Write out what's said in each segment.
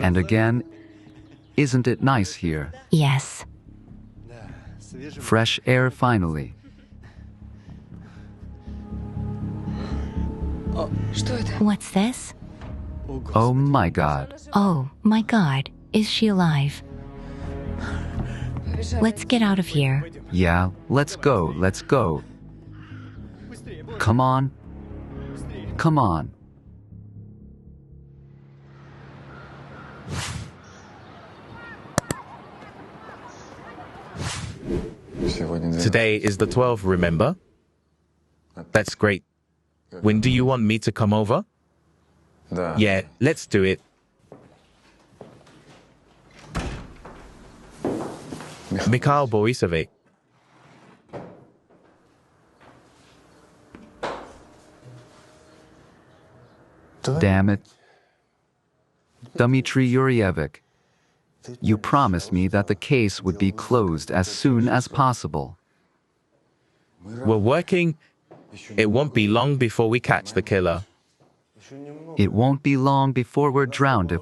And again, isn't it nice here? Yes. Fresh air finally. What's this? Oh my God. Oh, my God. Is she alive? Let's get out of here. Yeah, let's go, let's go. Come on. Come on. Today is the 12th, remember? That's great. When do you want me to come over? Yeah, let's do it. Mikhail Borisovich. Damn it. Dmitry Yurievich, you promised me that the case would be closed as soon as possible. We're working. It won't be long before we catch the killer. It won't be long before we're drowned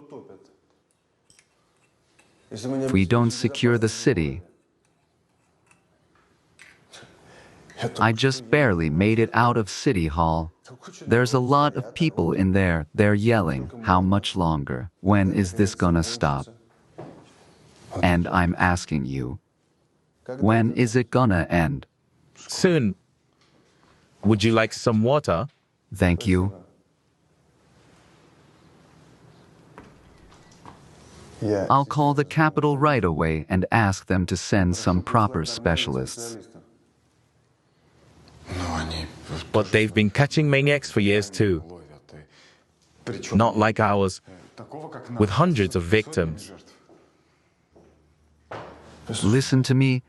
if we don't secure the city. I just barely made it out of City Hall. There's a lot of people in there. They're yelling, how much longer? When is this gonna stop? And I'm asking you, when is it gonna end? Soon. Would you like some water? Thank you. I'll call the capital right away and ask them to send some proper specialists. But they've been catching maniacs for years too. Not like ours, with hundreds of victims. Listen to me.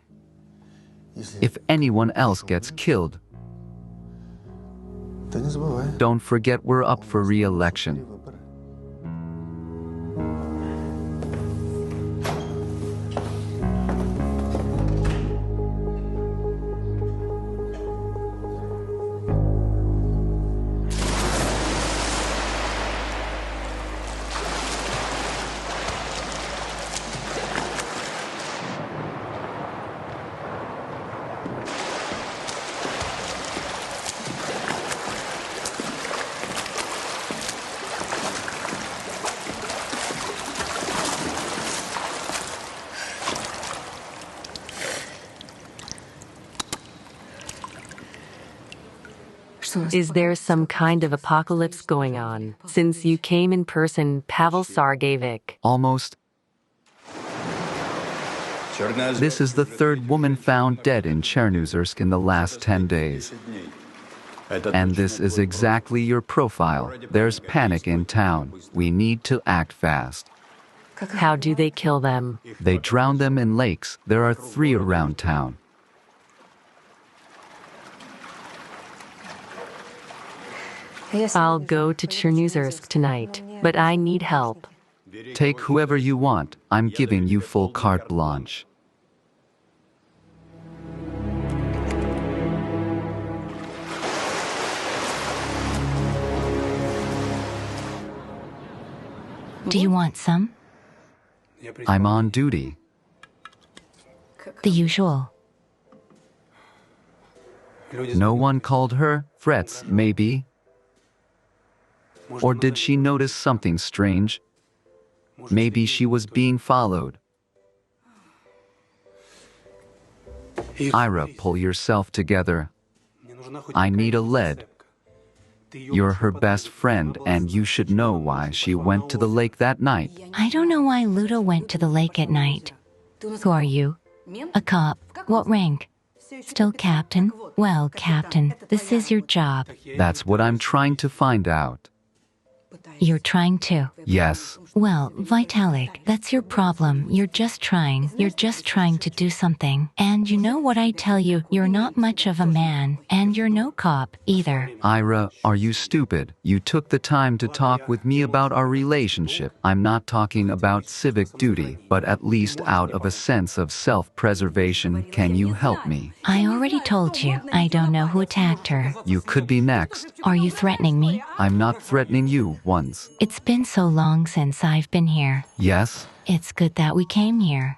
If anyone else gets killed, don't forget we're up for re-election. Is there some kind of apocalypse going on? Since you came in person, Pavel Sergeyevich. Almost. This is the third woman found dead in Chernozersk in the last 10 days. And this is exactly your profile. There's panic in town. We need to act fast. How do they kill them? They drown them in lakes. There are 3 around town. I'll go to Chernozersk tonight, but I need help. Take whoever you want. I'm giving you full carte blanche. Do you want some? I'm on duty. The usual. No one called her? Threats, maybe? Or did she notice something strange? Maybe she was being followed. Ira, pull yourself together. I need a lead. You're her best friend, and you should know why she went to the lake that night. I don't know why Ludo went to the lake at night. Who are you? A cop. What rank? Still captain? Well, captain, this is your job. That's what I'm trying to find out. You're trying to. Yes. Well, Vitalik, that's your problem. You're just trying. You're just trying to do something. And you know what I tell you? You're not much of a man. And you're no cop, either. Ira, are you stupid? You took the time to talk with me about our relationship. I'm not talking about civic duty, but at least out of a sense of self-preservation, can you help me? I already told you. I don't know who attacked her. You could be next. Are you threatening me? I'm not threatening you once. It's been so long since I've been here. Yes? It's good that we came here.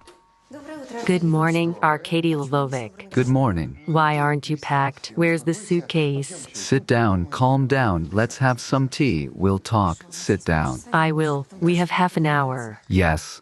Good morning, Arkady Lvovic. Good morning. Why aren't you packed? Where's the suitcase? Sit down, calm down, let's have some tea. We'll talk. Sit down. I will. We have half an hour. Yes.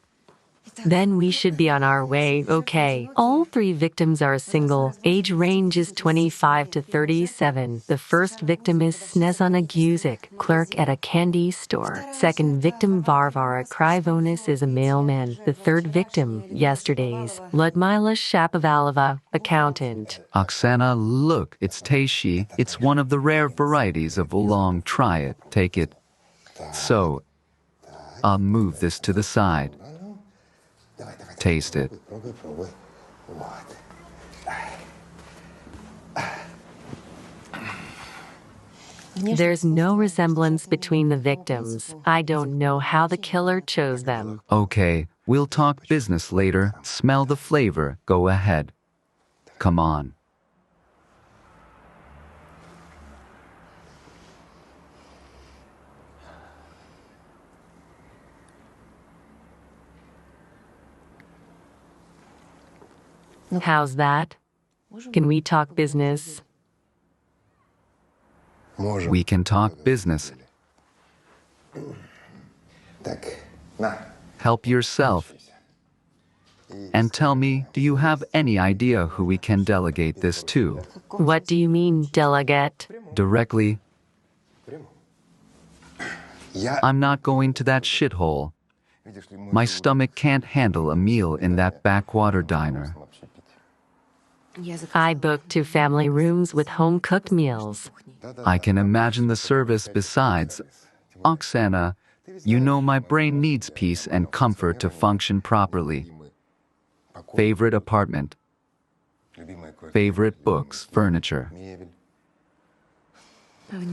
Then we should be on our way, okay. All 3 victims are single. Age range is 25 to 37. The first victim is Snezana Guzik, clerk at a candy store. Second victim, Varvara Krivonis, is a mailman. The third victim, yesterday's, Ludmila Shapovalova, accountant. Oksana, look, it's teishi. It's one of the rare varieties of oolong. Try it. Take it. So, I'll move this to the side. Taste it. There's no resemblance between the victims. I don't know how the killer chose them. Okay, we'll talk business later. Smell the flavor. Go ahead. Come on. How's that? Can we talk business? We can talk business. Help yourself. And tell me, do you have any idea who we can delegate this to? What do you mean, delegate? Directly. I'm not going to that shithole. My stomach can't handle a meal in that backwater diner. I booked 2 family rooms with home-cooked meals. I can imagine the service besides. Oksana, you know my brain needs peace and comfort to function properly. Favorite apartment. Favorite books, furniture.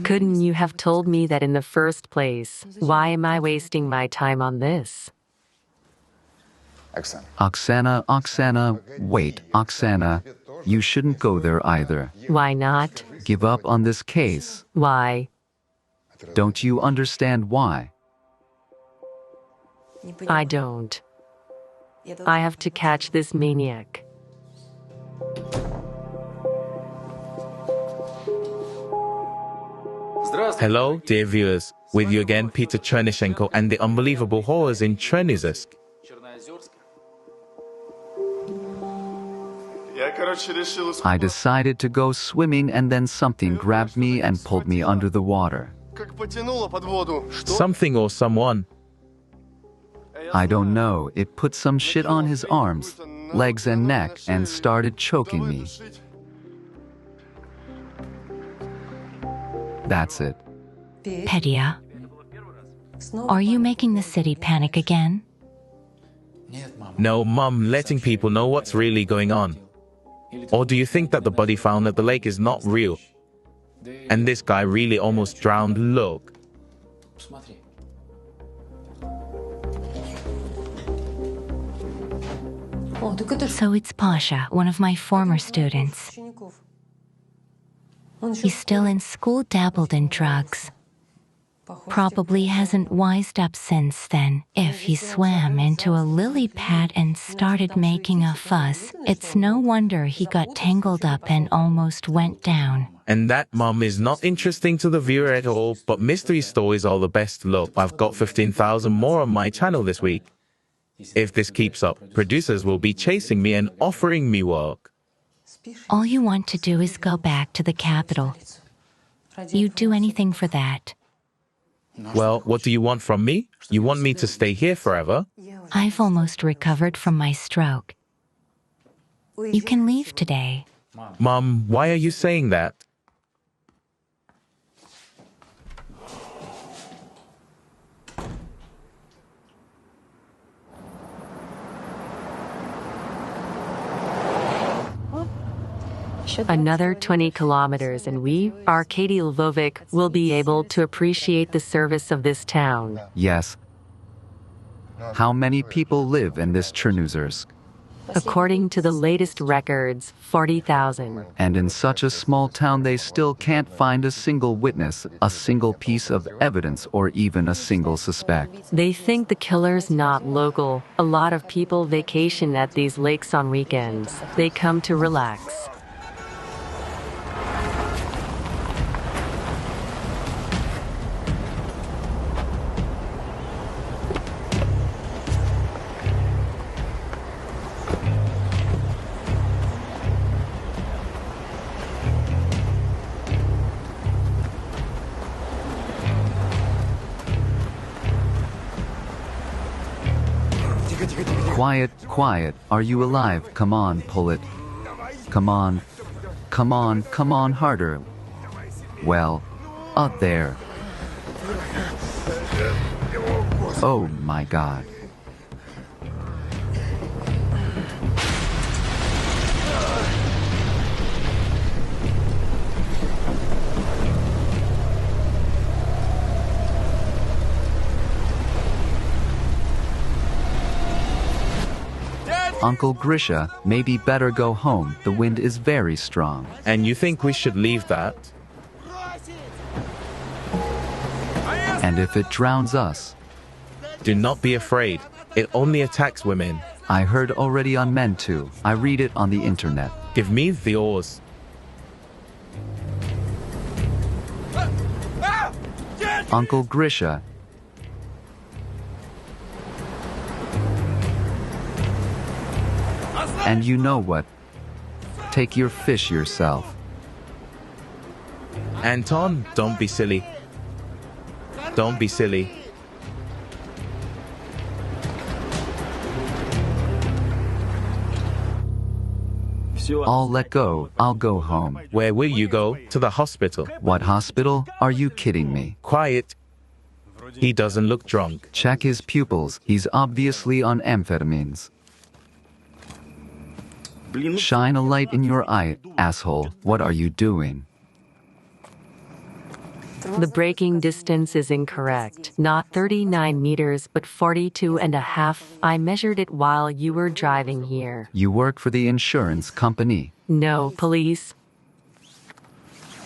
Couldn't you have told me that in the first place? Why am I wasting my time on this? Oksana, wait, Oksana, you shouldn't go there either. Why not? Give up on this case. Why? Don't you understand why? I don't. I have to catch this maniac. Hello, dear viewers. With you again, Peter Chernyshenko and the unbelievable horrors in Chernizisk. I decided to go swimming and then something grabbed me and pulled me under the water. Something or someone. I don't know, it put some shit on his arms, legs and neck and started choking me. That's it. Pedia, are you making the city panic again? No, Mum, letting people know what's really going on. Or do you think that the body found at the lake is not real? And this guy really almost drowned, look. So it's Pasha, one of my former students. He's still in school, dabbled in drugs. Probably hasn't wised up since then. If he swam into a lily pad and started making a fuss, it's no wonder he got tangled up and almost went down. And that, Mum, is not interesting to the viewer at all, but mystery stories are the best. Look, I've got 15,000 more on my channel this week. If this keeps up, producers will be chasing me and offering me work. All you want to do is go back to the capital. You'd do anything for that. Well, what do you want from me? You want me to stay here forever? I've almost recovered from my stroke. You can leave today. Mum, why are you saying that? Another 20 kilometers and we, Arkady Lvovic, will be able to appreciate the service of this town. Yes. How many people live in this Chernozersk? According to the latest records, 40,000. And in such a small town they still can't find a single witness, a single piece of evidence, or even a single suspect. They think the killer's not local. A lot of people vacation at these lakes on weekends. They come to relax. Quiet, quiet, are you alive? Come on, pull it. Come on, come on, come on, harder. Well, up there. Oh my God. Uncle Grisha, maybe better go home. The wind is very strong. And you think we should leave that? And if it drowns us? Do not be afraid. It only attacks women. I heard already on men too. I read it on the internet. Give me the oars. Uncle Grisha. And you know what? Take your fish yourself. Anton, don't be silly. Don't be silly. I'll let go. I'll go home. Where will you go? To the hospital. What hospital? Are you kidding me? Quiet. He doesn't look drunk. Check his pupils. He's obviously on amphetamines. Shine a light in your eye, asshole. What are you doing? The braking distance is incorrect. Not 39 meters, but 42.5. I measured it while you were driving here. You work for the insurance company. No, police.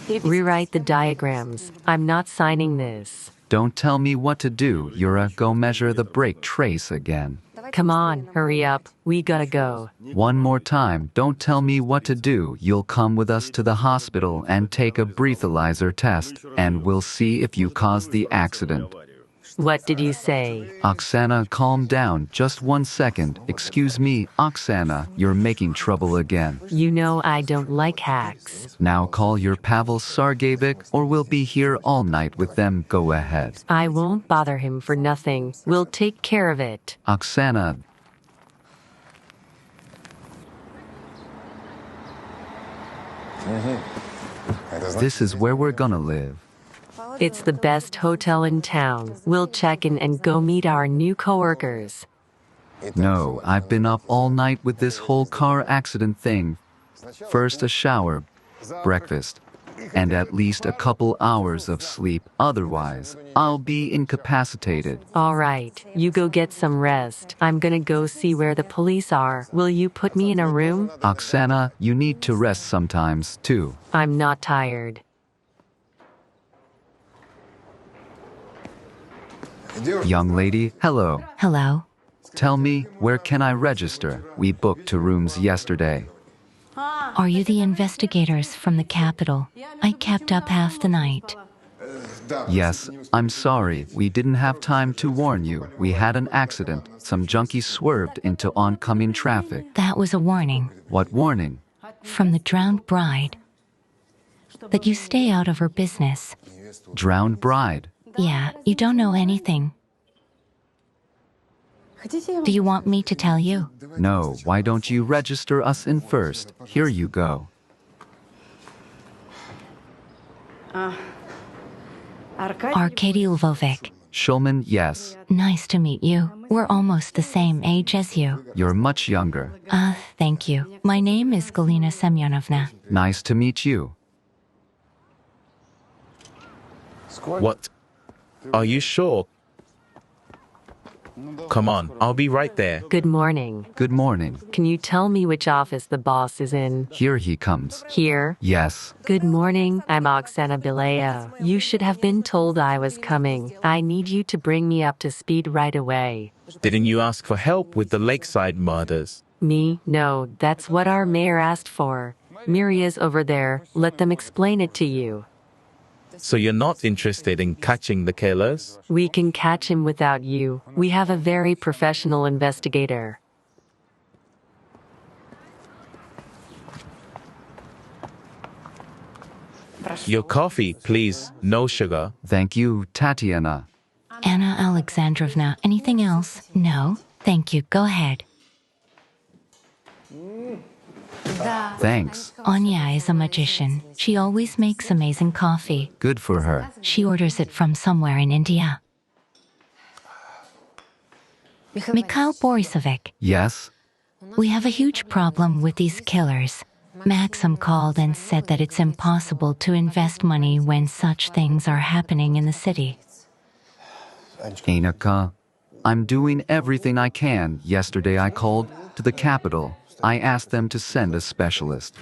Rewrite the diagrams. I'm not signing this. Don't tell me what to do, Yura. Go measure the brake trace again. Come on, hurry up. We gotta go. One more time, don't tell me what to do. You'll come with us to the hospital and take a breathalyzer test, and we'll see if you caused the accident. What did you say? Oksana, calm down. Just 1 second. Excuse me, Oksana, you're making trouble again. You know I don't like hacks. Now call your Pavel Sargevich, or we'll be here all night with them. Go ahead. I won't bother him for nothing. We'll take care of it. Oksana. This is where we're gonna live. It's the best hotel in town. We'll check in and go meet our new coworkers. No, I've been up all night with this whole car accident thing. First a shower, breakfast, and at least a couple hours of sleep. Otherwise, I'll be incapacitated. All right, you go get some rest. I'm gonna go see where the police are. Will you put me in a room? Oksana, you need to rest sometimes, too. I'm not tired. Young lady, hello. Hello. Tell me, where can I register? We booked 2 rooms yesterday. Are you the investigators from the capital? I kept up half the night. Yes, I'm sorry. We didn't have time to warn you. We had an accident. Some junkie swerved into oncoming traffic. That was a warning What warning? from the drowned bride that you stay out of her business. Drowned bride. Yeah, you don't know anything. Do you want me to tell you? No, why don't you register us in first? Here you go. Arkady Lvovic. Shulman, yes. Nice to meet you. We're almost the same age as you. You're much younger. Thank you. My name is Galina Semyonovna. Nice to meet you. What? Are you sure? Come on, I'll be right there. Good morning. Good morning. Can you tell me which office the boss is in? Here he comes. Here? Yes. Good morning. I'm Oksana Belaya. You should have been told I was coming. I need you to bring me up to speed right away. Didn't you ask for help with the lakeside murders? Me? No, that's what our mayor asked for. Miria's over there. Let them explain it to you. So you're not interested in catching the killers? We can catch him without you. We have a very professional investigator. Your coffee, please. No sugar. Thank you, Tatiana. Anna Alexandrovna, anything else? No? Thank you. Go ahead. Thanks. Anya is a magician. She always makes amazing coffee. Good for her. She orders it from somewhere in India. Mikhail Borisovich, Yes? we have a huge problem with these killers. Maxim called and said that it's impossible to invest money when such things are happening in the city. Annika, I'm doing everything I can. Yesterday I called to the capital. I asked them to send a specialist.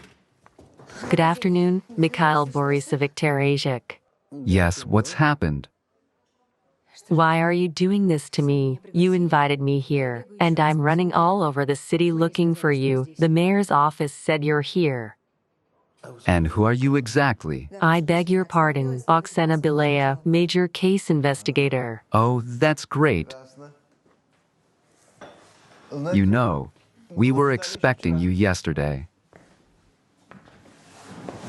Good afternoon, Mikhail Borisovich Terezhik. Yes, what's happened? Why are you doing this to me? You invited me here, and I'm running all over the city looking for you. The mayor's office said you're here. And who are you exactly? I beg your pardon, Oksana Belaya, major case investigator. Oh, that's great. You know, we were expecting you yesterday.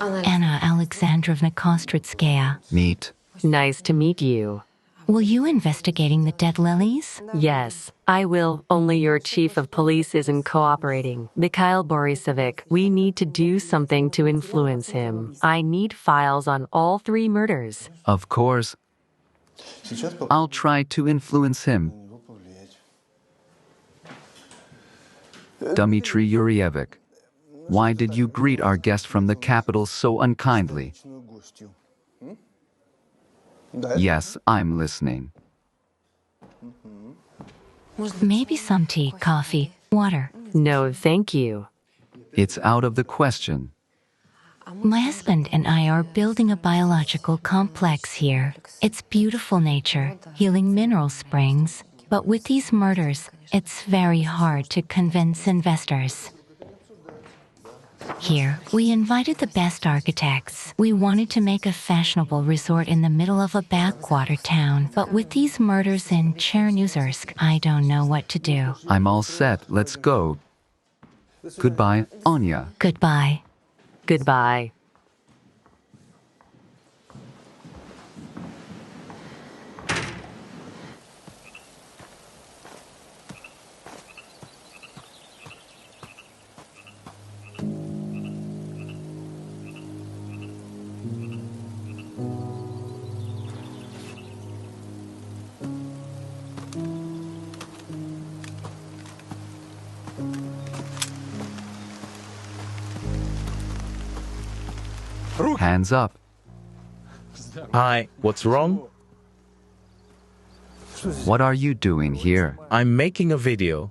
Anna Alexandrovna Kostritskaya. Meet. Nice to meet you. Will you investigating the dead lilies? Yes, I will. Only your chief of police isn't cooperating. Mikhail Borisovich, we need to do something to influence him. I need files on all 3 murders. Of course. I'll try to influence him. Dmitry Yurievich, why did you greet our guest from the capital so unkindly? Yes, I'm listening. Maybe some tea, coffee, water. No, thank you. It's out of the question. My husband and I are building a biological complex here. It's beautiful nature, healing mineral springs. But with these murders, it's very hard to convince investors. Here, we invited the best architects. We wanted to make a fashionable resort in the middle of a backwater town. But with these murders in Chernozersk, I don't know what to do. I'm all set. Let's go. Goodbye, Anya. Goodbye. Goodbye. Hands up. Hi, what's wrong? What are you doing here? I'm making a video.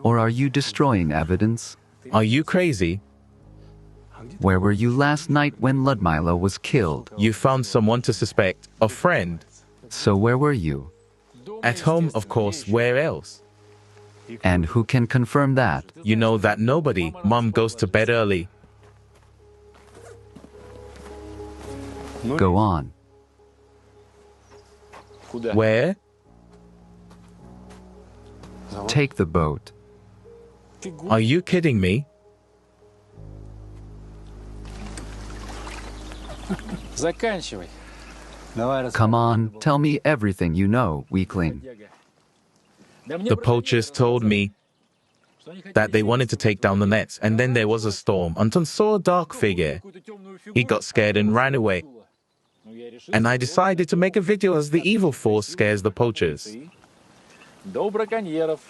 Or are you destroying evidence? Are you crazy? Where were you last night when Ludmila was killed? You found someone to suspect, a friend. So where were you? At home, of course, where else? And who can confirm that? You know that nobody. Mom goes to bed early. Go on. Where? Take the boat. Are you kidding me? Заканчивай. Come on, tell me everything you know, weakling. The poachers told me that they wanted to take down the nets, and then there was a storm. Anton saw a dark figure. He got scared and ran away. And I decided to make a video as the evil force scares the poachers. До браконьеров.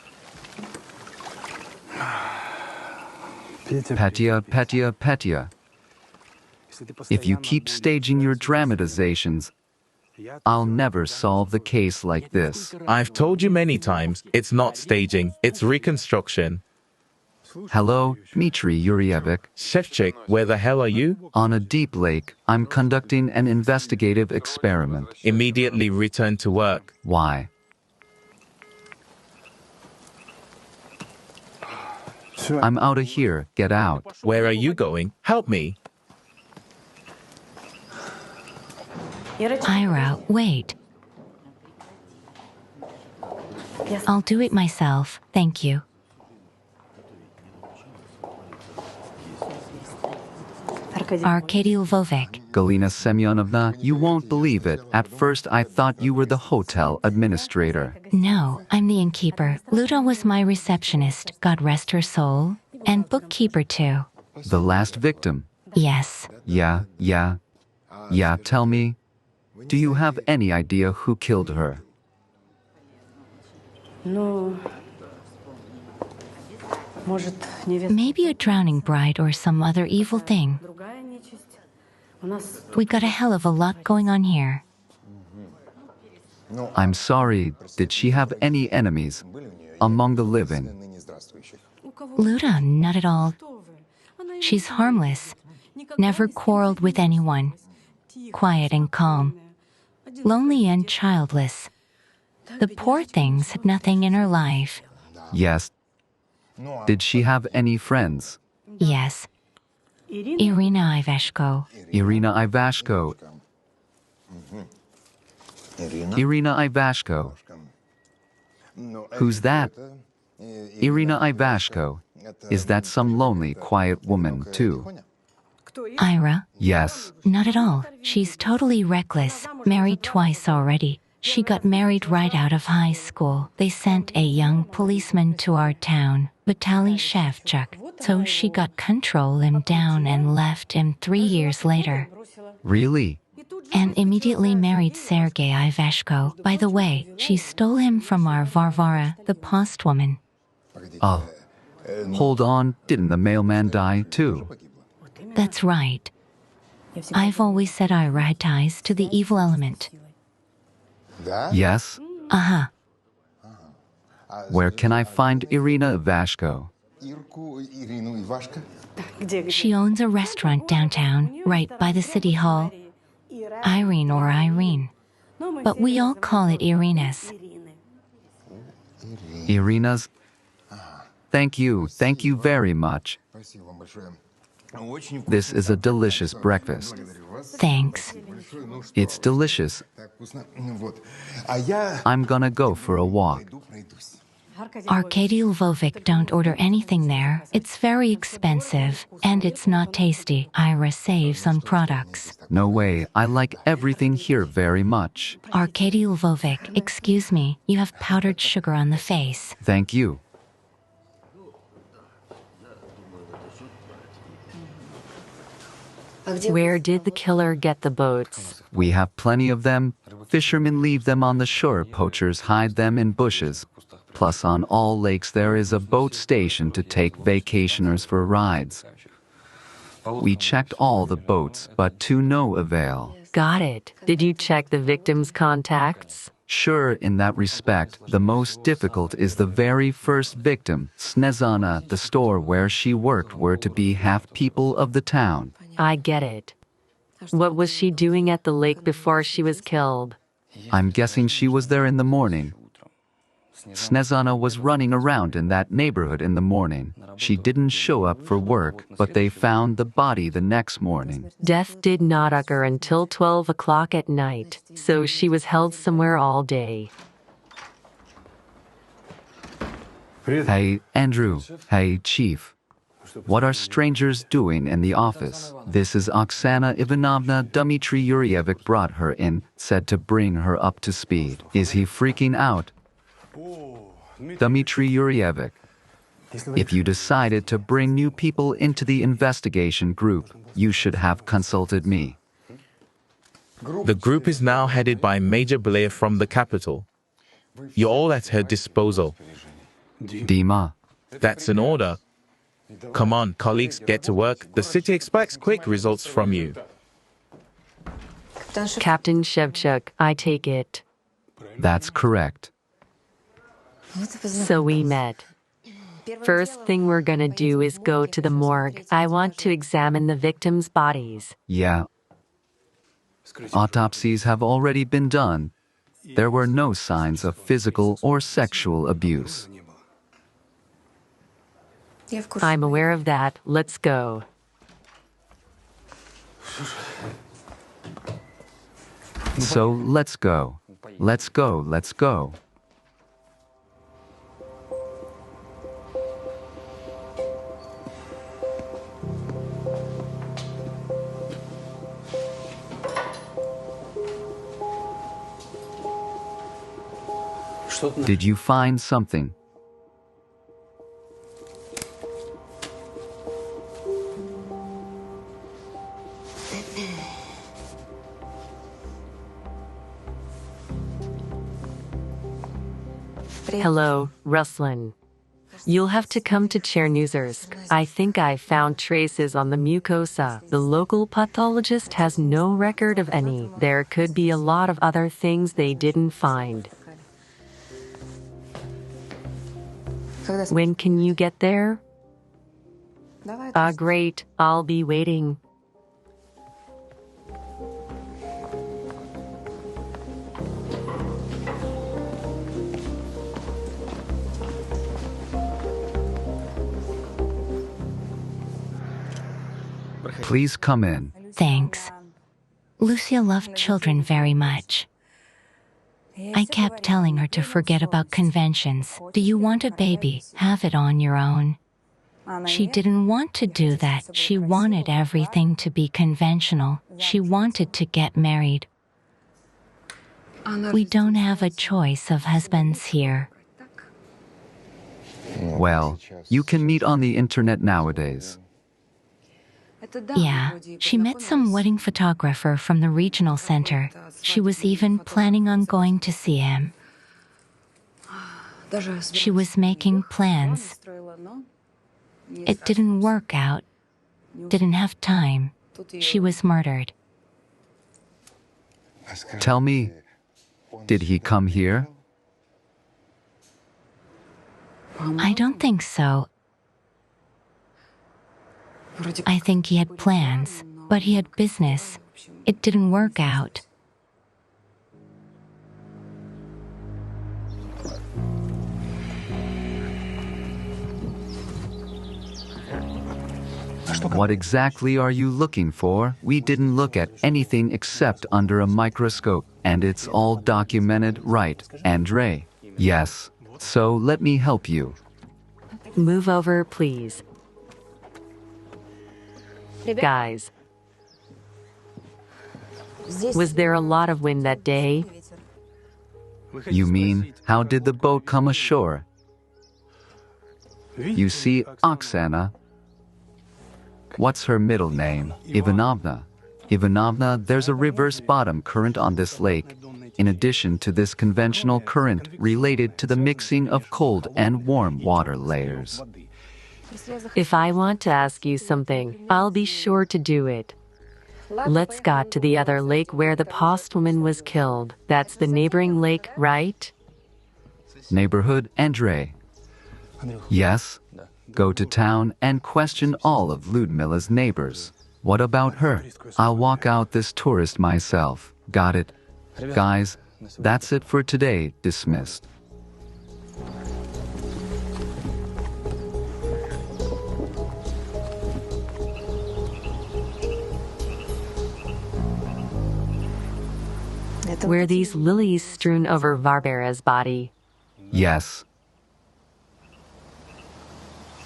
Petya, Petya, Petya. If you keep staging your dramatizations, I'll never solve the case like this. I've told you many times, it's not staging, it's reconstruction. Hello, Dmitry Yuriyevich. Shevchik, where the hell are you? On a deep lake, I'm conducting an investigative experiment. Immediately return to work. Why? I'm out of here. Get out. Where are you going? Help me. Ira, wait. I'll do it myself, thank you. Arkady Lvovich. Galina Semyonovna, you won't believe it. At first I thought you were the hotel administrator. No, I'm the innkeeper. Luda was my receptionist, God rest her soul, and bookkeeper too. The last victim. Yes. Yeah, tell me, do you have any idea who killed her? Maybe a drowning bride or some other evil thing. We got a hell of a lot going on here. I'm sorry, did she have any enemies among the living? Luda, not at all. She's harmless, never quarreled with anyone, quiet and calm, lonely and childless. The poor things had nothing in her life. Yes. Did she have any friends? Yes. Irina Ivashko. Irina Ivashko. Irina Ivashko. Who's that? Irina Ivashko. Is that some lonely, quiet woman, too? Ira? Yes. Not at all. She's totally reckless. Married twice already. She got married right out of high school. They sent a young policeman to our town, Vitaly Shevchuk. So she got control him down and left him 3 years later. Really? And immediately married Sergei Ivashko. By the way, she stole him from our Varvara, the postwoman. Oh. Hold on, didn't the mailman die, too? That's right. I've always said Ira had ties to the evil element. Yes? Uh-huh. Where can I find Irina Ivashko? She owns a restaurant downtown, right by the city hall. Irene or Irene. But we all call it Irina's. Irina's? Thank you very much. This is a delicious breakfast. Thanks. It's delicious. I'm gonna go for a walk. Arkady Lvovich, don't order anything there. It's very expensive, and it's not tasty. Ira saves on products. No way, I like everything here very much. Arkady Lvovich, excuse me, you have powdered sugar on the face. Thank you. Where did the killer get the boats? We have plenty of them. Fishermen leave them on the shore, poachers hide them in bushes. Plus, on all lakes there is a boat station to take vacationers for rides. We checked all the boats, but to no avail. Got it. Did you check the victim's contacts? Sure, in that respect, the most difficult is the very first victim, Snezana. The store where she worked were to be half people of the town. I get it. What was she doing at the lake before she was killed? I'm guessing she was there in the morning. Snezana was running around in that neighborhood in the morning. She didn't show up for work, but they found the body the next morning. Death did not occur until 12 o'clock at night, so she was held somewhere all day. Hey, Andrew. Hey, Chief. What are strangers doing in the office? This is Oksana Ivanovna. Dmitry Yuriyevich brought her in, said to bring her up to speed. Is he freaking out? Dmitry Yuriyevich, if you decided to bring new people into the investigation group, you should have consulted me. The group is now headed by Major Belaya from the capital. You're all at her disposal. Dima. That's an order. Come on, colleagues, get to work. The city expects quick results from you. Captain Shevchuk, I take it. That's correct. So we met. First thing we're gonna do is go to the morgue. I want to examine the victims' bodies. Yeah. Autopsies have already been done. There were no signs of physical or sexual abuse. I'm aware of that. Let's go. So let's go. Let's go, let's go. Did you find something? Hello, Ruslan. You'll have to come to Chernozersk. I think I found traces on the mucosa. The local pathologist has no record of any. There could be a lot of other things they didn't find. When can you get there? Great. I'll be waiting. Please come in. Thanks. Lucia loved children very much. I kept telling her to forget about conventions. Do you want a baby? Have it on your own. She didn't want to do that. She wanted everything to be conventional. She wanted to get married. We don't have a choice of husbands here. Well, you can meet on the internet nowadays. Yeah, she met some wedding photographer from the regional center. She was even planning on going to see him. She was making plans. It didn't work out. Didn't have time. She was murdered. Tell me, did he come here? I don't think so. I think he had plans, but he had business. It didn't work out. What exactly are you looking for? We didn't look at anything except under a microscope, and it's all documented, right, Andre? Yes. So let me help you. Move over, please. Guys, was there a lot of wind that day? You mean, how did the boat come ashore? You see, Oksana. What's her middle name? Ivanovna. Ivanovna, there's a reverse bottom current on this lake, in addition to this conventional current related to the mixing of cold and warm water layers. If I want to ask you something, I'll be sure to do it. Let's go to the other lake where the postwoman was killed. That's the neighboring lake, right? Neighborhood, Andre. Yes. Go to town and question all of Ludmila's neighbors. What about her? I'll walk out this tourist myself. Got it? Guys, that's it for today. Dismissed. Were these lilies strewn over Varvara's body? Yes.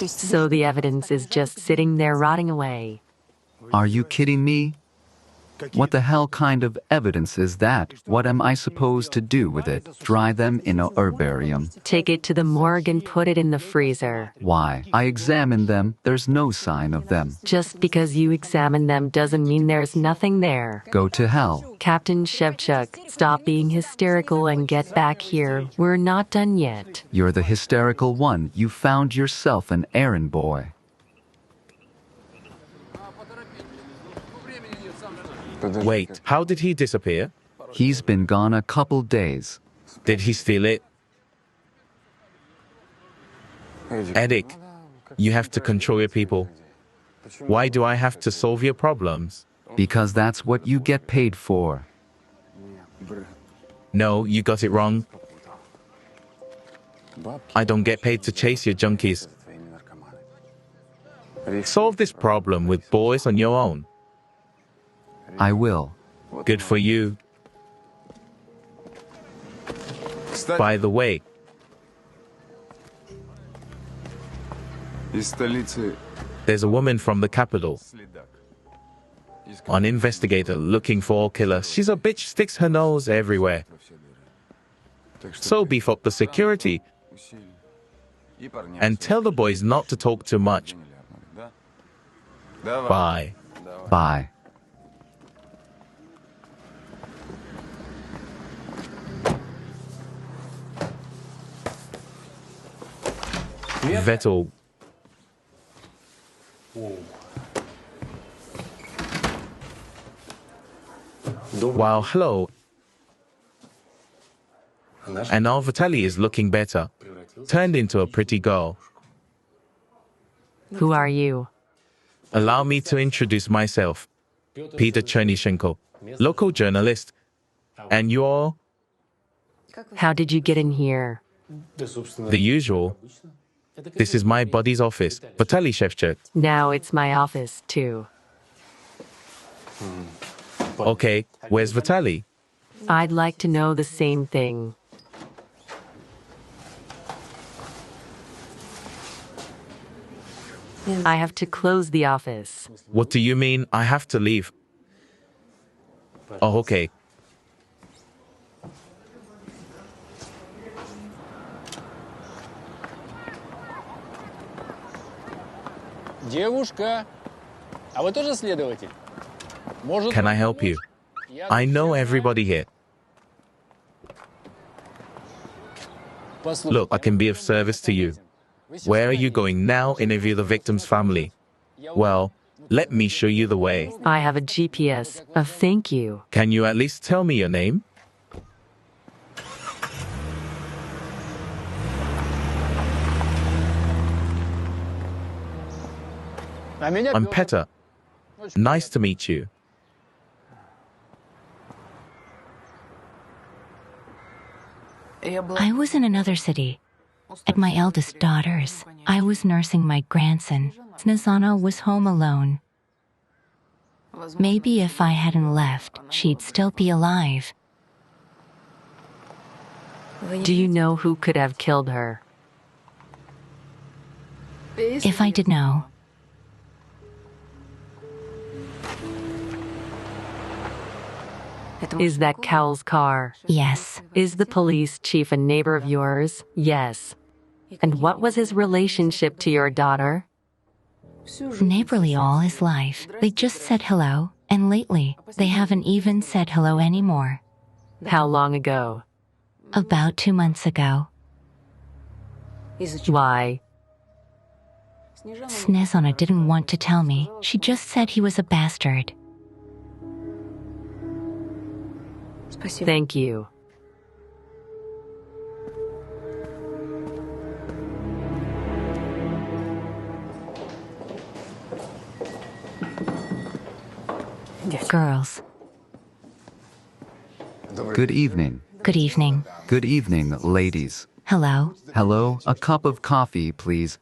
So the evidence is just sitting there rotting away. Are you kidding me? What the hell kind of evidence is that? What am I supposed to do with it? Dry them in a herbarium? Take it to the morgue and put it in the freezer. Why? I examined them. There's no sign of them. Just because you examine them doesn't mean there's nothing there. Go to hell. Captain Shevchuk, stop being hysterical and get back here. We're not done yet. You're the hysterical one. You found yourself an errand boy. Wait, how did he disappear? He's been gone a couple days. Did he steal it? Edik, you have to control your people. Why do I have to solve your problems? Because that's what you get paid for. No, you got it wrong. I don't get paid to chase your junkies. Solve this problem with boys on your own. I will. Good for you. By the way, there's a woman from the capital. An investigator looking for a killer. She's a bitch, sticks her nose everywhere. So beef up the security. And tell the boys not to talk too much. Bye. Bye. Vettel. Wow, hello. And now Vitaly is looking better. Turned into a pretty girl. Who are you? Allow me to introduce myself. Peter Chernyshenko, local journalist. And you're How did you get in here? the usual. This is my buddy's office, Vitaly Shevchuk. Now it's my office, too. Okay, where's Vitaly? I'd like to know the same thing. I have to close the office. What do you mean I have to leave? Oh, okay. Девушка, а вы тоже следователь? Может, Can I help you? I know everybody here. Look, I can be of service to you. Where are you going now? Interview the victim's family. Well, let me show you the way. I have a GPS. Thank you. Can you at least tell me your name? I'm Peter. Nice to meet you. I was in another city. At my eldest daughter's. I was nursing my grandson. Snezana was home alone. Maybe if I hadn't left, she'd still be alive. Do you know who could have killed her? If I did know, Is that Cowell's car? yes. Is the police chief a neighbor of yours? Yes. And what was his relationship to your daughter? Neighborly all his life. They just said hello, and lately, they haven't even said hello anymore. How long ago? About 2 months ago, Why? Snezana didn't want to tell me. She just said he was a bastard. Thank you. Girls, Good evening. good evening. Good evening, ladies. Hello. Hello, a cup of coffee, please.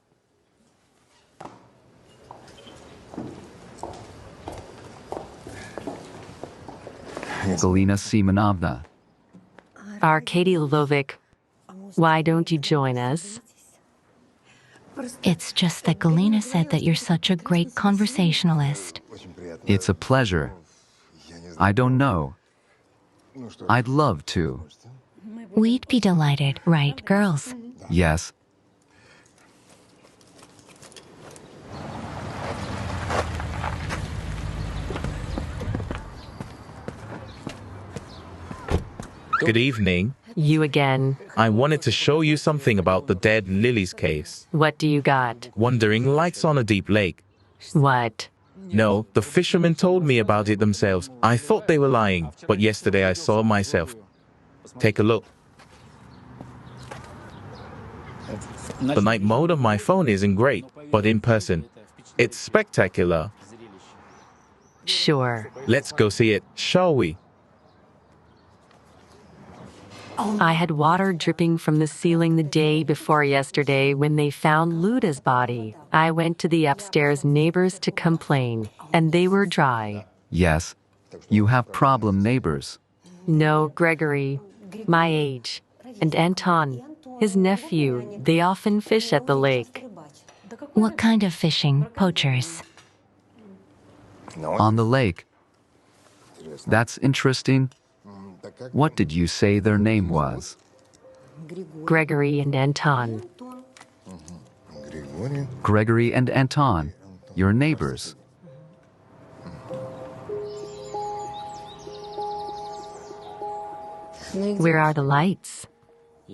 Galina Simonovna. Arkady Lovic, why don't you join us? It's just that Galina said that you're such a great conversationalist. It's a pleasure. I don't know. I'd love to. We'd be delighted, right, girls? Yes. Good evening. You again. I wanted to show you something about the dead Lilies case. What do you got? Wandering lights on a deep lake. What? No, the fishermen told me about it themselves. I thought they were lying, but yesterday I saw myself. Take a look. The night mode of my phone isn't great, but in person, it's spectacular. Sure. Let's go see it, shall we? I had water dripping from the ceiling the day before yesterday when they found Luda's body. I went to the upstairs neighbors to complain, and they were dry. Yes. You have problem neighbors. No, Gregory, my age, and Anton, his nephew, they often fish at the lake. What kind of fishing? Poachers. On the lake. That's interesting. What did you say their name was? Gregory and Anton. Gregory and Anton, your neighbors. Where are the lights?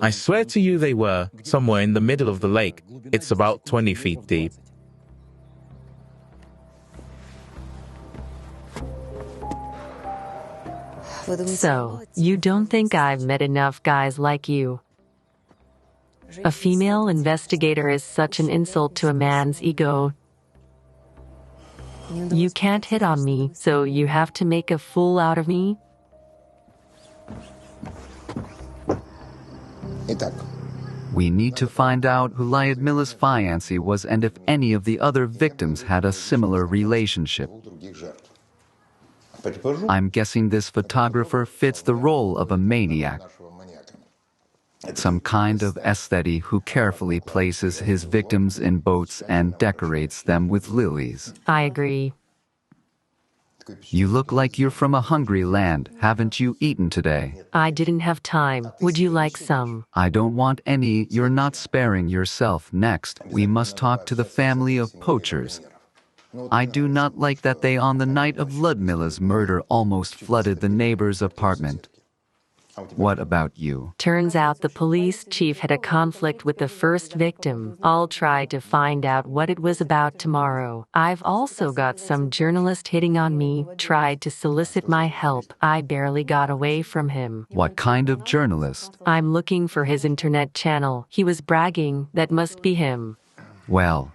I swear to you they were, somewhere in the middle of the lake. It's about 20 feet deep. So, you don't think I've met enough guys like you? A female investigator is such an insult to a man's ego. You can't hit on me, so you have to make a fool out of me? We need to find out who Lyudmila's fiancé was and if any of the other victims had a similar relationship. I'm guessing this photographer fits the role of a maniac. Some kind of aesthete who carefully places his victims in boats and decorates them with lilies. I agree. You look like you're from a hungry land. Haven't you eaten today? I didn't have time. Would you like some? I don't want any. You're not sparing yourself. Next, we must talk to the family of poachers. I do not like that they on the night of Lyudmila's murder almost flooded the neighbor's apartment. What about you? Turns out the police chief had a conflict with the first victim. I'll try to find out what it was about tomorrow. I've also got some journalist hitting on me, tried to solicit my help. I barely got away from him. What kind of journalist? I'm looking for his internet channel. He was bragging. That must be him. Well,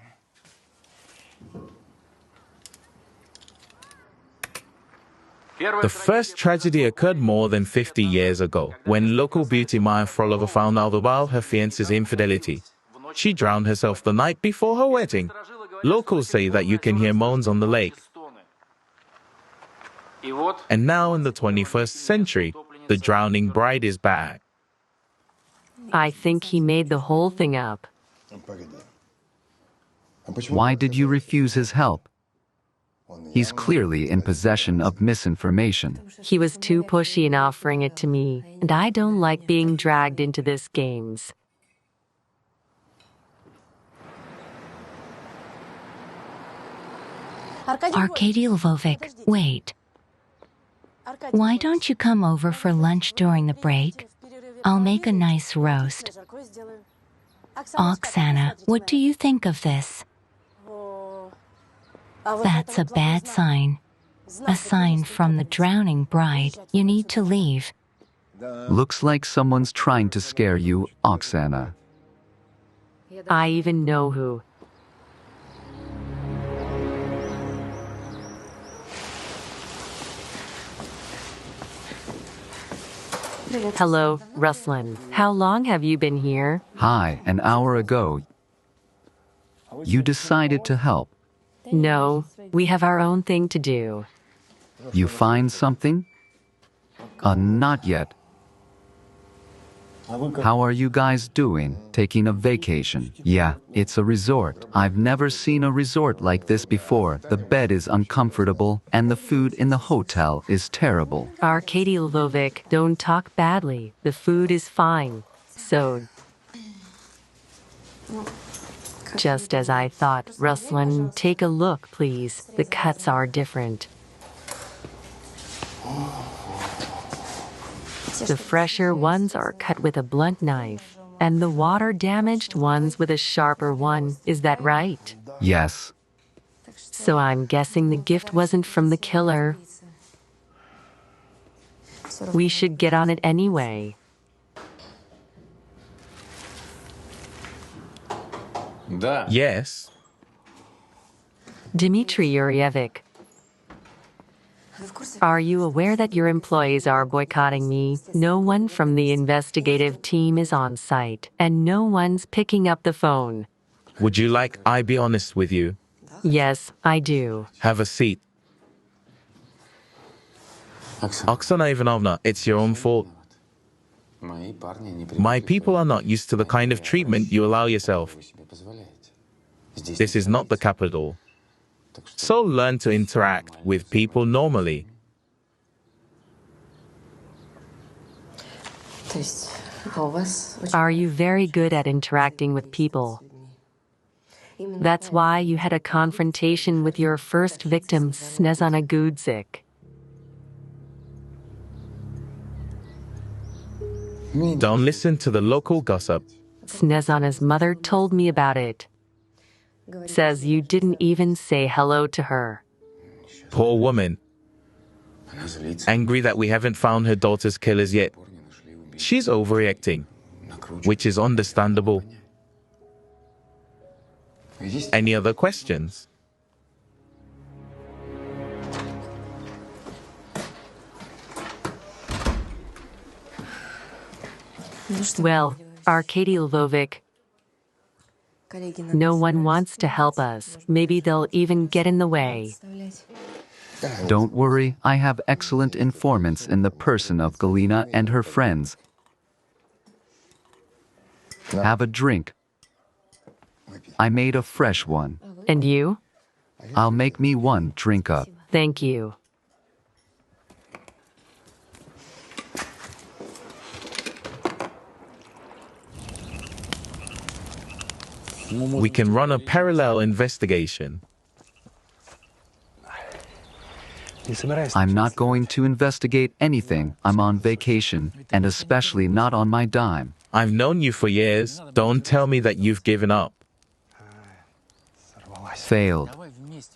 The first tragedy occurred more than 50 years ago, when local beauty Maya Frolova found out about her fiancé's infidelity. She drowned herself the night before her wedding. Locals say that you can hear moans on the lake. And now in the 21st century, the drowning bride is back. I think he made the whole thing up. why did you refuse his help? He's clearly in possession of misinformation. He was too pushy in offering it to me, and I don't like being dragged into this games. Arkady Lvovic, wait. Why don't you come over for lunch during the break? I'll make a nice roast. Oksana, what do you think of this? That's a bad sign. A sign from the drowning bride. You need to leave. Looks like someone's trying to scare you, Oksana. I even know who. Hello, Ruslan. How long have you been here? Hi, an hour ago. You decided to help. No, we have our own thing to do. You find something? Not yet. How are you guys doing? Taking a vacation? Yeah, it's a resort. I've never seen a resort like this before. The bed is uncomfortable, and the food in the hotel is terrible. Arkady Lvovic, don't talk badly. The food is fine. So, just as I thought. Ruslan, take a look, please. The cuts are different. The fresher ones are cut with a blunt knife, and the water-damaged ones with a sharper one. Is that right? Yes. So I'm guessing the gift wasn't from the killer. We should get on it anyway. Yes. Dmitry Yurevich, are you aware that your employees are boycotting me? No one from the investigative team is on site, and no one's picking up the phone. Would you like I be honest with you? Yes, I do. Have a seat. Oksana Ivanovna, it's your own fault. My people are not used to the kind of treatment you allow yourself. This is not the capital. So learn to interact with people normally. Are you very good at interacting with people? That's why you had a confrontation with your first victim, Snezana Gudzik. Don't listen to the local gossip. Snezana's mother told me about it. Says you didn't even say hello to her. Poor woman. Angry that we haven't found her daughter's killers yet. She's overreacting, which is understandable. Any other questions? Well, Arkady Lvovic, no one wants to help us. Maybe they'll even get in the way. Don't worry, I have excellent informants in the person of Galina and her friends. Have a drink. I made a fresh one. And you? I'll make me one drink up. Thank you. We can run a parallel investigation. I'm not going to investigate anything. I'm on vacation, and especially not on my dime. I've known you for years. Don't tell me that you've given up. Failed.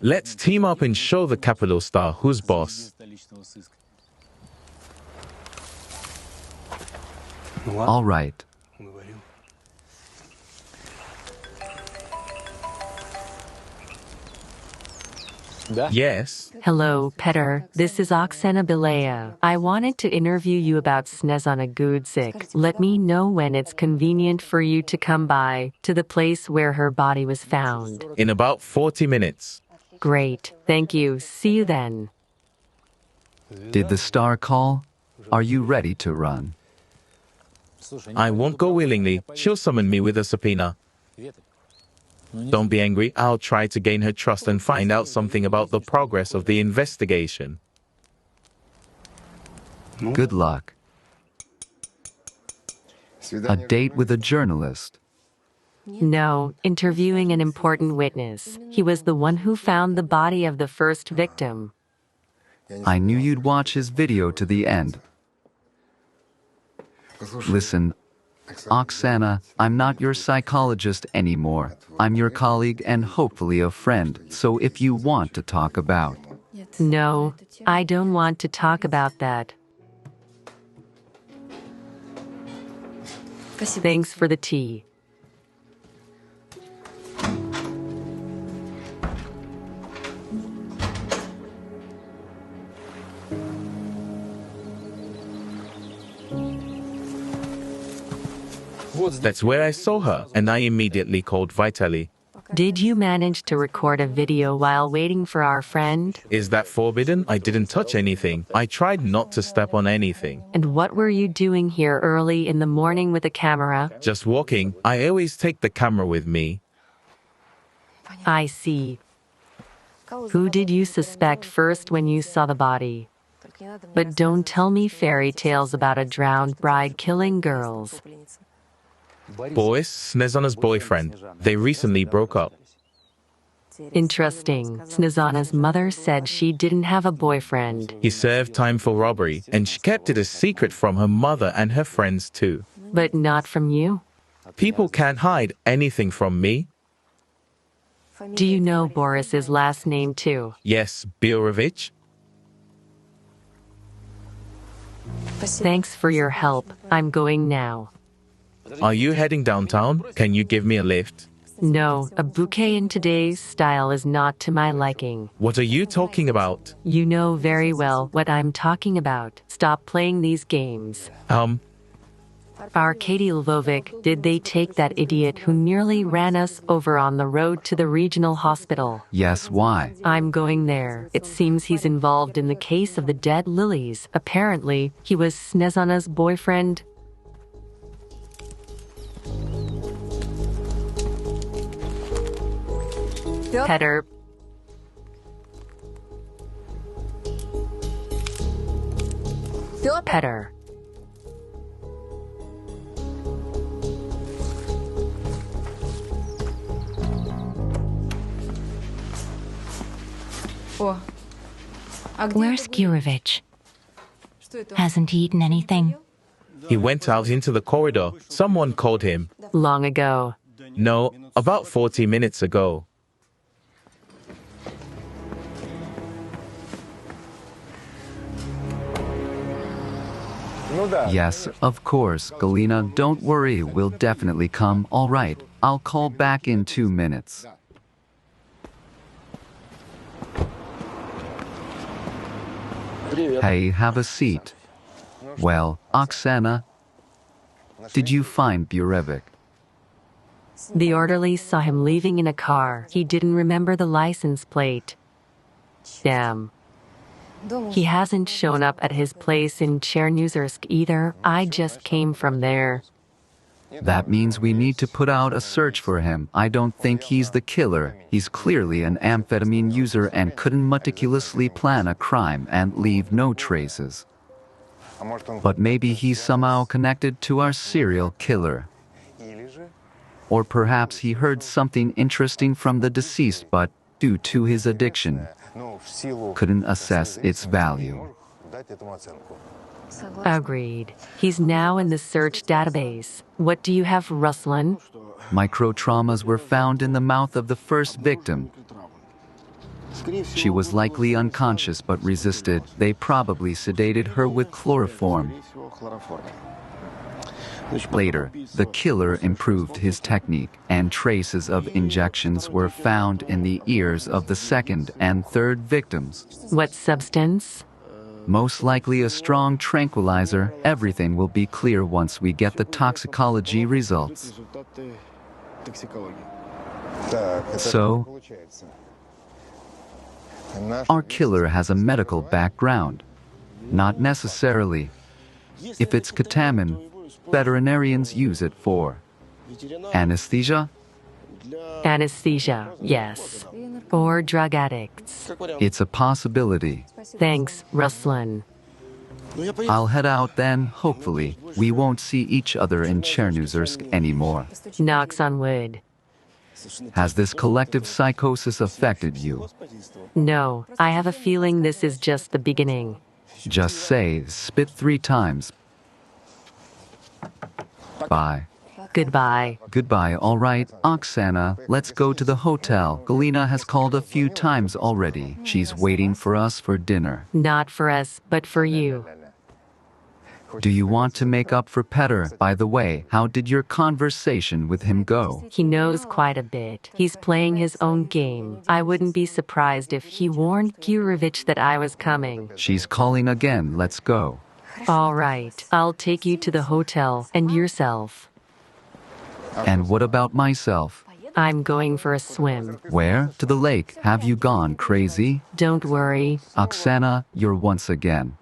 Let's team up and show the capital star who's boss. All right. Yes. Hello, Peter. This is Oksana Belaya. I wanted to interview you about Snezana Gudzik. Let me know when it's convenient for you to come by to the place where her body was found. In about 40 minutes. Great. Thank you. See you then. Did the star call? Are you ready to run? I won't go willingly. She'll summon me with a subpoena. Don't be angry. I'll try to gain her trust and find out something about the progress of the investigation. Good luck. A date with a journalist. No, interviewing an important witness. He was the one who found the body of the first victim. I knew you'd watch his video to the end. Listen, Oksana, I'm not your psychologist anymore. I'm your colleague and hopefully a friend, so if you want to talk about... No, I don't want to talk about that. Thanks for the tea. That's where I saw her, and I immediately called Vitaly. Did you manage to record a video while waiting for our friend? Is that forbidden? I didn't touch anything. I tried not to step on anything. And what were you doing here early in the morning with a camera? Just walking. I always take the camera with me. I see. Who did you suspect first when you saw the body? But don't tell me fairy tales about a drowned bride killing girls. Boris, Snezana's boyfriend. They recently broke up. Interesting. Snezana's mother said she didn't have a boyfriend. He served time for robbery, and she kept it a secret from her mother and her friends too. But not from you? People can't hide anything from me. Do you know Boris's last name too? Yes, Biorevich. Thanks for your help. I'm going now. Are you heading downtown? Can you give me a lift? No, a bouquet in today's style is not to my liking. What are you talking about? You know very well what I'm talking about. Stop playing these games. Arkady Lvovic, did they take that idiot who nearly ran us over on the road to the regional hospital? Yes, why? I'm going there. It seems he's involved in the case of the dead Lilies. Apparently, he was Snezana's boyfriend. Petter. Petter. Where's Gurevich? Hasn't he eaten anything? He went out into the corridor. Someone called him. Long ago. No, about 40 minutes ago. Yes, of course, Galina, don't worry, we'll definitely come. All right, I'll call back in 2 minutes. Hey, have a seat. Well, Oksana, did you find Burevik? The orderly saw him leaving in a car. He didn't remember the license plate. Damn. He hasn't shown up at his place in Chernuzersk either. I just came from there. That means we need to put out a search for him. I don't think he's the killer. He's clearly an amphetamine user and couldn't meticulously plan a crime and leave no traces. But maybe he's somehow connected to our serial killer. Or perhaps he heard something interesting from the deceased, but due to his addiction, couldn't assess its value. Agreed. He's now in the search database. What do you have, Ruslan? Microtraumas were found in the mouth of the first victim. She was likely unconscious but resisted. They probably sedated her with chloroform. Later, the killer improved his technique, and traces of injections were found in the ears of the second and third victims. What substance? Most likely a strong tranquilizer. Everything will be clear once we get the toxicology results. So, our killer has a medical background. Not necessarily. If it's ketamine, veterinarians use it for anesthesia. Anesthesia, yes. Or drug addicts. It's a possibility. Thanks, Ruslan. I'll head out then. Hopefully, we won't see each other in Chernuzersk anymore. Knocks on wood. Has this collective psychosis affected you? No, I have a feeling this is just the beginning. Just say, spit 3 times. Bye. Goodbye. Goodbye, all right. Oksana, let's go to the hotel. Galina has called a few times already. She's waiting for us for dinner. Not for us, but for you. Do you want to make up for Petter? By the way, how did your conversation with him go? He knows quite a bit. He's playing his own game. I wouldn't be surprised if he warned Gurevich that I was coming. She's calling again. Let's go. All right. I'll take you to the hotel and yourself. And what about myself? I'm going for a swim. Where? To the lake. Have you gone crazy? Don't worry. Oksana, you're once again.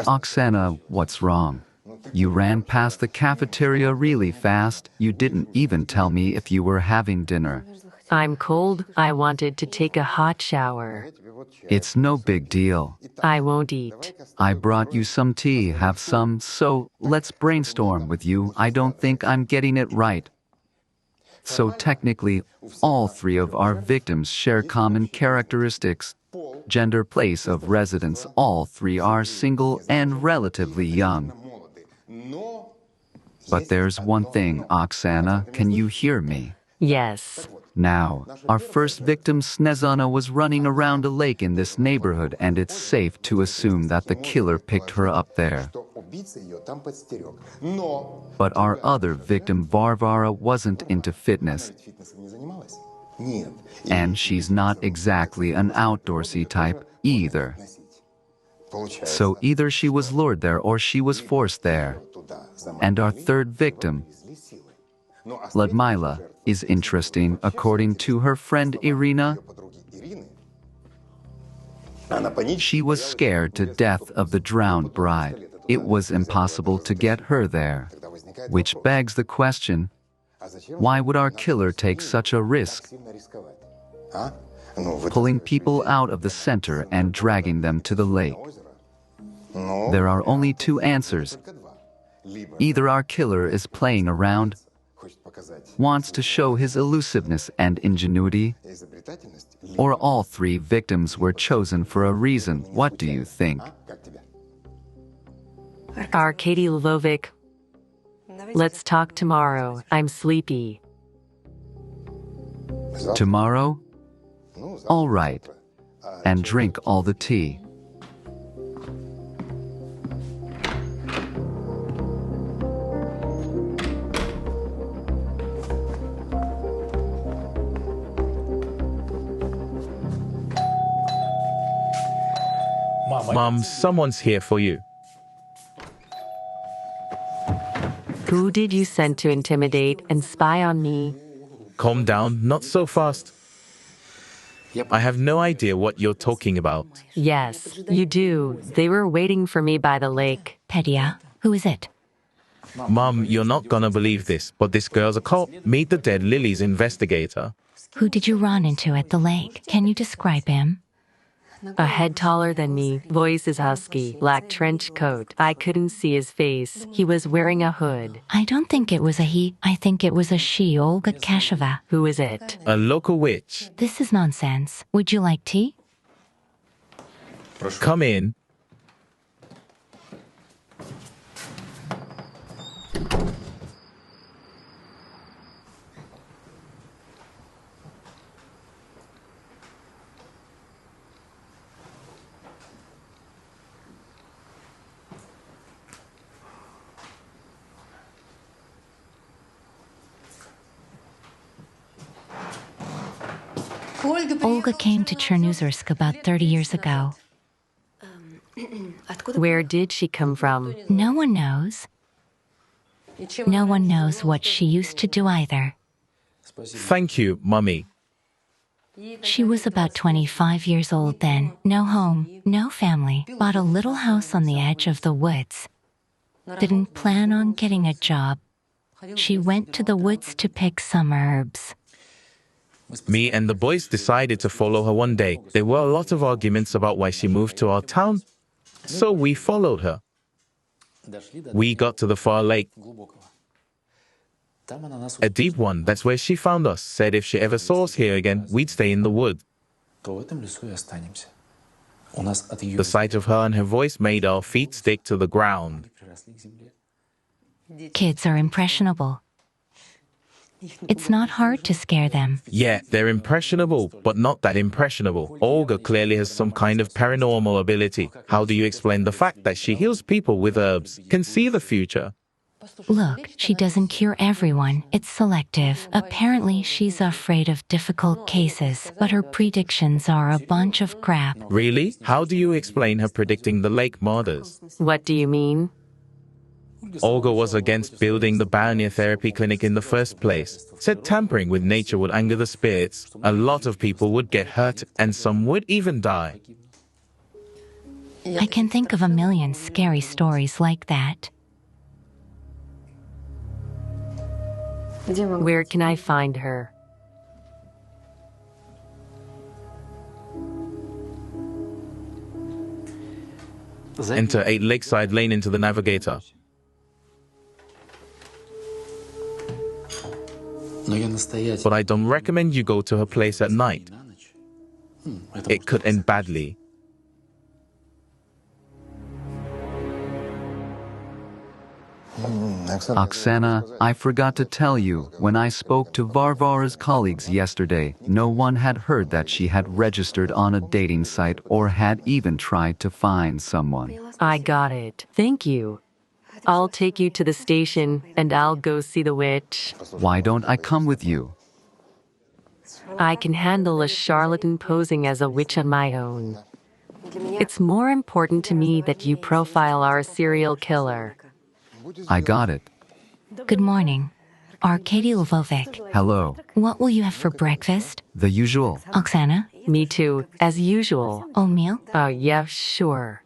Oksana, what's wrong? You ran past the cafeteria really fast. You didn't even tell me if you were having dinner. I'm cold. I wanted to take a hot shower. It's no big deal. I won't eat. I brought you some tea. Have some. So let's brainstorm with you. I don't think I'm getting it right. So technically, all three of our victims share common characteristics. Gender, place of residence, all three are single and relatively young. But there's one thing, Oksana, can you hear me? Yes. Now, our first victim, Snezana, was running around a lake in this neighborhood, and it's safe to assume that the killer picked her up there. But our other victim, Varvara, wasn't into fitness. And she's not exactly an outdoorsy type either. So either she was lured there or she was forced there. And our third victim, Ludmila, is interesting. According to her friend Irina, she was scared to death of the drowned bride. It was impossible to get her there. Which begs the question, why would our killer take such a risk? Pulling people out of the center and dragging them to the lake. There are only two answers. Either our killer is playing around, wants to show his elusiveness and ingenuity, or all three victims were chosen for a reason. What do you think? Arkady Lvovic, let's talk tomorrow. I'm sleepy. Tomorrow? All right. And drink all the tea. Mom, someone's here for you. Who did you send to intimidate and spy on me? Calm down, not so fast. I have no idea what you're talking about. Yes, you do. They were waiting for me by the lake. Pedia, who is it? Mom, you're not gonna believe this, but this girl's a cop. Meet the dead Lilies investigator. Who did you run into at the lake? Can you describe him? A head taller than me, voice is husky, black trench coat. I couldn't see his face. He was wearing a hood. I don't think it was a he. I think it was a she, Olga Kasheva. Who is it? A local witch. This is nonsense. Would you like tea? Come in. Olga came to Chernozersk about 30 years ago. Where did she come from? No one knows. No one knows what she used to do either. Thank you, Mummy. She was about 25 years old then. No home, no family. Bought a little house on the edge of the woods. Didn't plan on getting a job. She went to the woods to pick some herbs. Me and the boys decided to follow her one day. There were a lot of arguments about why she moved to our town, so we followed her. We got to the far lake, a deep one. That's where she found us. Said if she ever saw us here again, we'd stay in the wood. The sight of her and her voice made our feet stick to the ground. Kids are impressionable. It's not hard to scare them. Yeah, they're impressionable, but not that impressionable. Olga clearly has some kind of paranormal ability. How do you explain the fact that she heals people with herbs, can see the future? Look, she doesn't cure everyone. It's selective. Apparently, she's afraid of difficult cases, but her predictions are a bunch of crap. Really? How do you explain her predicting the lake murders? What do you mean? Olga was against building the therapy clinic in the first place. Said tampering with nature would anger the spirits. A lot of people would get hurt, and some would even die. I can think of a million scary stories like that. Where can I find her? Enter 8 Lakeside Lane into the Navigator. But I don't recommend you go to her place at night. It could end badly. Oksana, I forgot to tell you, when I spoke to Varvara's colleagues yesterday, no one had heard that she had registered on a dating site or had even tried to find someone. I got it. Thank you. I'll take you to the station and I'll go see the witch. Why don't I come with you? I can handle a charlatan posing as a witch on my own. It's more important to me that you profile our serial killer. I got it. Good morning. Arkady Lvovic. Hello. What will you have for breakfast? The usual. Oksana? Me too, as usual. Oatmeal? Yeah, sure.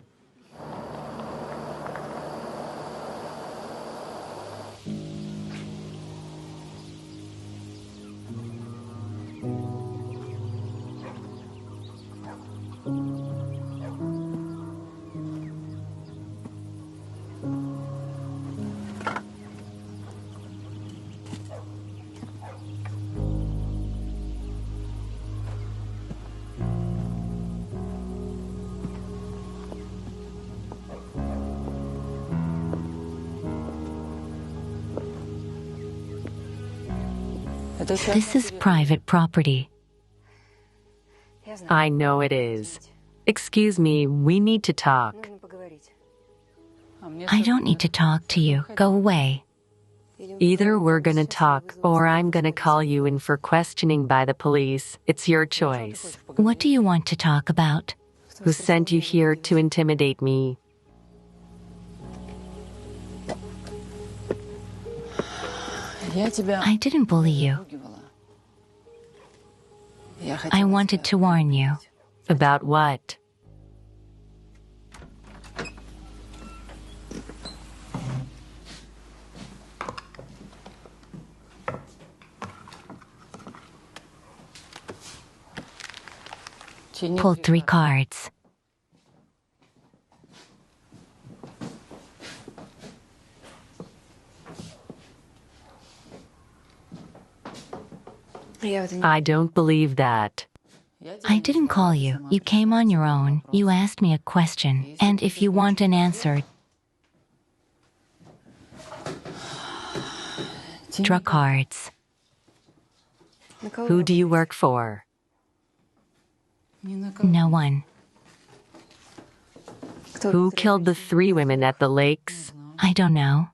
This is private property. I know it is. Excuse me, we need to talk. I don't need to talk to you. Go away. Either we're gonna talk or I'm gonna call you in for questioning by the police. It's your choice. What do you want to talk about? Who sent you here to intimidate me? I didn't bully you. I wanted to warn you. About what? Pull 3 cards. I don't believe that. I didn't call you. You came on your own. You asked me a question. And if you want an answer, draw cards. Who do you work for? No one. Who killed the 3 women at the lakes? I don't know.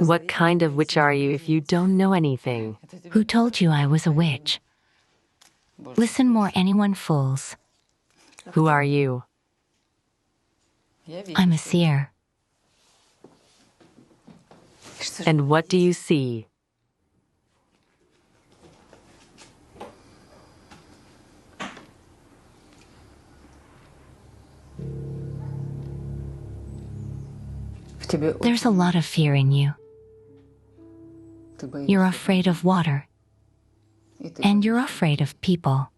What kind of witch are you if you don't know anything? Who told you I was a witch? Listen more, anyone fools. Who are you? I'm a seer. And what do you see? There's a lot of fear in you. You're afraid of water. And you're afraid of people.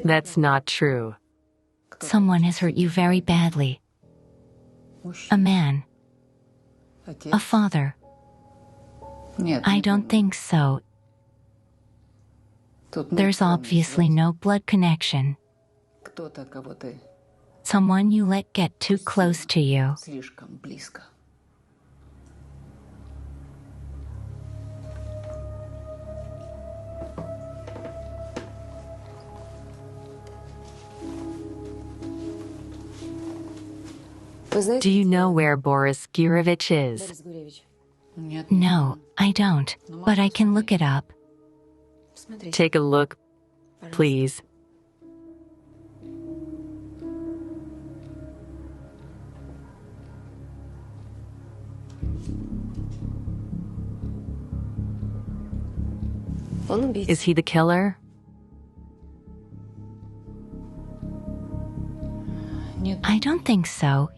That's not true. Someone has hurt you very badly. A man. A father. I don't think so. There's obviously no blood connection. Someone you let get too close to you. Do you know where Boris Gurevich is? No, I don't, but I can look it up. Take a look, please. Is he the killer? I don't think so.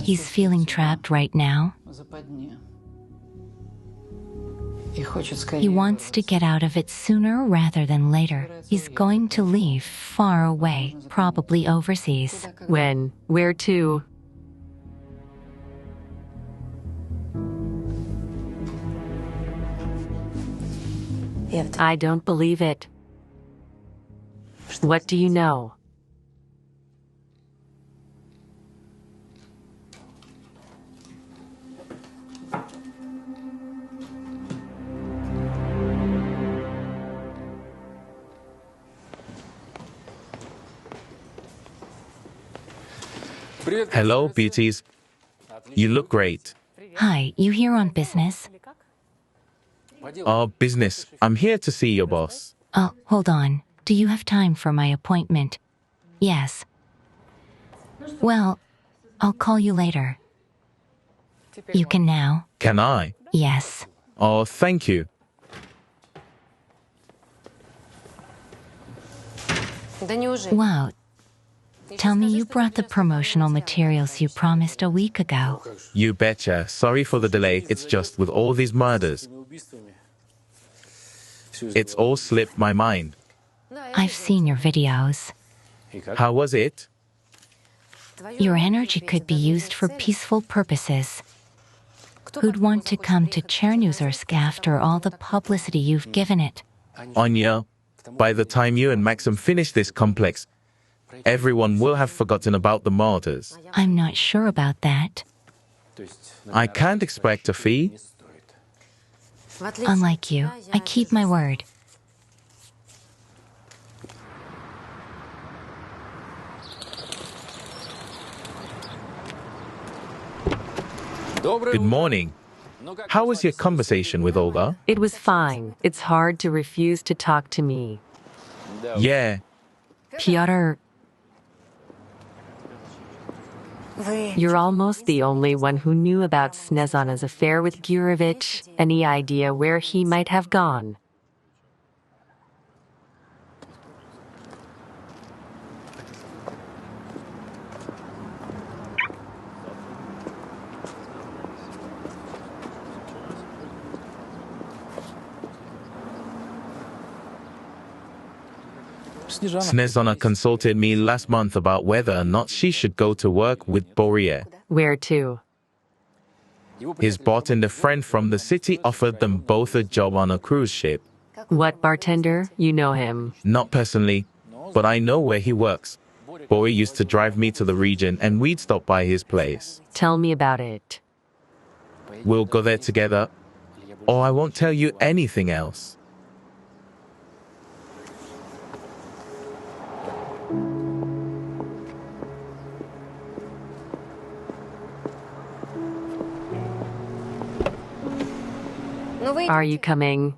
He's feeling trapped right now. He wants to get out of it sooner rather than later. He's going to leave far away, probably overseas. When? Where to? I don't believe it. What do you know? Hello, beauties. You look great. Hi, you here on business? Business. I'm here to see your boss. Oh, hold on. Do you have time for my appointment? Yes. Well, I'll call you later. You can now? Can I? Yes. Oh, thank you. Wow. Tell me you brought the promotional materials you promised a week ago. You betcha. Sorry for the delay. It's just with all these murders. It's all slipped my mind. I've seen your videos. How was it? Your energy could be used for peaceful purposes. Who'd want to come to Chernozersk after all the publicity you've given it? Anya, by the time you and Maxim finish this complex, everyone will have forgotten about the martyrs. I'm not sure about that. I can't expect a fee. Unlike you, I keep my word. Good morning. How was your conversation with Olga? It was fine. It's hard to refuse to talk to me. Yeah. Pyotr, You're almost the only one who knew about Snezana's affair with Gurevich. Any idea where he might have gone? Snezana consulted me last month about whether or not she should go to work with Borie. Where to? His bartender friend from the city offered them both a job on a cruise ship. What bartender? You know him. Not personally, but I know where he works. Borie used to drive me to the region and we'd stop by his place. Tell me about it. We'll go there together, or I won't tell you anything else. Are you coming?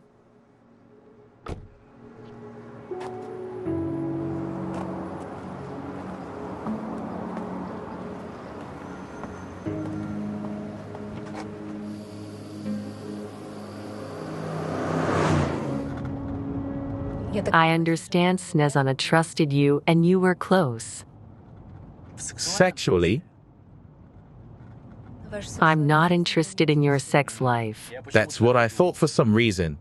I understand Snezana trusted you and you were close. Sexually, I'm not interested in your sex life. that's what I thought for some reason.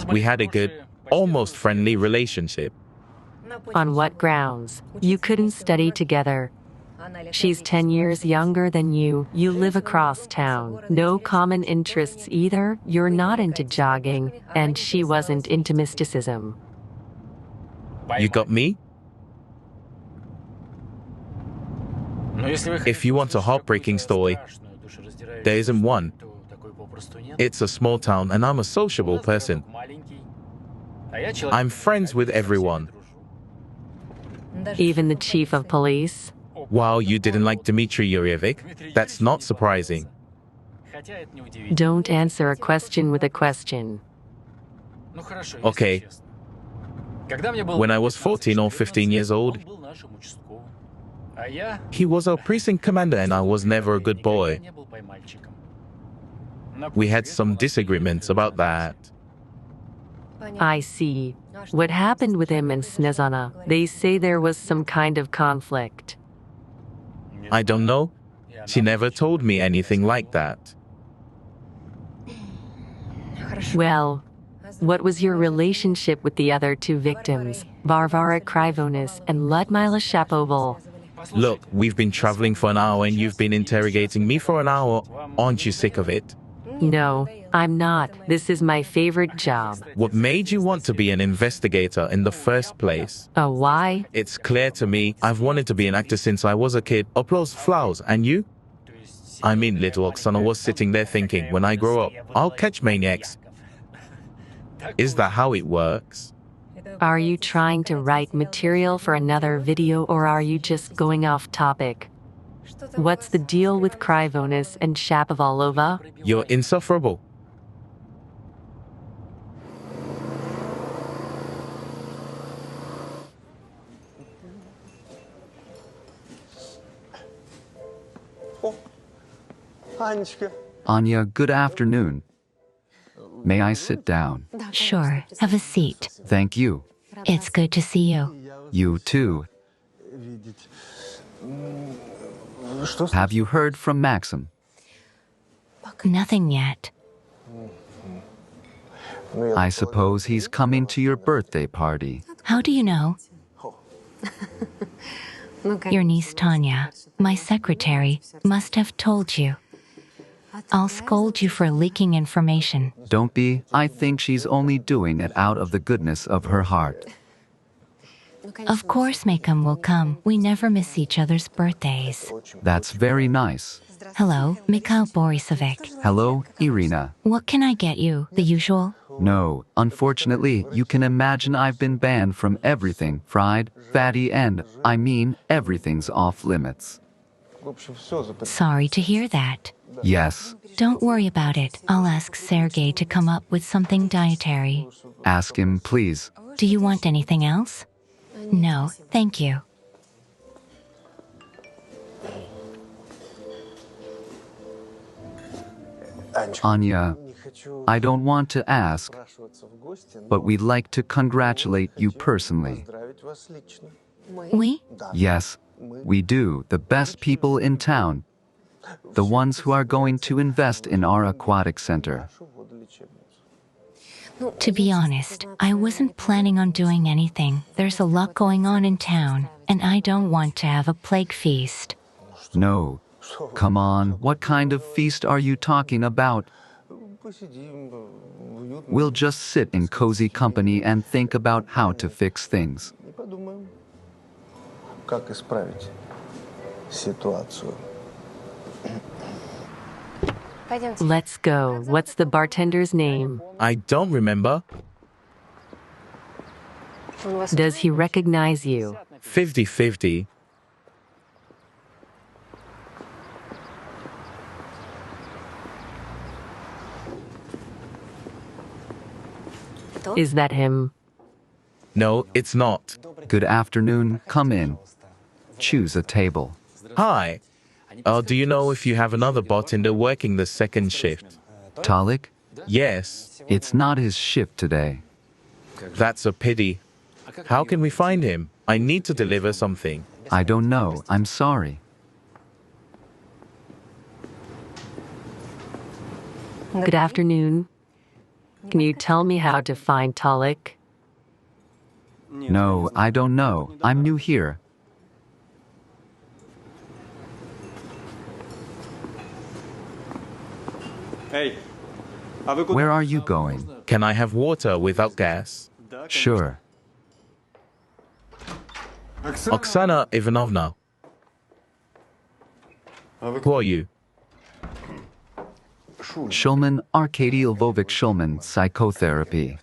We had a good, almost friendly relationship. On what grounds? You couldn't study together. She's 10 years younger than you. You live across town. No common interests either. You're not into jogging, and she wasn't into mysticism. You got me? If you want a heartbreaking story, there isn't one. It's a small town and I'm a sociable person. I'm friends with everyone. Even the chief of police? Wow, you didn't like Dmitry Yurevich? That's not surprising. Don't answer a question with a question. Okay. When I was 14 or 15 years old, he was our precinct commander and I was never a good boy. We had some disagreements about that. I see. What happened with him and Snezana? They say there was some kind of conflict. I don't know. She never told me anything like that. Well, what was your relationship with the other two victims, Varvara Krivonis and Ludmila Shapoval? Look, we've been traveling for an hour and you've been interrogating me for an hour. Aren't you sick of it? No, I'm not. This is my favorite job. What made you want to be an investigator in the first place? Why? It's clear to me I've wanted to be an actor since I was a kid. Applause flowers. And you? I mean, little Oksana was sitting there thinking, when I grow up, I'll catch maniacs. Is that how it works? Are you trying to write material for another video or are you just going off topic? What's the deal with Krivonis and Shapovalova? You're insufferable. Anya, good afternoon. May I sit down? Sure, have a seat. Thank you. It's good to see you. You too. Have you heard from Maxim? Nothing yet. I suppose he's coming to your birthday party. How do you know? Your niece Tanya, my secretary, must have told you. I'll scold you for leaking information. Don't be. I think she's only doing it out of the goodness of her heart. Of course Makam will come. We never miss each other's birthdays. That's very nice. Hello, Mikhail Borisovich. Hello, Irina. What can I get you? The usual? No, unfortunately, you can imagine I've been banned from everything, fried, fatty, and, I mean, everything's off limits. Sorry to hear that. Yes. Don't worry about it. I'll ask Sergey to come up with something dietary. Ask him, please. Do you want anything else? No, thank you. Anya, I don't want to ask, but we'd like to congratulate you personally. We? Yes, we do. The best people in town. The ones who are going to invest in our aquatic center. To be honest, I wasn't planning on doing anything. There's a lot going on in town, and I don't want to have a plague feast. No. Come on, what kind of feast are you talking about? We'll just sit in cozy company and think about how to fix things. Let's go. What's the bartender's name? I don't remember. Does he recognize you? 50-50. Is that him? No, it's not. Good afternoon, come in. Choose a table. Hi. Do you know if you have another bartender working the second shift? Talik? Yes. It's not his shift today. That's a pity. How can we find him? I need to deliver something. I don't know, I'm sorry. Good afternoon. Can you tell me how to find Talik? No, I don't know. I'm new here. Where are you going? Can I have water without gas? Sure. Oksana Ivanovna. Who are you? Shulman Arkady Lvovich Shulman, psychotherapy.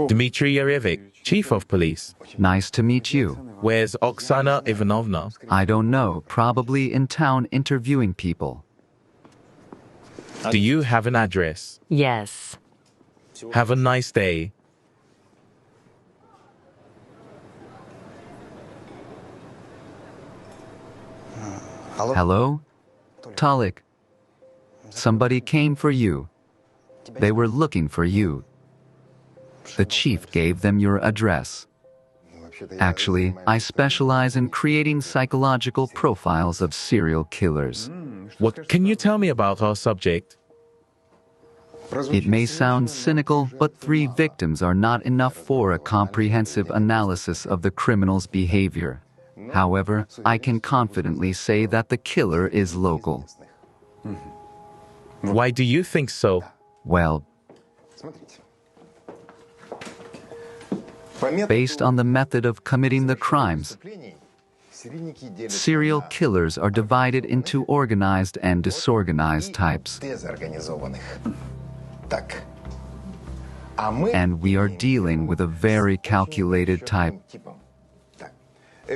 Dmitry Yarevich, chief of police. Nice to meet you. Where's Oksana Ivanovna? I don't know, probably in town interviewing people. Do you have an address? Yes. Have a nice day. Hello? Talik. Somebody came for you. They were looking for you. The chief gave them your address. Actually, I specialize in creating psychological profiles of serial killers. What can you tell me about our subject? It may sound cynical, but 3 victims are not enough for a comprehensive analysis of the criminal's behavior. However, I can confidently say that the killer is local. Why do you think so? Well, based on the method of committing the crimes, serial killers are divided into organized and disorganized types. And we are dealing with a very calculated type.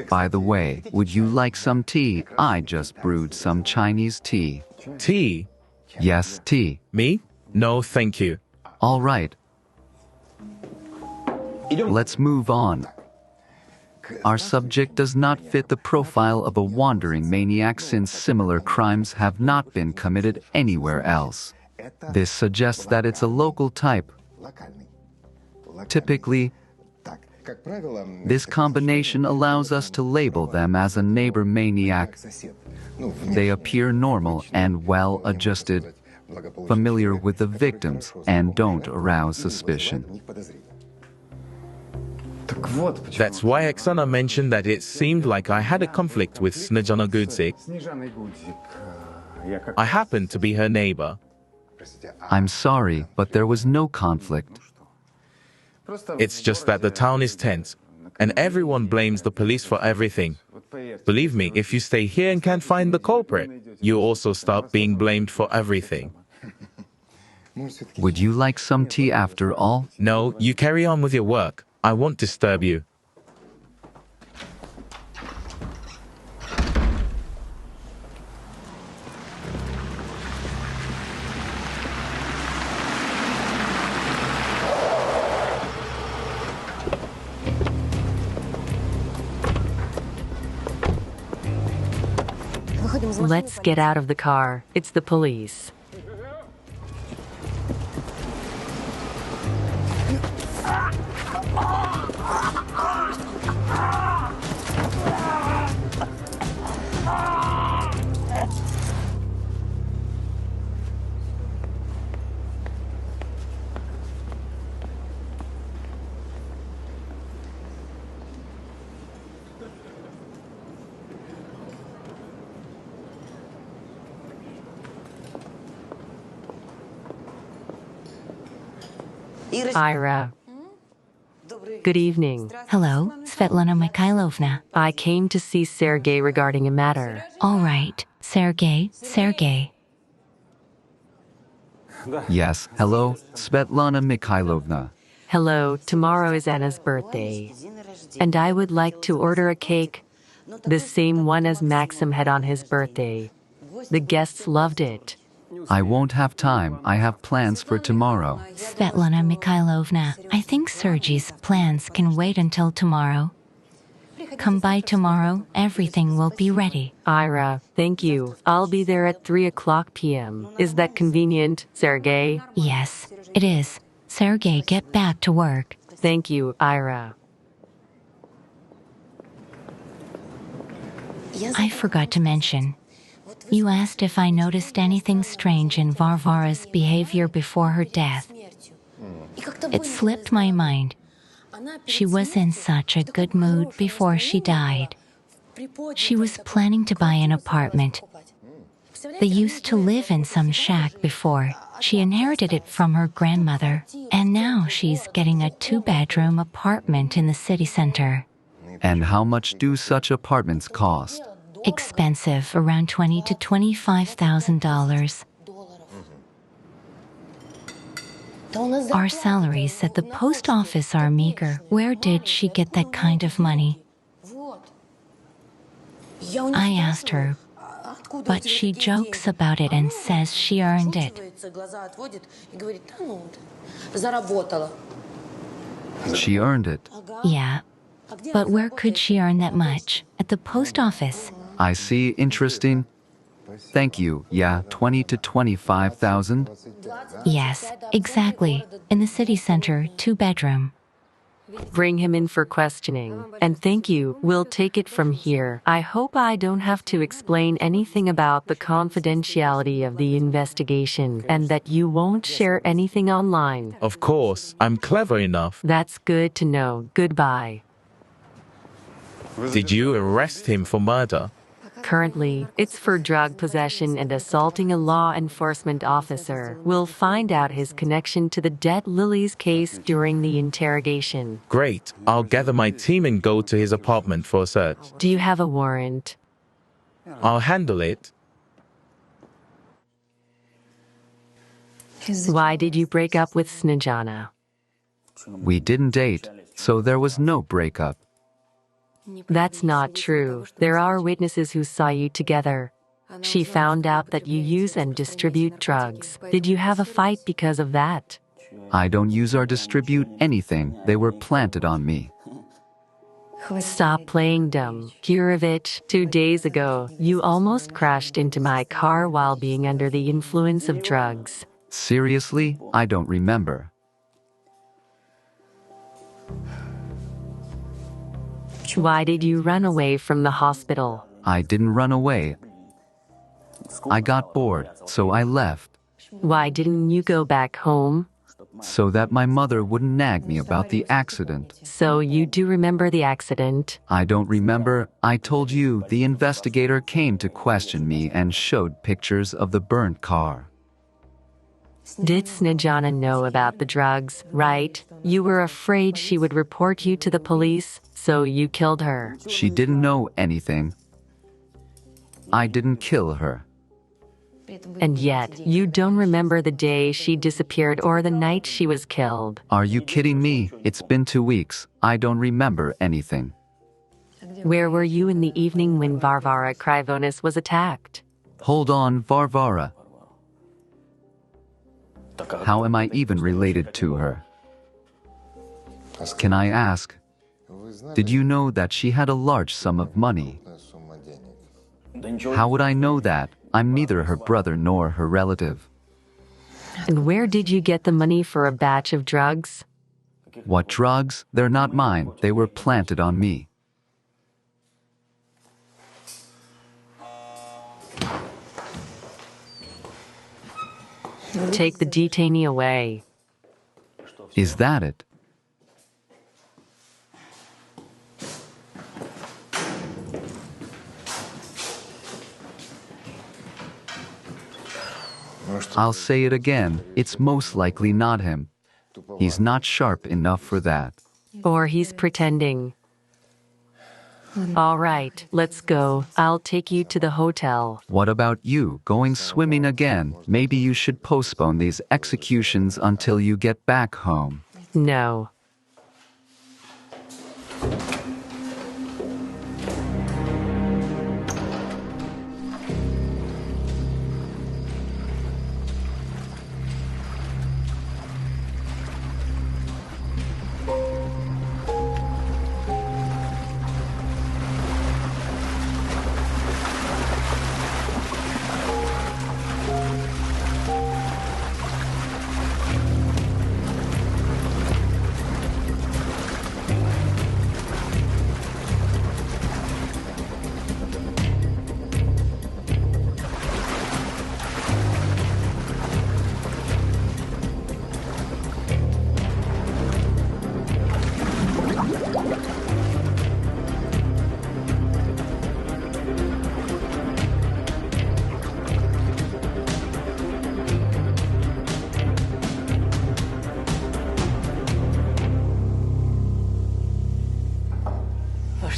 By the way, would you like some tea? I just brewed some Chinese tea. Tea? Yes, tea. Me? No, thank you. All right. Let's move on. Our subject does not fit the profile of a wandering maniac since similar crimes have not been committed anywhere else. This suggests that it's a local type. Typically, this combination allows us to label them as a neighbor maniac. They appear normal and well-adjusted, familiar with the victims, and don't arouse suspicion. That's why Oksana mentioned that it seemed like I had a conflict with Snezhana Gudzik. I happened to be her neighbor. I'm sorry, but there was no conflict. It's just that the town is tense, and everyone blames the police for everything. Believe me, if you stay here and can't find the culprit, you also start being blamed for everything. Would you like some tea after all? No, you carry on with your work. I won't disturb you. Let's get out of the car. It's the police. Ira. Good evening. Hello, Svetlana Mikhailovna. I came to see Sergei regarding a matter. All right, Sergei. Yes, hello, Svetlana Mikhailovna. Hello, tomorrow is Anna's birthday. And I would like to order a cake, the same one as Maxim had on his birthday. The guests loved it. I won't have time. I have plans for tomorrow. Svetlana Mikhailovna, I think Sergei's plans can wait until tomorrow. Come by tomorrow, everything will be ready. Ira, thank you. I'll be there at 3:00 p.m. Is that convenient, Sergei? Yes, it is. Sergei, get back to work. Thank you, Ira. I forgot to mention. You asked if I noticed anything strange in Varvara's behavior before her death. It slipped my mind. She was in such a good mood before she died. She was planning to buy an apartment. They used to live in some shack before. She inherited it from her grandmother, and now she's getting a 2-bedroom apartment in the city center. And how much do such apartments cost? Expensive, around $20,000 to $25,000. Our salaries at the post office are meager. Where did she get that kind of money? I asked her, but she jokes about it and says she earned it. She earned it. Yeah, but where could she earn that much? At the post office. I see. Interesting. Thank you. Yeah, 20 to 25,000. Yes, exactly. In the city center, 2-bedroom. Bring him in for questioning. And thank you, we'll take it from here. I hope I don't have to explain anything about the confidentiality of the investigation and that you won't share anything online. Of course, I'm clever enough. That's good to know. Goodbye. Did you arrest him for murder? Currently, it's for drug possession and assaulting a law enforcement officer. We'll find out his connection to the dead Lilies case during the interrogation. Great. I'll gather my team and go to his apartment for a search. Do you have a warrant? I'll handle it. Why did you break up with Snejana? We didn't date, so there was no breakup. That's not true. There are witnesses who saw you together. She found out that you use and distribute drugs. Did you have a fight because of that? I don't use or distribute anything. They were planted on me. Stop playing dumb. Kirovich, 2 days ago, you almost crashed into my car while being under the influence of drugs. Seriously? I don't remember. Why did you run away from the hospital? I didn't run away. I got bored, so I left. Why didn't you go back home? So that my mother wouldn't nag me about the accident. So you do remember the accident? I don't remember. I told you the investigator came to question me and showed pictures of the burnt car. Did Snejana know about the drugs, right? You were afraid she would report you to the police, so you killed her. She didn't know anything. I didn't kill her. And yet, you don't remember the day she disappeared or the night she was killed. Are you kidding me? It's been 2 weeks. I don't remember anything. Where were you in the evening when Varvara Krivonis was attacked? Hold on, Varvara. How am I even related to her? Can I ask? Did you know that she had a large sum of money? How would I know that? I'm neither her brother nor her relative. And where did you get the money for a batch of drugs? What drugs? They're not mine. They were planted on me. Take the detainee away. Is that it? I'll say it again. It's most likely not him. He's not sharp enough for that. Or he's pretending. All right, let's go. I'll take you to the hotel. What about you, going swimming again? Maybe you should postpone these executions until you get back home. No.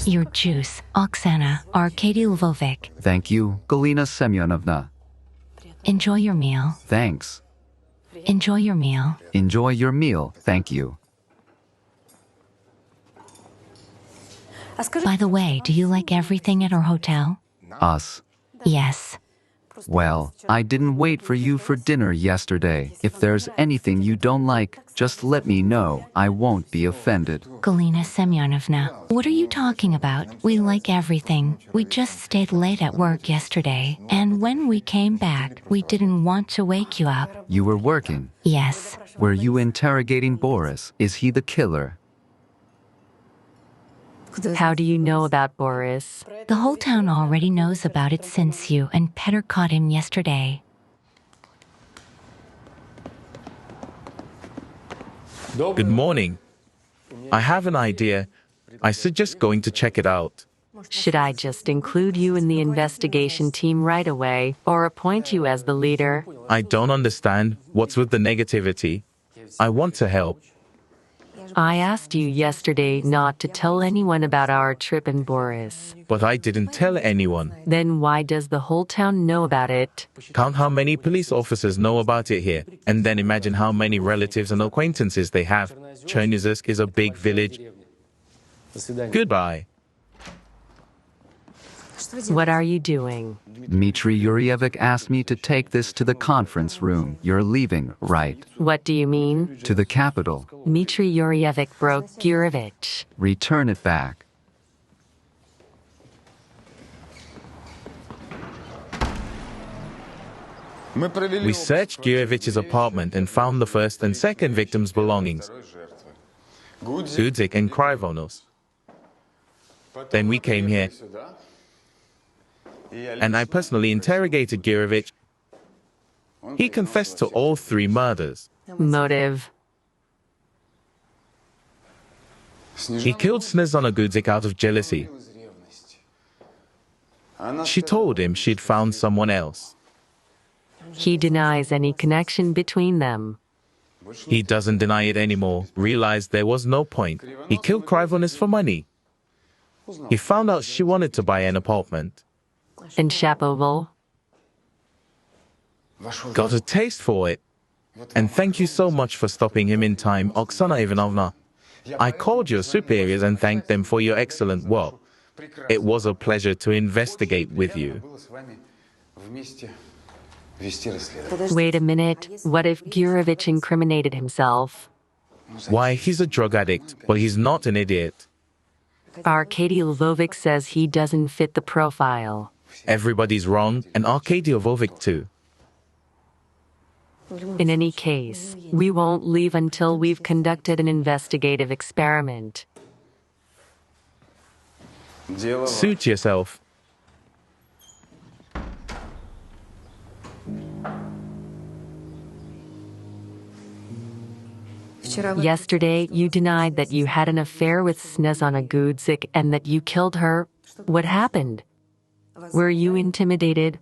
Your juice, Oksana, Arkady Lvovic. Thank you, Galina Semyonovna. Enjoy your meal. Thanks. Enjoy your meal. Enjoy your meal. Thank you. By the way, do you like everything at our hotel? Us. Yes. Well, I didn't wait for you for dinner yesterday. If there's anything you don't like, just let me know. I won't be offended. Galina Semyonovna, what are you talking about? We like everything. We just stayed late at work yesterday, and when we came back, we didn't want to wake you up. You were working. Yes. Were you interrogating Boris? Is he the killer? How do you know about Boris? The whole town already knows about it since you and Peter caught him yesterday. Good morning. I have an idea. I suggest going to check it out. Should I just include you in the investigation team right away or appoint you as the leader? I don't understand. What's with the negativity? I want to help. I asked you yesterday not to tell anyone about our trip in Boris. But I didn't tell anyone. Then why does the whole town know about it? Count how many police officers know about it here, and then imagine how many relatives and acquaintances they have. Chernizisk is a big village. Goodbye. What are you doing? Dmitry Yuryevic asked me to take this to the conference room. You're leaving, right? What do you mean? To the capital. Dmitry Yuryevic broke Gurevich. Return it back. We searched Gurevich's apartment and found the first and second victims' belongings, Gudzik and Kryvonos. Then we came here, and I personally interrogated Gurevich. He confessed to all three murders. Motive? He killed Snezana Gudzik out of jealousy. She told him she'd found someone else. He denies any connection between them. He doesn't deny it anymore, realized there was no point. He killed Kryvonis for money. He found out she wanted to buy an apartment. And Shapoval? Got a taste for it. And thank you so much for stopping him in time, Oksana Ivanovna. I called your superiors and thanked them for your excellent work. It was a pleasure to investigate with you. Wait a minute. What if Gurevich incriminated himself? Why, he's a drug addict, but he's not an idiot. Arkady Lvovic says he doesn't fit the profile. Everybody's wrong, and Arkady Lvovic too. In any case, we won't leave until we've conducted an investigative experiment. Suit yourself. Yesterday, you denied that you had an affair with Snezana Gudzik and that you killed her. What happened? Were you intimidated?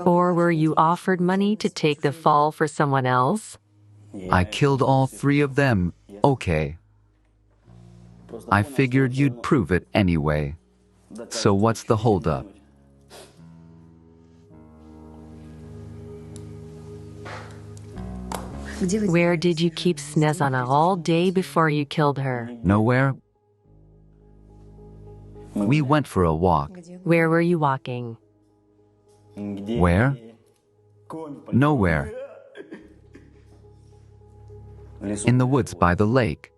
Or were you offered money to take the fall for someone else? I killed all three of them, okay. I figured you'd prove it anyway. So what's the holdup? Where did you keep Snezana all day before you killed her? Nowhere? We went for a walk. Where were you walking? Where? Nowhere. In the woods by the lake.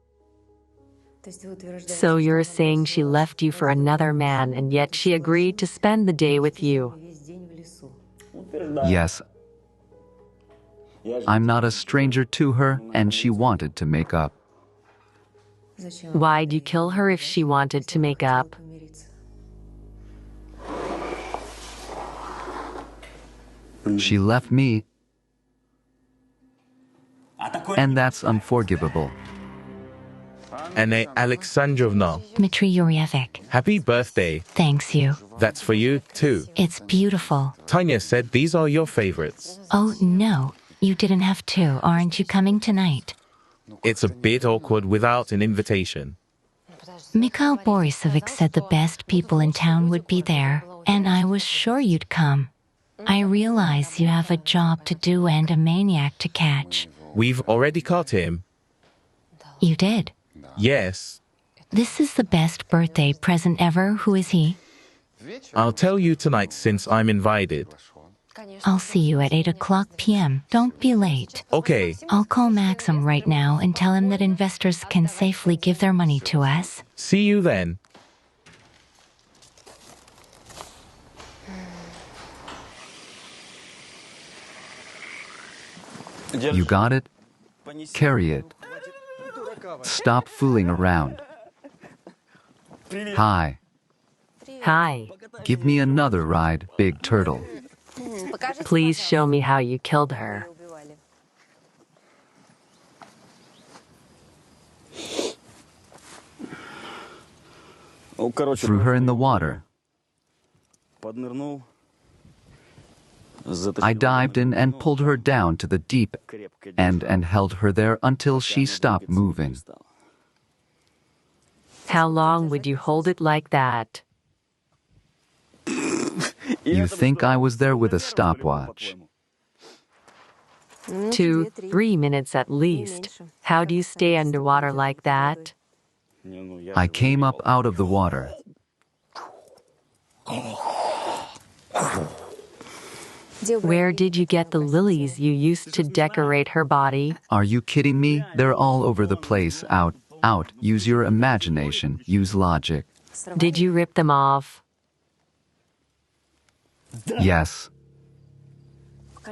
So you're saying she left you for another man and yet she agreed to spend the day with you? Yes. I'm not a stranger to her, and she wanted to make up. Why'd you kill her if she wanted to make up? She left me, and that's unforgivable. Anna Alexandrovna, Dmitry Yuryevic. happy birthday. Thanks you. That's for you, too. It's beautiful. Tanya said these are your favorites. Oh, no. You didn't have to. Aren't you coming tonight? It's a bit awkward without an invitation. Mikhail Borisovich said the best people in town would be there, and I was sure you'd come. I realize you have a job to do and a maniac to catch. We've already caught him. You did? Yes. This is the best birthday present ever. Who is he? I'll tell you tonight since I'm invited. I'll see you at 8 p.m. Don't be late. Okay. I'll call Maxim right now and tell him that investors can safely give their money to us. See you then. You got it? Carry it. Stop fooling around. Hi. Hi. Give me another ride, big turtle. Please show me how you killed her. Threw her in the water. I dived in and pulled her down to the deep end and held her there until she stopped moving. How long would you hold it like that? You think I was there with a stopwatch? 2-3 minutes at least. How do you stay underwater like that? I came up out of the water. Where did you get the lilies you used to decorate her body? Are you kidding me? They're all over the place. Out. Use your imagination. Use logic. Did you rip them off? Yes.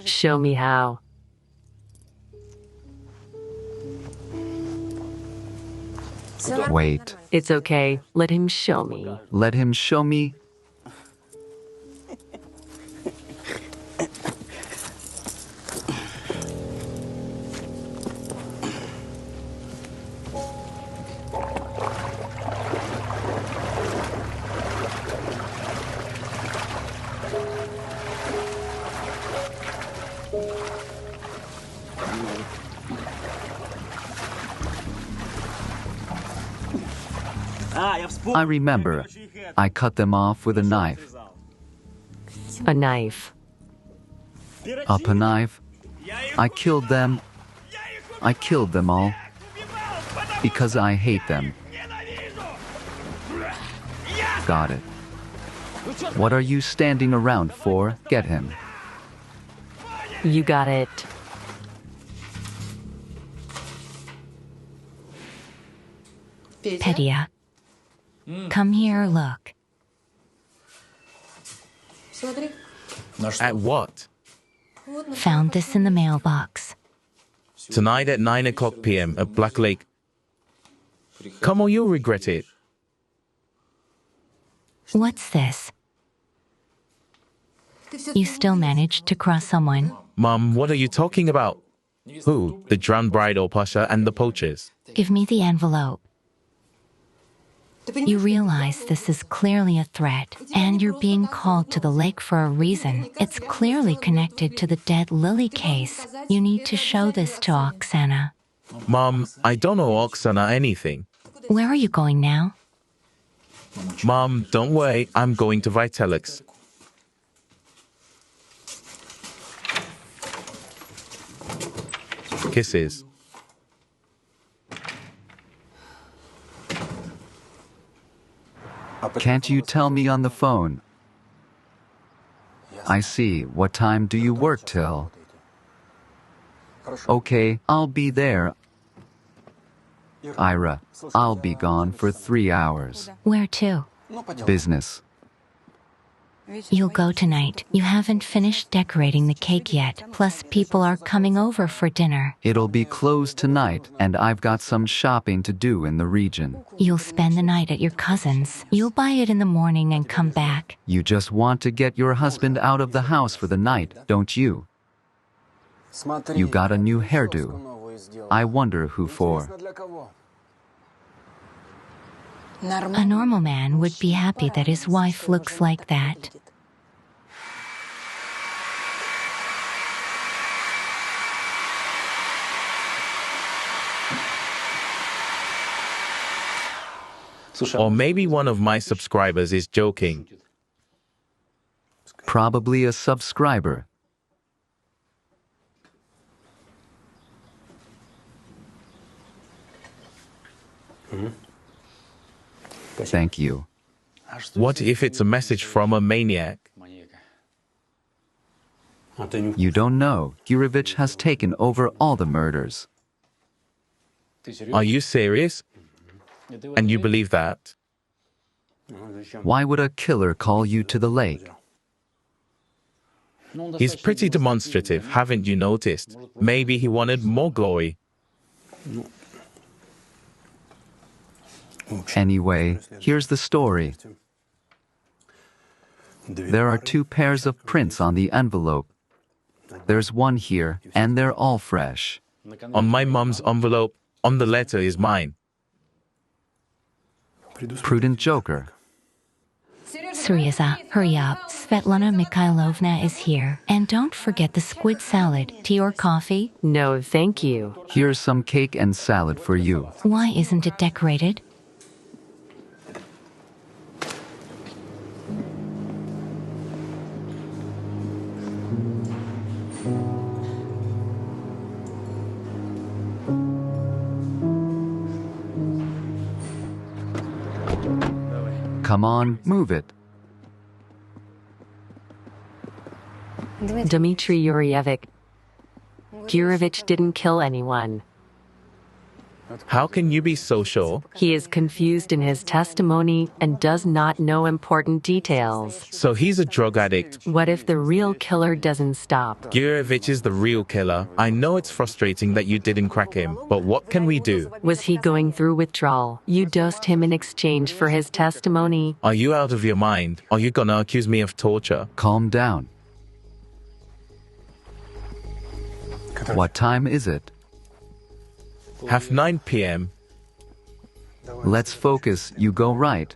Show me how. Wait. It's okay. Let him show me. Let him show me. I remember. I cut them off with a knife. A knife. A knife. I killed them. I killed them all. Because I hate them. Got it. What are you standing around for? Get him. You got it. Petya. Come here, look. At what? Found this in the mailbox. Tonight at 9 p.m. at Black Lake. Come or you'll regret it. What's this? You still managed to cross someone? Mom, what are you talking about? Who? The drowned bride or Pasha and the poachers. Give me the envelope. You realize this is clearly a threat, and you're being called to the lake for a reason. It's clearly connected to the dead Lily case. You need to show this to Oksana. Mom, I don't know Oksana anything. Where are you going now? Mom, don't worry, I'm going to Vitelix. Kisses. Can't you tell me on the phone? I see. What time do you work till? Okay, I'll be there. Ira, I'll be gone for 3 hours. Where to? Business. You'll go tonight. You haven't finished decorating the cake yet. Plus, people are coming over for dinner. It'll be closed tonight, and I've got some shopping to do in the region. You'll spend the night at your cousin's. You'll buy it in the morning and come back. You just want to get your husband out of the house for the night, don't you? You got a new hairdo. I wonder who for. A normal man would be happy that his wife looks like that. Or maybe one of my subscribers is joking. Probably a subscriber. Thank you. What if it's a message from a maniac? You don't know. Gurevich has taken over all the murders. Are you serious? And you believe that? Why would a killer call you to the lake? He's pretty demonstrative, haven't you noticed? Maybe he wanted more glory. Anyway, here's the story. There are 2 pairs of prints on the envelope. There's one here, and they're all fresh. On my mom's envelope, on the letter is mine. Prudent joker. Syriza, hurry up. Svetlana Mikhailovna is here. And don't forget the squid salad. Tea or coffee? No, thank you. Here's some cake and salad for you. Why isn't it decorated? Come on, move it. Dmitry Yureyevich. Gurevich didn't kill anyone. How can you be so sure? He is confused in his testimony and does not know important details. So he's a drug addict. What if the real killer doesn't stop? Gurevich is the real killer. I know it's frustrating that you didn't crack him, but what can we do? Was he going through withdrawal? You dosed him in exchange for his testimony. Are you out of your mind? Are you gonna accuse me of torture? Calm down. What time is it? 9 p.m. Let's focus. You go right.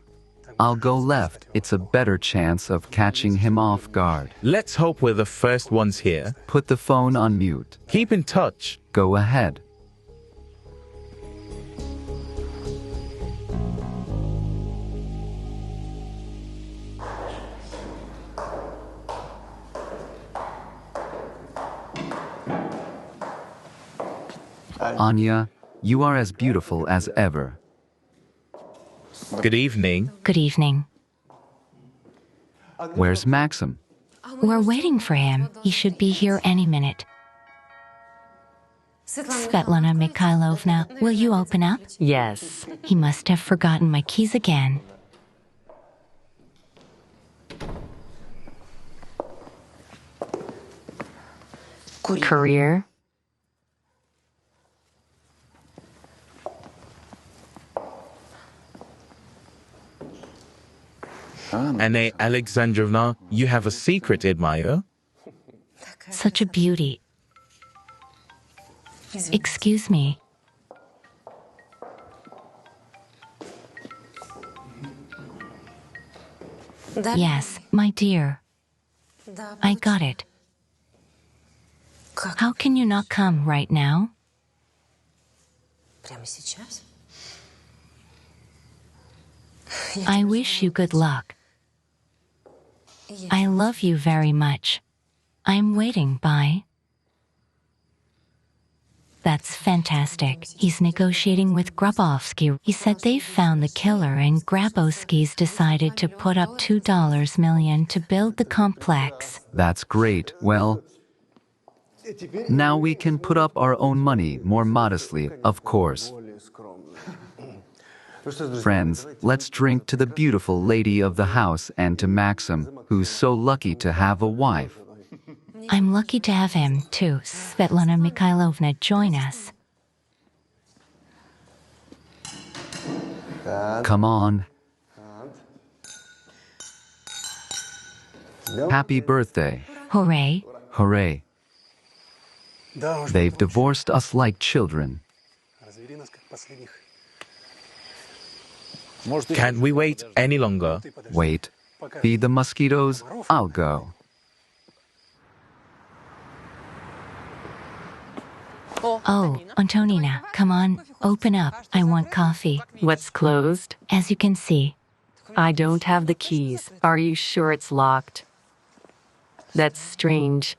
I'll go left. It's a better chance of catching him off guard. Let's hope we're the first ones here. Put the phone on mute. Keep in touch. Go ahead. Anya, you are as beautiful as ever. Good evening. Good evening. Where's Maxim? We're waiting for him. He should be here any minute. Svetlana Mikhailovna, will you open up? Yes. He must have forgotten my keys again. Career? Anna Alexandrovna, you have a secret admirer? Such a beauty. Excuse me. Yes, my dear. I got it. How can you not come right now? I wish you good luck. I love you very much. I'm waiting, bye. That's fantastic. He's negotiating with Grabowski. He said they found the killer and Grabowski's decided to put up $2 million to build the complex. That's great. Well, now we can put up our own money more modestly, of course. Friends, let's drink to the beautiful lady of the house and to Maxim, who's so lucky to have a wife. I'm lucky to have him, too. Svetlana Mikhailovna, join us. Come on. Happy birthday. Hooray. Hooray. They've divorced us like children. Can't we wait any longer? Wait. Feed the mosquitoes, I'll go. Oh, Antonina, come on, open up. I want coffee. What's closed? As you can see. I don't have the keys. Are you sure it's locked? That's strange.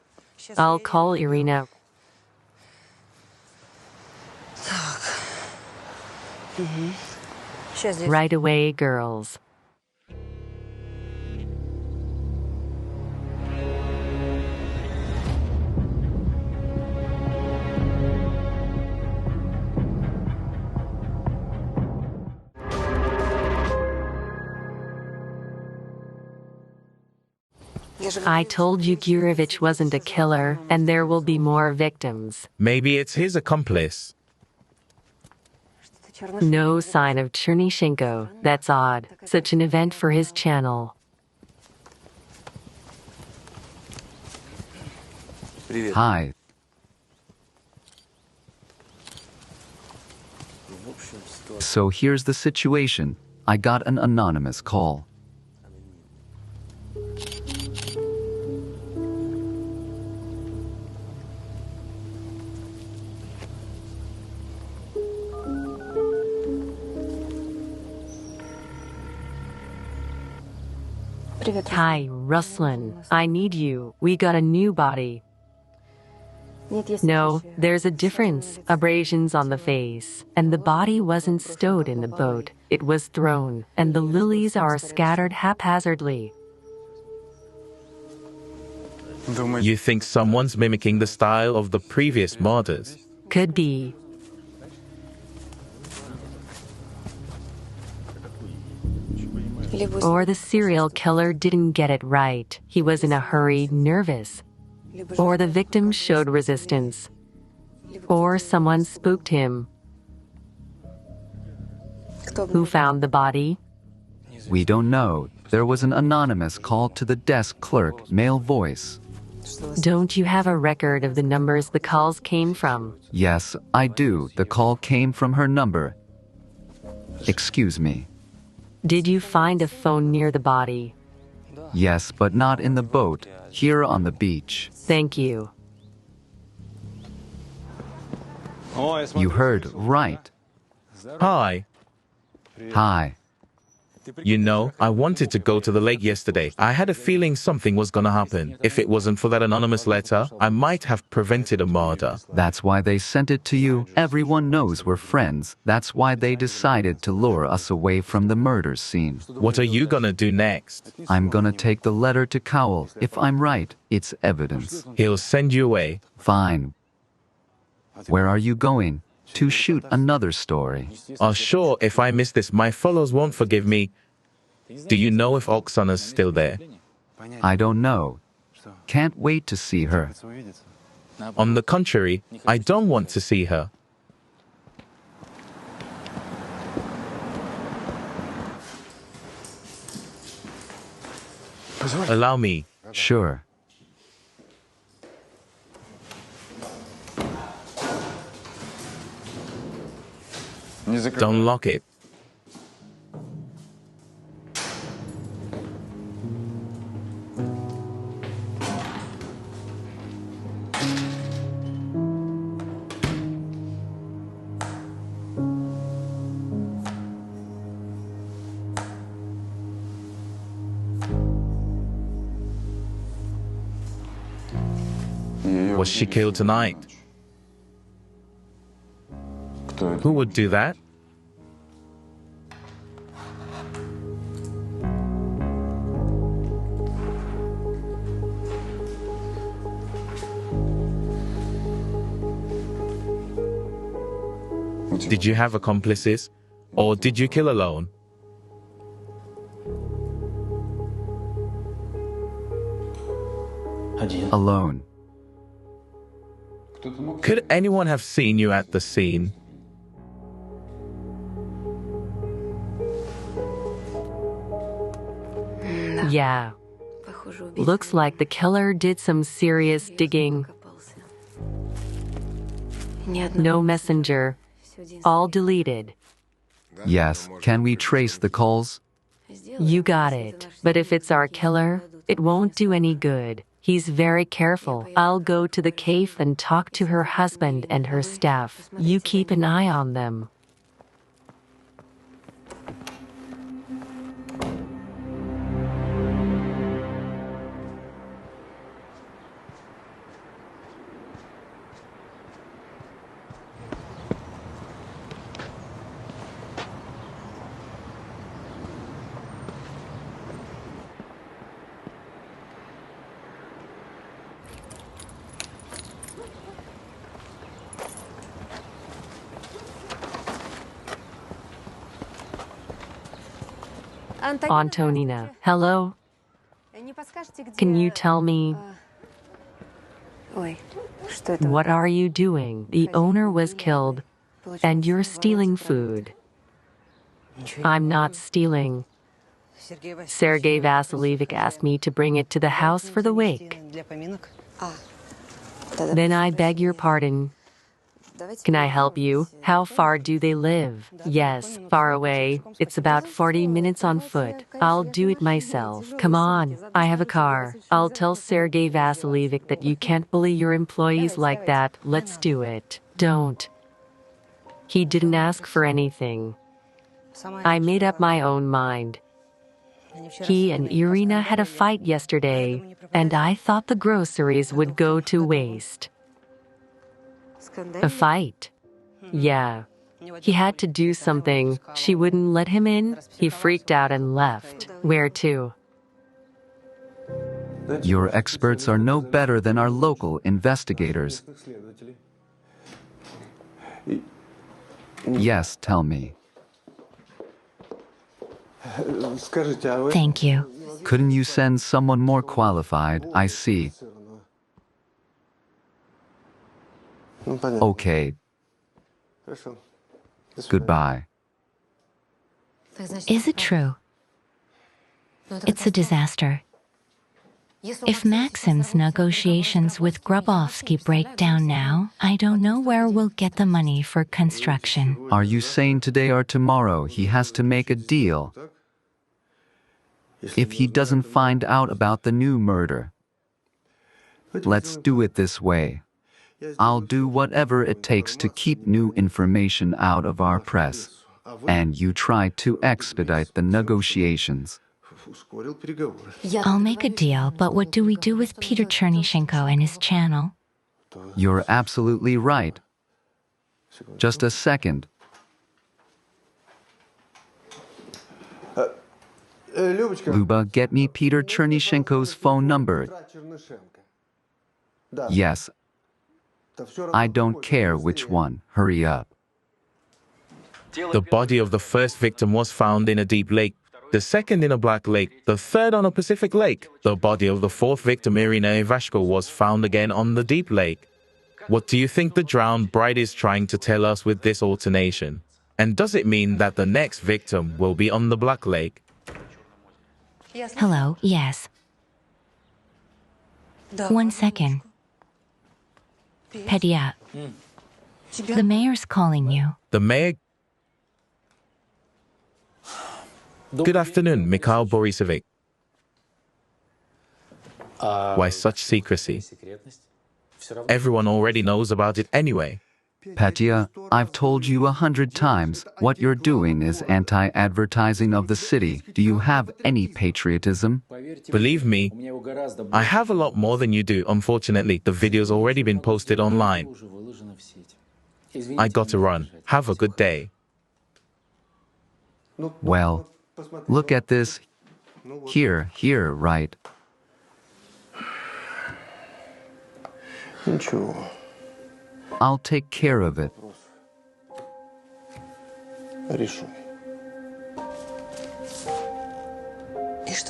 I'll call Irina. Right away, girls. I told you Gurevich wasn't a killer, and there will be more victims. Maybe it's his accomplice. No sign of Chernyshenko. That's odd. Such an event for his channel. Hi. So here's the situation. I got an anonymous call. Hi, Ruslan. I need you. We got a new body. No, there's a difference. Abrasions on the face. And the body wasn't stowed in the boat. It was thrown. And the lilies are scattered haphazardly. You think someone's mimicking the style of the previous murders? Could be. Or the serial killer didn't get it right. He was in a hurry, nervous. Or the victim showed resistance. Or someone spooked him. Who found the body? We don't know. There was an anonymous call to the desk clerk, male voice. Don't you have a record of the numbers the calls came from? Yes, I do. The call came from her number. Excuse me. Did you find a phone near the body? Yes, but not in the boat, here on the beach. Thank you. You heard right. Hi. Hi. You know, I wanted to go to the lake yesterday. I had a feeling something was gonna happen. If it wasn't for that anonymous letter, I might have prevented a murder. That's why they sent it to you. Everyone knows we're friends. That's why they decided to lure us away from the murder scene. What are you gonna do next? I'm gonna take the letter to Cowell. If I'm right, it's evidence. He'll send you away. Fine. Where are you going? To shoot another story. Sure, if I miss this, my followers won't forgive me. Do you know if Oksana's still there? I don't know. Can't wait to see her. On the contrary, I don't want to see her. Allow me. Sure. Don't lock it. Was she killed tonight? Who would do that? Did you have accomplices? Or did you kill alone? Alone. Could anyone have seen you at the scene? Yeah. Looks like the killer did some serious digging. No messenger. All deleted. Yes, can we trace the calls? You got it. But if it's our killer, it won't do any good. He's very careful. I'll go to the cave and talk to her husband and her staff. You keep an eye on them. Antonina, hello? Can you tell me, what are you doing? The owner was killed, and you're stealing food. I'm not stealing. Sergei Vasilievich asked me to bring it to the house for the wake. Then I beg your pardon. Can I help you? How far do they live? Yes, far away. It's about 40 minutes on foot. I'll do it myself. Come on, I have a car. I'll tell Sergei Vasilievich that you can't bully your employees like that. Let's do it. Don't. He didn't ask for anything. I made up my own mind. He and Irina had a fight yesterday, and I thought the groceries would go to waste. A fight? Yeah. He had to do something. She wouldn't let him in. He freaked out and left. Where to? Your experts are no better than our local investigators. Yes, tell me. Thank you. Couldn't you send someone more qualified? I see. Okay. Goodbye. Is it true? It's a disaster. If Maxim's negotiations with Grabovsky break down now, I don't know where we'll get the money for construction. Are you saying today or tomorrow he has to make a deal? If he doesn't find out about the new murder. Let's do it this way. I'll do whatever it takes to keep new information out of our press. And you try to expedite the negotiations. I'll make a deal, but what do we do with Peter Chernyshenko and his channel? You're absolutely right. Just a second. Luba, get me Peter Chernyshenko's phone number. Yes. I don't care which one. Hurry up. The body of the first victim was found in a deep lake, the second in a black lake, the third on a Pacific lake. The body of the fourth victim, Irina Ivashko, was found again on the deep lake. What do you think the drowned bride is trying to tell us with this alternation? And does it mean that the next victim will be on the black lake? Hello, yes. 1 second. Pedia. The mayor's calling you. The mayor... Good afternoon, Mikhail Borisovich. Why such secrecy? Everyone already knows about it anyway. Petya, I've told you 100 times, what you're doing is anti-advertising of the city. Do you have any patriotism? Believe me, I have a lot more than you do. Unfortunately, the video's already been posted online. I got to run. Have a good day. Well, look at this. Here, right? Ничего. I'll take care of it. Решу.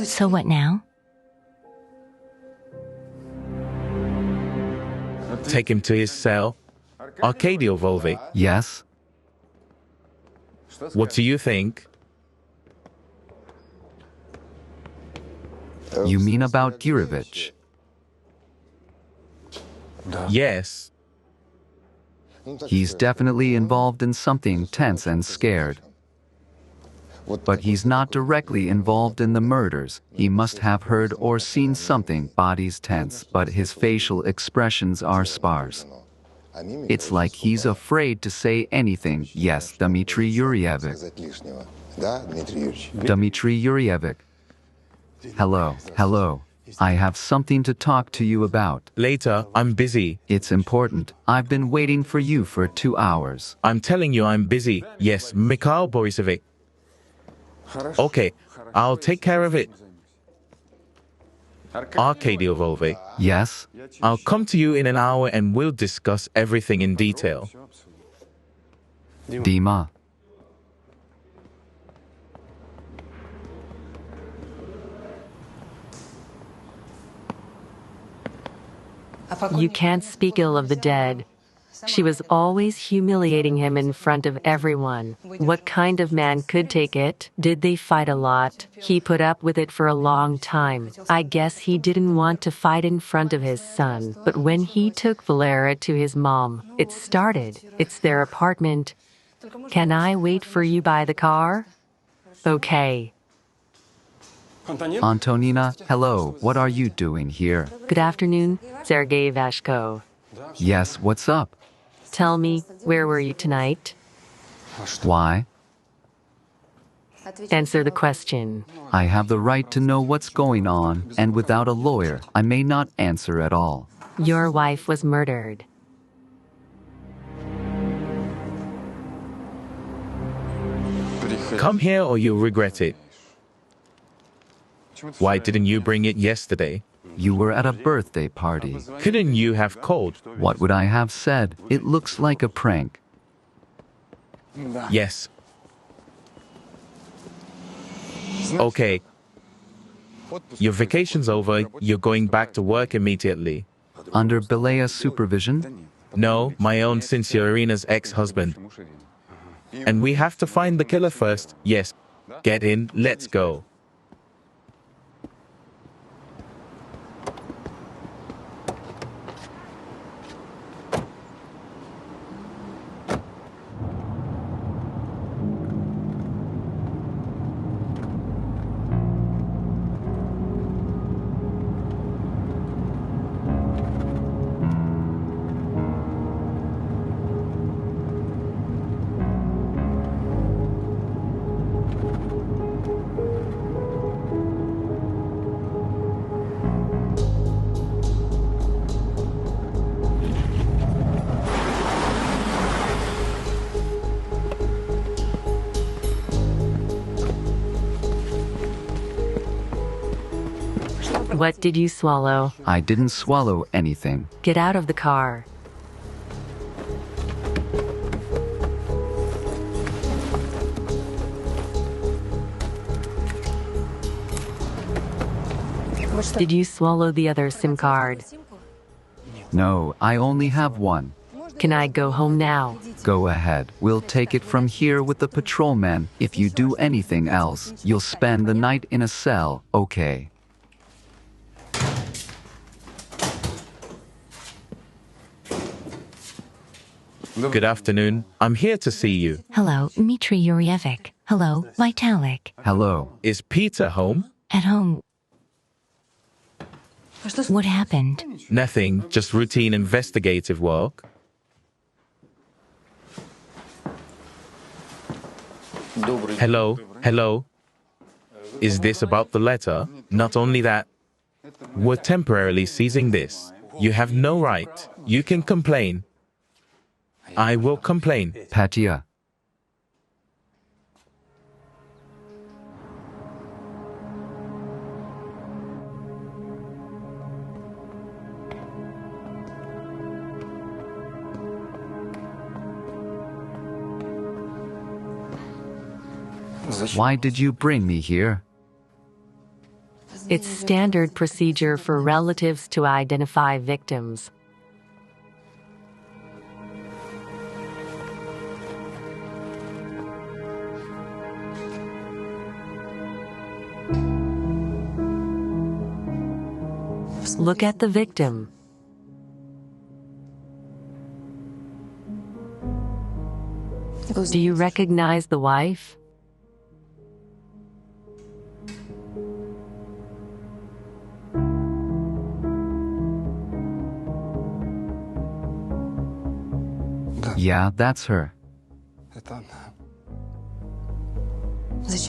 So what now? Take him to his cell. Arcadio Volve. Yes? What do you think? You mean about Gurevich? Yes. He's definitely involved in something tense and scared. But he's not directly involved in the murders. He must have heard or seen something. Body's tense, but his facial expressions are sparse. It's like he's afraid to say anything. Yes, Dmitry Yuriyevich. Dmitry Yuriyevich. Hello. I have something to talk to you about. Later, I'm busy. It's important. I've been waiting for you for 2 hours. I'm telling you I'm busy. Yes, Mikhail Borisovich. Okay, I'll take care of it. Arcadio Volve. Yes? I'll come to you in an hour and we'll discuss everything in detail. Dima. You can't speak ill of the dead. She was always humiliating him in front of everyone. What kind of man could take it? Did they fight a lot? He put up with it for a long time. I guess he didn't want to fight in front of his son. But when he took Valera to his mom, it started. It's their apartment. Can I wait for you by the car? Okay. Antonina, hello. What are you doing here? Good afternoon, Sergei Vashko. Yes, what's up? Tell me, where were you tonight? Why? Answer the question. I have the right to know what's going on, and without a lawyer, I may not answer at all. Your wife was murdered. Come here or you'll regret it. Why didn't you bring it yesterday? You were at a birthday party. Couldn't you have called? What would I have said? It looks like a prank. Yes. Okay. Your vacation's over. You're going back to work immediately. Under Belaya's supervision? No, my own, since you're Irina's ex-husband. And we have to find the killer first. Yes. Get in. Let's go. What did you swallow? I didn't swallow anything. Get out of the car. Did you swallow the other SIM card? No, I only have one. Can I go home now? Go ahead. We'll take it from here with the patrolman. If you do anything else, you'll spend the night in a cell, okay? Good afternoon. I'm here to see you. Hello, Dmitry Yuriyevich. Hello, Vitalik. Hello. Is Peter home? At home. What happened? Nothing, just routine investigative work. Hello, hello. Is this about the letter? Not only that, we're temporarily seizing this. You have no right. You can complain. I will complain. Patia. Why did you bring me here? It's standard procedure for relatives to identify victims. Look at the victim. Do you recognize the wife? Yeah, that's her.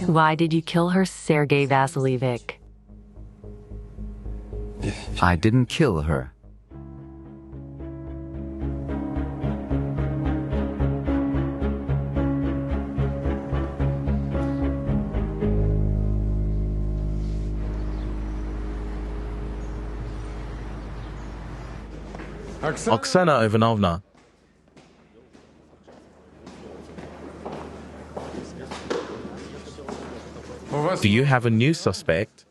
Why did you kill her, Sergei Vasilievich? I didn't kill her. Oksana Ivanovna. Do you have a new suspect?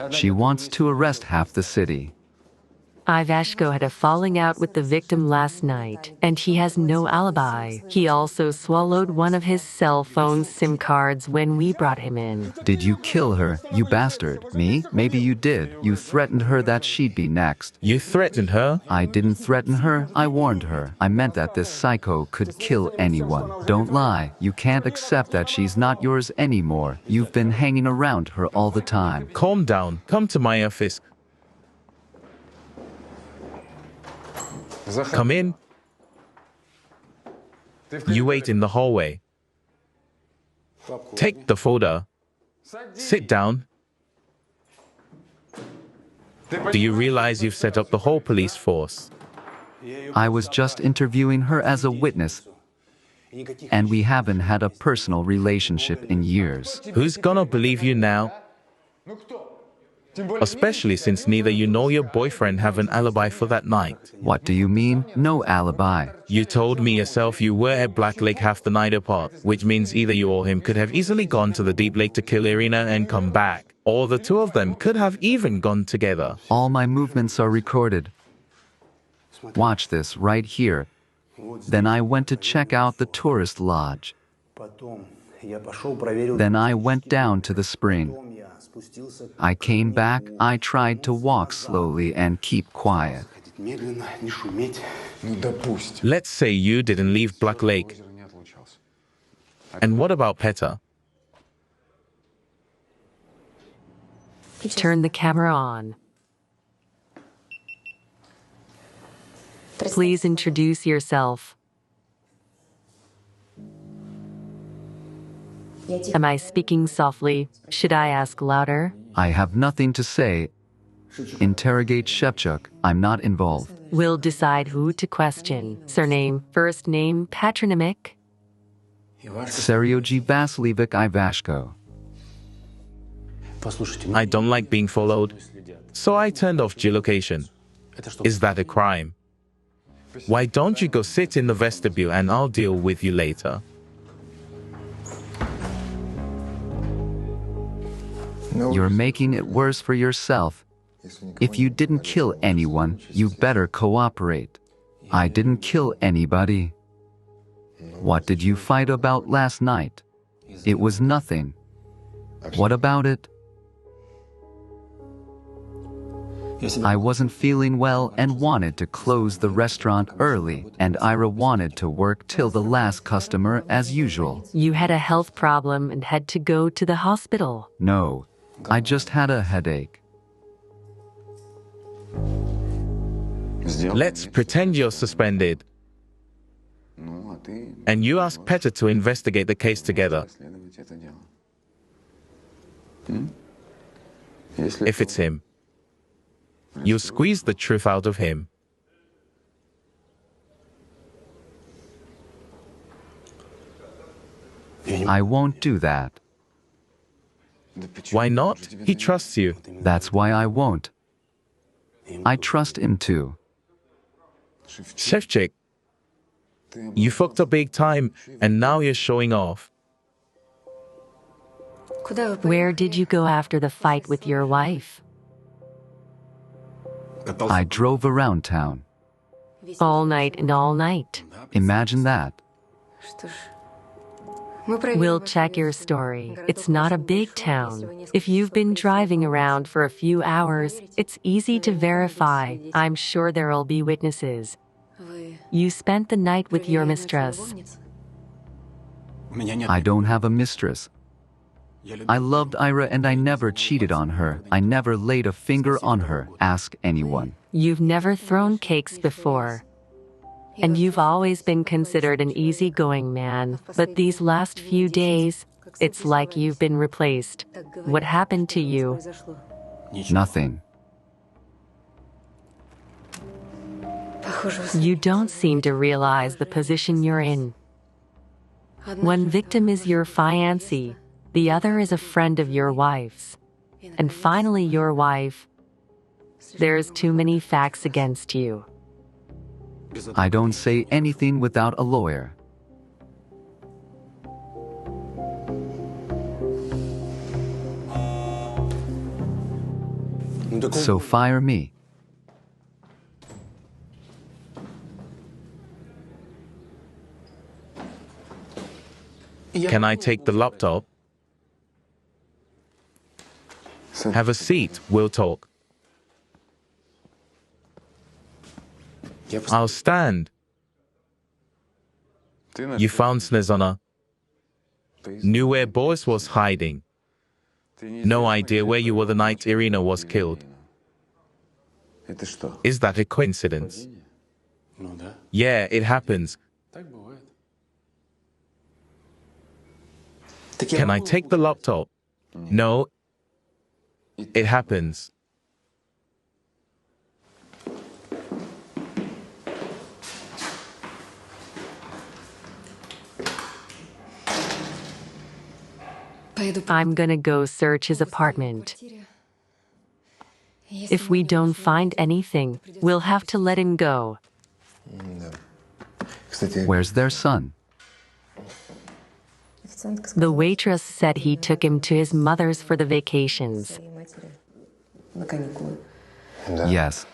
She wants to arrest half the city. Ivashko had a falling out with the victim last night, and he has no alibi. He also swallowed one of his cell phone SIM cards when we brought him in. Did you kill her, you bastard? Me? Maybe you did. You threatened her that she'd be next. You threatened her? I didn't threaten her, I warned her. I meant that this psycho could kill anyone. Don't lie. You can't accept that she's not yours anymore. You've been hanging around her all the time. Calm down. Come to my office. Come in. You wait in the hallway. Take the folder. Sit down. Do you realize you've set up the whole police force? I was just interviewing her as a witness, and we haven't had a personal relationship in years. Who's gonna believe you now? Especially since neither you nor your boyfriend have an alibi for that night. What do you mean? No alibi. You told me yourself you were at Black Lake half the night apart, which means either you or him could have easily gone to the Deep Lake to kill Irina and come back, or the two of them could have even gone together. All my movements are recorded. Watch this right here. Then I went to check out the tourist lodge. Then I went down to the spring. I came back, I tried to walk slowly and keep quiet. Let's say you didn't leave Black Lake. And what about Petter? Turn the camera on. Please introduce yourself. Am I speaking softly? Should I ask louder? I have nothing to say. Interrogate Shevchuk. I'm not involved. We'll decide who to question. Surname, first name, patronymic. Seryoji Vasilievich Ivashko. I don't like being followed, so I turned off geolocation. Is that a crime? Why don't you go sit in the vestibule and I'll deal with you later? You're making it worse for yourself. If you didn't kill anyone, you better cooperate. I didn't kill anybody. What did you fight about last night? It was nothing. What about it? I wasn't feeling well and wanted to close the restaurant early, and Ira wanted to work till the last customer as usual. You had a health problem and had to go to the hospital. No, I just had a headache. Let's pretend you're suspended. And you ask Petter to investigate the case together. If it's him, you squeeze the truth out of him. I won't do that. Why not? He trusts you. That's why I won't. I trust him too. Shevchik, you fucked up big time, and now you're showing off. Where did you go after the fight with your wife? I drove around town. All night and all night. Imagine that. We'll check your story. It's not a big town. If you've been driving around for a few hours, it's easy to verify. I'm sure there'll be witnesses. You spent the night with your mistress. I don't have a mistress. I loved Ira and I never cheated on her. I never laid a finger on her. Ask anyone. You've never thrown cakes before. And you've always been considered an easygoing man. But these last few days, it's like you've been replaced. What happened to you? Nothing. You don't seem to realize the position you're in. One victim is your fiancé, the other is a friend of your wife's. And finally your wife. There's too many facts against you. I don't say anything without a lawyer. So fire me. Can I take the laptop? Have a seat, we'll talk. I'll stand. You found Snezana. Knew where Boris was hiding. No idea where you were the night Irina was killed. Is that a coincidence? Yeah, it happens. Can I take the laptop? No, it happens. I'm gonna go search his apartment. If we don't find anything, we'll have to let him go. Where's their son? The waitress said he took him to his mother's for the vacations. Yes.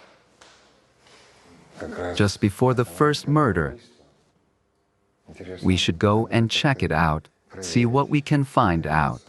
Just before the first murder. We should go and check it out. See what we can find out.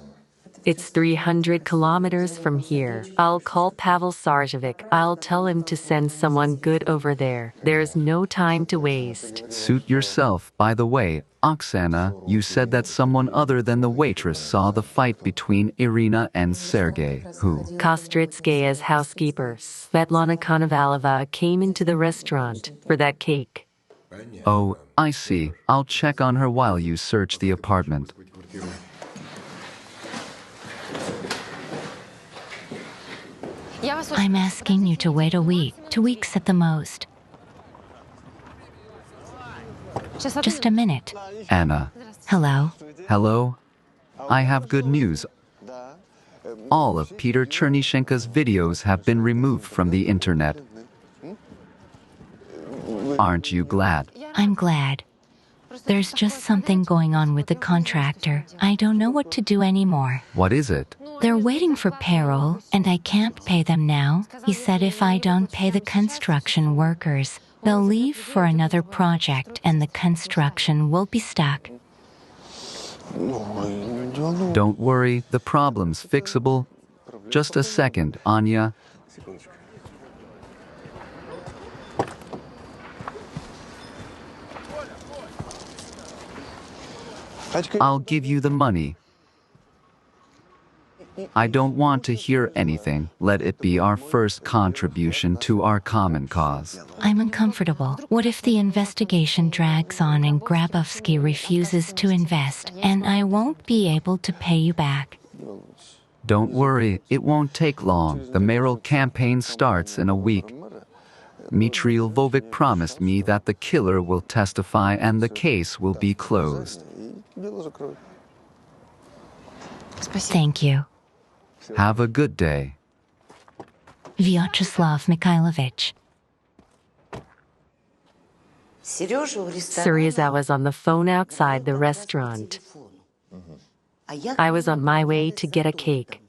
It's 300 kilometers from here. I'll call Pavel Sarjevic. I'll tell him to send someone good over there. There's no time to waste. Suit yourself. By the way, Oksana, you said that someone other than the waitress saw the fight between Irina and Sergei. Who? Kostritskaya's housekeeper, Svetlana Konovalova, came into the restaurant for that cake. Oh, I see. I'll check on her while you search the apartment. I'm asking you to wait a week, 2 weeks at the most. Just a minute. Anna. Hello? Hello? I have good news. All of Peter Chernyshenko's videos have been removed from the internet. Aren't you glad? I'm glad. There's just something going on with the contractor. I don't know what to do anymore. What is it? They're waiting for payroll, and I can't pay them now. He said if I don't pay the construction workers, they'll leave for another project and the construction will be stuck. Don't worry, the problem's fixable. Just a second, Anya. I'll give you the money. I don't want to hear anything. Let it be our first contribution to our common cause. I'm uncomfortable. What if the investigation drags on and Grabowski refuses to invest, and I won't be able to pay you back? Don't worry, it won't take long. The mayoral campaign starts in a week. Mitriel Vovik promised me that the killer will testify and the case will be closed. Thank you. Have a good day. Vyacheslav Mikhailovich. Suryaza was on the phone outside the restaurant. I was on my way to get a cake.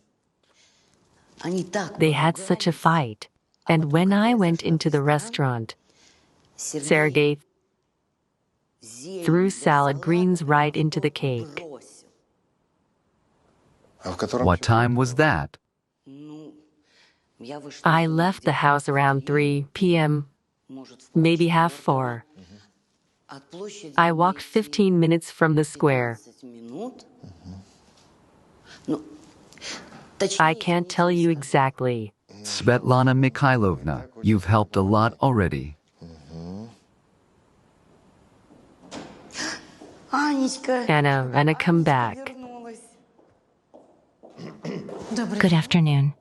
They had such a fight. And when I went into the restaurant, Sergei threw salad greens right into the cake. What time was that? I left the house around 3 p.m., maybe half 4. I walked 15 minutes from the square. I can't tell you exactly. Svetlana Mikhailovna, you've helped a lot already. Anna, come back. Good afternoon.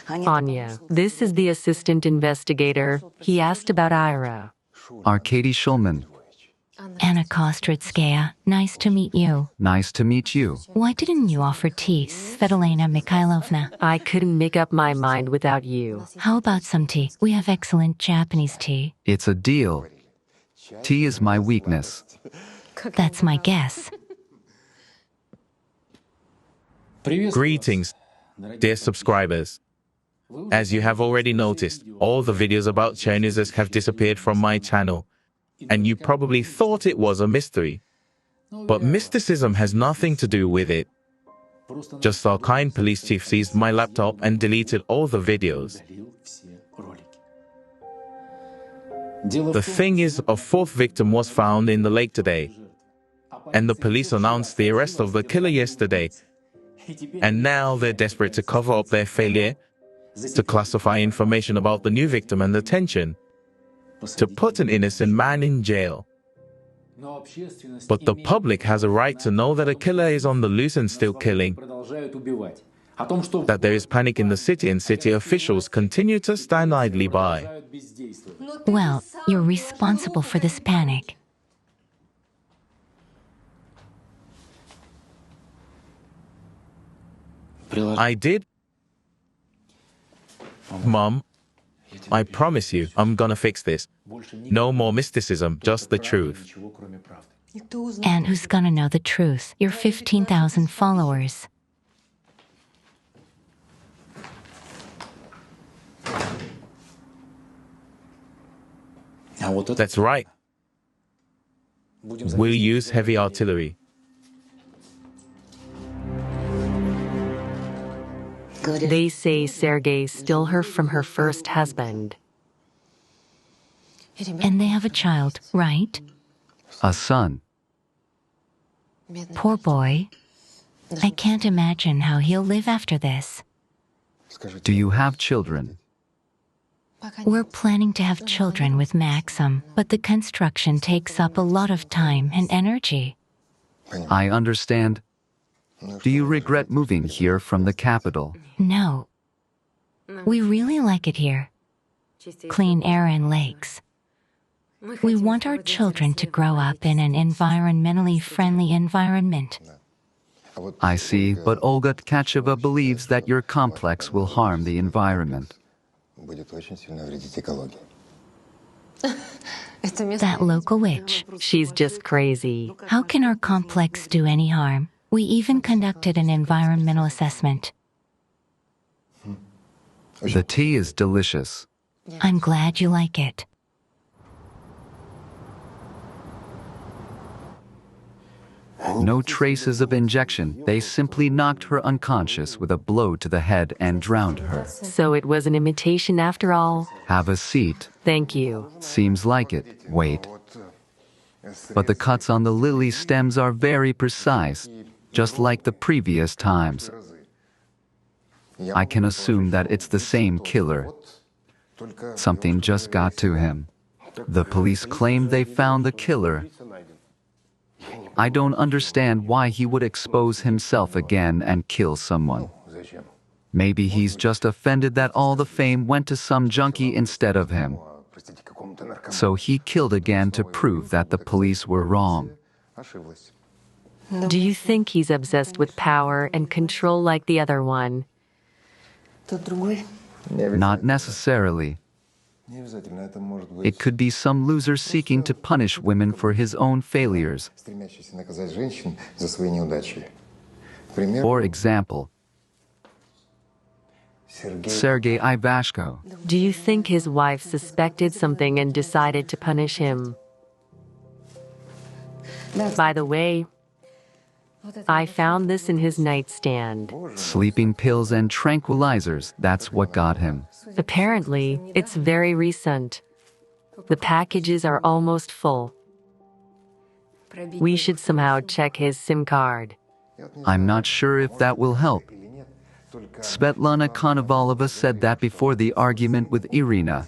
Anya, this is the assistant investigator. He asked about Ira. Arkady Shulman, Anna Kostritskaya, nice to meet you. nice to meet you. Why didn't you offer tea, Svetlana Mikhailovna? I couldn't make up my mind without you. How about some tea? We have excellent Japanese tea. It's a deal. Tea is my weakness. That's my guess. Greetings, dear subscribers. As you have already noticed, all the videos about Chernizers have disappeared from my channel, and you probably thought it was a mystery. But mysticism has nothing to do with it. Just our kind police chief seized my laptop and deleted all the videos. The thing is, a fourth victim was found in the lake today, and the police announced the arrest of the killer yesterday. And now they're desperate to cover up their failure to classify information about the new victim and the tension, to put an innocent man in jail. But the public has a right to know that a killer is on the loose and still killing, that there is panic in the city and city officials continue to stand idly by. Well, you're responsible for this panic. I did. Mom, I promise you, I'm gonna fix this. No more mysticism, just the truth. And who's gonna know the truth? Your 15,000 followers. That's right. We'll use heavy artillery. They say Sergei stole her from her first husband. And they have a child, right? A son. Poor boy. I can't imagine how he'll live after this. Do you have children? We're planning to have children with Maxim, but the construction takes up a lot of time and energy. I understand. Do you regret moving here from the capital? No. We really like it here. Clean air and lakes. We want our children to grow up in an environmentally friendly environment. I see, but Olga Tkacheva believes that your complex will harm the environment. That local witch. She's just crazy. How can our complex do any harm? We even conducted an environmental assessment. The tea is delicious. I'm glad you like it. No traces of injection. They simply knocked her unconscious with a blow to the head and drowned her. So it was an imitation after all? Have a seat. Thank you. Seems like it. Wait. But the cuts on the lily stems are very precise. just like the previous times. I can assume that it's the same killer. Something just got to him. The police claim they found the killer. I don't understand why he would expose himself again and kill someone. Maybe he's just offended that all the fame went to some junkie instead of him. So he killed again to prove that the police were wrong. Do you think he's obsessed with power and control like the other one? Not necessarily. It could be some loser seeking to punish women for his own failures. For example, Sergei Ivashko. Do you think his wife suspected something and decided to punish him? By the way, I found this in his nightstand. Sleeping pills and tranquilizers, that's what got him. Apparently, it's very recent. The packages are almost full. We should somehow check his SIM card. I'm not sure if that will help. Svetlana Konovalova said that before the argument with Irina.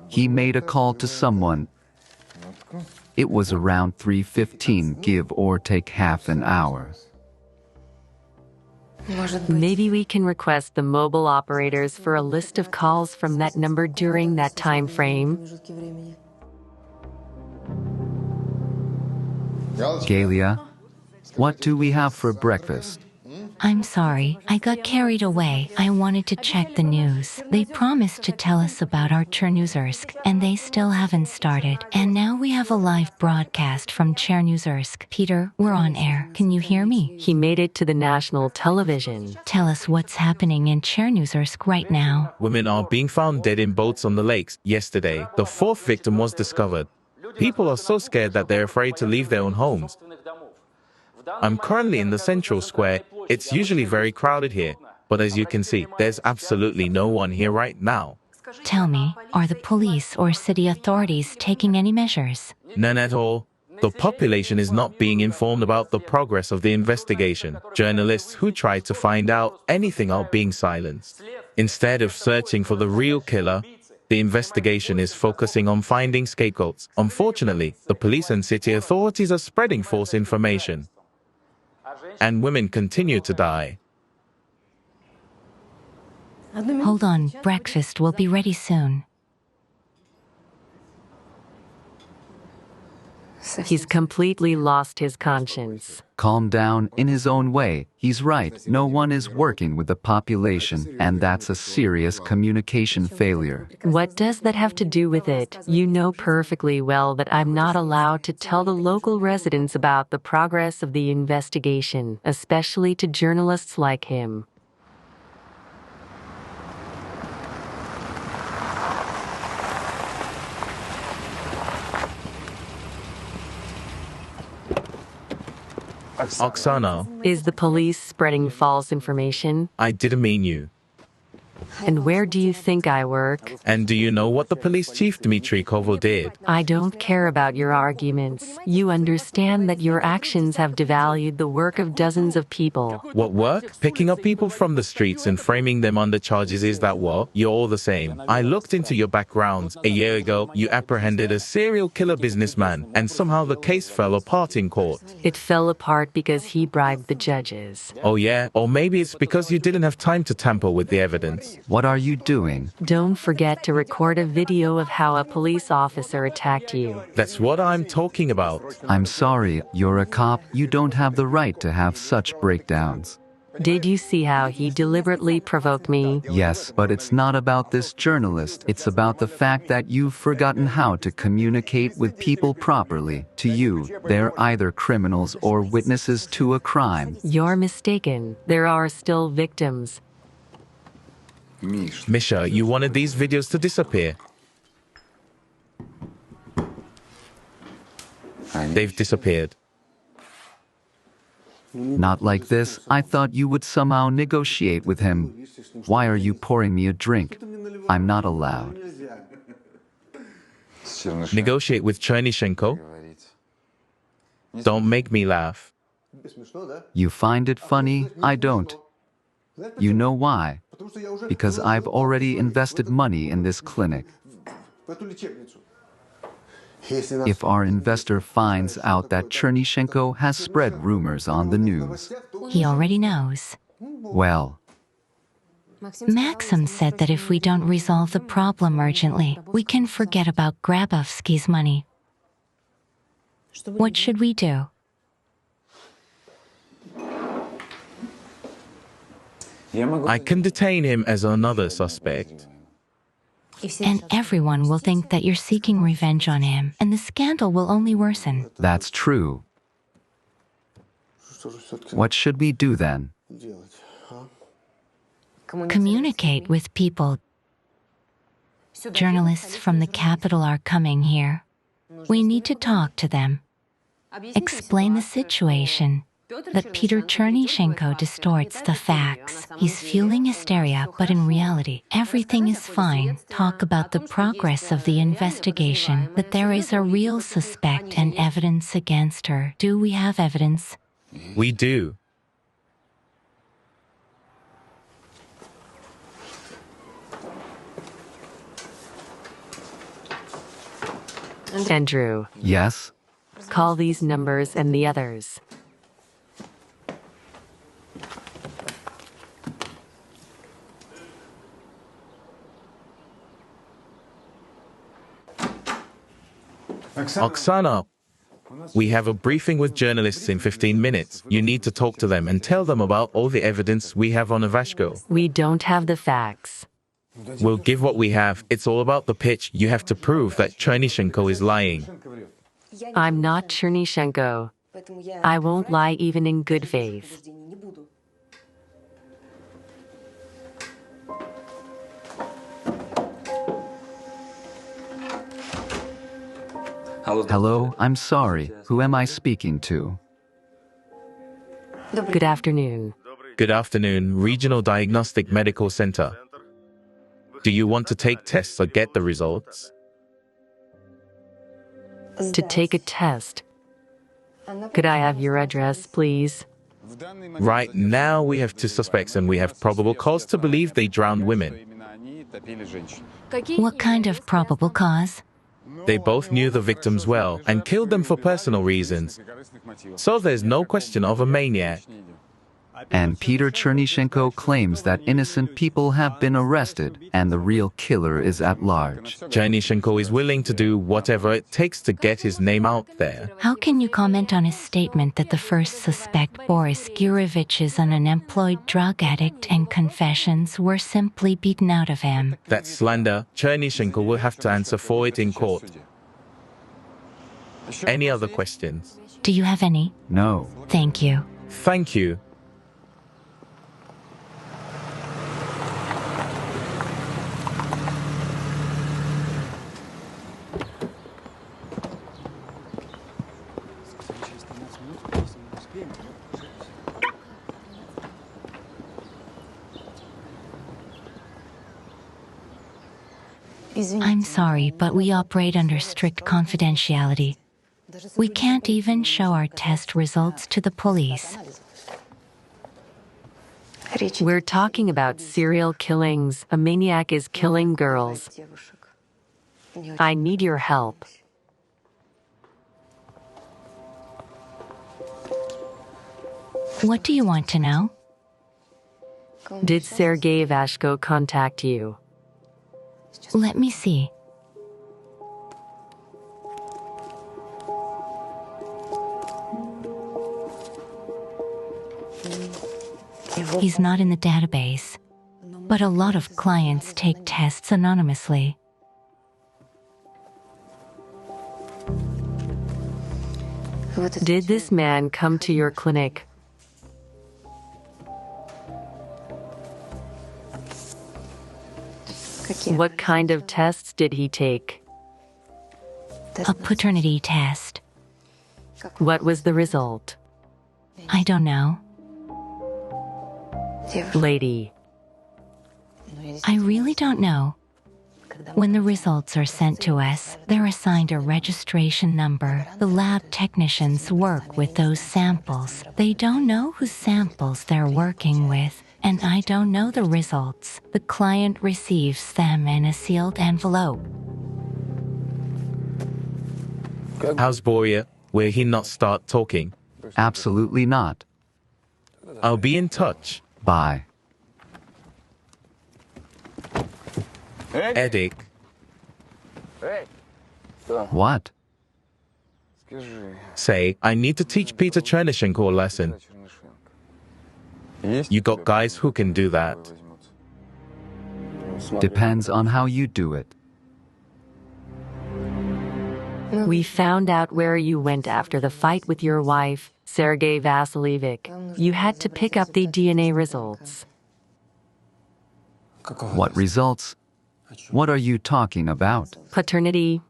He made a call to someone. It was around 3:15, give or take half an hour. Maybe we can request the mobile operators for a list of calls from that number during that time frame. Galia, what do we have for breakfast? I'm sorry, I got carried away. I wanted to check the news. They promised to tell us about our Chernozersk, and they still haven't started. And now we have a live broadcast from Chernozersk. Peter, we're on air. Can you hear me? He made it to the national television. Tell us what's happening in Chernozersk right now. Women are being found dead in boats on the lakes. Yesterday, the fourth victim was discovered. People are so scared that they're afraid to leave their own homes. I'm currently in the central square. It's usually very crowded here, but as you can see, there's absolutely no one here right now. Tell me, are the police or city authorities taking any measures? None at all. The population is not being informed about the progress of the investigation. Journalists who try to find out anything are being silenced. Instead of searching for the real killer, the investigation is focusing on finding scapegoats. Unfortunately, the police and city authorities are spreading false information. And women continue to die. Hold on, breakfast will be ready soon. He's completely lost his conscience. Calm down in his own way. He's right. No one is working with the population, and that's a serious communication failure. What does that have to do with it? You know perfectly well that I'm not allowed to tell the local residents about the progress of the investigation, especially to journalists like him. Oksana, Is the police spreading false information? I didn't mean you. And where do you think I work? And do you know what the police chief Dmitry Koval did? I don't care about your arguments. You understand that your actions have devalued the work of dozens of people. What work? Picking up people from the streets and framing them under charges, is that what? You're all the same. I looked into your backgrounds. A year ago, you apprehended a serial killer businessman, and somehow the case fell apart in court. It fell apart because he bribed the judges. Oh yeah? Or maybe it's because you didn't have time to tamper with the evidence. What are you doing? Don't forget to record a video of how a police officer attacked you. That's what I'm talking about. I'm sorry, you're a cop. You don't have the right to have such breakdowns. Did you see how he deliberately provoked me? Yes, but it's not about this journalist. It's about the fact that you've forgotten how to communicate with people properly. To you, they're either criminals or witnesses to a crime. You're mistaken. There are still victims. Misha, you wanted these videos to disappear. They've disappeared. Not like this. I thought you would somehow negotiate with him. Why are you pouring me a drink? I'm not allowed. Negotiate with Chernyshenko? Don't make me laugh. You find it funny? I don't. You know why? Because I've already invested money in this clinic. If our investor finds out that Chernyshenko has spread rumors on the news, He already knows. well, Maxim said that if we don't resolve the problem urgently, we can forget about Grabovsky's money. What should we do? I can detain him as another suspect. And everyone will think that you're seeking revenge on him, and the scandal will only worsen. that's true. What should we do then? Communicate with people. Journalists from the capital are coming here. We need to talk to them. Explain the situation. That Peter Chernyshenko distorts the facts. He's fueling hysteria, but in reality, everything is fine. Talk about the progress of the investigation, that there is a real suspect and evidence against her. Do we have evidence? We do. Andrew, Yes? call these numbers and the others. Oksana, we have a briefing with journalists in 15 minutes. You need to talk to them and tell them about all the evidence we have on Ivashko. We don't have the facts. We'll give what we have. It's all about the pitch. You have to prove that Chernyshenko is lying. I'm not Chernyshenko. I won't lie even in good faith. Hello, I'm sorry. Who am I speaking to? Good afternoon. Good afternoon, Regional Diagnostic Medical Center. Do you want to take tests or get the results? To take a test. Could I have your address, please? Right now, we have 2 suspects and we have probable cause to believe they drowned women. What kind of probable cause? They both knew the victims well and killed them for personal reasons. So there's no question of a maniac. And Peter Chernyshenko claims that innocent people have been arrested and the real killer is at large. Chernyshenko is willing to do whatever it takes to get his name out there. How can you comment on his statement that the first suspect, Boris Gurevich, is an unemployed drug addict and confessions were simply beaten out of him? That's slander. Chernyshenko will have to answer for it in court. Any other questions? Do you have any? No. Thank you. Thank you. I'm sorry, but we operate under strict confidentiality. We can't even show our test results to the police. We're talking about serial killings. A maniac is killing girls. I need your help. What do you want to know? Did Sergei Ivashko contact you? Let me see. He's not in the database, but a lot of clients take tests anonymously. Did this man come to your clinic? What kind of tests did he take? A paternity test. What was the result? I don't know. Lady, I really don't know. When the results are sent to us, they're assigned a registration number. The lab technicians work with those samples. They don't know whose samples they're working with, and I don't know the results. The client receives them in a sealed envelope. How's Boria? Will he not start talking? Absolutely not. I'll be in touch. Bye. Edik. What? Say, I need to teach Peter Chernyshenko a lesson. You got guys who can do that. Depends on how you do it. We found out where you went after the fight with your wife, Sergei Vasilievich. You had to pick up the DNA results. What results? What are you talking about? Paternity.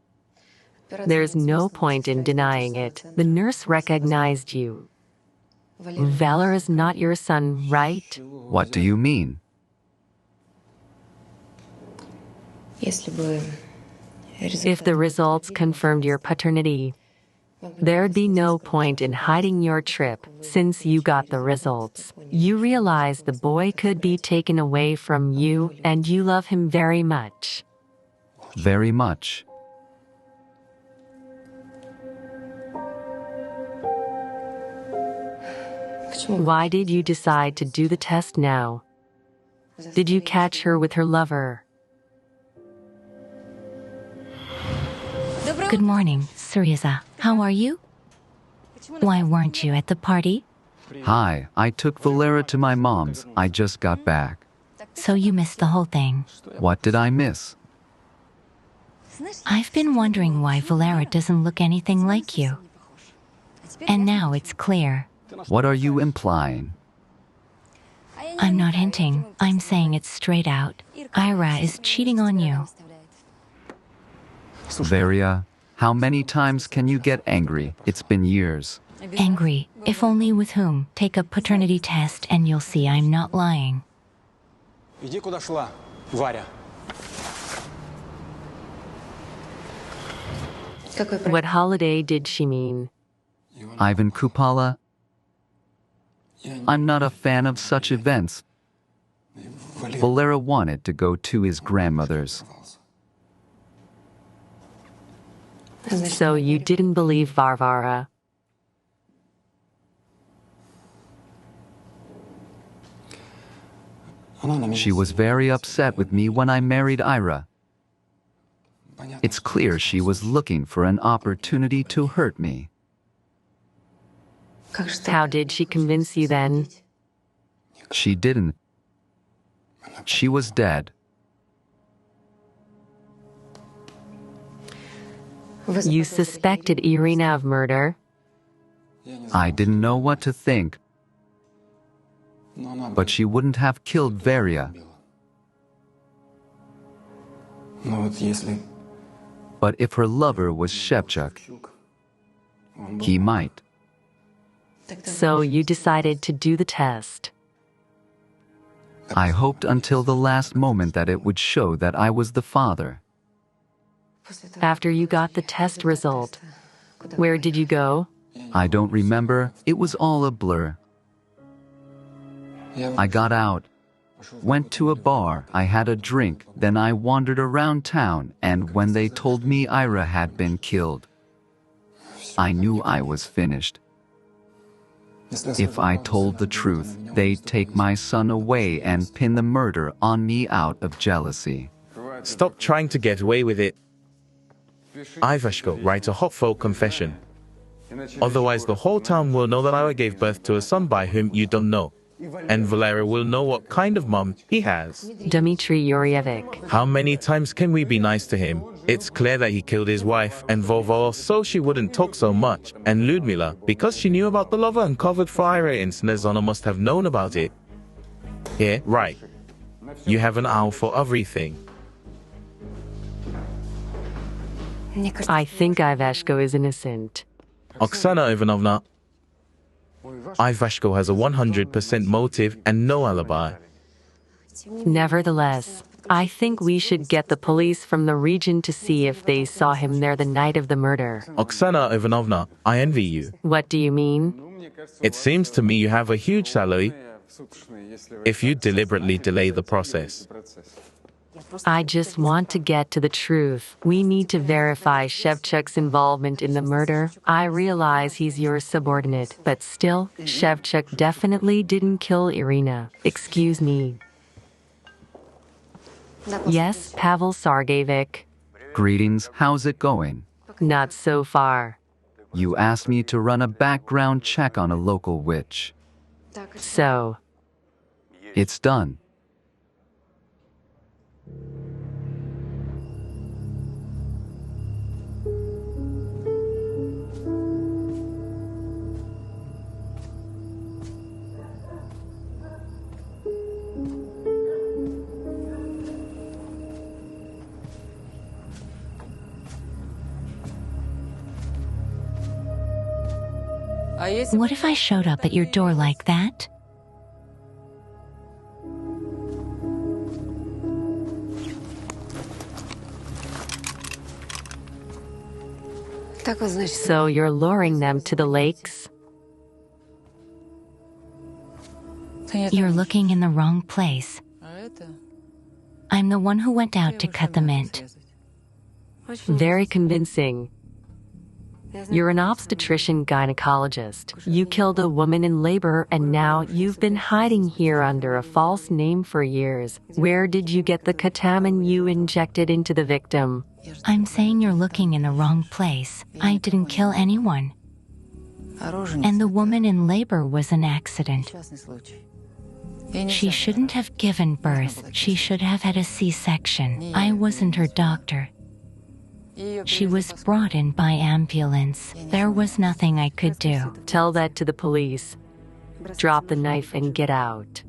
There's no point in denying it. The nurse recognized you. Valor is not your son, right? What do you mean? If the results confirmed your paternity, there'd be no point in hiding your trip since you got the results. You realize the boy could be taken away from you and you love him very much. Very much. Why did you decide to do the test now? Did you catch her with her lover? Good morning, Syriza. How are you? Why weren't you at the party? Hi, I took Valera to my mom's. I just got back. So you missed the whole thing. What did I miss? I've been wondering why Valera doesn't look anything like you. And now it's clear. What are you implying? I'm not hinting. I'm saying it straight out. Ira is cheating on you. Varia, how many times can you get angry? It's been years. Angry, if only with whom? Take a paternity test and you'll see I'm not lying. Иди куда шла, Варя. What holiday did she mean? Ivan Kupala? I'm not a fan of such events. Valera wanted to go to his grandmother's. So you didn't believe Varvara. She was very upset with me when I married Ira. It's clear she was looking for an opportunity to hurt me. How did she convince you then? She didn't. She was dead. You suspected Irina of murder? I didn't know what to think. But she wouldn't have killed Varia. But if her lover was Shevchuk, he might. So you decided to do the test. I hoped until the last moment that it would show that I was the father. After you got the test result, where did you go? I don't remember. It was all a blur. I got out, went to a bar, I had a drink, then I wandered around town, and when they told me Ira had been killed, I knew I was finished. If I told the truth, they'd take my son away and pin the murder on me out of jealousy. Stop trying to get away with it. Ivashko, write a hopeful confession. Otherwise, the whole town will know that Ira gave birth to a son by whom you don't know. And Valera will know what kind of mom he has. Dmitry Yurievich. How many times can we be nice to him? It's clear that he killed his wife, and Volvo so she wouldn't talk so much, and Ludmila, because she knew about the lover uncovered for Ira in Snezona, must have known about it. Yeah, right. You have an hour for everything. I think Ivashko is innocent. Oksana Ivanovna, Ivashko has a 100% motive and no alibi. Nevertheless, I think we should get the police from the region to see if they saw him there the night of the murder. Oksana Ivanovna, I envy you. What do you mean? It seems to me you have a huge salary if you deliberately delay the process. I just want to get to the truth. We need to verify Shevchuk's involvement in the murder. I realize he's your subordinate, but still, Shevchuk definitely didn't kill Irina. Excuse me. Yes, Pavel Sergeyevich. Greetings, how's it going? Not so far. You asked me to run a background check on a local witch. So, It's done. What if I showed up at your door like that? so you're luring them to the lakes? You're looking in the wrong place. I'm the one who went out to cut the mint. Very convincing. You're an obstetrician gynecologist. You killed a woman in labor and now you've been hiding here under a false name for years. Where did you get the ketamine you injected into the victim? I'm saying you're looking in the wrong place. I didn't kill anyone. And the woman in labor was an accident. She shouldn't have given birth. She should have had a C-section. I wasn't her doctor. She was brought in by ambulance. There was nothing I could do. Tell that to the police. Drop the knife and get out.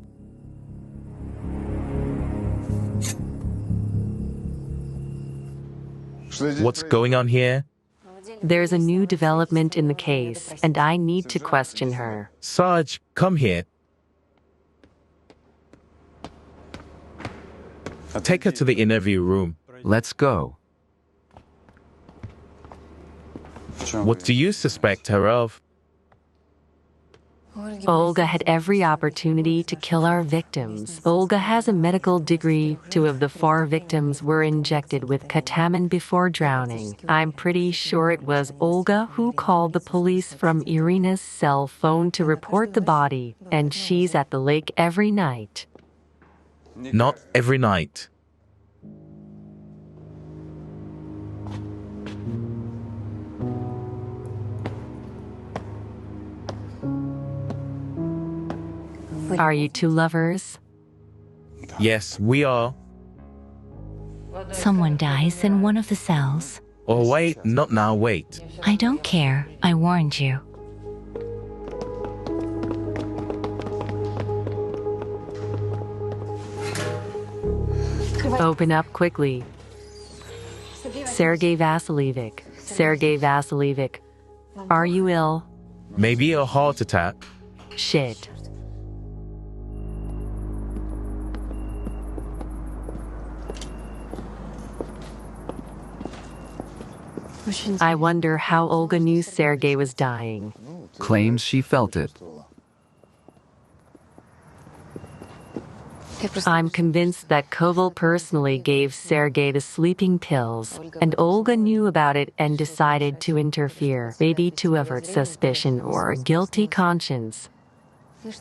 What's going on here? There's a new development in the case, and I need to question her. Sarge, come here. Take her to the interview room. Let's go. What do you suspect her of? Olga had every opportunity to kill our victims. Olga has a medical degree. 2 of the 4 victims were injected with ketamine before drowning. I'm pretty sure it was Olga who called the police from Irina's cell phone to report the body, and she's at the lake every night. Not every night. Are you 2 lovers? Yes, we are. Someone dies in one of the cells. Oh, wait, not now, wait. I don't care. I warned you. Open up quickly. Sergey Vasilievich. Sergey Vasilievich. Are you ill? Maybe a heart attack. Shit. I wonder how Olga knew Sergey was dying. Claims she felt it. I'm convinced that Koval personally gave Sergey the sleeping pills, and Olga knew about it and decided to interfere, maybe to avert suspicion or a guilty conscience,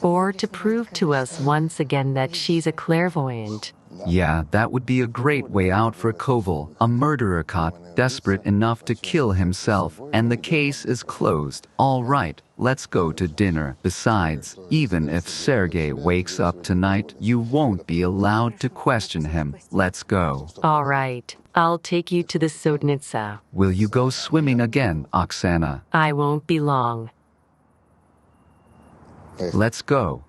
or to prove to us once again that she's a clairvoyant. Yeah, that would be a great way out for Koval, a murderer caught, desperate enough to kill himself, and the case is closed. All right, let's go to dinner. Besides, even if Sergey wakes up tonight, you won't be allowed to question him. Let's go. All right, I'll take you to the Sodnitsa. Will you go swimming again, Oksana? I won't be long. Let's go.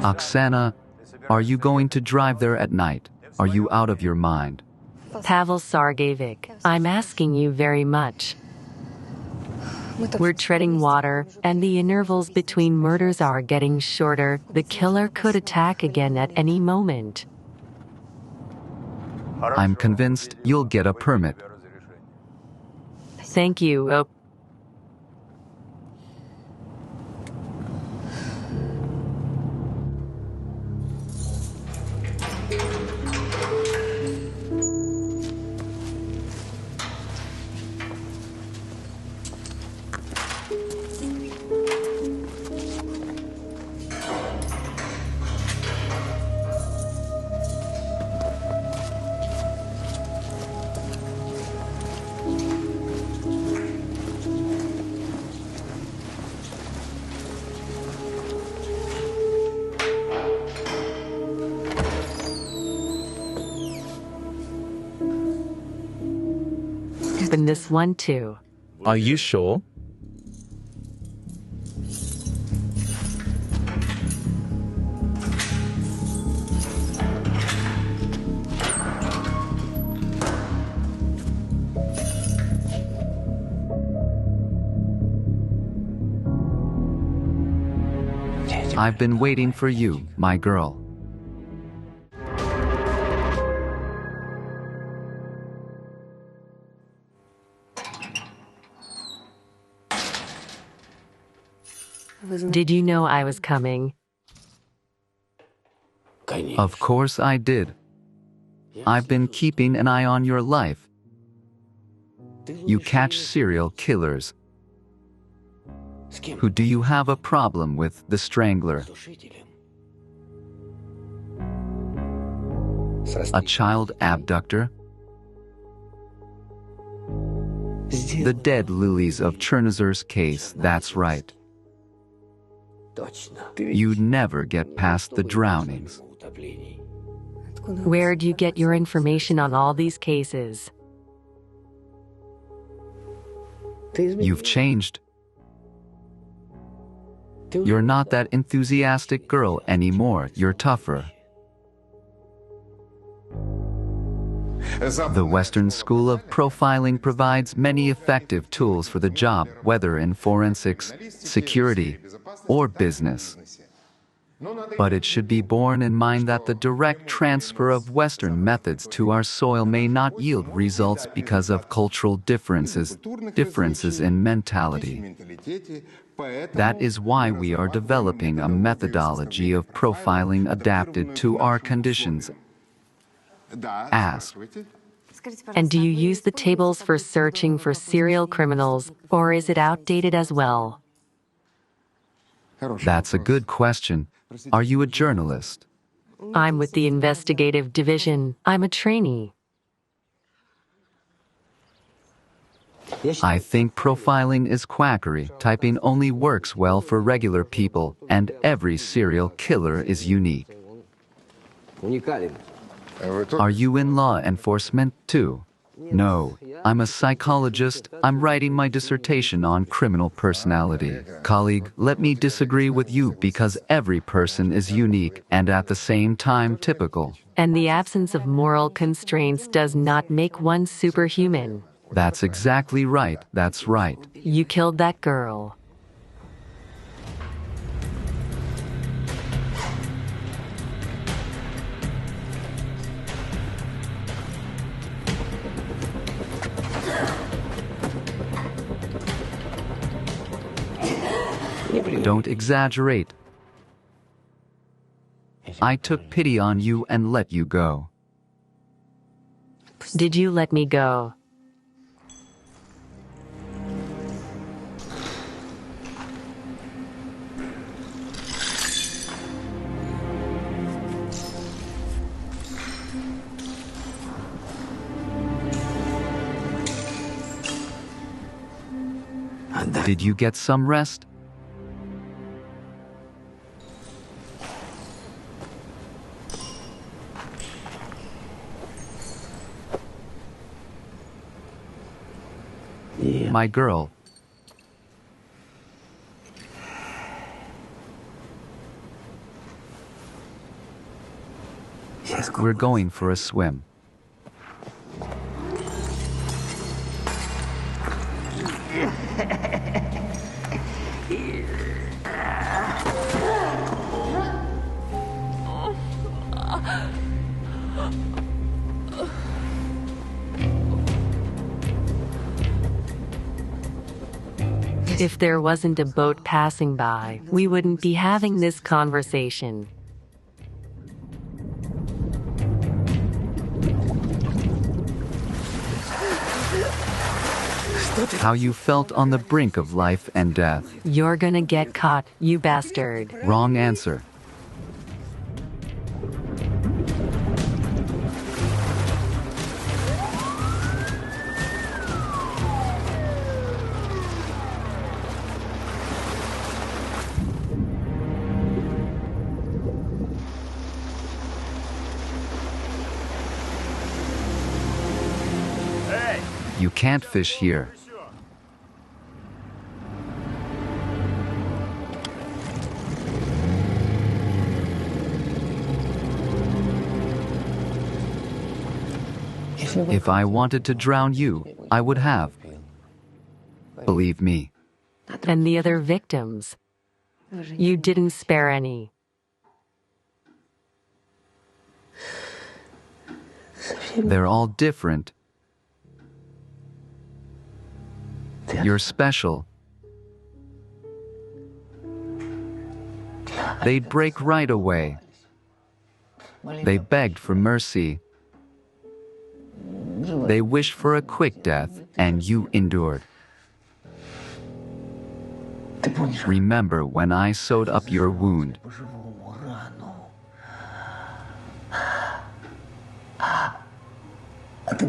Oksana, are you going to drive there at night? Are you out of your mind? Pavel Sergeyevich, I'm asking you very much. We're treading water, and the intervals between murders are getting shorter. The killer could attack again at any moment. I'm convinced you'll get a permit. Thank you. And this one too. Are you sure? I've been waiting for you, my girl. Did you know I was coming? Of course I did. I've been keeping an eye on your life. You catch serial killers. Who do you have a problem with? The Strangler? A child abductor? The dead Lilies of Chernozer's case, that's right. You'd never get past the drownings. Where'd you get your information on all these cases? You've changed. You're not that enthusiastic girl anymore. You're tougher. The Western School of Profiling provides many effective tools for the job, whether in forensics, security, or business. But it should be borne in mind that the direct transfer of Western methods to our soil may not yield results because of cultural differences in mentality. That is why we are developing a methodology of profiling adapted to our conditions. Ask. And do you use the tables for searching for serial criminals, or is it outdated as well? That's a good question. Are you a journalist? I'm with the investigative division. I'm a trainee. I think profiling is quackery. Typing only works well for regular people, and every serial killer is unique. Are you in law enforcement too? No, I'm a psychologist. I'm writing my dissertation on criminal personality. Colleague, let me disagree with you because every person is unique and at the same time typical. And the absence of moral constraints does not make one superhuman. That's exactly right. That's right. You killed that girl. Don't exaggerate. I took pity on you and let you go. Did you let me go? Did you get some rest? My girl. We're going for a swim. If there wasn't a boat passing by, we wouldn't be having this conversation. How you felt on the brink of life and death. You're gonna get caught, you bastard. Wrong answer. You can't fish here. If I wanted to drown you, I would have. Believe me. And the other victims. You didn't spare any. They're all different. You're special. They'd break right away. They begged for mercy. They wished for a quick death, and you endured. Remember when I sewed up your wound?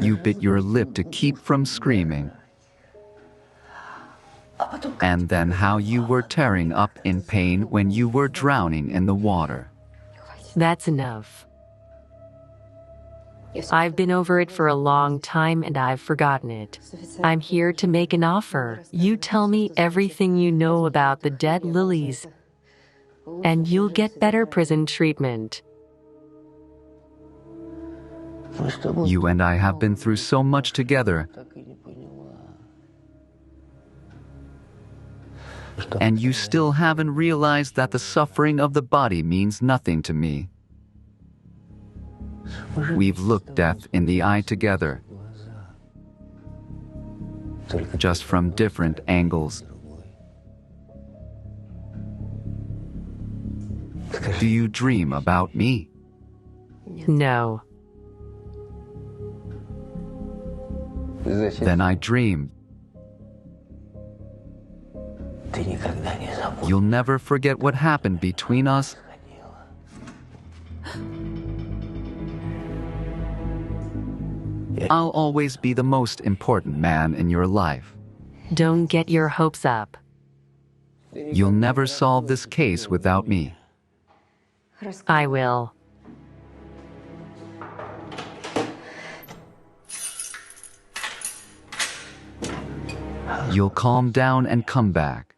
You bit your lip to keep from screaming. And then how you were tearing up in pain when you were drowning in the water. That's enough. I've been over it for a long time and I've forgotten it. I'm here to make an offer. You tell me everything you know about the dead Lilies, and you'll get better prison treatment. You and I have been through so much together. And you still haven't realized that the suffering of the body means nothing to me. We've looked death in the eye together, just from different angles. Do you dream about me? No. Then I dream. You'll never forget what happened between us. I'll always be the most important man in your life. Don't get your hopes up. You'll never solve this case without me. I will. You'll calm down and come back.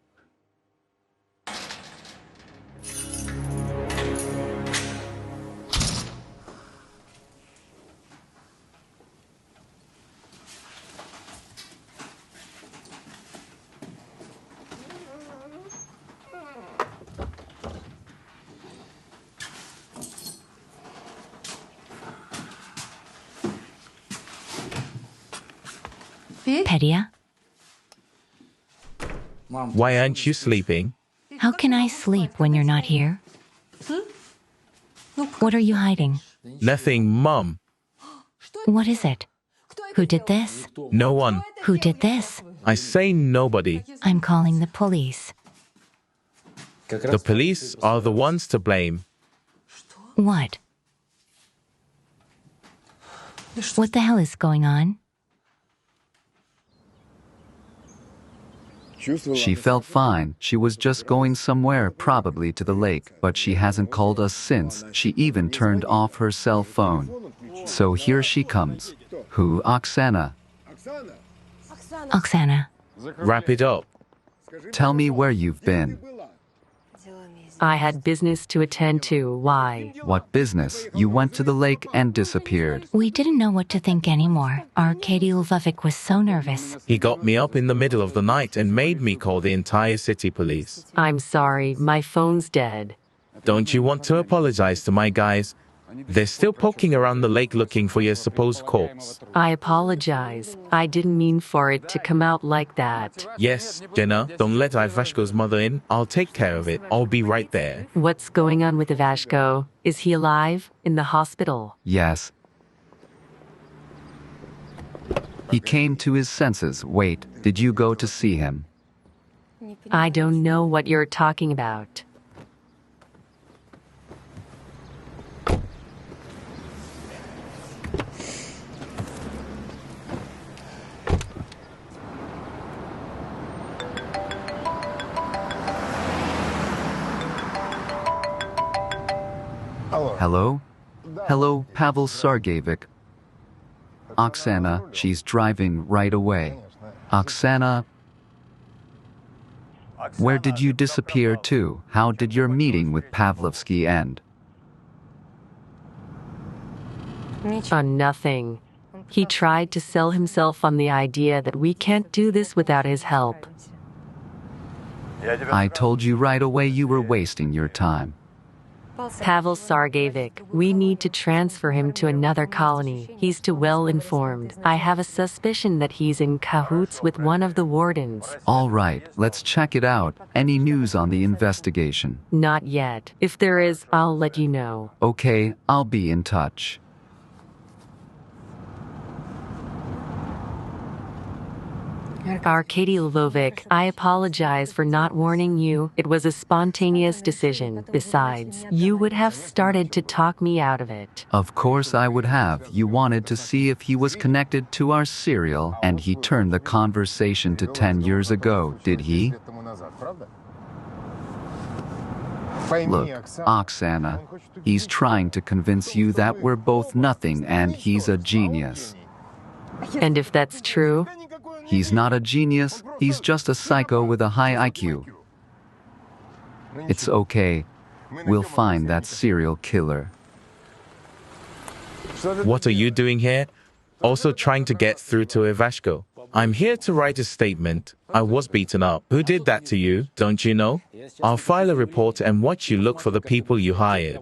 Pedia, Why aren't you sleeping? how can I sleep when you're not here? What are you hiding? Nothing, Mom. What is it? Who did this? No one. Who did this? I say nobody. I'm calling the police. The police are the ones to blame. What? What the hell is going on? She felt fine. She was just going somewhere, probably to the lake, but she hasn't called us since. She even turned off her cell phone. So here she comes. Who? Oksana. Oksana, Wrap it up. Tell me where you've been. I had business to attend to. Why? What business? You went to the lake and disappeared. We didn't know what to think anymore. Arkady Lvovic was so nervous. He got me up in the middle of the night and made me call the entire city police. I'm sorry, my phone's dead. Don't you want to apologize to my guys? They're still poking around the lake looking for your supposed corpse. I apologize. I didn't mean for it to come out like that. Yes, Jenna, don't let Ivashko's mother in. I'll take care of it. I'll be right there. What's going on with Ivashko? Is he alive? In the hospital? Yes. He came to his senses. Wait, did you go to see him? I don't know what you're talking about. Hello? Hello, Pavel Sergeyevich. Oksana, she's driving right away. Oksana, where did you disappear to? How did your meeting with Pavlovsky end? On nothing. He tried to sell himself on the idea that we can't do this without his help. I told you right away you were wasting your time. Pavel Sergeyevich, we need to transfer him to another colony. He's too well informed. I have a suspicion that he's in cahoots with one of the wardens. All right, let's check it out. Any news on the investigation? Not yet. If there is, I'll let you know. Okay, I'll be in touch. Arkady Lvovic, I apologize for not warning you. It was a spontaneous decision. Besides, you would have started to talk me out of it. Of course I would have. You wanted to see if he was connected to our serial, and he turned the conversation to 10 years ago, did he? Look, Oksana, he's trying to convince you that we're both nothing and he's a genius. And if that's true? He's not a genius, he's just a psycho with a high IQ. It's okay. We'll find that serial killer. What are you doing here? Also trying to get through to Ivashko. I'm here to write a statement. I was beaten up. Who did that to you? Don't you know? I'll file a report and watch you look for the people you hired.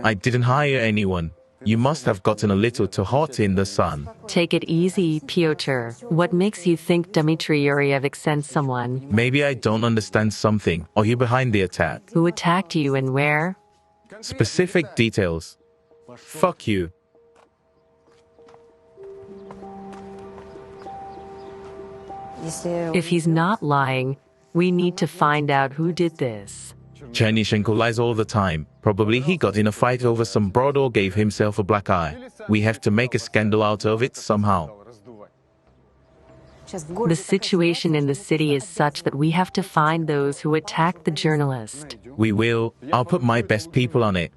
I didn't hire anyone. You must have gotten a little too hot in the sun. Take it easy, Pyotr. What makes you think Dmitry Yuryevic sent someone? Maybe I don't understand something. Are you behind the attack? Who attacked you and where? Specific details. Fuck you. If he's not lying, we need to find out who did this. Chernishenko lies all the time. Probably he got in a fight over some broad or gave himself a black eye. We have to make a scandal out of it somehow. The situation in the city is such that we have to find those who attacked the journalist. We will. I'll put my best people on it.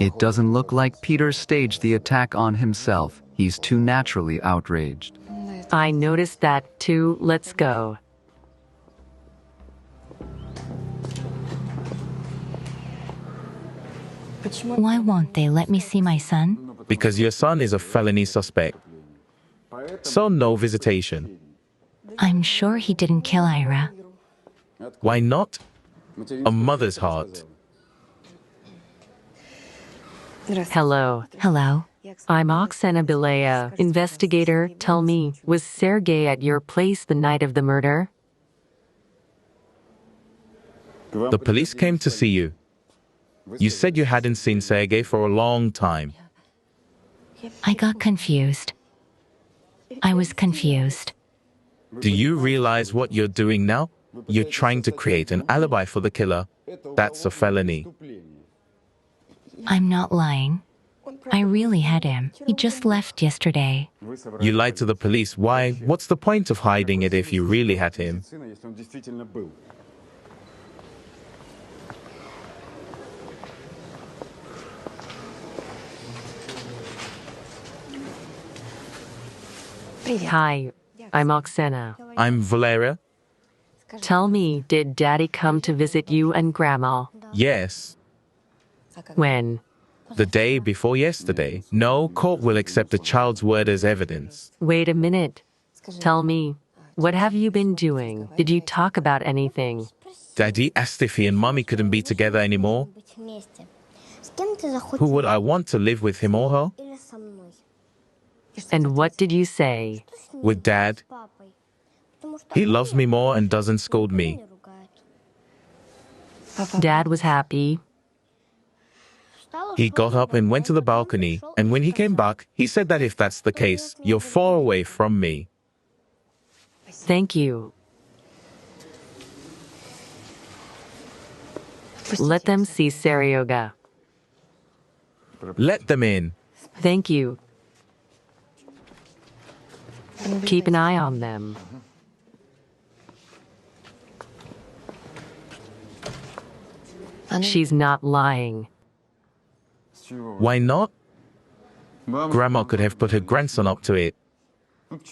It doesn't look like Peter staged the attack on himself. He's too naturally outraged. I noticed that too. Let's go. Why won't they let me see my son? Because your son is a felony suspect. So no visitation. I'm sure he didn't kill Ira. Why not? A mother's heart. Hello. Hello. I'm Oksana Belaya, investigator. Tell me, was Sergey at your place the night of the murder? The police came to see you. You said you hadn't seen Sergey for a long time. I got confused. I was confused. Do you realize what you're doing now? You're trying to create an alibi for the killer. That's a felony. I'm not lying. I really had him. He just left yesterday. You lied to the police. Why? What's the point of hiding it if you really had him? Hi, I'm Oksana. I'm Valeria. Tell me, did Daddy come to visit you and Grandma? Yes. When? The day before yesterday. No court will accept a child's word as evidence. Wait a minute. Tell me, what have you been doing? Did you talk about anything? Daddy asked if he and Mommy couldn't be together anymore. Who would I want to live with, him or her? And what did you say? With Dad. He loves me more and doesn't scold me. Dad was happy. He got up and went to the balcony, and when he came back, he said that if that's the case, you're far away from me. Thank you. Let them see Seryoga. Let them in. Thank you. Keep an eye on them. She's not lying. Why not? Grandma could have put her grandson up to it.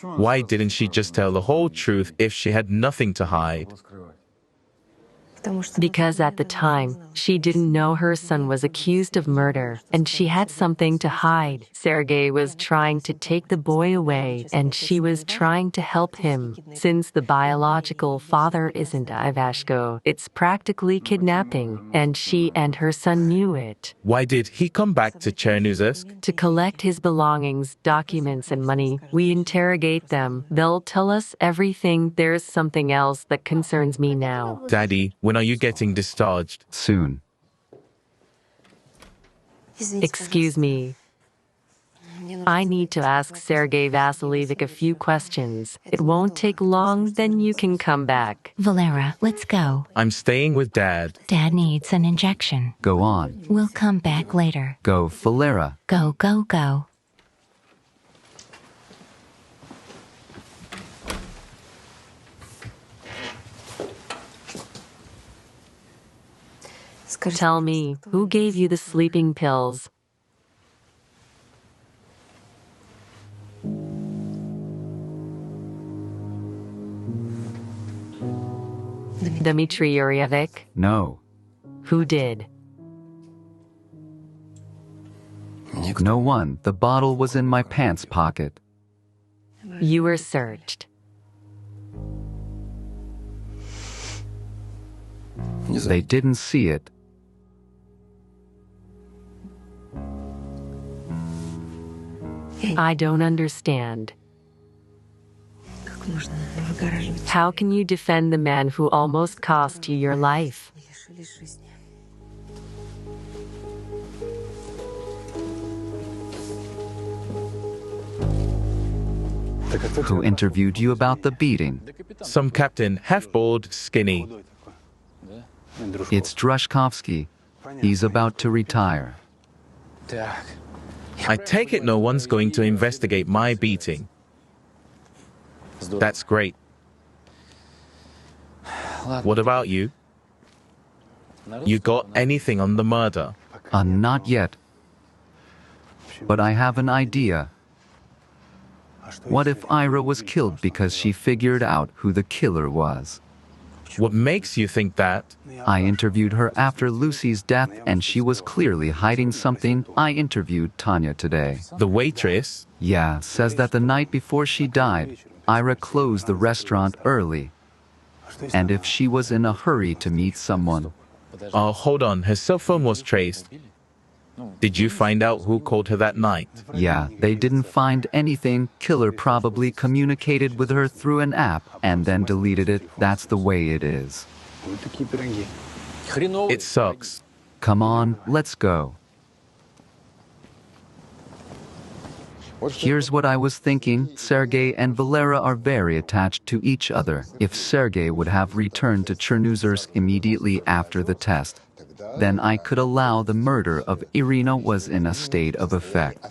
Why didn't she just tell the whole truth if she had nothing to hide? Because at the time, she didn't know her son was accused of murder, and she had something to hide. Sergei was trying to take the boy away, and she was trying to help him. Since the biological father isn't Ivashko, it's practically kidnapping, and she and her son knew it. Why did he come back to Chernuzersk? To collect his belongings, documents, and money, we interrogate them. They'll tell us everything. There's something else that concerns me now. Daddy, when are you getting discharged? Soon. Excuse me. I need to ask Sergei Vasilievich a few questions. It won't take long, then you can come back. Valera, let's go. I'm staying with Dad. Dad needs an injection. Go on. We'll come back later. Go, Valera. Go, go, go. Tell me, who gave you the sleeping pills? Dmitry Yuryevich? No. Who did? No one. The bottle was in my pants pocket. You were searched. They didn't see it. I don't understand. How can you defend the man who almost cost you your life? Who interviewed you about the beating? Some captain, half-bald, skinny. It's Drushkovsky. He's about to retire. I take it no one's going to investigate my beating. That's great. What about you? You got anything on the murder? Not yet. But I have an idea. What if Ira was killed because she figured out who the killer was? What makes you think that? I interviewed her after Lucy's death, and she was clearly hiding something. I interviewed Tanya today. The waitress? Yeah, says that the night before she died, Ira closed the restaurant early. And if she was in a hurry to meet someone. Oh, hold on. Her cell phone was traced. Did you find out who called her that night? Yeah, they didn't find anything. Killer probably communicated with her through an app and then deleted it. That's the way it is. It sucks. Come on, let's go. Here's what I was thinking. Sergei and Valera are very attached to each other. If Sergei would have returned to Chernuzersk immediately after the test, then I could allow the murder of Irina was in a state of effect.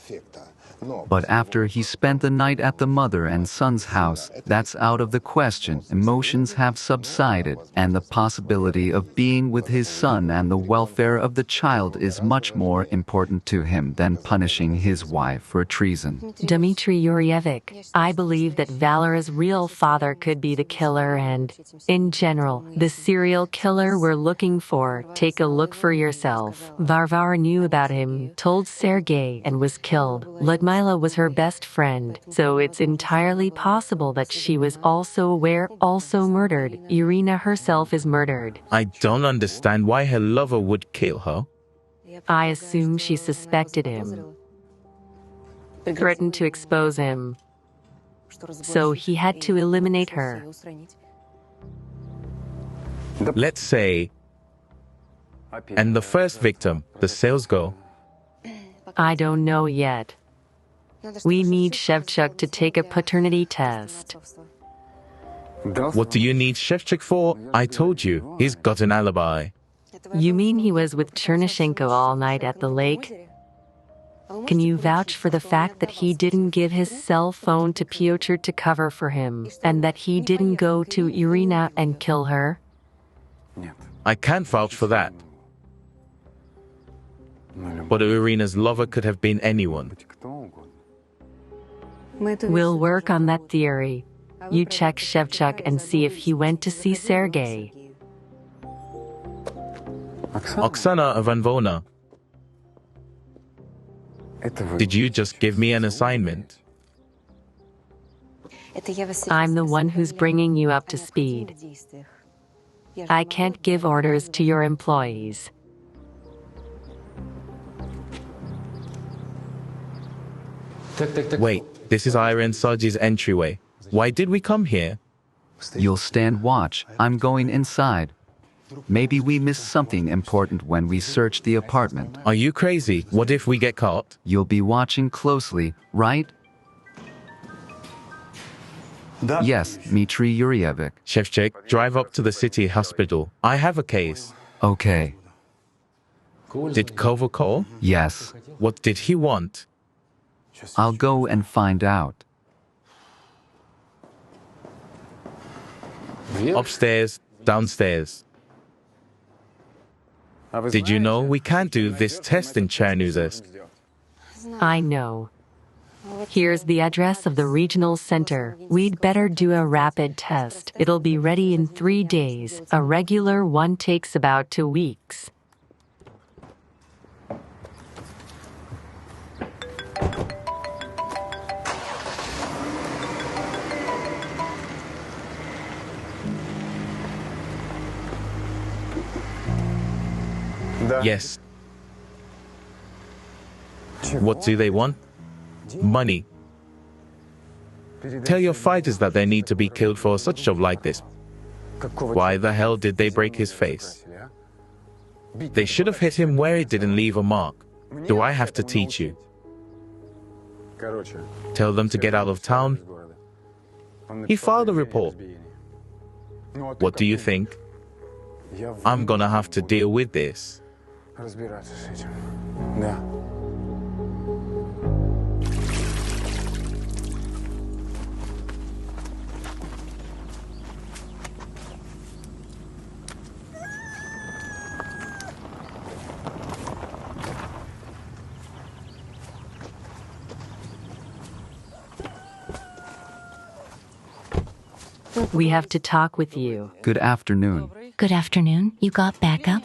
But after he spent the night at the mother and son's house, that's out of the question. Emotions have subsided, and the possibility of being with his son and the welfare of the child is much more important to him than punishing his wife for treason. Dmitry Yuryevic, I believe that Valera's real father could be the killer and, in general, the serial killer we're looking for. Take a look for yourself. Varvara knew about him, told Sergei, and was killed. Ludmila was her best friend, so it's entirely possible that she was also aware, also murdered. Irina herself is murdered. I don't understand why her lover would kill her. I assume she suspected him, threatened to expose him, so he had to eliminate her. Let's say, and the first victim, the sales girl. I don't know yet. We need Shevchuk to take a paternity test. What do you need Shevchuk for? I told you, he's got an alibi. You mean he was with Chernyshenko all night at the lake? Can you vouch for the fact that he didn't give his cell phone to Pyotr to cover for him, and that he didn't go to Irina and kill her? I can't vouch for that. But Irina's lover could have been anyone. We'll work on that theory. You check Shevchuk and see if he went to see Sergei. Oksana Ivanovna, did you just give me an assignment? I'm the one who's bringing you up to speed. I can't give orders to your employees. Wait, this is Iron Saji's entryway. Why did we come here? You'll stand watch. I'm going inside. Maybe we missed something important when we searched the apartment. Are you crazy? What if we get caught? You'll be watching closely, right? Yes, Dmitry Yuryevic. Shevchuk, drive up to the city hospital. I have a case. Okay. Did Koval call? Yes. What did he want? I'll go and find out. Upstairs, downstairs. Did you know we can't do this test in Chernyshenko? I know. Here's the address of the regional center. We'd better do a rapid test. It'll be ready in 3 days. A regular one takes about 2 weeks. Yes. What do they want? Money. Tell your fighters that they need to be killed for such a job like this. Why the hell did they break his face? They should have hit him where it didn't leave a mark. Do I have to teach you? Tell them to get out of town. He filed a report. What do you think? I'm gonna have to deal with this. We have to talk with you. Good afternoon. Good afternoon. You got backup?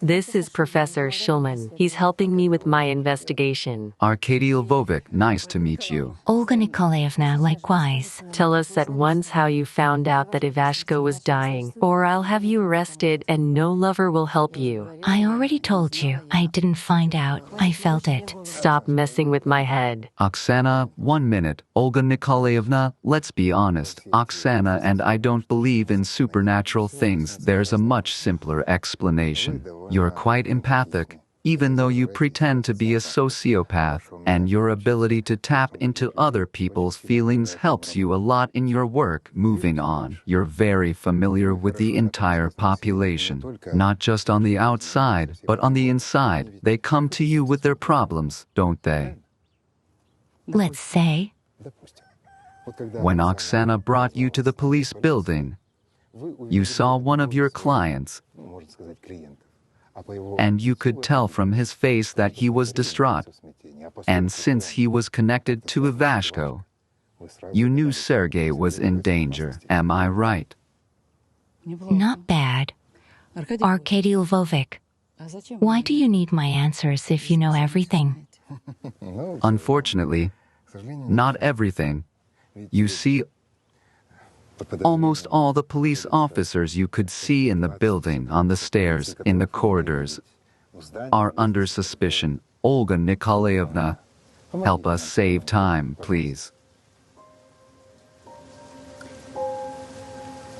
This is Professor Shulman. He's helping me with my investigation. Arkady Lvovic, nice to meet you. Olga Nikolaevna, likewise. Tell us at once how you found out that Ivashko was dying, or I'll have you arrested and no lover will help you. I already told you. I didn't find out. I felt it. Stop messing with my head. Oksana, 1 minute. Olga Nikolaevna, let's be honest. Oksana and I don't believe in supernatural things. There's a much simpler explanation. You're quite empathic, even though you pretend to be a sociopath, and your ability to tap into other people's feelings helps you a lot in your work. Moving on, you're very familiar with the entire population, not just on the outside, but on the inside. They come to you with their problems, don't they? Let's say, When Oksana brought you to the police building, you saw one of your clients, and you could tell from his face that he was distraught. And since he was connected to Ivashko, you knew Sergei was in danger. Am I right? not bad. Arkady Lvovic, why do you need my answers if you know everything? Unfortunately, not everything. You see, almost all the police officers you could see in the building, on the stairs, in the corridors, are under suspicion. Olga Nikolaevna, help us save time, please.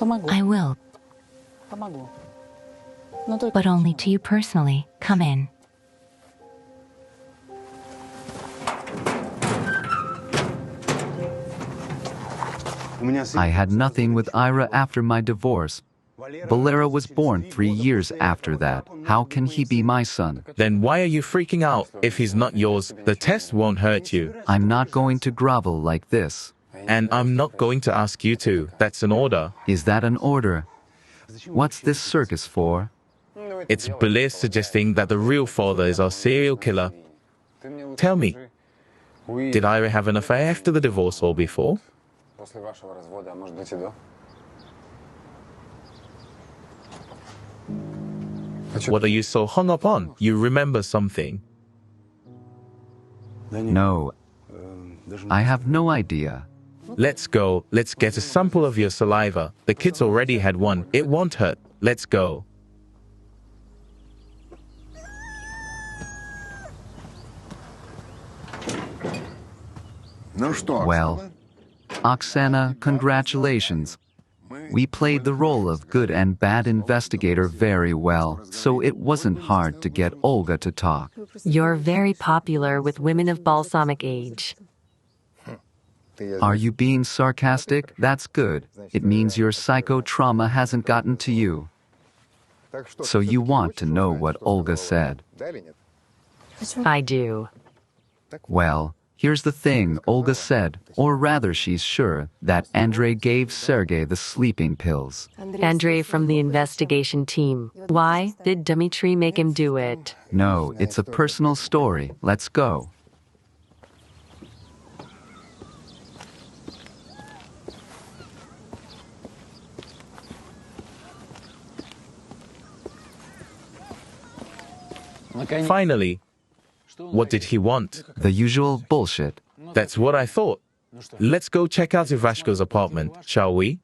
I will, but only to you personally. Come in. I had nothing with Ira after my divorce. Valera was born 3 years after that. How can he be my son? Then why are you freaking out? If he's not yours, the test won't hurt you. I'm not going to grovel like this. And I'm not going to ask you to. That's an order. Is that an order? What's this circus for? It's Belaya suggesting that the real father is our serial killer. Tell me, did Ira have an affair after the divorce or before? What are you so hung up on? You remember something. No, I have no idea. Let's go. Let's get a sample of your saliva. The kids already had one. It won't hurt. Let's go. Well, Oksana, congratulations. We played the role of good and bad investigator very well, so it wasn't hard to get Olga to talk. You're very popular with women of balsamic age. Are you being sarcastic? That's good. It means your psychotrauma hasn't gotten to you. So you want to know what Olga said. I do. Well, here's the thing Olga said, or rather she's sure, that Andrei gave Sergei the sleeping pills. Andrei from the investigation team. Why did Dmitry make him do it? No, it's a personal story. Let's go. Finally. What did he want? The usual bullshit. That's what I thought. Let's go check out Ivashko's apartment, shall we?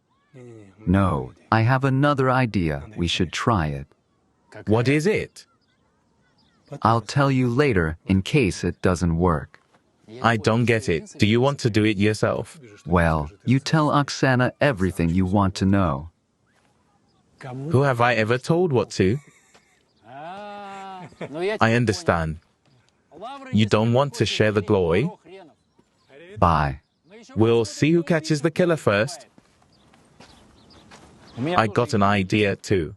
No, I have another idea. We should try it. What is it? I'll tell you later in case it doesn't work. I don't get it. Do you want to do it yourself? Well, you tell Oksana everything you want to know. Who have I ever told what to? I understand. You don't want to share the glory? Bye. We'll see who catches the killer first. I got an idea too.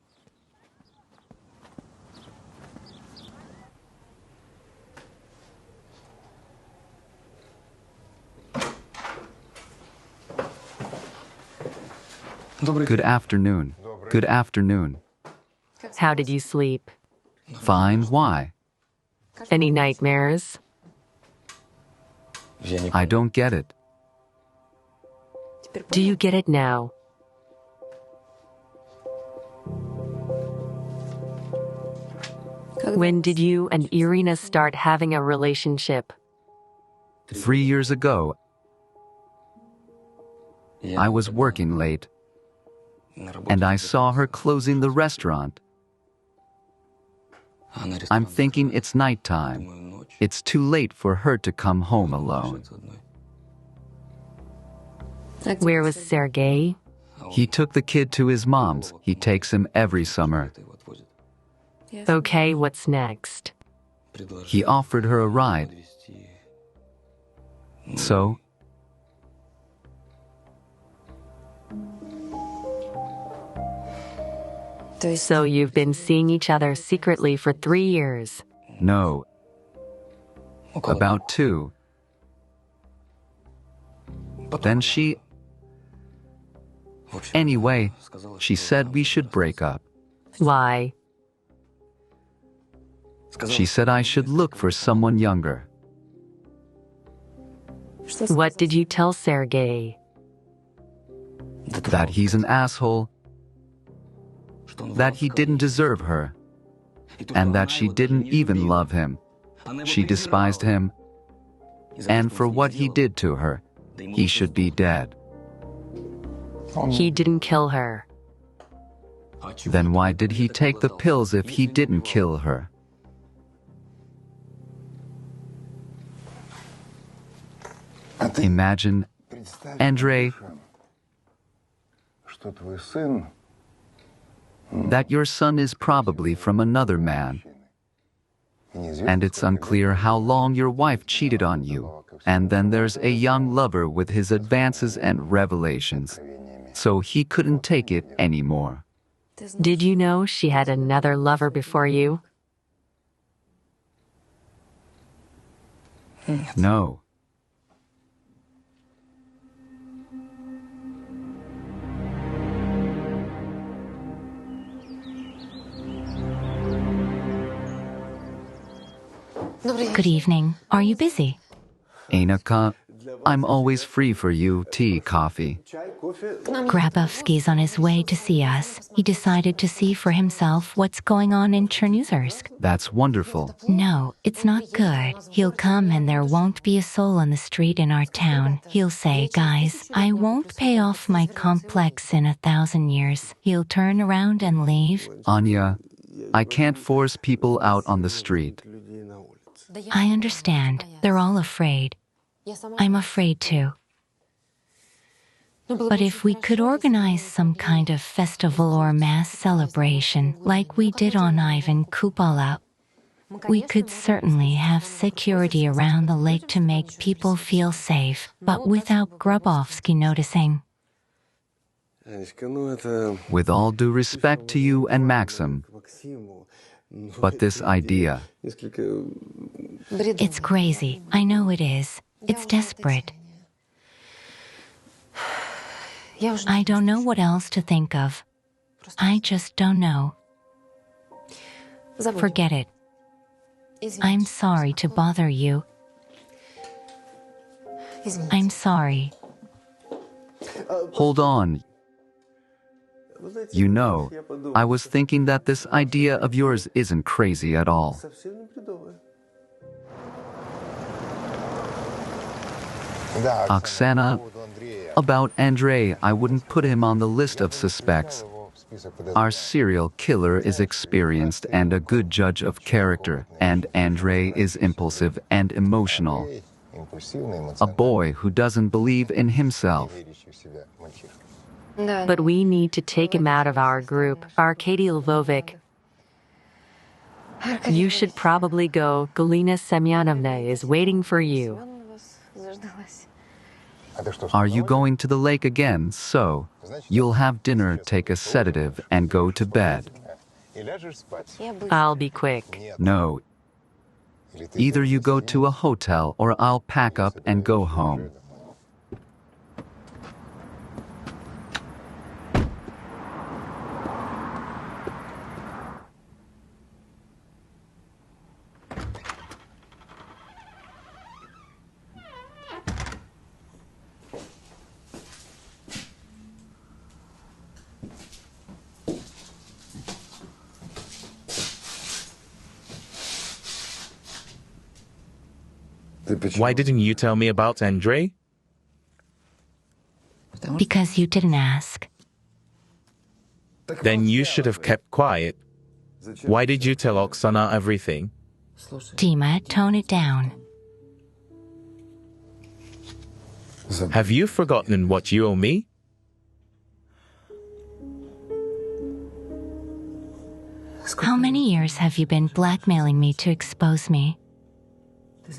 Good afternoon. Good afternoon. How did you sleep? Fine, why? Any nightmares? I don't get it. Do you get it now? When did you and Irina start having a relationship? 3 years ago, I was working late, and I saw her closing the restaurant. I'm thinking it's nighttime. It's too late for her to come home alone. Where was Sergei? He took the kid to his mom's. He takes him every summer. Okay, what's next? He offered her a ride. So, So you've been seeing each other secretly for 3 years. no. About 2. Then Anyway, she said we should break up. Why? She said I should look for someone younger. What did you tell Sergey? That he's an asshole, that he didn't deserve her, and that she didn't even love him. She despised him, and for what he did to her, he should be dead. He didn't kill her. Then why did he take the pills if he didn't kill her? Imagine, Andrei, that your son is probably from another man, and it's unclear how long your wife cheated on you, and then there's a young lover with his advances and revelations, so he couldn't take it anymore. Did you know she had another lover before you? No. Good evening. Are you busy? Anaka, I'm always free for you, tea, coffee. Grabovsky's on his way to see us. He decided to see for himself what's going on in Chernozersk. That's wonderful. No, it's not good. He'll come and there won't be a soul on the street in our town. He'll say, guys, I won't pay off my complex in 1,000 years. He'll turn around and leave. Anya, I can't force people out on the street. I understand. They're all afraid. I'm afraid too. But if we could organize some kind of festival or mass celebration, like we did on Ivan Kupala, we could certainly have security around the lake to make people feel safe, but without Grabovsky noticing. With all due respect to you and Maxim, but this idea, It's crazy. I know it is. It's desperate. I don't know what else to think of. I just don't know. Forget it. I'm sorry to bother you. I'm sorry. hold on. You know, I was thinking that this idea of yours isn't crazy at all. Oksana, about Andrei, I wouldn't put him on the list of suspects. Our serial killer is experienced and a good judge of character, and Andrei is impulsive and emotional. A boy who doesn't believe in himself. But we need to take him out of our group. Arkady Lvovic. You should probably go. Galina Semyonovna is waiting for you. Are you going to the lake again? So, you'll have dinner, take a sedative, and go to bed. I'll be quick. No. Either you go to a hotel or I'll pack up and go home. Why didn't you tell me about Andrei? Because you didn't ask. Then you should have kept quiet. Why did you tell Oksana everything? Dima, tone it down. Have you forgotten what you owe me? How many years have you been blackmailing me to expose me?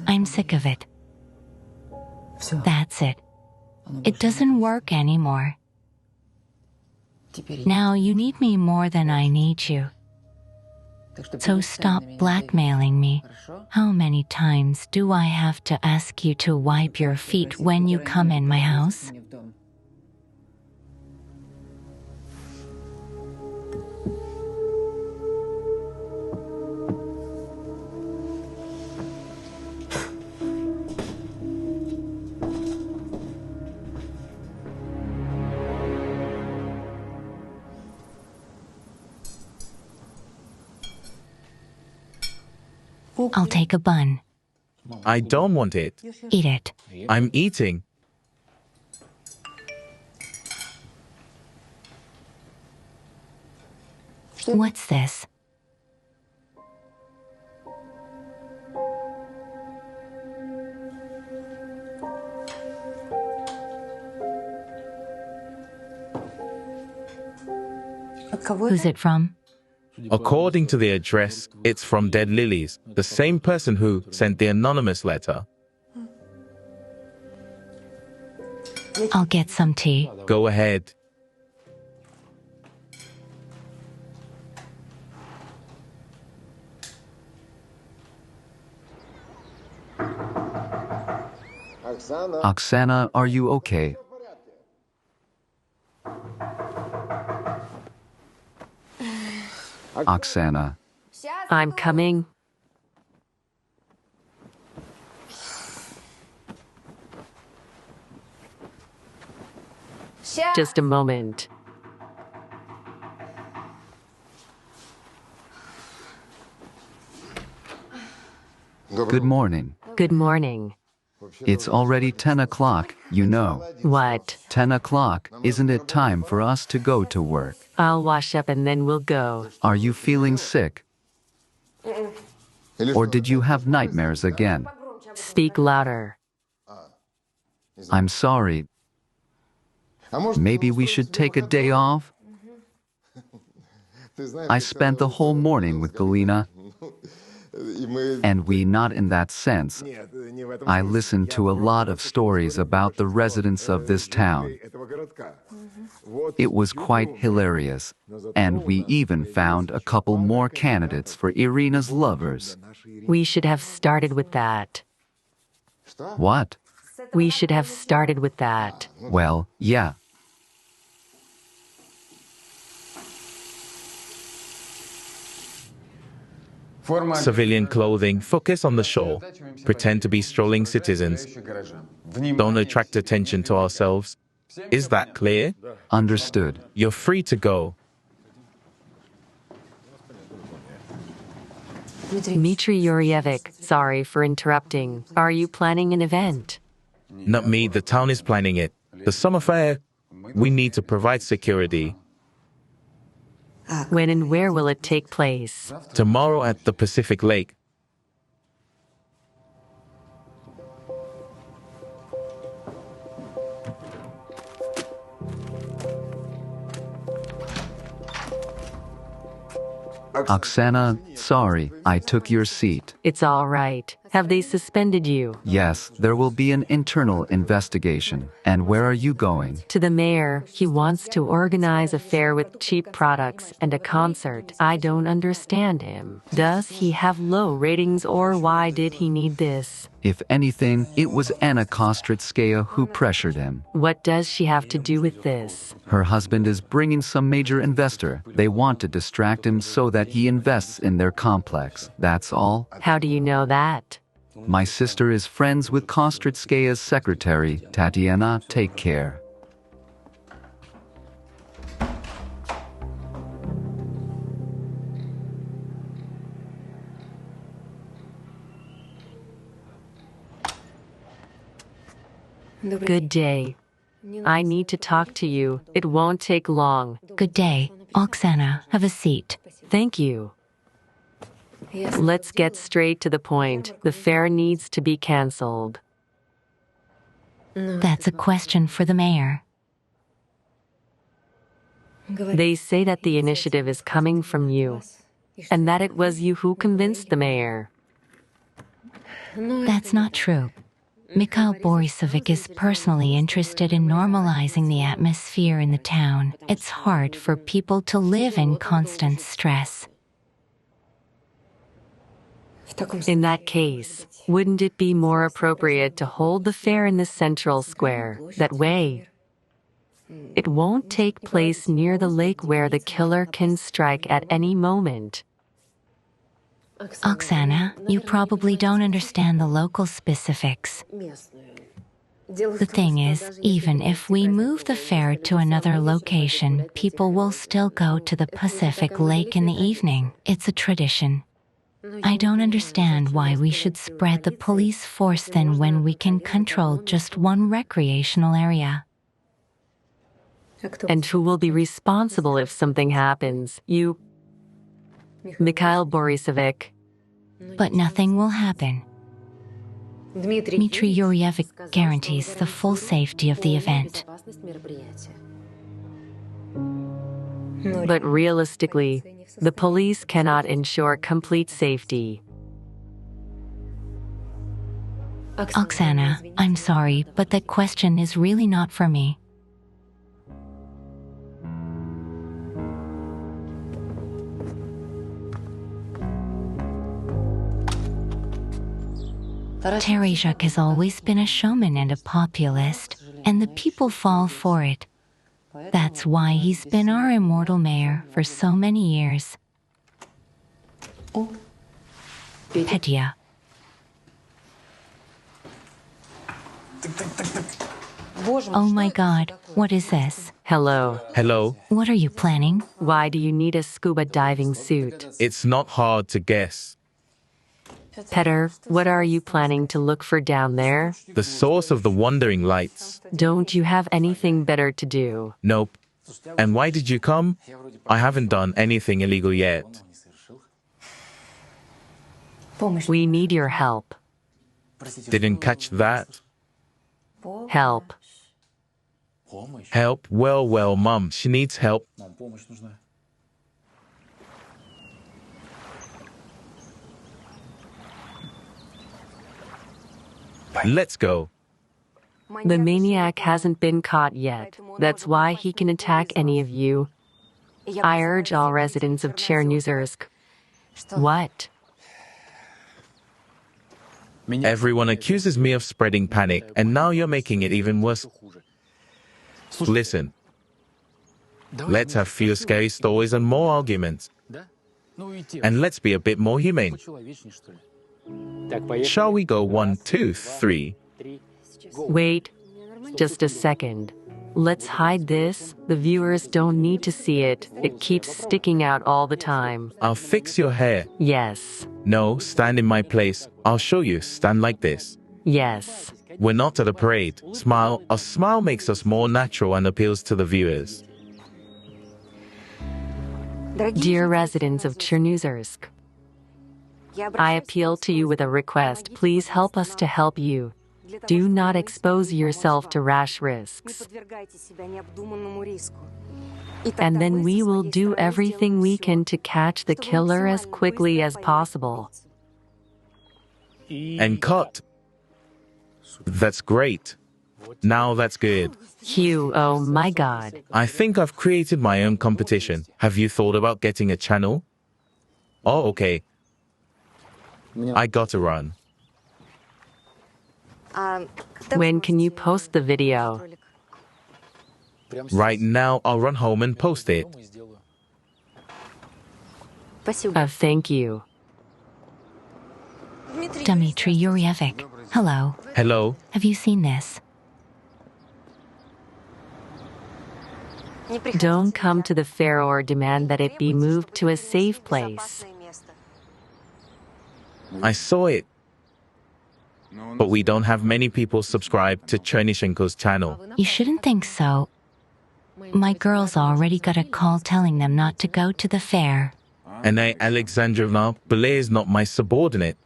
I'm sick of it. That's it. It doesn't work anymore. Now you need me more than I need you. So stop blackmailing me. How many times do I have to ask you to wipe your feet when you come in my house? I'll take a bun. I don't want it. Eat it. I'm eating. What's this? Who's it from? According to the address, it's from Dead Lilies, the same person who sent the anonymous letter. I'll get some tea. Go ahead. Oksana, are you okay? Oksana, I'm coming. Just a moment. good morning. Good morning. It's already 10 o'clock, you know. What? 10 o'clock, isn't it time for us to go to work? I'll wash up and then we'll go. Are you feeling sick? Or did you have nightmares again? Speak louder. I'm sorry. Maybe we should take a day off? I spent the whole morning with Galina, and we not in that sense. I listened to a lot of stories about the residents of this town. It was quite hilarious, and we even found a couple more candidates for Irina's lovers. We should have started with that. What? We should have started with that. Well, yeah. Civilian clothing, focus on the shore. Pretend to be strolling citizens. Don't attract attention to ourselves. Is that clear? Understood. You're free to go. Dmitry Yuryevic, sorry for interrupting. Are you planning an event? Not me, the town is planning it. The summer fair, we need to provide security. When and where will it take place? Tomorrow at the Pacific Lake. Oksana, sorry, I took your seat. It's all right. Have they suspended you? Yes, there will be an internal investigation. And where are you going? To the mayor, he wants to organize a fair with cheap products and a concert. I don't understand him. Does he have low ratings or why did he need this? If anything, it was Anna Kostritskaya who pressured him. What does she have to do with this? Her husband is bringing some major investor. They want to distract him so that he invests in their complex. That's all. How do you know that? My sister is friends with Kostritskaya's secretary, Tatiana. Take care. Good day. I need to talk to you. It won't take long. Good day. Oksana, have a seat. Thank you. Let's get straight to the point. The fair needs to be canceled. That's a question for the mayor. They say that the initiative is coming from you, and that it was you who convinced the mayor. That's not true. Mikhail Borisovich is personally interested in normalizing the atmosphere in the town. It's hard for people to live in constant stress. In that case, wouldn't it be more appropriate to hold the fair in the central square? That way, it won't take place near the lake where the killer can strike at any moment. Oksana, you probably don't understand the local specifics. The thing is, even if we move the fair to another location, people will still go to the Pacific Lake in the evening. It's a tradition. I don't understand why we should spread the police force then when we can control just one recreational area. And who will be responsible if something happens? You, Mikhail Borisovich. But nothing will happen. Dmitry Yuryevich guarantees the full safety of the event. But realistically, the police cannot ensure complete safety. Oksana, I'm sorry, but that question is really not for me. Terezhuk has always been a showman and a populist, and the people fall for it. That's why he's been our immortal mayor for so many years. Petya. Oh my God, what is this? Hello. Hello? What are you planning? Why do you need a scuba diving suit? It's not hard to guess. Petter, what are you planning to look for down there? The source of the wandering lights. Don't you have anything better to do? Nope. And why did you come? I haven't done anything illegal yet. We need your help. Didn't catch that. Help. Help? Well, Mum, she needs help. Let's go. The maniac hasn't been caught yet. That's why he can attack any of you. I urge all residents of Chernozersk. What? Everyone accuses me of spreading panic, and now you're making it even worse. Listen. Let's have fewer scary stories and more arguments. And let's be a bit more humane. Shall we go 1, 2, 3? Wait, just a second. Let's hide this. The viewers don't need to see it. It keeps sticking out all the time. I'll fix your hair. Yes. No, stand in my place. I'll show you. Stand like this. Yes. We're not at a parade. Smile. A smile makes us more natural and appeals to the viewers. Dear residents of Chernozersk, I appeal to you with a request. Please help us to help you. Do not expose yourself to rash risks. And then we will do everything we can to catch the killer as quickly as possible. And cut. That's great. Now that's good. Hugh, oh my God. I think I've created my own competition. Have you thought about getting a channel? Oh, okay. I gotta run. When can you post the video? Right now, I'll run home and post it. Thank you. Dmitry Yuryevich, hello. Hello? Have you seen this? Don't come to the fair or demand that it be moved to a safe place. I saw it. But we don't have many people subscribed to Chernyshenko's channel. You shouldn't think so. My girls already got a call telling them not to go to the fair. And Alexandrovna Belaya is not my subordinate.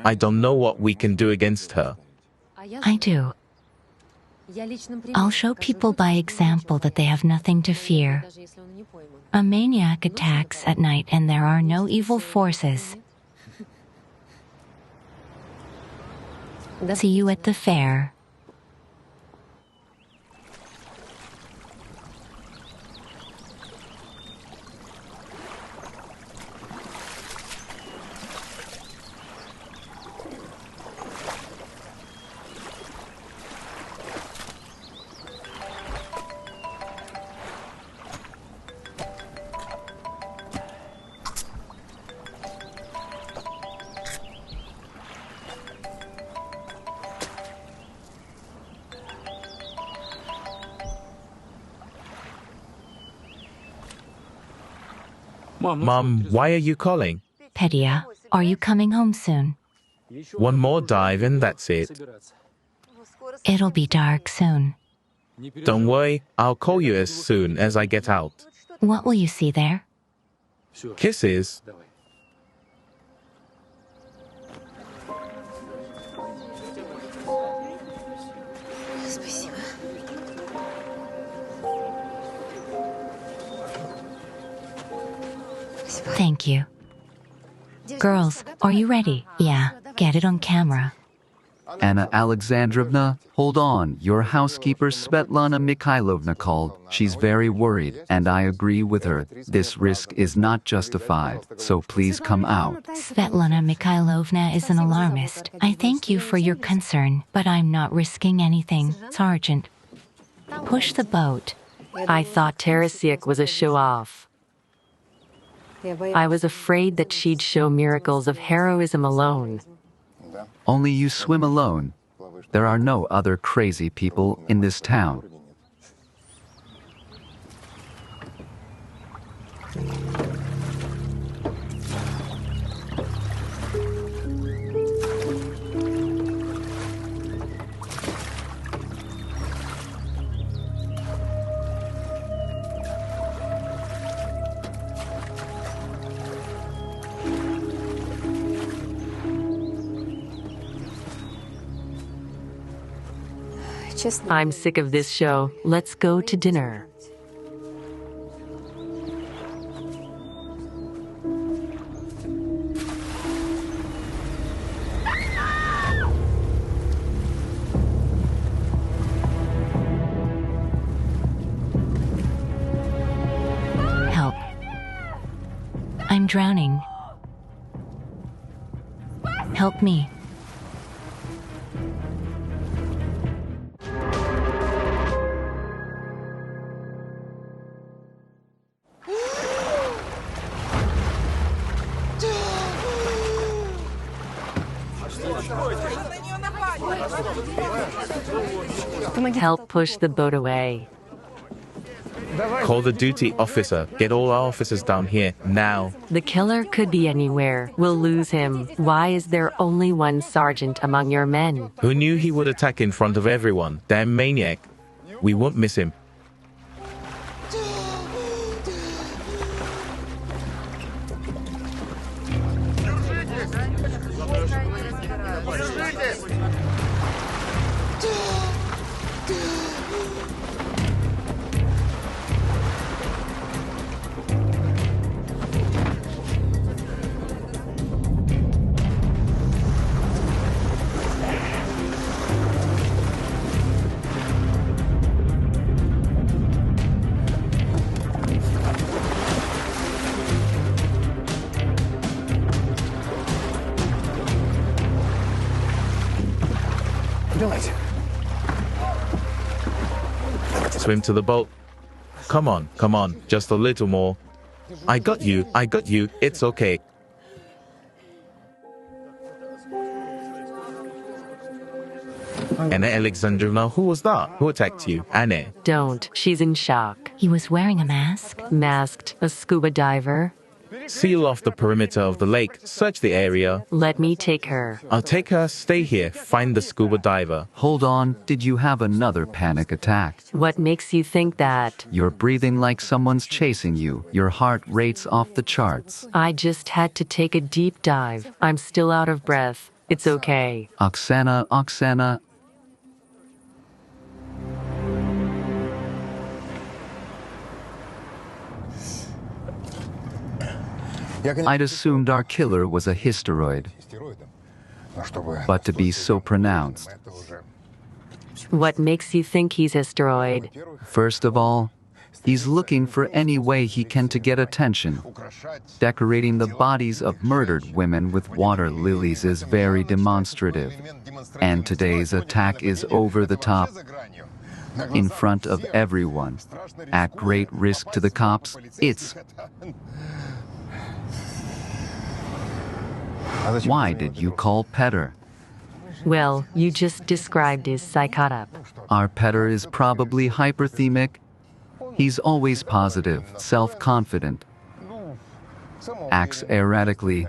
I don't know what we can do against her. I do. I'll show people by example that they have nothing to fear. A maniac attacks at night and there are no evil forces. See you at the fair. Mom, why are you calling? Pedia, are you coming home soon? One more dive and that's it. It'll be dark soon. Don't worry, I'll call you as soon as I get out. What will you see there? Kisses. Thank you. Girls, are you ready? Yeah, get it on camera. Anna Alexandrovna, hold on. Your housekeeper Svetlana Mikhailovna called. She's very worried, and I agree with her. This risk is not justified, so please come out. Svetlana Mikhailovna is an alarmist. I thank you for your concern, but I'm not risking anything, Sergeant. Push the boat. I thought Teresiak was a show-off. I was afraid that she'd show miracles of heroism alone. Only you swim alone. There are no other crazy people in this town. I'm sick of this show. Let's go to dinner. Help. I'm drowning. Help me. Help push the boat away. Call the duty officer. Get all our officers down here, now. The killer could be anywhere. We'll lose him. Why is there only one sergeant among your men? Who knew he would attack in front of everyone? Damn maniac. We won't miss him. Swim to the boat. Come on, just a little more. I got you, it's okay. Anna Alexandrovna, who was that? Who attacked you? Anna. Don't. She's in shock. He was wearing a mask. Masked. A scuba diver. Seal off the perimeter of the lake. Search the area. Let me take her. I'll take her. Stay here. Find the scuba diver. Hold on, did you have another panic attack? What makes you think that? You're breathing like someone's chasing you. Your heart rate's off the charts. I just had to take a deep dive. I'm still out of breath. It's okay. Oksana. I'd assumed our killer was a hysteroid, but to be so pronounced. What makes you think he's hysteroid? First of all, he's looking for any way he can to get attention. Decorating the bodies of murdered women with water lilies is very demonstrative. And today's attack is over the top. In front of everyone. At great risk to the cops, it's... Why did you call Petter? Well, you just described his psychotic. Our Petter is probably hyperthemic. He's always positive, self-confident. acts erratically.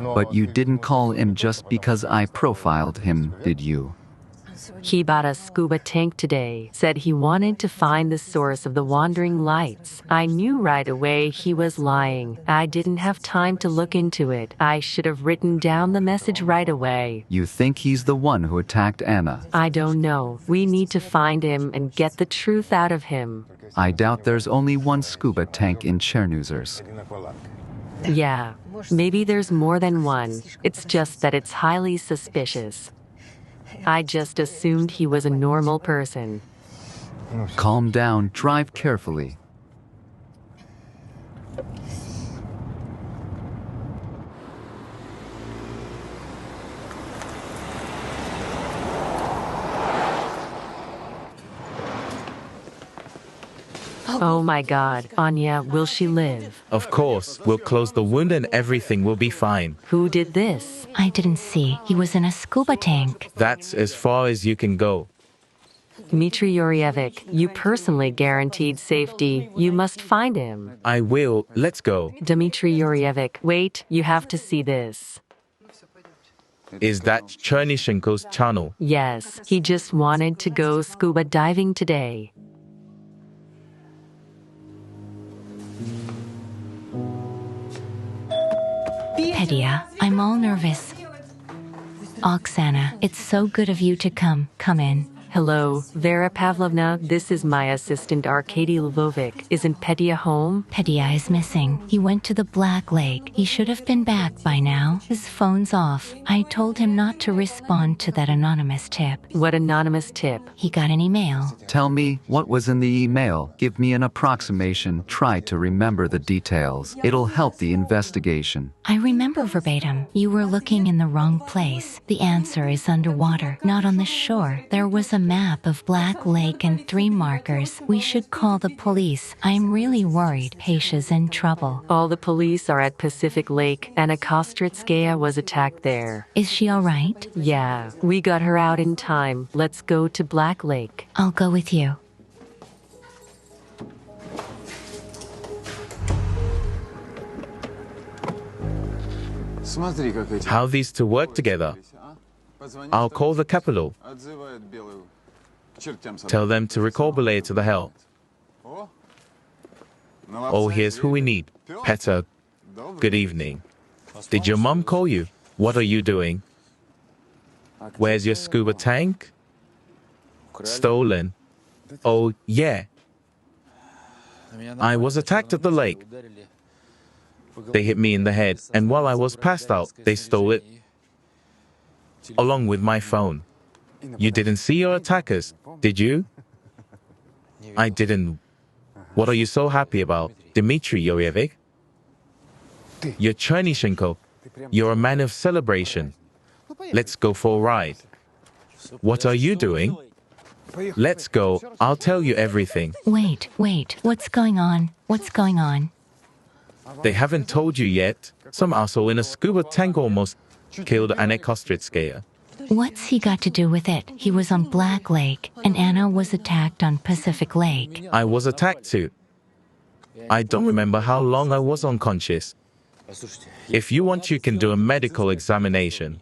But you didn't call him just because I profiled him, did you? He bought a scuba tank today, said he wanted to find the source of the wandering lights. I knew right away he was lying. I didn't have time to look into it. I should have written down the message right away. You think he's the one who attacked Anna? I don't know. We need to find him and get the truth out of him. I doubt there's only one scuba tank in Chernusers. Yeah, maybe there's more than one. It's just that it's highly suspicious. I just assumed he was a normal person. Calm down, drive carefully. Oh my God, Anya, will she live? Of course, we'll close the wound and everything will be fine. Who did this? I didn't see. He was in a scuba tank. That's as far as you can go. Dmitry Yuryevic, you personally guaranteed safety. You must find him. I will. Let's go. Dmitry Yuryevic, wait, you have to see this. Is that Chernyshenko's channel? Yes, he just wanted to go scuba diving today. Petya, I'm all nervous. Oksana, it's so good of you to come. Come in. Hello, Vera Pavlovna, this is my assistant Arkady Lvovic. Isn't Petya home? Petya is missing. He went to the Black Lake. He should have been back by now. His phone's off. I told him not to respond to that anonymous tip. What anonymous tip? He got an email. Tell me what was in the email. Give me an approximation. Try to remember the details. It'll help the investigation. I remember verbatim. You were looking in the wrong place. The answer is underwater, not on the shore. There was a map of Black Lake and 3 markers. We should call the police. I'm really worried. Pesha's in trouble. All the police are at Pacific Lake. Anna Kostritskaya was attacked there. Is she all right? Yeah, we got her out in time. Let's go to Black Lake. I'll go with you. How these two work together? I'll call the capital. Tell them to recall Belaya to the help. Oh, here's who we need. Petya, good evening. Did your mom call you? What are you doing? Where's your scuba tank? Stolen. Oh, yeah. I was attacked at the lake. They hit me in the head, and while I was passed out, they stole it, along with my phone. You didn't see your attackers, did you? I didn't. What are you so happy about, Dmitry Yuryevic? You're Chernyshenko. You're a man of celebration. Let's go for a ride. What are you doing? Let's go. I'll tell you everything. Wait. What's going on? What's going on? They haven't told you yet. Some asshole in a scuba tank almost killed Anna Kostritskaya. What's he got to do with it? He was on Black Lake, and Anna was attacked on Pacific Lake. I was attacked too. I don't remember how long I was unconscious. If you want, you can do a medical examination.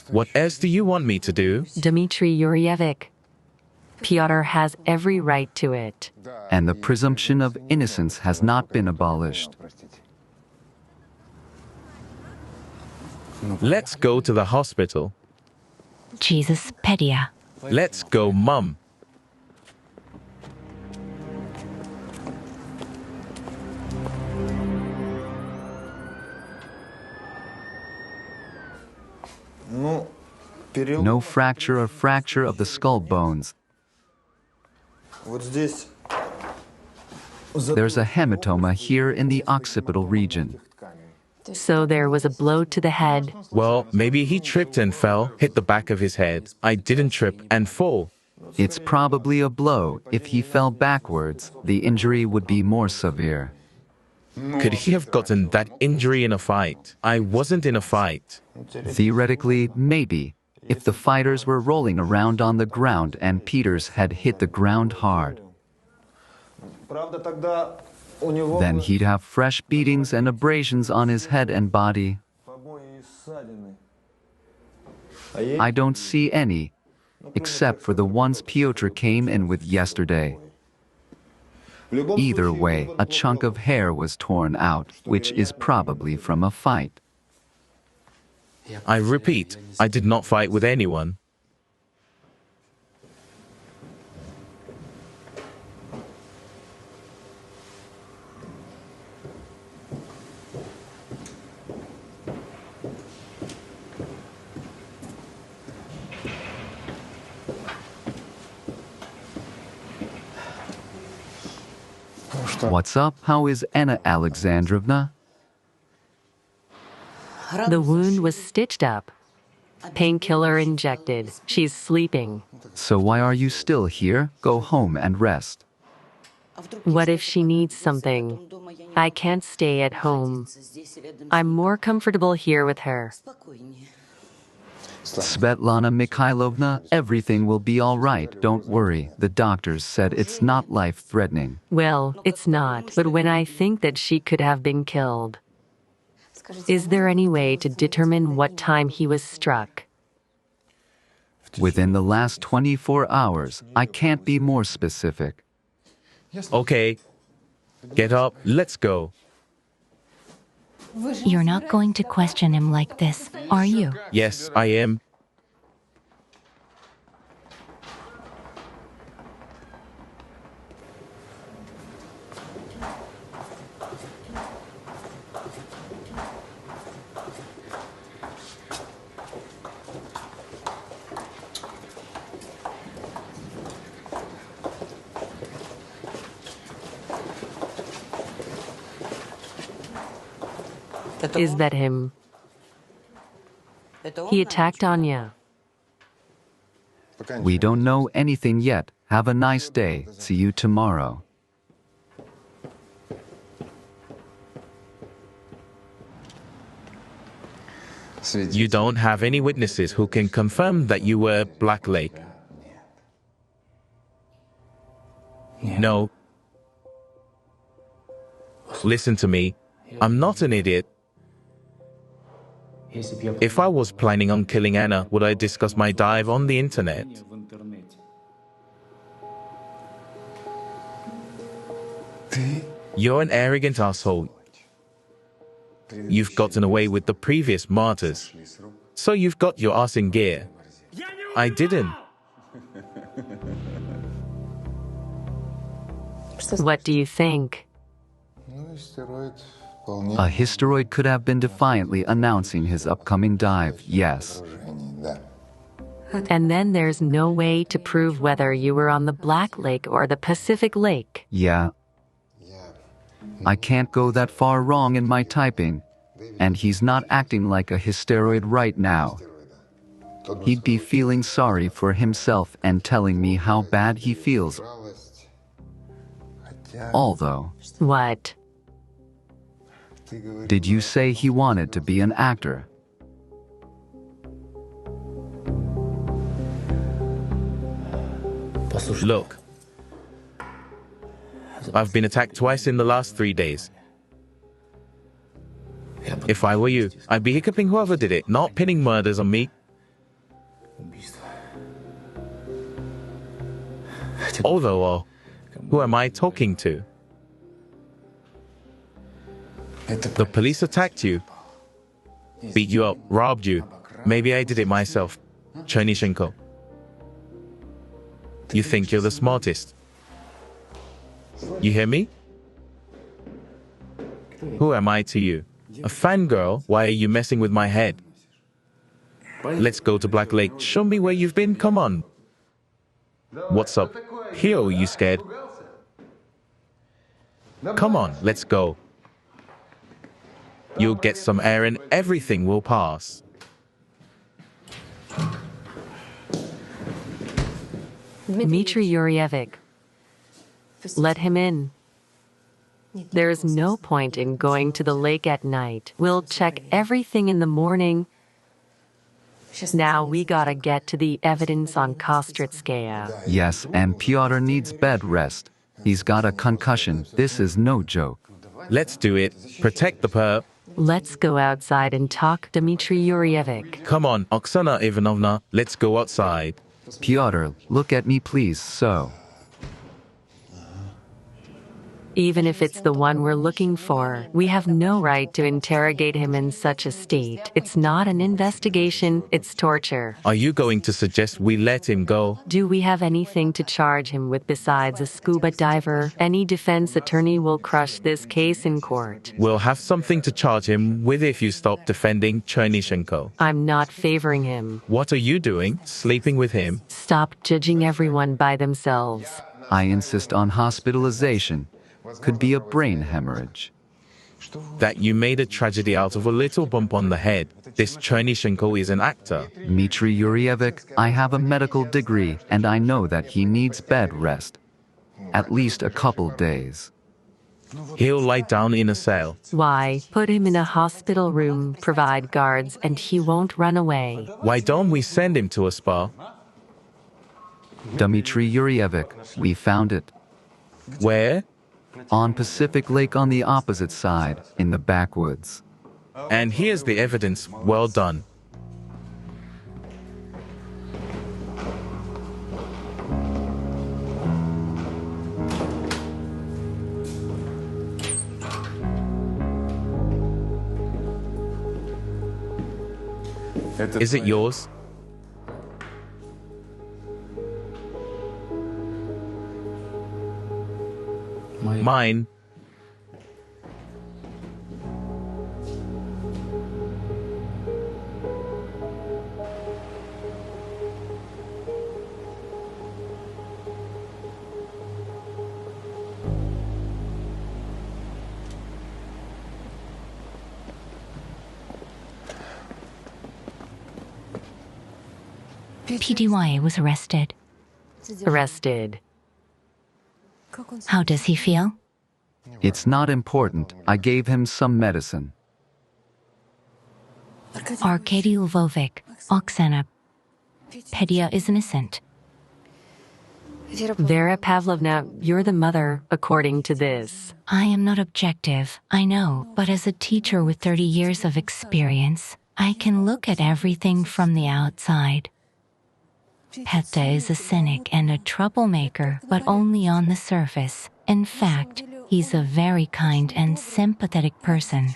What else do you want me to do? Dmitry Yuryevic. Pyotr has every right to it. And the presumption of innocence has not been abolished. Let's go to the hospital. Jesus, Petya. Let's go, Mum. No fracture or fracture of the skull bones. There's a hematoma here in the occipital region. So there was a blow to the head. Well, maybe he tripped and fell, hit the back of his head. I didn't trip and fall. It's probably a blow. If he fell backwards, the injury would be more severe. Could he have gotten that injury in a fight? I wasn't in a fight. Theoretically, maybe, if the fighters were rolling around on the ground and Peters had hit the ground hard. Then he'd have fresh beatings and abrasions on his head and body. I don't see any, except for the ones Piotr came in with yesterday. Either way, a chunk of hair was torn out, which is probably from a fight. I repeat, I did not fight with anyone. What's up? How is Anna Alexandrovna? The wound was stitched up. Painkiller injected. She's sleeping. So why are you still here? Go home and rest. What if she needs something? I can't stay at home. I'm more comfortable here with her. Svetlana Mikhailovna, everything will be all right. Don't worry. The doctors said it's not life-threatening. Well, it's not, but when I think that she could have been killed. Is there any way to determine what time he was struck? Within the last 24 hours, I can't be more specific. Okay, get up, let's go. You're not going to question him like this, are you? Yes, I am. Is that him? He attacked Anya. We don't know anything yet. Have a nice day. See you tomorrow. You don't have any witnesses who can confirm that you were Black Lake? No. Listen to me. I'm not an idiot. If I was planning on killing Anna, would I discuss my dive on the internet? You're an arrogant asshole. You've gotten away with the previous martyrs. So you've got your ass in gear. I didn't. What do you think? A hysteroid could have been defiantly announcing his upcoming dive, yes. And then there's no way to prove whether you were on the Black Lake or the Pacific Lake. Yeah. I can't go that far wrong in my typing, and he's not acting like a hysteroid right now. He'd be feeling sorry for himself and telling me how bad he feels. Although... What? Did you say he wanted to be an actor? Look, I've been attacked twice in the last 3 days. If I were you, I'd be hiccuping whoever did it, not pinning murders on me. Although, who am I talking to? The police attacked you, beat you up, robbed you. Maybe I did it myself. Chernishenko. You think you're the smartest. You hear me? Who am I to you? A fangirl? Why are you messing with my head? Let's go to Black Lake. Show me where you've been, come on. What's up? Hero, you scared? Come on, let's go. You'll get some air and everything will pass. Dmitry Yurevich. Let him in. There is no point in going to the lake at night. We'll check everything in the morning. Now we gotta get to the evidence on Kostritskaya. Yes, and Pyotr needs bed rest. He's got a concussion. This is no joke. Let's do it. Protect the perp. Let's go outside and talk, Dmitry Yuriyevich. Come on, Oksana Ivanovna, let's go outside. Pyotr, look at me please, so. Even if it's the one we're looking for, we have no right to interrogate him in such a state. It's not an investigation, it's torture. Are you going to suggest we let him go? Do we have anything to charge him with besides a scuba diver? Any defense attorney will crush this case in court. We'll have something to charge him with if you stop defending Chernishenko. I'm not favoring him. What are you doing? Sleeping with him? Stop judging everyone by themselves. I insist on hospitalization. Could be a brain hemorrhage. That you made a tragedy out of a little bump on the head. This Chernishenko is an actor. Dmitry Yuriyevich, I have a medical degree and I know that he needs bed rest. At least a couple days. He'll lie down in a cell. Why? Put him in a hospital room, provide guards, and he won't run away. Why don't we send him to a spa? Dmitry Yuriyevich, we found it. Where? On Pacific Lake on the opposite side, in the backwoods. And here's the evidence. Well done. Is it yours? Mine. PDY was arrested. Arrested. How does he feel? It's not important. I gave him some medicine. Arkady Lvovich, Oksana Belaya is innocent. Vera Pavlovna, you're the mother, according to this. I am not objective, I know, but as a teacher with 30 years of experience, I can look at everything from the outside. Peta is a cynic and a troublemaker, but only on the surface. In fact, he's a very kind and sympathetic person.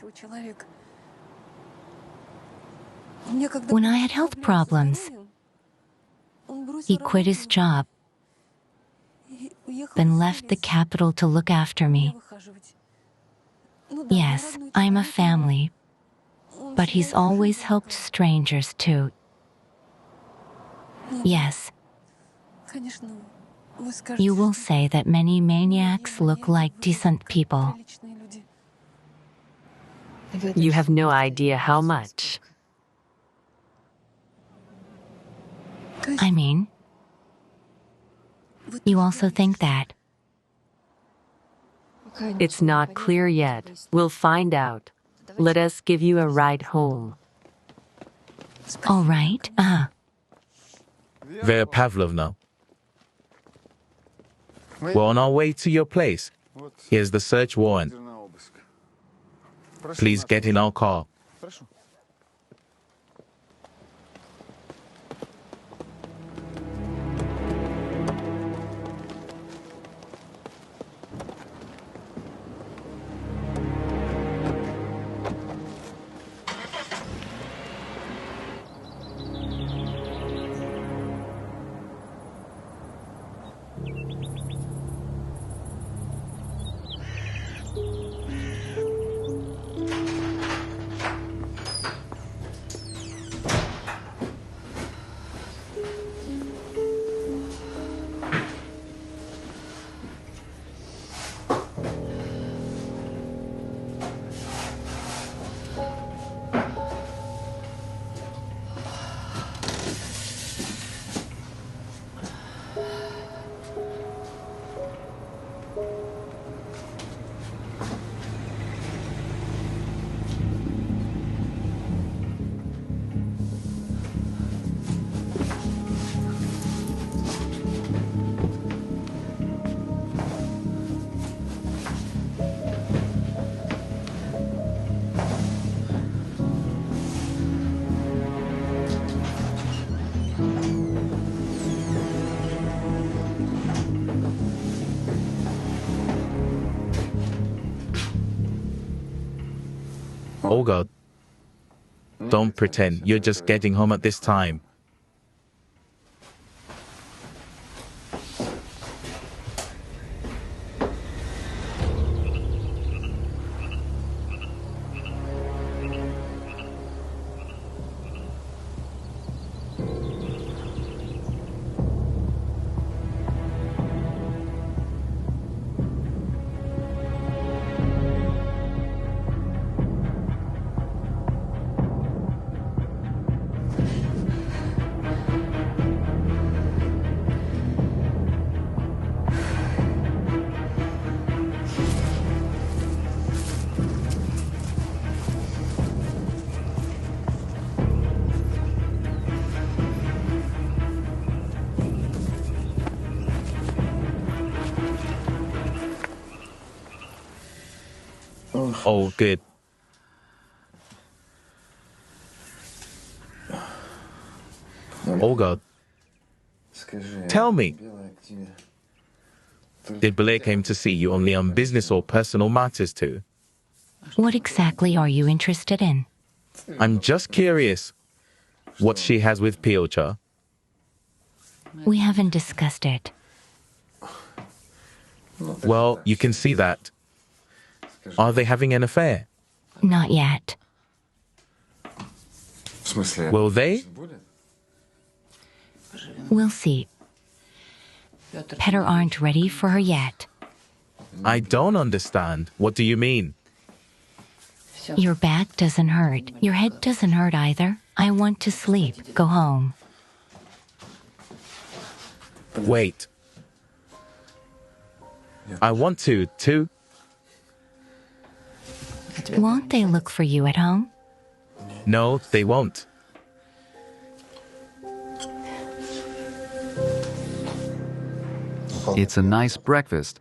When I had health problems, he quit his job, then left the capital to look after me. Yes, I'm a family, but he's always helped strangers too. Yes. You will say that many maniacs look like decent people. You have no idea how much. I mean, you also think that. It's not clear yet. We'll find out. Let us give you a ride home. All right, Vera Pavlovna. We're on our way to your place. Here's the search warrant. Please get in our car. Oh God. Don't pretend you're just getting home at this time. Oh, good. Oh God. Tell me, did Belaya came to see you only on business or personal matters too? What exactly are you interested in? I'm just curious what she has with Piotr. We haven't discussed it. Well, you can see that. Are they having an affair? Not yet. Will they? We'll see. Petter aren't ready for her yet. I don't understand. What do you mean? Your back doesn't hurt. Your head doesn't hurt either. I want to sleep. Go home. Wait. I want to, too. Won't they look for you at home? No, they won't. It's a nice breakfast.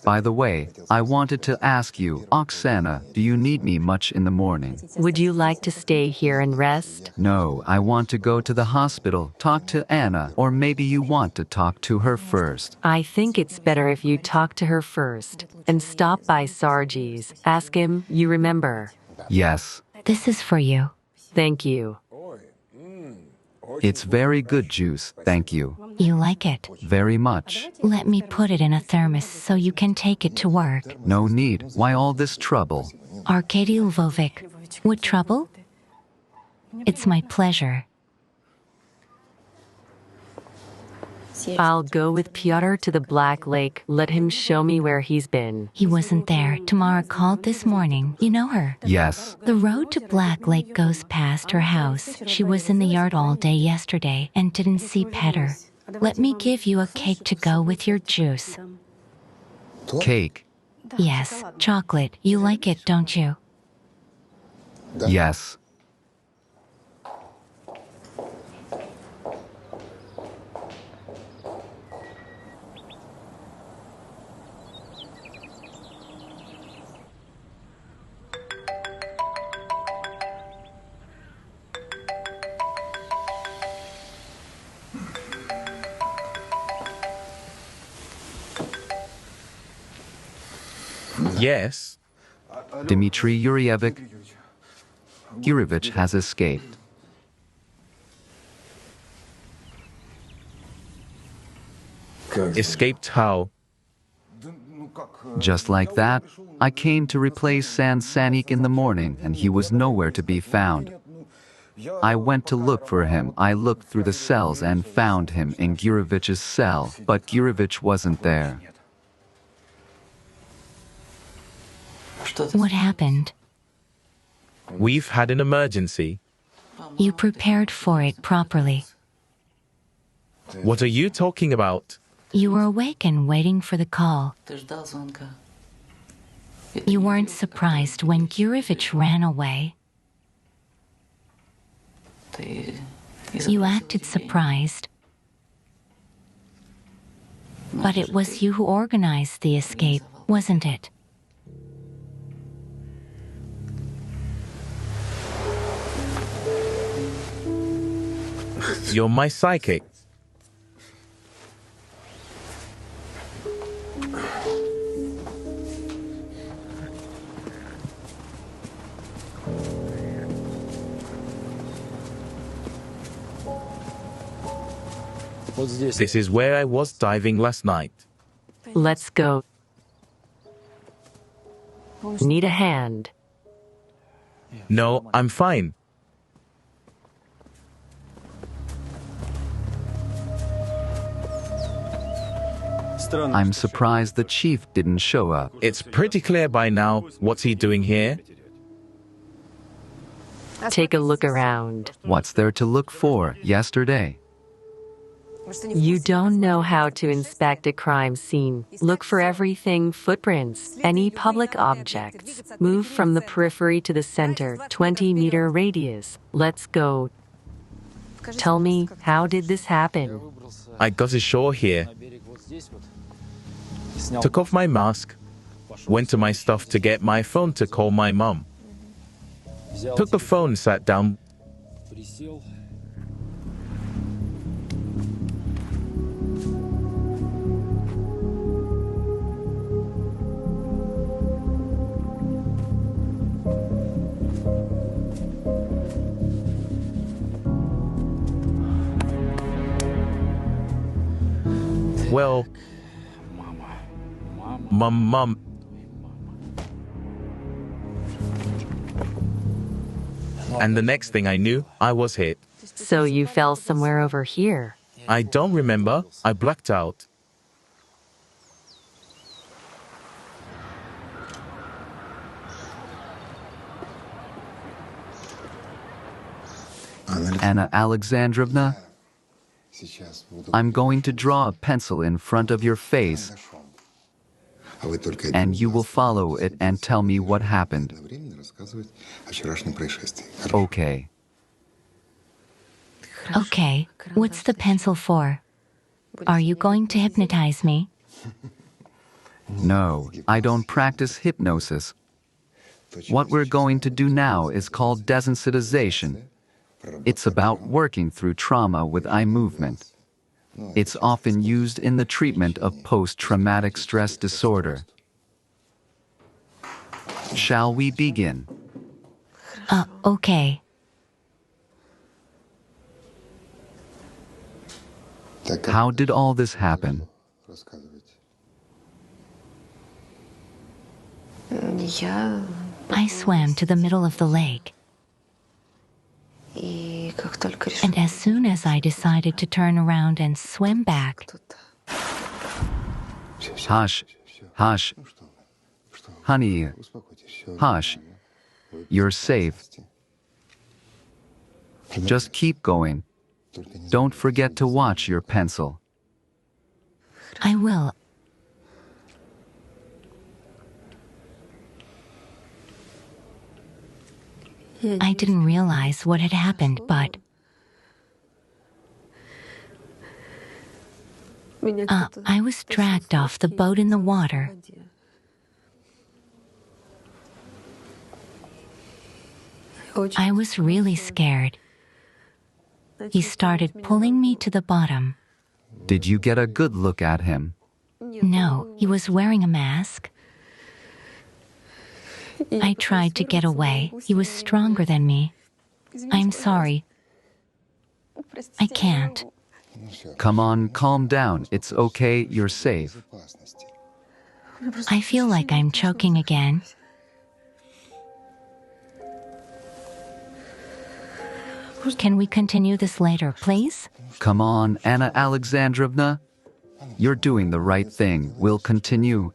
By the way, I wanted to ask you, Oksana, do you need me much in the morning? Would you like to stay here and rest? No, I want to go to the hospital, talk to Anna, or maybe you want to talk to her first. I think it's better if you talk to her first and stop by Sarji's. Ask him, you remember. Yes. This is for you. Thank you. It's very good juice, thank you. You like it? Very much. Let me put it in a thermos so you can take it to work. No need. Why all this trouble? Arkady Lvovic. What trouble? It's my pleasure. I'll go with Piotr to the Black Lake. Let him show me where he's been. He wasn't there. Tamara called this morning. You know her? Yes. The road to Black Lake goes past her house. She was in the yard all day yesterday and didn't see Petter. Let me give you a cake to go with your juice. Cake. Yes, chocolate. You like it, don't you? Yes. Yes. Dmitry Yuryevich has escaped. Escaped how? Just like that, I came to replace Sanik in the morning and he was nowhere to be found. I went to look for him. I looked through the cells and found him in Yurevich's cell, but Yurevich wasn't there. What happened? We've had an emergency. You prepared for it properly. What are you talking about? You were awake and waiting for the call. You weren't surprised when Yurevich ran away. You acted surprised. But it was you who organized the escape, wasn't it? You're my psychic. Вот здесь. This is where I was diving last night. Let's go. Need a hand. No, I'm fine. I'm surprised the chief didn't show up. It's pretty clear by now. What's he doing here? Take a look around. What's there to look for yesterday? You don't know how to inspect a crime scene. Look for everything: footprints, any public objects. Move from the periphery to the center, 20-meter radius. Let's go. Tell me, how did this happen? I got ashore here, На берег вот здесь вот. И снял took off my mask, went to my stuff to get my phone to call my mom. взял Took the phone, sat down. присел. Well, mom. And the next thing I knew, I was hit. So you fell somewhere over here. I don't remember. I blacked out. Anna Alexandrovna, I'm going to draw a pencil in front of your face, and you will follow it and tell me what happened. Okay. Okay, what's the pencil for? Are you going to hypnotize me? No, I don't practice hypnosis. What we're going to do now is called desensitization. It's about working through trauma with eye movement. It's often used in the treatment of post-traumatic stress disorder. Shall we begin? Okay. How did all this happen? I swam to the middle of the lake. And as soon as I decided to turn around and swim back, Hush, hush. Honey, hush. You're safe. Just keep going. Don't forget to watch your pencil. I will. I didn't realize what had happened, but I was dragged off the boat in the water. I was really scared. He started pulling me to the bottom. Did you get a good look at him? No, he was wearing a mask. I tried to get away. He was stronger than me. I'm sorry. I can't. Come on, calm down. It's okay, you're safe. I feel like I'm choking again. Can we continue this later, please? Come on, Anna Alexandrovna. You're doing the right thing. We'll continue.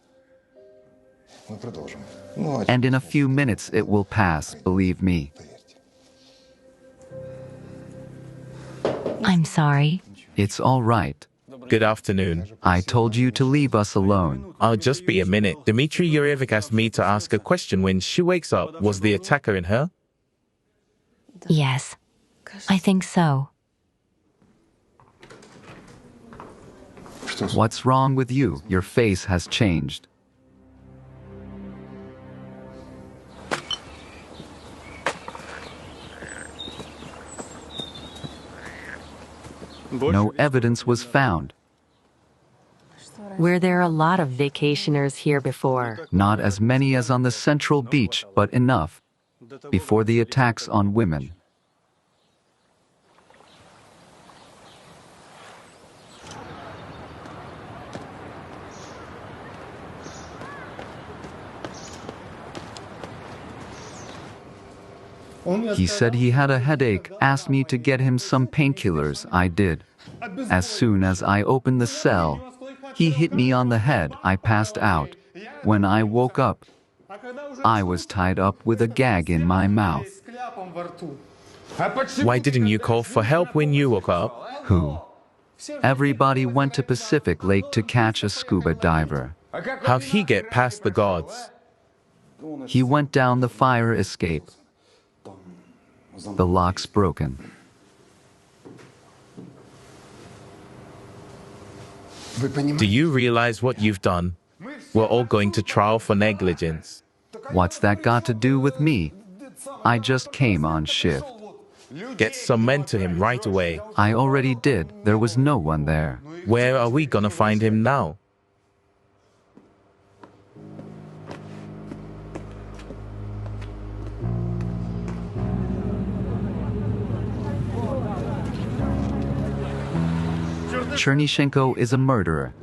And in a few minutes it will pass, believe me. I'm sorry. It's all right. Good afternoon. I told you to leave us alone. I'll just be a minute. Dmitry Yurevich asked me to ask a question when she wakes up. Was the attacker in her? Yes, I think so. What's wrong with you? Your face has changed. No evidence was found. Were there a lot of vacationers here before? Not as many as on the central beach, but enough. Before the attacks on women. He said he had a headache, asked me to get him some painkillers. I did. As soon as I opened the cell, he hit me on the head. I passed out. When I woke up, I was tied up with a gag in my mouth. Why didn't you call for help when you woke up? Who? Everybody went to Pacific Lake to catch a scuba diver. How'd he get past the guards? He went down the fire escape. The lock's broken. Do you realize what you've done? We're all going to trial for negligence. What's that got to do with me? I just came on shift. Get some men to him right away. I already did. There was no one there. Where are we gonna find him now? Chernishenko is a murderer.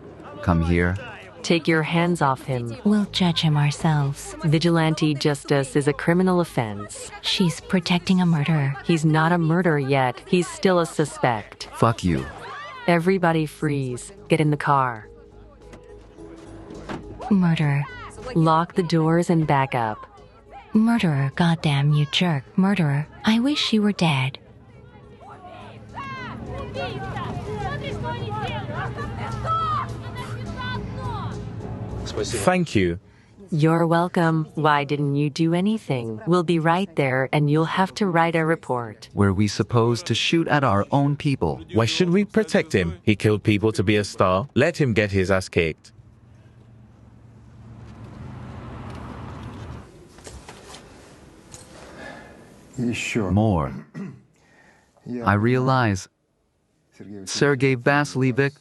Come here. Take your hands off him. We'll judge him ourselves. Vigilante justice is a criminal offense. She's protecting a murderer. He's not a murderer yet. He's still a suspect. Fuck you. Everybody freeze. Get in the car. Murderer. Lock the doors and back up. Murderer, goddamn you jerk. Murderer. I wish you were dead. Thank you. You're welcome. Why didn't you do anything? We'll be right there and you'll have to write a report. Were we supposed to shoot at our own people? Why should we protect him? He killed people to be a star. Let him get his ass kicked. More. I realize, Sergei Vasilievich,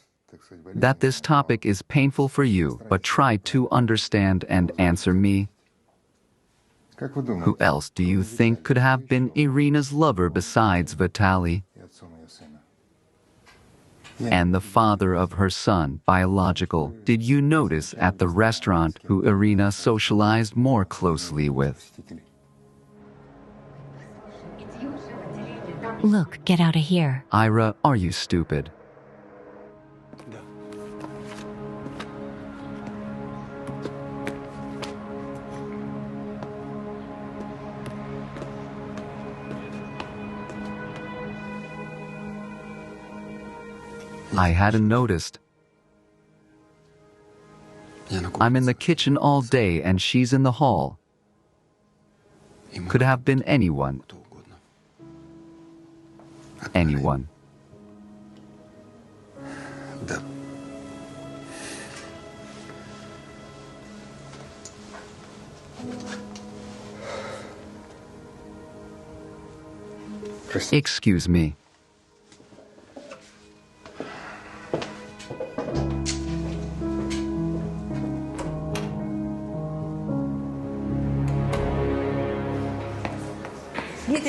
that this topic is painful for you, but try to understand and answer me. Who else do you think could have been Irina's lover besides Vitaly? And the father of her son, biological. Did you notice at the restaurant who Irina socialized more closely with? Look, get out of here. Ira, are you stupid? I hadn't noticed. I'm in the kitchen all day and she's in the hall. Could have been anyone. Anyone. Excuse me.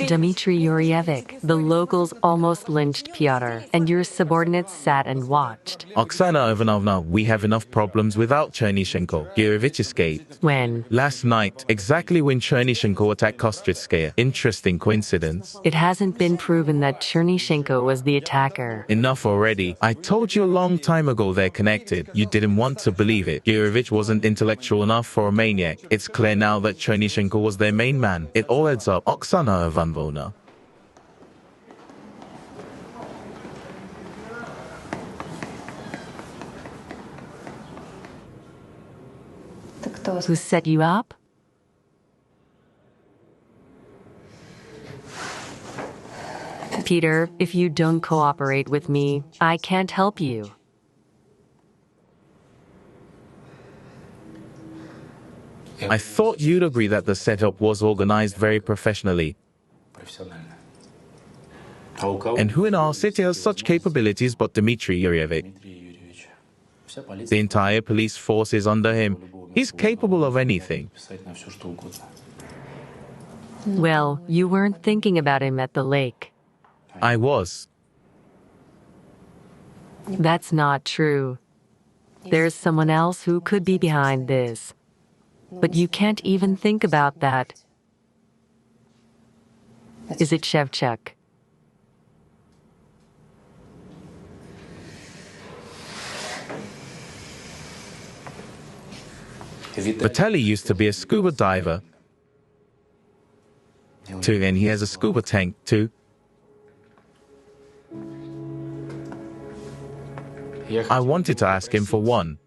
Dmitry Yurevich, the locals almost lynched Pyotr, and your subordinates sat and watched. Oksana Ivanovna, we have enough problems without Chernishenko. Yurevich escaped. When? Last night, exactly when Chernishenko attacked Kostritskaya. Interesting coincidence. It hasn't been proven that Chernishenko was the attacker. Enough already. I told you a long time ago they're connected. You didn't want to believe it. Yurevich wasn't intellectual enough for a maniac. It's clear now that Chernishenko was their main man. It all adds up. Oksana Ivanovna. Who set you up? Peter, if you don't cooperate with me, I can't help you. I thought you'd agree that the setup was organized very professionally. And who in our city has such capabilities but Dmitry Yurevich? The entire police force is under him. He's capable of anything. Well, you weren't thinking about him at the lake. I was. That's not true. There's someone else who could be behind this. But you can't even think about that. Is it Shevchuk? Vitaly used to be a scuba diver, too, and he has a scuba tank, too. I wanted to ask him for one,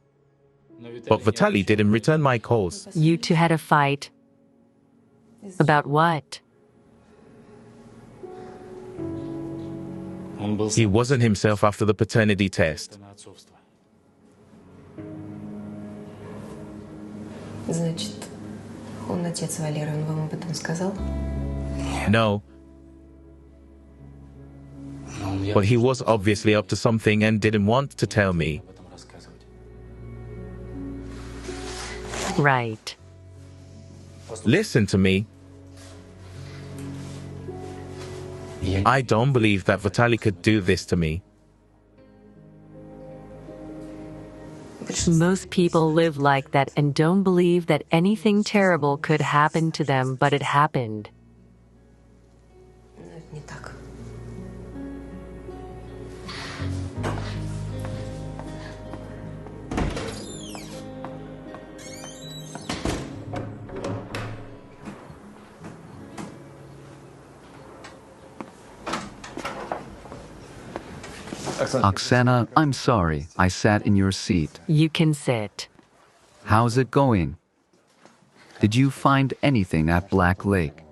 but Vitaly didn't return my calls. You two had a fight. About what? He wasn't himself after the paternity test. Значит, он отец Валеры, он вам об этом сказал? No. But he was obviously up to something and didn't want to tell me. Right. Listen to me. I don't believe that Vitaly could do this to me. Most people live like that and don't believe that anything terrible could happen to them, but it happened. Но это не так. Oksana, I'm sorry. I sat in your seat. You can sit. How's it going? Did you find anything at Black Lake?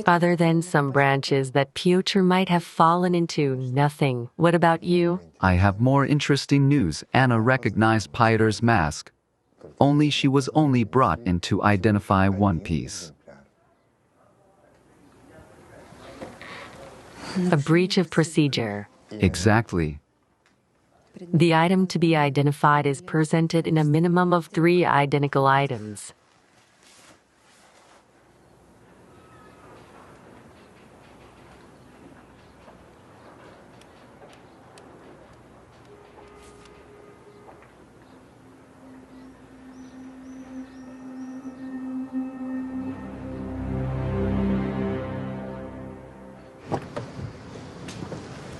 Other than some branches that Piotr might have fallen into, nothing. What about you? I have more interesting news. Anna recognized Pieter's mask. Only she was only brought in to identify one piece. A breach of procedure. Exactly. The item to be identified is presented in a minimum of 3 identical items.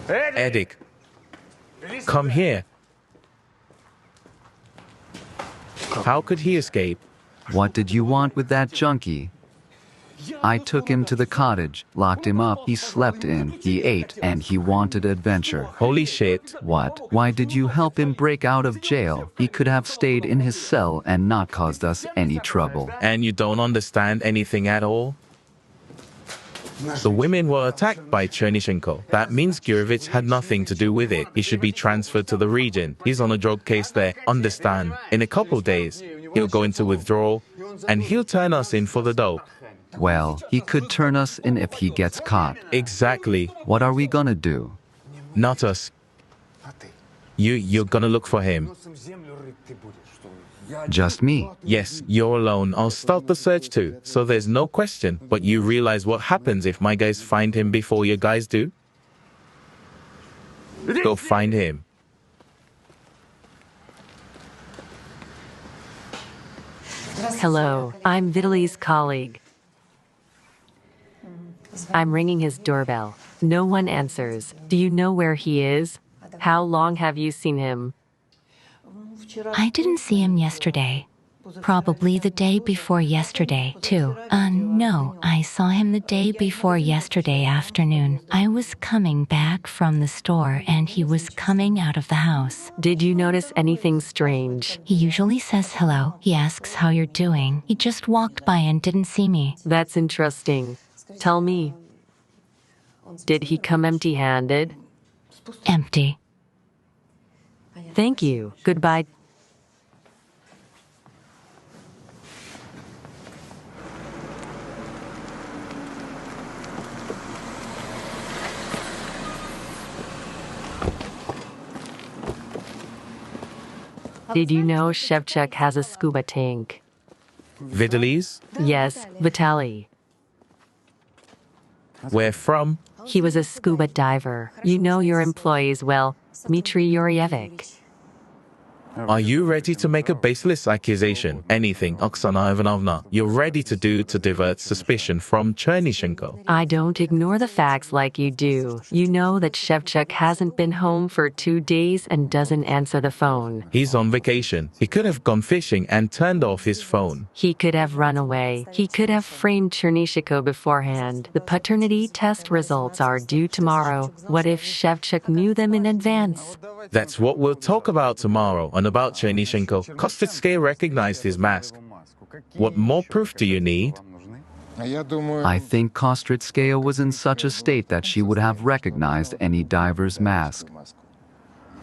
Edik, come here. How could he escape? What did you want with that junkie? I took him to the cottage, locked him up, he slept in, he ate, and he wanted adventure. Holy shit. What? Why did you help him break out of jail? He could have stayed in his cell and not caused us any trouble. And you don't understand anything at all? The women were attacked by Chernyshenko. That means Gurevich had nothing to do with it. He should be transferred to the region. He's on a drug case there. Understand? In a couple days, he'll go into withdrawal, and he'll turn us in for the dope. Well, he could turn us in if he gets caught. Exactly. What are we gonna do? Not us. You're gonna look for him. Just me. Yes, you're alone. I'll start the search too, so there's no question. But you realize what happens if my guys find him before your guys do? Go find him. Hello, I'm Vitaly's colleague. I'm ringing his doorbell. No one answers. Do you know where he is? How long have you seen him? I didn't see him yesterday. Probably the day before yesterday, too. No, I saw him the day before yesterday afternoon. I was coming back from the store and he was coming out of the house. Did you notice anything strange? He usually says hello. He asks how you're doing. He just walked by and didn't see me. That's interesting. Tell me, did he come empty-handed? Empty. Thank you. Goodbye. Did you know Shevchuk has a scuba tank? Vitaly's? Yes, Vitaly. Where from? He was a scuba diver. You know your employees well, Dmitry Yuryevic. Are you ready to make a baseless accusation? Anything, Oksana Ivanovna, you're ready to do to divert suspicion from Chernyshenko? I don't ignore the facts like you do. You know that Shevchuk hasn't been home for 2 days and doesn't answer the phone. He's on vacation. He could have gone fishing and turned off his phone. He could have run away. He could have framed Chernyshenko beforehand. The paternity test results are due tomorrow. What if Shevchuk knew them in advance? That's what we'll talk about tomorrow. And about Chernyshenko, Kostitskaya recognized his mask. What more proof do you need? I think Kostritskaya was in such a state that she would have recognized any diver's mask.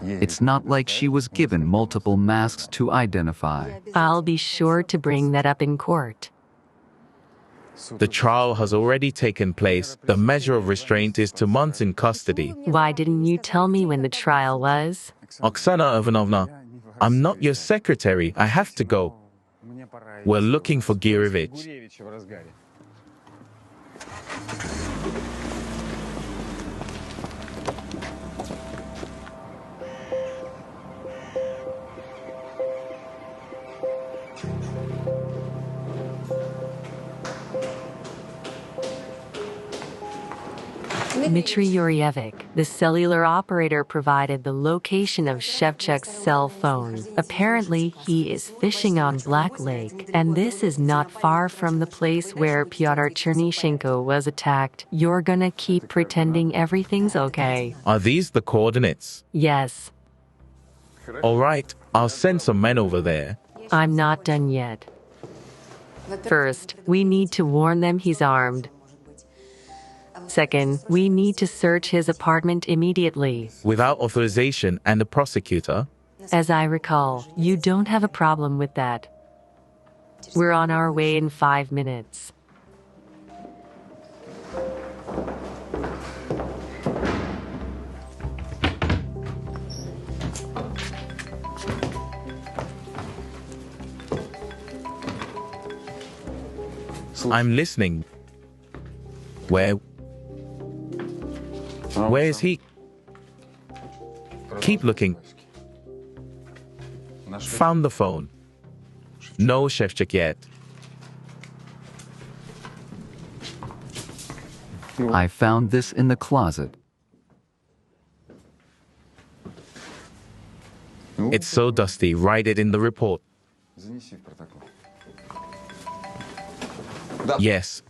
It's not like she was given multiple masks to identify. I'll be sure to bring that up in court. The trial has already taken place. The measure of restraint is 2 months in custody. Why didn't you tell me when the trial was? Oksana Ivanovna, I'm not your secretary. I have to go. We're looking for Gurevich. Dmitry Yurevich, the cellular operator, provided the location of Shevchuk's cell phone. Apparently, he is fishing on Black Lake, and this is not far from the place where Pyotr Chernyshenko was attacked. You're gonna keep pretending everything's okay. Are these the coordinates? Yes. All right, I'll send some men over there. I'm not done yet. First, we need to warn them he's armed. Second, we need to search his apartment immediately. Without authorization and a prosecutor? As I recall, you don't have a problem with that. We're on our way in 5 minutes. I'm listening. Where is he? Keep looking. Found the phone. No Shevchuk yet. I found this in the closet. It's so dusty. Write it in the report. Yes.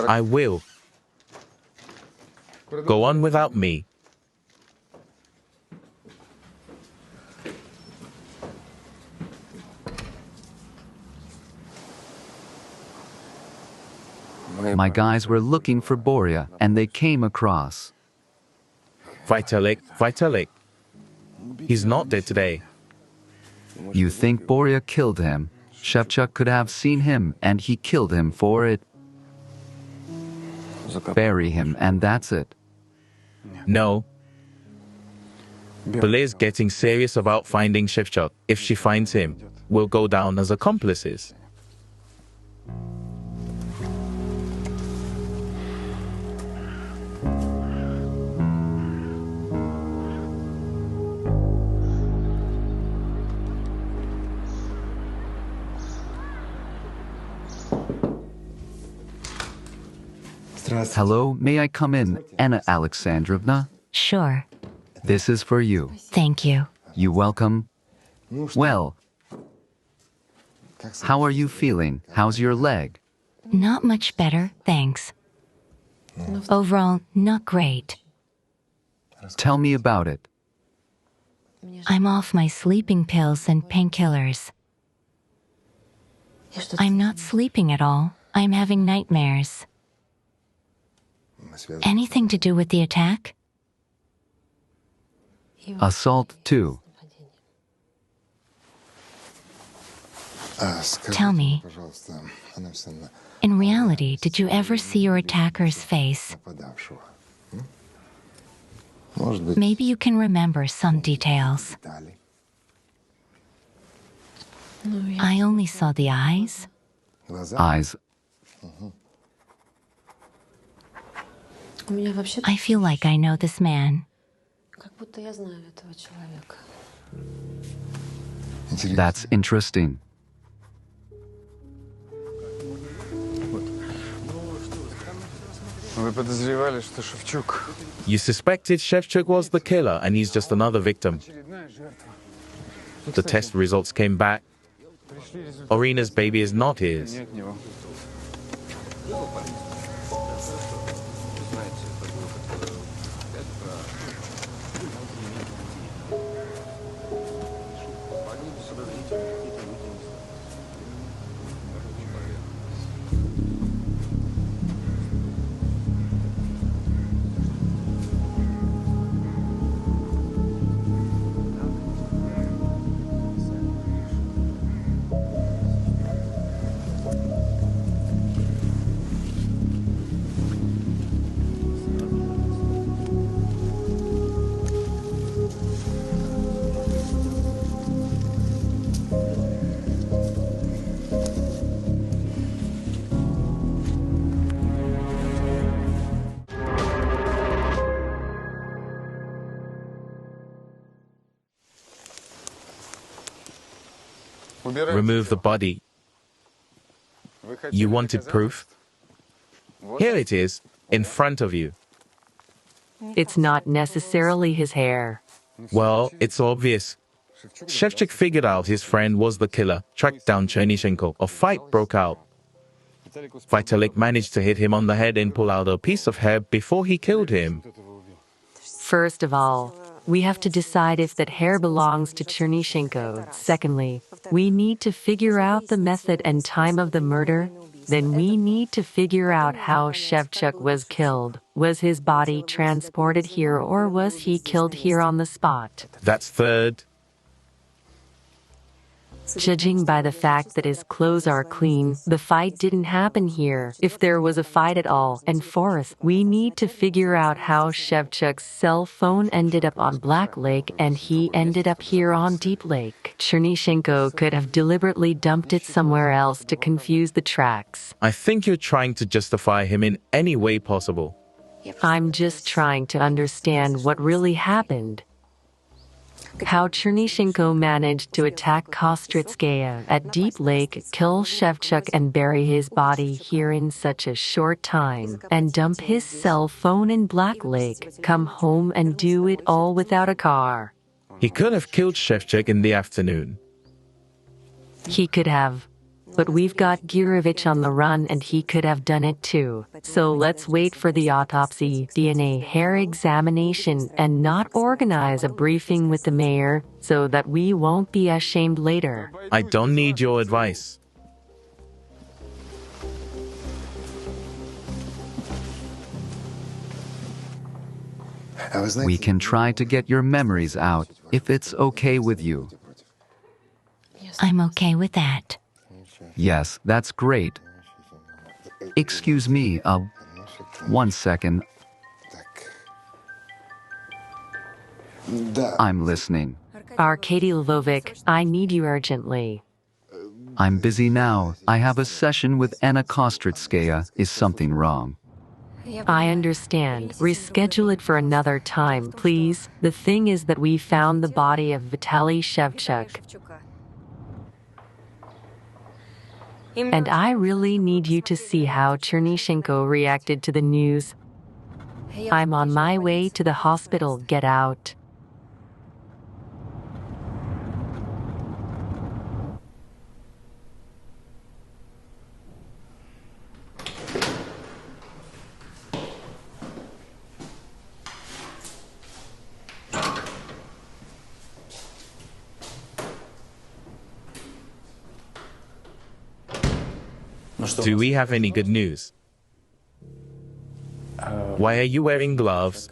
I will. Go on without me. My guys were looking for Boria, and they came across. Vitalik. He's not dead today. You think Boria killed him? Shevchuk could have seen him, and he killed him for it. Bury him, and that's it. No. Belaya's getting serious about finding Shevchuk. If she finds him, we'll go down as accomplices. Hello, may I come in, Anna Alexandrovna? Sure. This is for you. Thank you. You welcome? Well, how are you feeling? How's your leg? Not much better, thanks. Overall, not great. Tell me about it. I'm off my sleeping pills and painkillers. I'm not sleeping at all. I'm having nightmares. Anything to do with the attack? Assault 2. Tell me, in reality, did you ever see your attacker's face? Maybe you can remember some details. I only saw the eyes. Eyes. I feel like I know this man. Как будто я знаю этого человека. That's interesting. Вы подозревали, что Шевчук You suspected Shevchuk was the killer and he's just another victim. очередная жертва. The test results came back. Пришли результаты. Orina's baby is not his. Нет него. Remove the body. Вы хотели You wanted доказательств? proof? Вот Here it is, in front of you. It's not necessarily his hair. Well, it's obvious. Shevchuk figured out his friend was the killer, tracked down Chernyshenko. A fight broke out. Виталик успел Vitalik managed to hit him on the head and pull out a piece of hair before he killed him. кто-то его убил. First of all, we have to decide if that hair belongs to Chernyshenko. Secondly, we need to figure out the method and time of the murder. Then we need to figure out how Shevchuk was killed. Was his body transported here or was he killed here on the spot? That's third. Judging by the fact that his clothes are clean, the fight didn't happen here, if there was a fight at all. And fourth, we need to figure out how Shevchuk's cell phone ended up on Black Lake and he ended up here on Deep Lake. Chernyshenko could have deliberately dumped it somewhere else to confuse the tracks. I think you're trying to justify him in any way possible. I'm just trying to understand what really happened. How Chernyshenko managed to attack Kostritskaya at Deep Lake, kill Shevchuk and bury his body here in such a short time, and dump his cell phone in Black Lake, come home and do it all without a car. He could have killed Shevchuk in the afternoon. He could have. But we've got Gurevich on the run and he could have done it too. So let's wait for the autopsy, DNA, hair examination, and not organize a briefing with the mayor so that we won't be ashamed later. I don't need your advice. We can try to get your memories out, if it's okay with you. I'm okay with that. Yes, that's great. Excuse me, 1 second. I'm listening. Arkady Lvovic, I need you urgently. I'm busy now. I have a session with Anna Kostritskaya. Is something wrong? I understand. Reschedule it for another time, please. The thing is that we found the body of Vitaly Shevchuk. And I really need you to see how Chernyshenko reacted to the news. I'm on my way to the hospital. Get out. Do we have any good news? Why are you wearing gloves?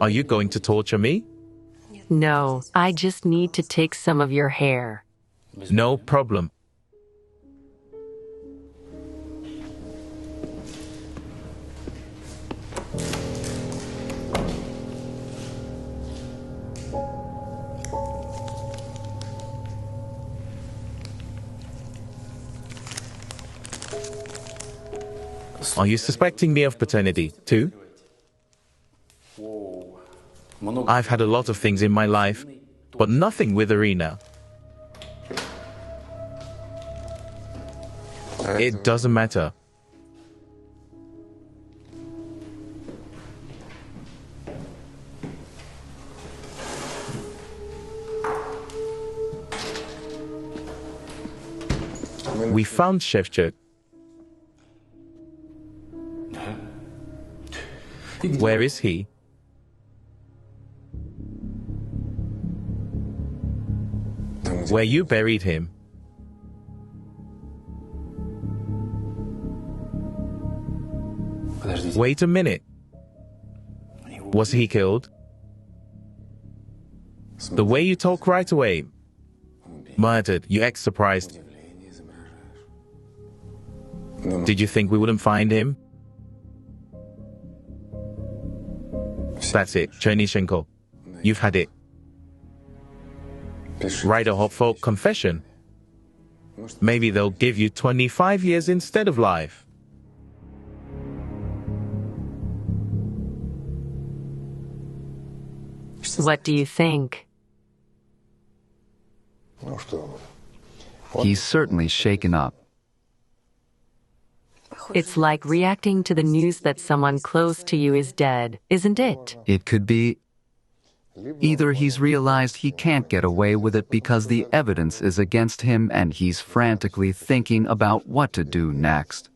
Are you going to torture me? No, I just need to take some of your hair. No problem. Are you suspecting me of paternity, too? I've had a lot of things in my life, but nothing with Irina. It doesn't matter. We found Shevchuk. Where is he? Where you buried him. Wait a minute. Was he killed? The way you talk right away. Murdered, you act surprised. Did you think we wouldn't find him? That's it, Chernyshenko. You've had it. Write a hopeful confession. Maybe they'll give you 25 years instead of life. What do you think? He's certainly shaken up. It's like reacting to the news that someone close to you is dead, isn't it? It could be either he's realized he can't get away with it because the evidence is against him and he's frantically thinking about what to do next.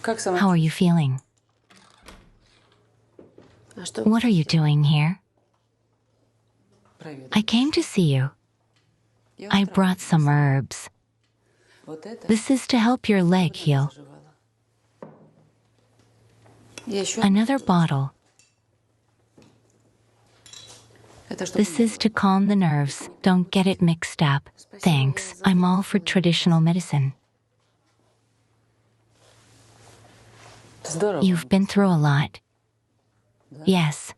How are you feeling? What are you doing here? I came to see you. I brought some herbs. This is to help your leg heal. Another bottle. This is to calm the nerves. Don't get it mixed up. Thanks. I'm all for traditional medicine. You've been through a lot. Yes.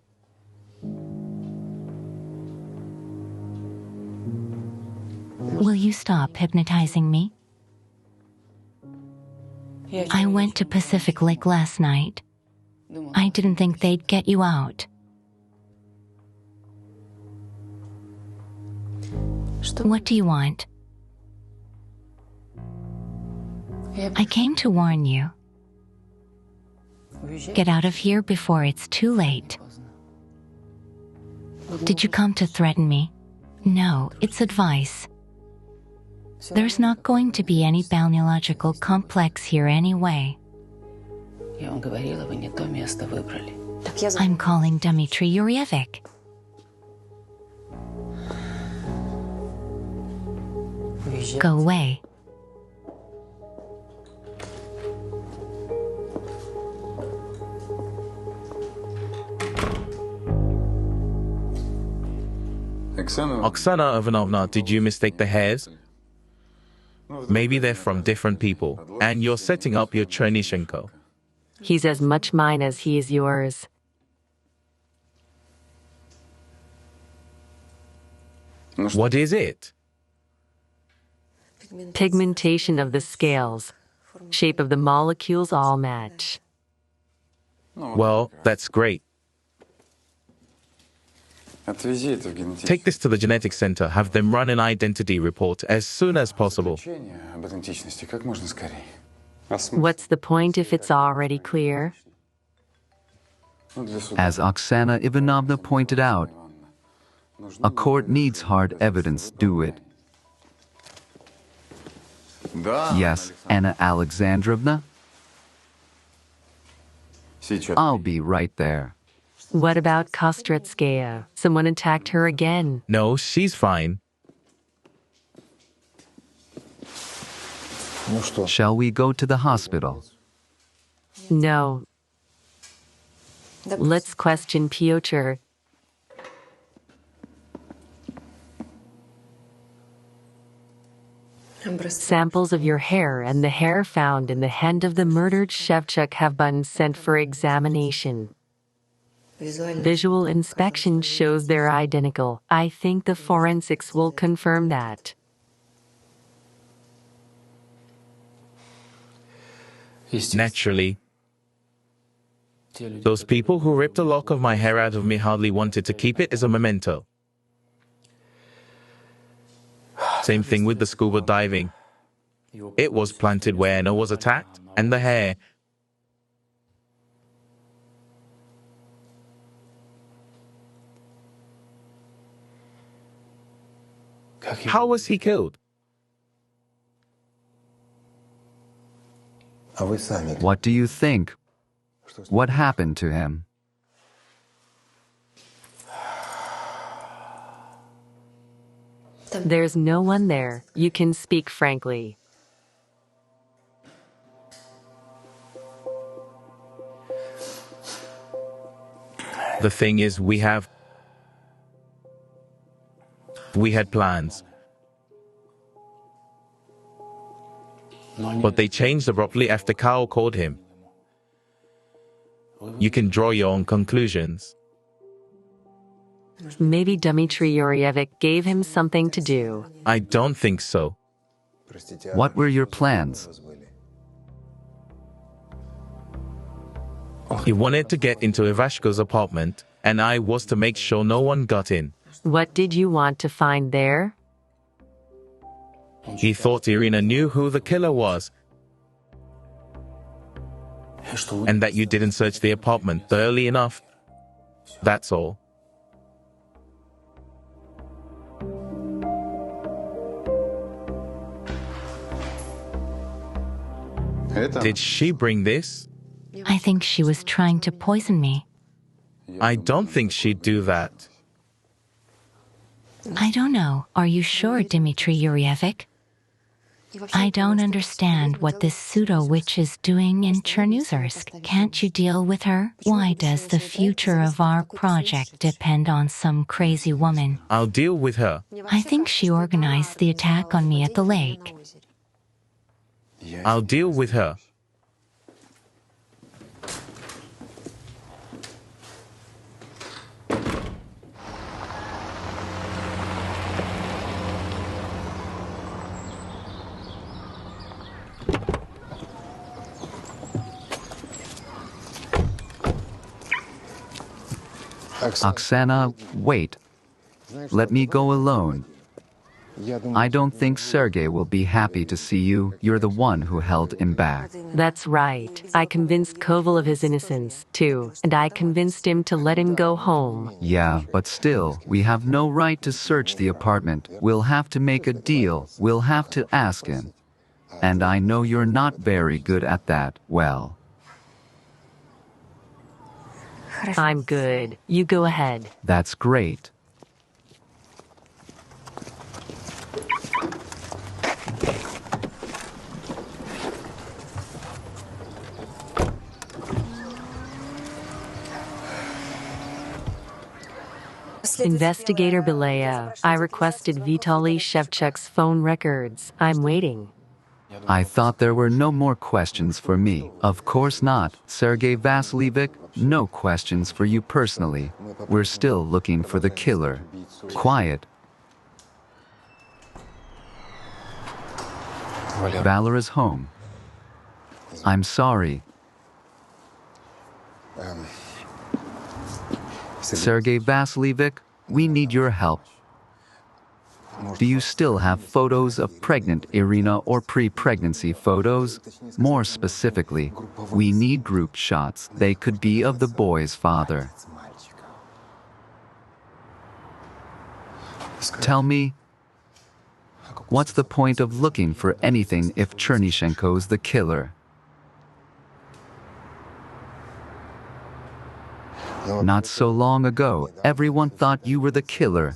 Will you stop hypnotizing me? I went to Pacific Lake last night. I didn't think they'd get you out. What do you want? I came to warn you. Get out of here before it's too late. Did you come to threaten me? No, it's advice. There's not going to be any balneological complex here anyway. I'm calling Dmitry Yurevich. Go away. Oksana Ivanovna, did you mistake the hairs? Maybe they're from different people, and you're setting up your Chernyshenko. He's as much mine as he is yours. What is it? Pigmentation of the scales. Shape of the molecules all match. Well, that's great. Take this to the genetics center. Have them run an identity report as soon as possible. What's the point if it's already clear? As Oksana Ivanovna pointed out, a court needs hard evidence, do it? Yes, Anna Alexandrovna? I'll be right there. What about Kostretskaya? Someone attacked her again. No, she's fine. Shall we go to the hospital? No. Let's question Pyotr. Samples of your hair and the hair found in the hand of the murdered Shevchuk have been sent for examination. Visual inspection shows they're identical. I think the forensics will confirm that. Naturally, those people who ripped a lock of my hair out of me hardly wanted to keep it as a memento. Same thing with the scuba diving. It was planted where Anna was attacked, and the hair. How was he killed? What do you think? What happened to him? There's no one there. You can speak frankly. The thing is, we had plans. But they changed abruptly after Kao called him. You can draw your own conclusions. Maybe Dmitry Yuryevic gave him something to do. I don't think so. What were your plans? He wanted to get into Ivashko's apartment, and I was to make sure no one got in. What did you want to find there? He thought Irina knew who the killer was, and that you didn't search the apartment early enough. That's all. Did she bring this? I think she was trying to poison me. I don't think she'd do that. I don't know. Are you sure, Dmitry Yuryevic? I don't understand what this pseudo-witch is doing in Chernozersk. Can't you deal with her? Why does the future of our project depend on some crazy woman? I'll deal with her. I think she organized the attack on me at the lake. I'll deal with her. Oksana, wait. Let me go alone. I don't think Sergei will be happy to see you. You're the one who held him back. That's right. I convinced Koval of his innocence, too, and I convinced him to let him go home. Yeah, but still, we have no right to search the apartment. We'll have to make a deal. We'll have to ask him. And I know you're not very good at that. Well, I'm good. You go ahead. that's great. Investigator Belaya, I requested Vitaly Shevchuk's phone records. I'm waiting. I thought there were no more questions for me. Of course not. Sergei Vasilievich, no questions for you personally. We're still looking for the killer. Quiet. Valera's home. I'm sorry. Sergei Vasilievich, we need your help. Do you still have photos of pregnant Irina or pre-pregnancy photos? More specifically, we need group shots. They could be of the boy's father. Tell me, what's the point of looking for anything if Chernyshenko's the killer? Not so long ago, everyone thought you were the killer.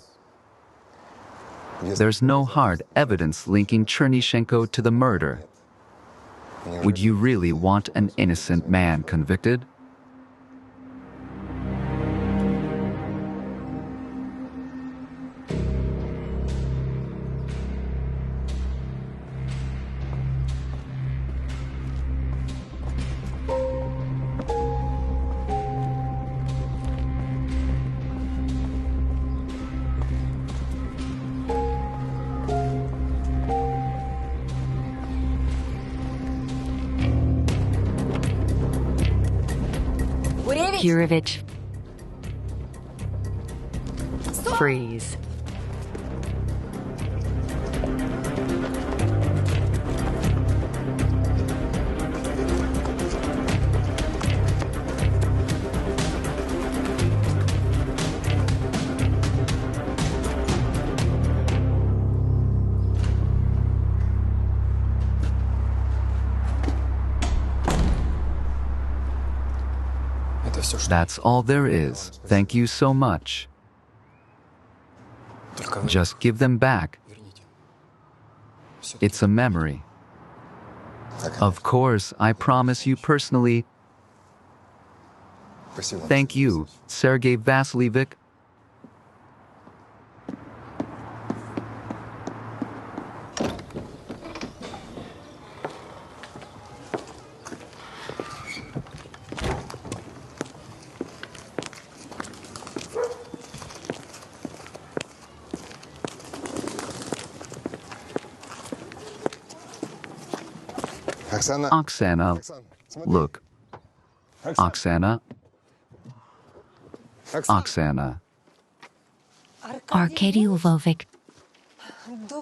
There's no hard evidence linking Chernyshenko to the murder. Would you really want an innocent man convicted? Gurevich. Freeze. That's all there is. Thank you so much. Just give them back. It's a memory. Of course, I promise you personally. Thank you, Sergei Vasilievich. Oksana, look. Oksana. Oksana. Arkady Lvovic,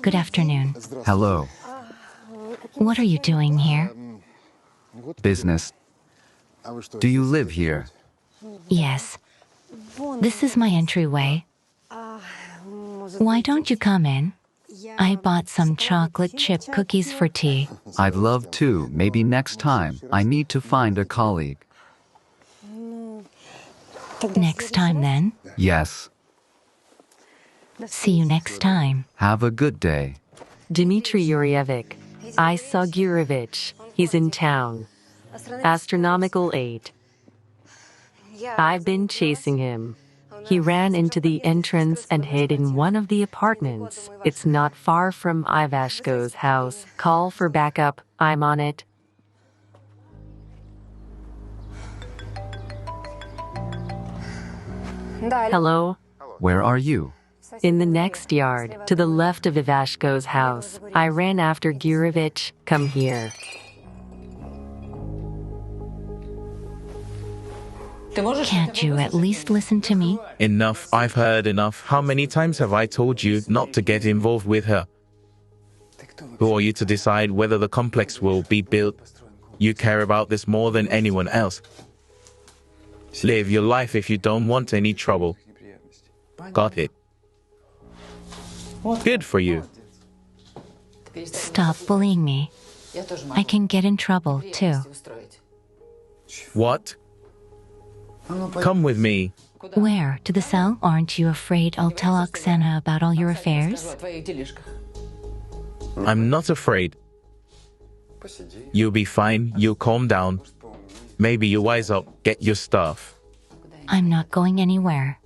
good afternoon. Hello. What are you doing here? Business. Do you live here? Yes. This is my entryway. Why don't you come in? I bought some chocolate chip cookies for tea. I'd love to. Maybe next time. I need to find a colleague. Next time then? Yes. See you next time. Have a good day. Dmitry Yurevich. I saw Gurevich. He's in town. Astronomical 8. I've been chasing him. He ran into the entrance and hid in one of the apartments. It's not far from Ivashko's house. Call for backup. I'm on it. Hello? Where are you? In the next yard, to the left of Ivashko's house. I ran after Gurevich. Come here. Can't you at least listen to me? Enough, I've heard enough. How many times have I told you not to get involved with her? Who are you to decide whether the complex will be built? You care about this more than anyone else. Live your life if you don't want any trouble. Got it. Good for you. Stop bullying me. I can get in trouble, too. What? Come with me. Where? To the cell? Aren't you afraid I'll tell Oksana about all your affairs? I'm not afraid. You'll be fine. You'll calm down. Maybe you wise up. Get your stuff. I'm not going anywhere.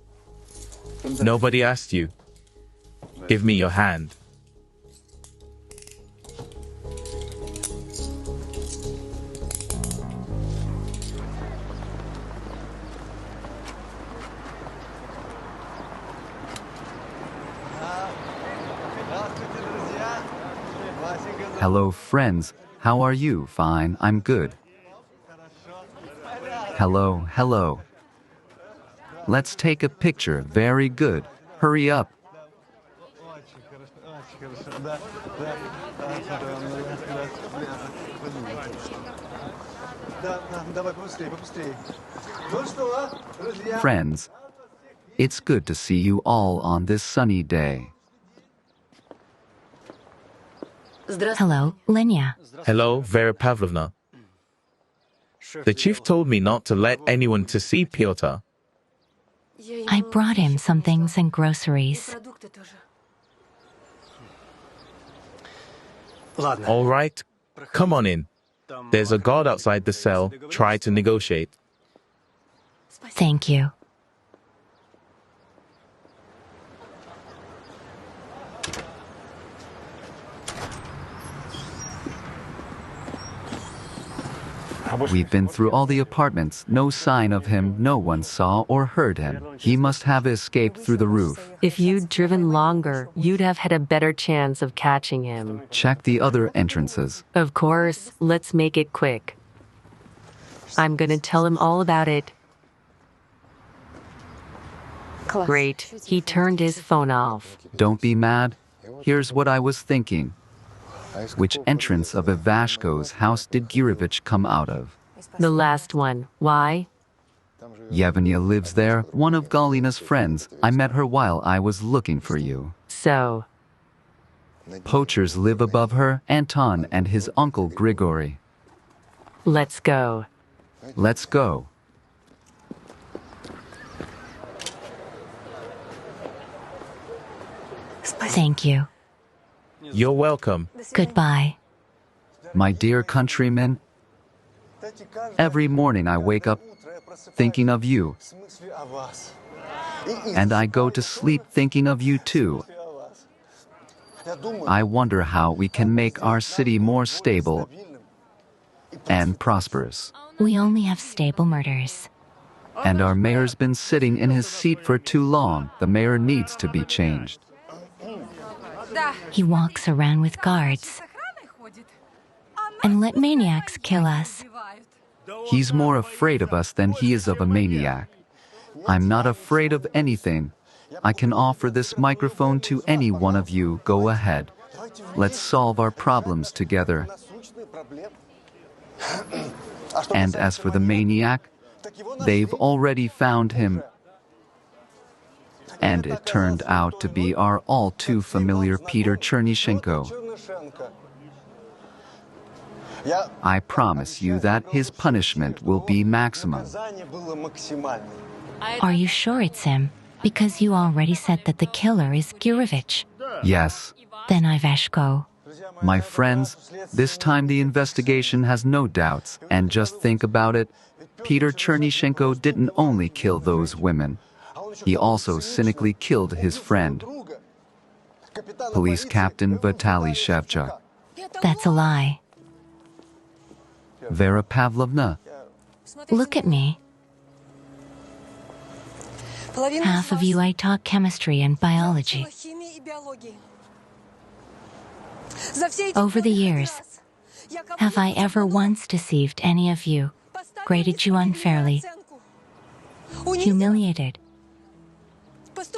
Nobody asked you. Give me your hand. Hello, friends. How are you? Fine, I'm good. Hello, hello. Let's take a picture. Very good. Hurry up. Friends, it's good to see you all on this sunny day. Hello, Lenya. Hello, Vera Pavlovna. The chief told me not to let anyone to see Pyotr. I brought him some things and groceries. All right, come on in. There's a guard outside the cell. Try to negotiate. Thank you. We've been through all the apartments. No sign of him. No one saw or heard him. He must have escaped through the roof. If you'd driven longer, you'd have had a better chance of catching him. Check the other entrances. Of course, let's make it quick. I'm gonna tell him all about it. Great. He turned his phone off. Don't be mad. Here's what I was thinking. Which entrance of Ivashko's house did Gurevich come out of? The last one. Why? Yevgenia lives there, one of Galina's friends. I met her while I was looking for you. So, Poachers live above her, Anton and his uncle Grigory. let's go. Let's go. Thank you. You're welcome. Goodbye. My dear countrymen, every morning I wake up thinking of you, and I go to sleep thinking of you too. I wonder how we can make our city more stable and prosperous. We only have stable murders. And our mayor's been sitting in his seat for too long. The mayor needs to be changed. He walks around with guards and let maniacs kill us. He's more afraid of us than he is of a maniac. I'm not afraid of anything. I can offer this microphone to any one of you. Go ahead. Let's solve our problems together. And as for the maniac, they've already found him. And it turned out to be our all too familiar Peter Chernyshenko. I promise you that his punishment will be maximum. Are you sure it's him? Because you already said that the killer is Gurevich. Yes. Then Ivashko. My friends, this time the investigation has no doubts. And just think about it. Peter Chernyshenko didn't only kill those women. He also cynically killed his friend, Police Captain Vitaly Shevchuk. That's a lie. Vera Pavlovna, Look at me. Half of you I taught chemistry and biology. Over the years, have I ever once deceived any of you, graded you unfairly, humiliated,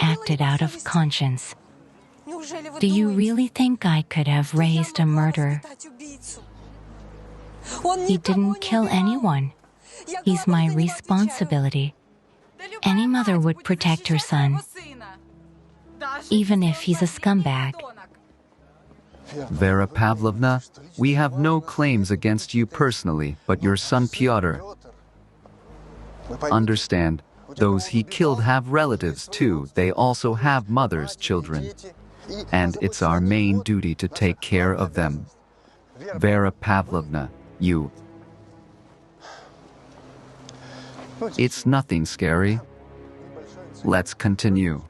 acted out of conscience? Do you really think I could have raised a murderer? He didn't kill anyone. He's my responsibility. Any mother would protect her son, even if he's a scumbag. Vera Pavlovna, we have no claims against you personally, but your son Pyotr. Understand, those he killed have relatives too. They also have mothers, children. And it's our main duty to take care of them. Vera Pavlovna, you. It's nothing scary. Let's continue.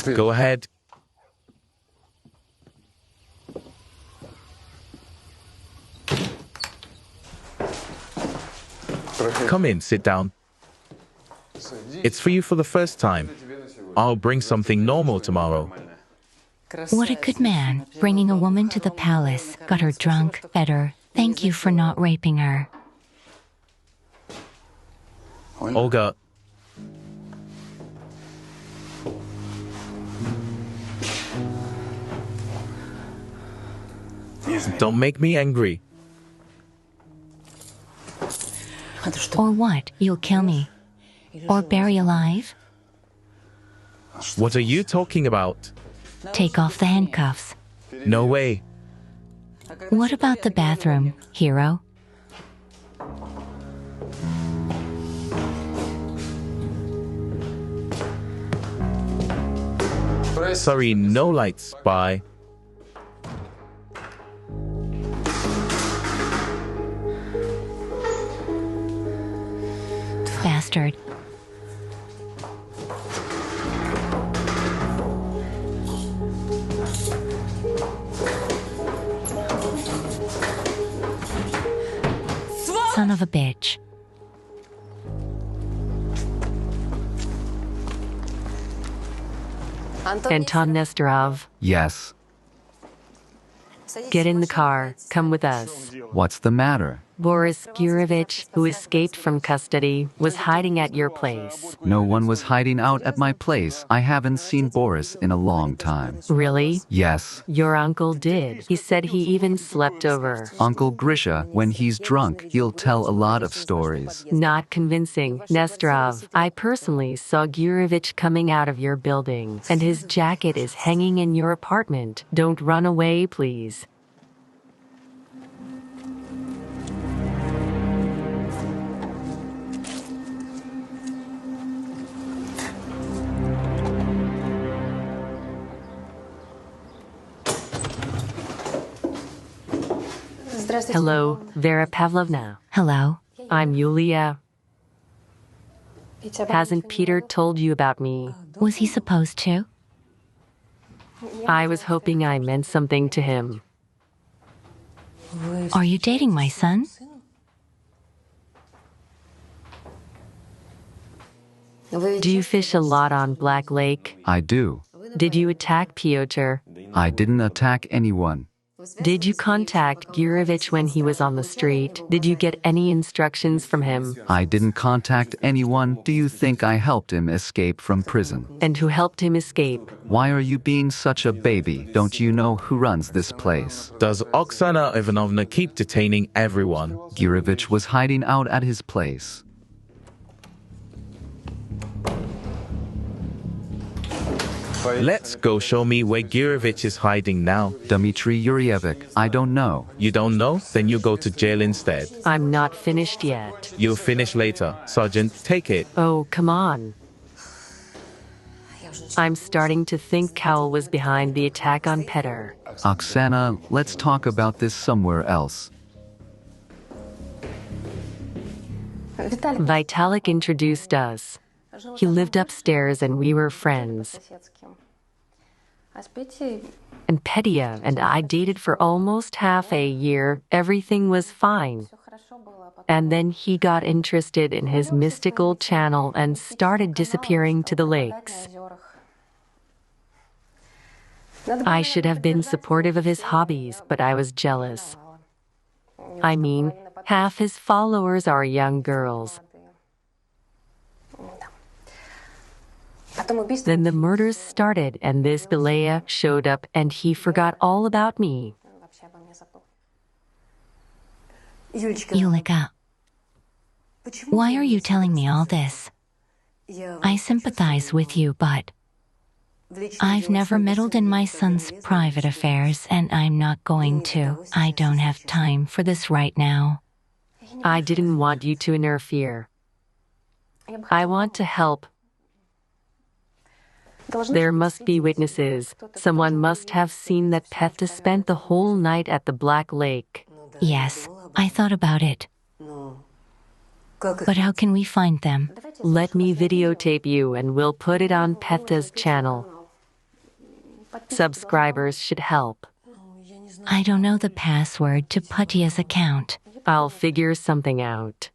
Go ahead. Come in, sit down. It's for you for the first time. I'll bring something normal tomorrow. What a good man, bringing a woman to the palace, got her drunk, fed her. Thank you for not raping her. Olga. Don't make me angry. Or what? You'll kill me? Or bury alive? What are you talking about? Take off the handcuffs. No way. What about the bathroom, hero? Sorry, no lights. Bye. Bastard. Son of a bitch. Anton Nestorov. Yes. Get in the car. Come with us. What's the matter? Boris Gurevich, who escaped from custody, was hiding at your place. No one was hiding out at my place. I haven't seen Boris in a long time. Really? Yes. Your uncle did. He said he even slept over. Uncle Grisha, when he's drunk, he'll tell a lot of stories. Not convincing. Nesterov, I personally saw Gurevich coming out of your building, and his jacket is hanging in your apartment. Don't run away, please. Hello, Vera Pavlovna. Hello. I'm Yulia. Hasn't Peter told you about me? Was he supposed to? I was hoping I meant something to him. Are you dating my son? Do you fish a lot on Black Lake? I do. Did you attack Piotr? I didn't attack anyone. Did you contact Gurevich when he was on the street? Did you get any instructions from him? I didn't contact anyone. Do you think I helped him escape from prison? And who helped him escape? Why are you being such a baby? Don't you know who runs this place? Does Oksana Ivanovna keep detaining everyone? Gurevich was hiding out at his place. Let's go show me where Gurevich is hiding now. Dmitry Yurevich, I don't know. You don't know? Then you go to jail instead. I'm not finished yet. You'll finish later. Sergeant, take it. Oh, come on. I'm starting to think Cowell was behind the attack on Petr. Oksana, let's talk about this somewhere else. Vitalik introduced us. He lived upstairs and we were friends. And Petya and I dated for almost half a year. Everything was fine. And then he got interested in his mystical channel and started disappearing to the lakes. I should have been supportive of his hobbies, but I was jealous. I mean, half his followers are young girls. Then the murders started and this Belaya showed up and he forgot all about me. Yulika, why are you telling me all this? I sympathize with you, but I've never meddled in my son's private affairs, and I'm not going to. I don't have time for this right now. I didn't want you to interfere. I want to help. There must be witnesses. Someone must have seen that Petya spent the whole night at the Black Lake. Yes, I thought about it. But how can we find them? Let me videotape you and we'll put it on Petya's channel. Subscribers should help. I don't know the password to Petya's account. I'll figure something out.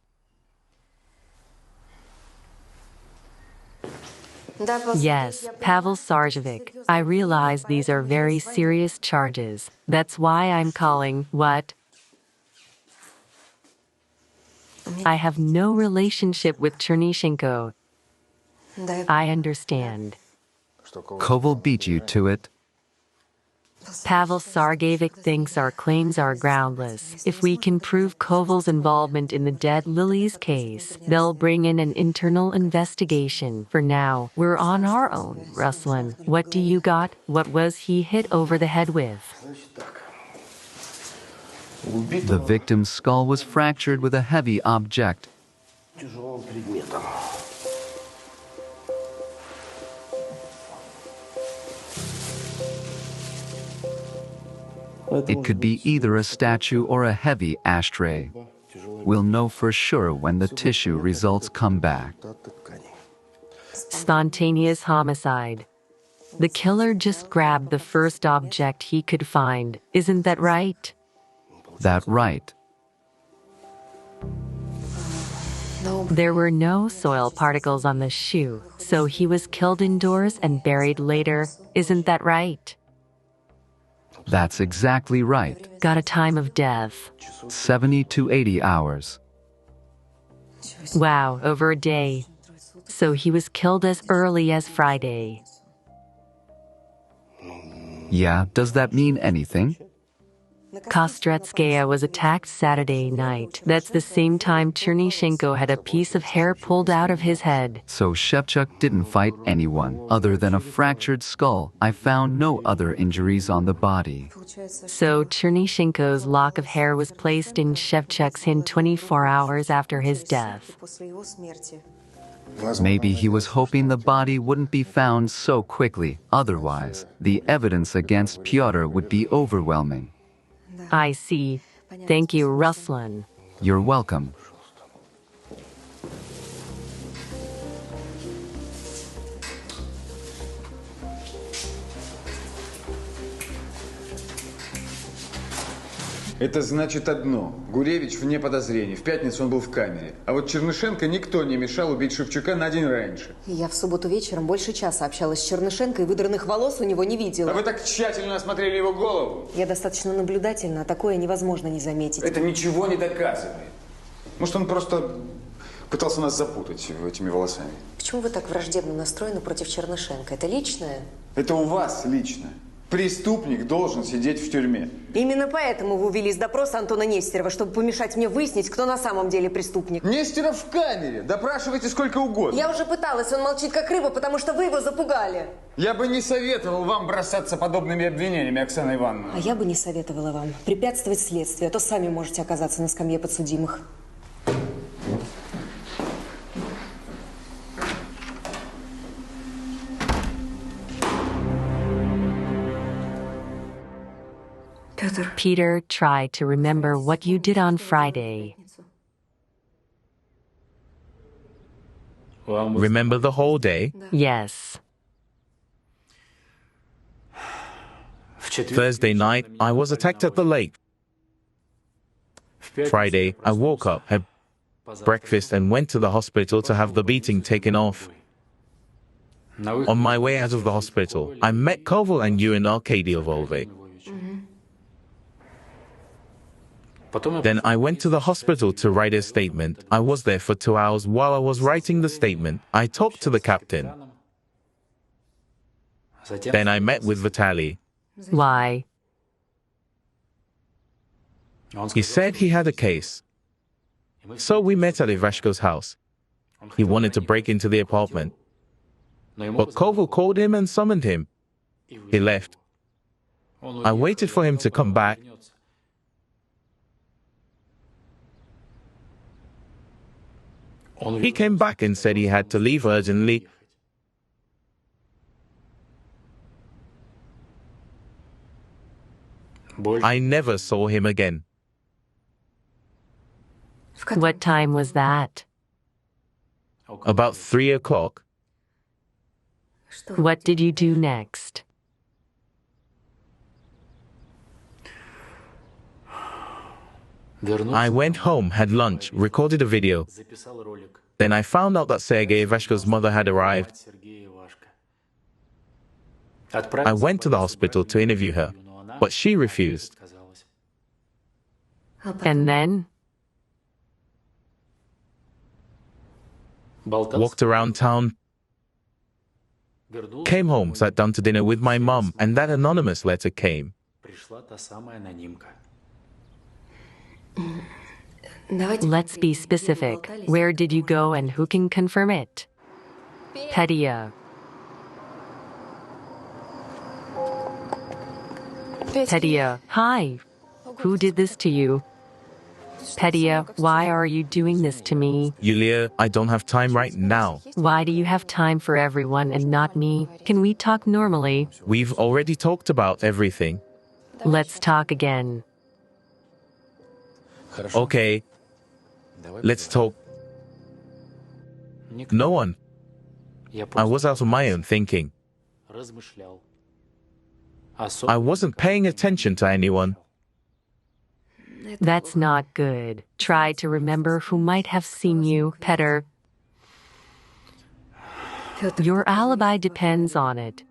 Yes, Pavel Sarjevic. I realize these are very serious charges. That's why I'm calling, what? I have no relationship with Chernyshenko. I understand. Koval beat you to it. Pavel Sargevic thinks our claims are groundless. If we can prove Koval's involvement in the dead Lilies case, they'll bring in an internal investigation. For now, we're on our own. Ruslan, what do you got? What was he hit over the head with? The victim's skull was fractured with a heavy object. It could be either a statue or a heavy ashtray. We'll know for sure when the tissue results come back. Spontaneous homicide. The killer just grabbed the first object he could find. Isn't that right? That right. There were no soil particles on the shoe, so he was killed indoors and buried later. Isn't that right? That's exactly right. Got a time of death. 70 to 80 hours. Wow, over a day. So he was killed as early as Friday. Yeah, does that mean anything? Kostretskaya was attacked Saturday night. That's the same time Chernishenko had a piece of hair pulled out of his head. So Shevchuk didn't fight anyone other than a fractured skull. I found no other injuries on the body. So Chernishenko's lock of hair was placed in Shevchuk's hand 24 hours after his death. Maybe he was hoping the body wouldn't be found so quickly. Otherwise, the evidence against Pyotr would be overwhelming. I see. Thank you, Ruslan. You're welcome. Это значит одно. Гуревич вне подозрений. В пятницу он был в камере. А вот Чернышенко никто не мешал убить Шевчука на день раньше. Я в субботу вечером больше часа общалась с Чернышенко и выдранных волос у него не видела. А вы так тщательно осмотрели его голову. Я достаточно наблюдательна, а такое невозможно не заметить. Это ничего не доказывает. Может, он просто пытался нас запутать этими волосами. Почему вы так враждебно настроены против Чернышенко? Это личное? Это у вас лично. Преступник должен сидеть в тюрьме. Именно поэтому вы увели из допроса Антона Нестерова, чтобы помешать мне выяснить, кто на самом деле преступник. Нестеров в камере. Допрашивайте сколько угодно. Я уже пыталась, он молчит как рыба, потому что вы его запугали. Я бы не советовал вам бросаться подобными обвинениями, Оксана Ивановна. А я бы не советовала вам препятствовать следствию, а то сами можете оказаться на скамье подсудимых. Peter, try to remember what you did on Friday. Remember the whole day? Yes. Thursday night, I was attacked at the lake. Friday, I woke up, had breakfast, and went to the hospital to have the beating taken off. On my way out of the hospital, I met Koval and you in Arcady Volve. Then I went to the hospital to write a statement. I was there for 2 hours. While I was writing the statement, I talked to the captain. Then I met with Vitaly. Why? He said he had a case. So we met at Ivashko's house. He wanted to break into the apartment. But Koval called him and summoned him. He left. I waited for him to come back. He came back and said he had to leave urgently. I never saw him again. What time was that? About 3 o'clock. What did you do next? I went home, had lunch, recorded a video. Then I found out that Sergei Ivashko's mother had arrived. I went to the hospital to interview her, but she refused. And then? Walked around town, came home, sat down to dinner with my mom, and that anonymous letter came. Let's be specific. Where did you go and who can confirm it? Pedia. Pedia, hi. Who did this to you? Pedia, why are you doing this to me? Yulia, I don't have time right now. Why do you have time for everyone and not me? Can we talk normally? We've already talked about everything. Let's talk again. Okay, let's talk. No one. I was out of my own thinking. I wasn't paying attention to anyone. That's not good. Try to remember who might have seen you, Petr. Your alibi depends on it.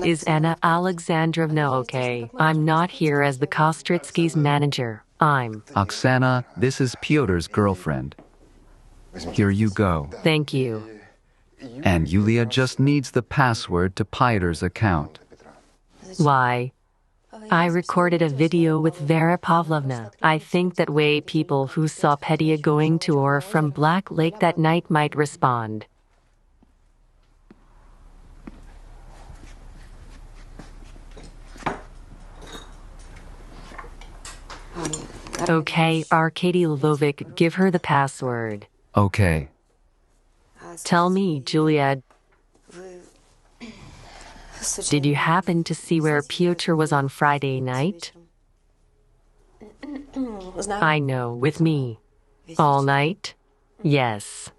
Is Anna Alexandrovna okay? I'm not here as the Kostritsky's manager. I'm. Oksana, this is Pyotr's girlfriend. Here you go. Thank you. And Yulia just needs the password to Pyotr's account. Why? I recorded a video with Vera Pavlovna. I think that way people who saw Petya going to or from Black Lake that night might respond. Okay, Arkady Lvovic, give her the password. Okay. Tell me, Julia, did you happen to see where Pyotr was on Friday night? I know, with me. All night? Yes.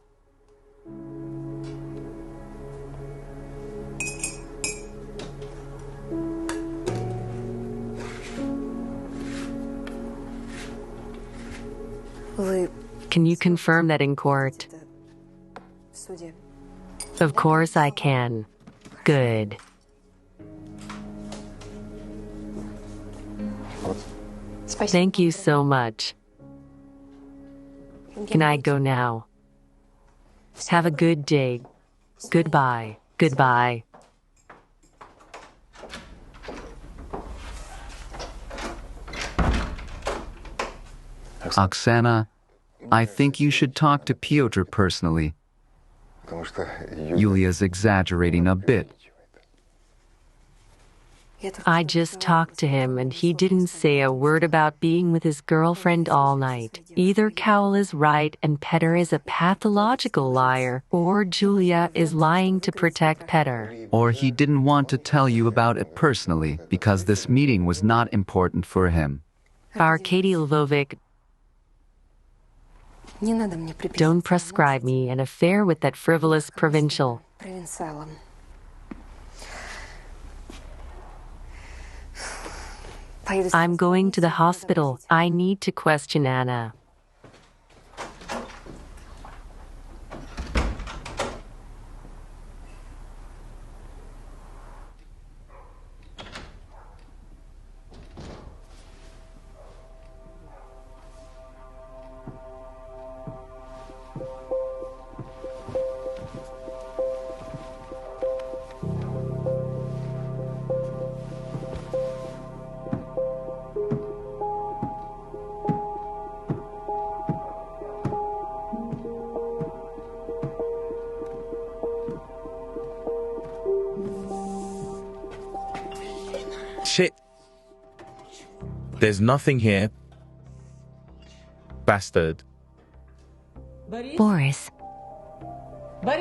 Can you confirm that in court? Of course I can. Good. Thank you so much. Can I go now? Have a good day. Goodbye. Goodbye. Oksana, I think you should talk to Pyotr personally. Yulia's exaggerating a bit. I just talked to him and he didn't say a word about being with his girlfriend all night. Either Cowell is right and Petr is a pathological liar, or Julia is lying to protect Petr. Or he didn't want to tell you about it personally because this meeting was not important for him. Arkady Lvovic, don't prescribe me an affair with that frivolous provincial. I'm going to the hospital. I need to question Anna. Shit. There's nothing here. Bastard. Boris.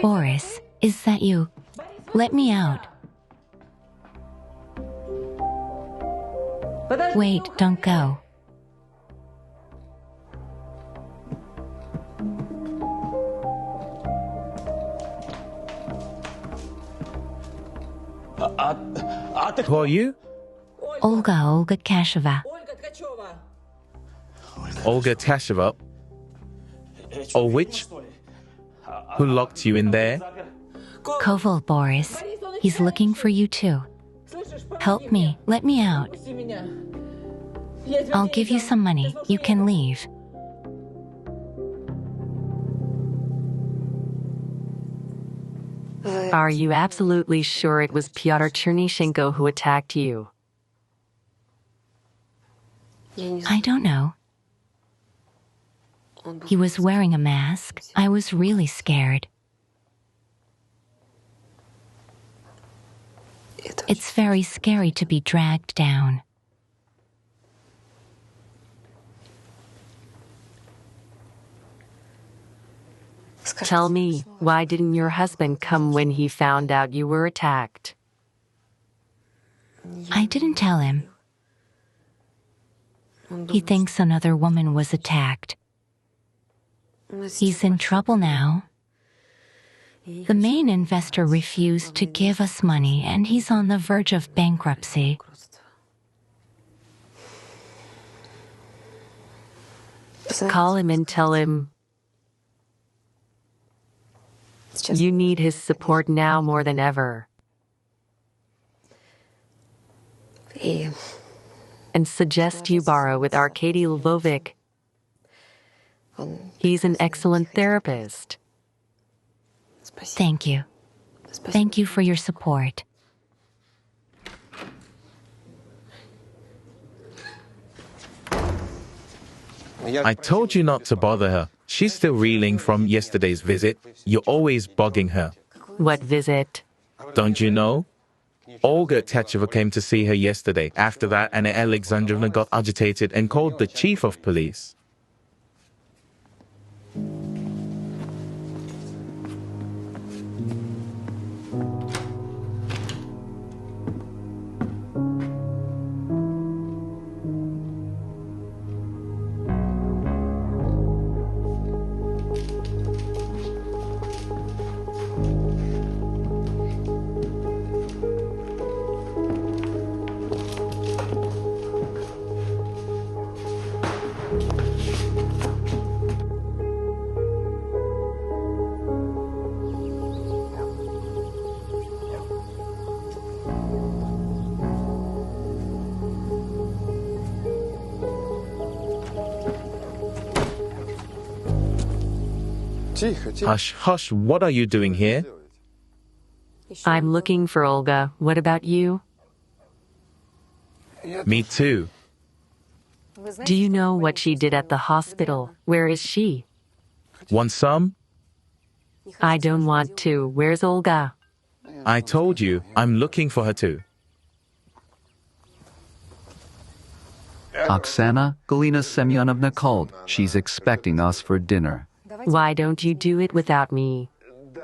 Boris, is that you? Let me out. Wait, don't go. Who are you? Olga Kasheva. Olga Tasheva. A witch? Who locked you in there? Koval, Boris. He's looking for you too. Help me. Let me out. I'll give you some money. You can leave. Are you absolutely sure it was Pyotr Chernyshenko who attacked you? I don't know. He was wearing a mask. I was really scared. It's very scary to be dragged down. Tell me, why didn't your husband come when he found out you were attacked? I didn't tell him. He thinks another woman was attacked. He's in trouble now. The main investor refused to give us money, and he's on the verge of bankruptcy. Call him and tell him you need his support now more than ever. and suggest you borrow with Arkady Lvovic. He's an excellent therapist. Thank you. Thank you for your support. I told you not to bother her. She's still reeling from yesterday's visit. You're always bugging her. What visit? Don't you know? Olga Tacheva came to see her yesterday. After that, Anna Alexandrovna got agitated and called the chief of police. Hush, hush, what are you doing here? I'm looking for Olga. What about you? Me too. Do you know what she did at the hospital? Where is she? Want some? I don't want to. Where's Olga? I told you, I'm looking for her too. Oksana, Galina Semyonovna called. She's expecting us for dinner. Why don't you do it without me?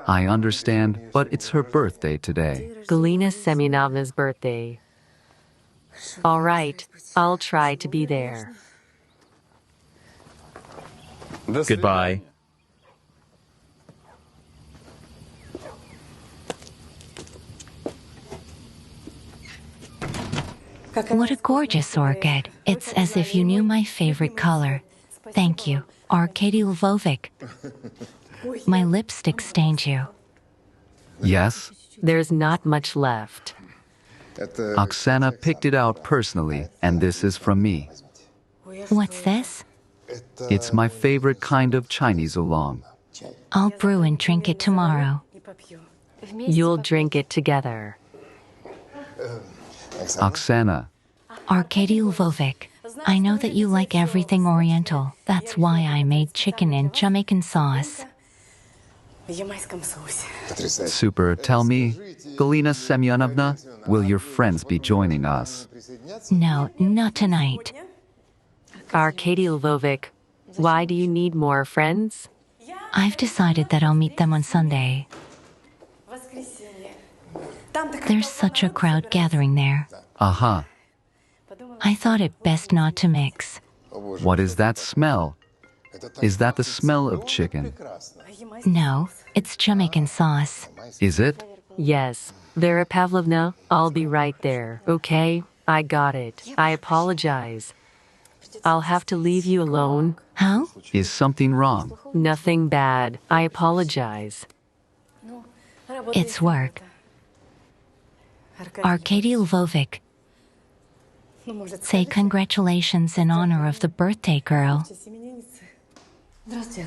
I understand, but it's her birthday today. Galina Semyonovna's birthday. All right, I'll try to be there. Goodbye. What a gorgeous orchid. It's as if you knew my favorite color. Thank you, Arkady Lvovic. My lipstick stained you. Yes? There's not much left. Oksana picked it out personally, and this is from me. What's this? It's my favorite kind of Chinese oolong. I'll brew and drink it tomorrow. You'll drink it together. Oksana, Arkady Lvovic, I know that you like everything Oriental. That's why I made chicken in Jamaican sauce. super, tell me, Galina Semyonovna, will your friends be joining us? No, not tonight. Arkady Lvovic, why do you need more friends? I've decided that I'll meet them on Sunday. There's such a crowd gathering there. Uh-huh. I thought it best not to mix. What is that smell? Is that the smell of chicken? No, it's Jamaican sauce. Is it? Yes. Vera Pavlovna, I'll be right there, okay? I got it. I apologize. I'll have to leave you alone. How? Is something wrong? Nothing bad. I apologize. It's work. Arkady Lvovic. Say congratulations in honor of the birthday girl.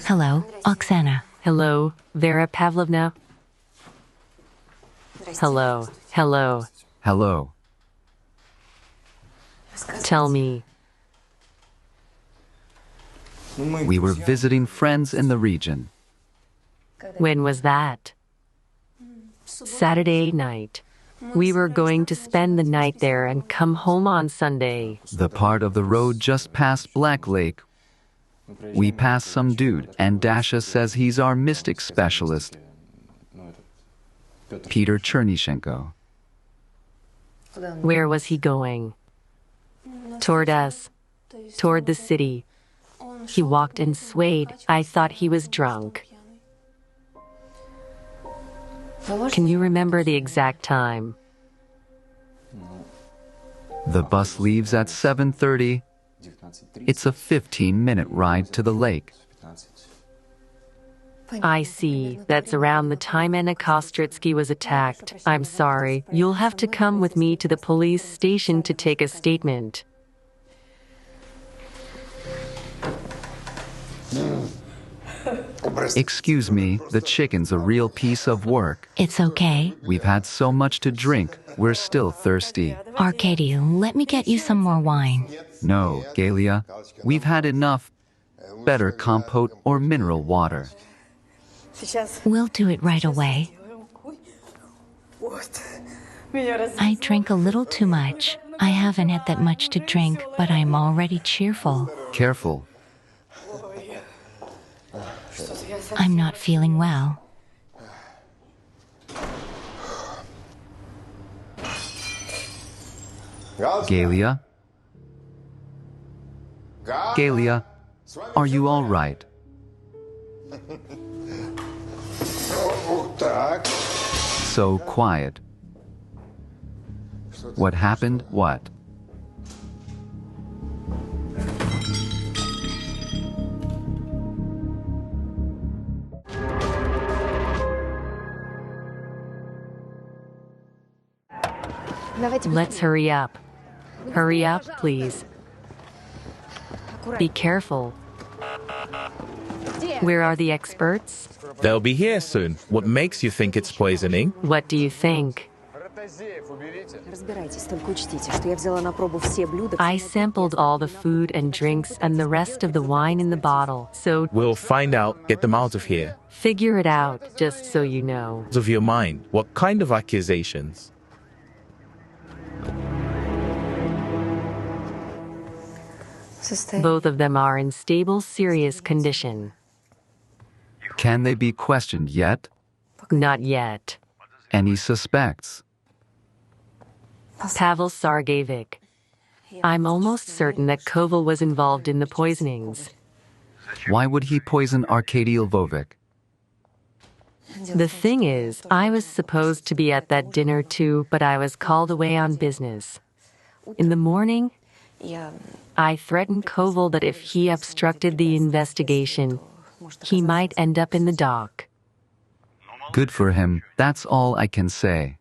Hello, Oksana. Hello, Vera Pavlovna. Hello. Hello. Hello. Tell me. We were visiting friends in the region. When was that? Saturday night. We were going to spend the night there and come home on Sunday. The part of the road just past Black Lake. We passed some dude, and Dasha says he's our mystic specialist. Peter Chernyshenko. Where was he going? Toward us. Toward the city. He walked and swayed. I thought he was drunk. Can you remember the exact time? The bus leaves at 7:30. It's a 15-minute ride to the lake. I see. That's around the time Anna Kostritsky was attacked. I'm sorry. You'll have to come with me to the police station to take a statement. Excuse me, the chicken's a real piece of work. It's okay. We've had so much to drink, we're still thirsty. Arkady, let me get you some more wine. No, Galia, we've had enough. Better compote or mineral water. We'll do it right away. I drank a little too much. I haven't had that much to drink, but I'm already cheerful. Careful. I'm not feeling well. Galia? Galia, are you all right? So quiet. What happened? What? Let's hurry up. Hurry up, please. Be careful. Where are the experts? They'll be here soon. What makes you think it's poisoning? What do you think? I sampled all the food and drinks and the rest of the wine in the bottle, so We'll find out. Get them out of here. figure it out, just so you know. Out of your mind. What kind of accusations? Both of them are in stable, serious condition. Can they be questioned yet? Not yet. Any suspects? Pavel Sergeyevich. I'm almost certain that Koval was involved in the poisonings. Why would he poison Arkady Lvovich? The thing is, I was supposed to be at that dinner too, but I was called away on business. In the morning, I threatened Koval that if he obstructed the investigation, he might end up in the dock. Good for him, that's all I can say.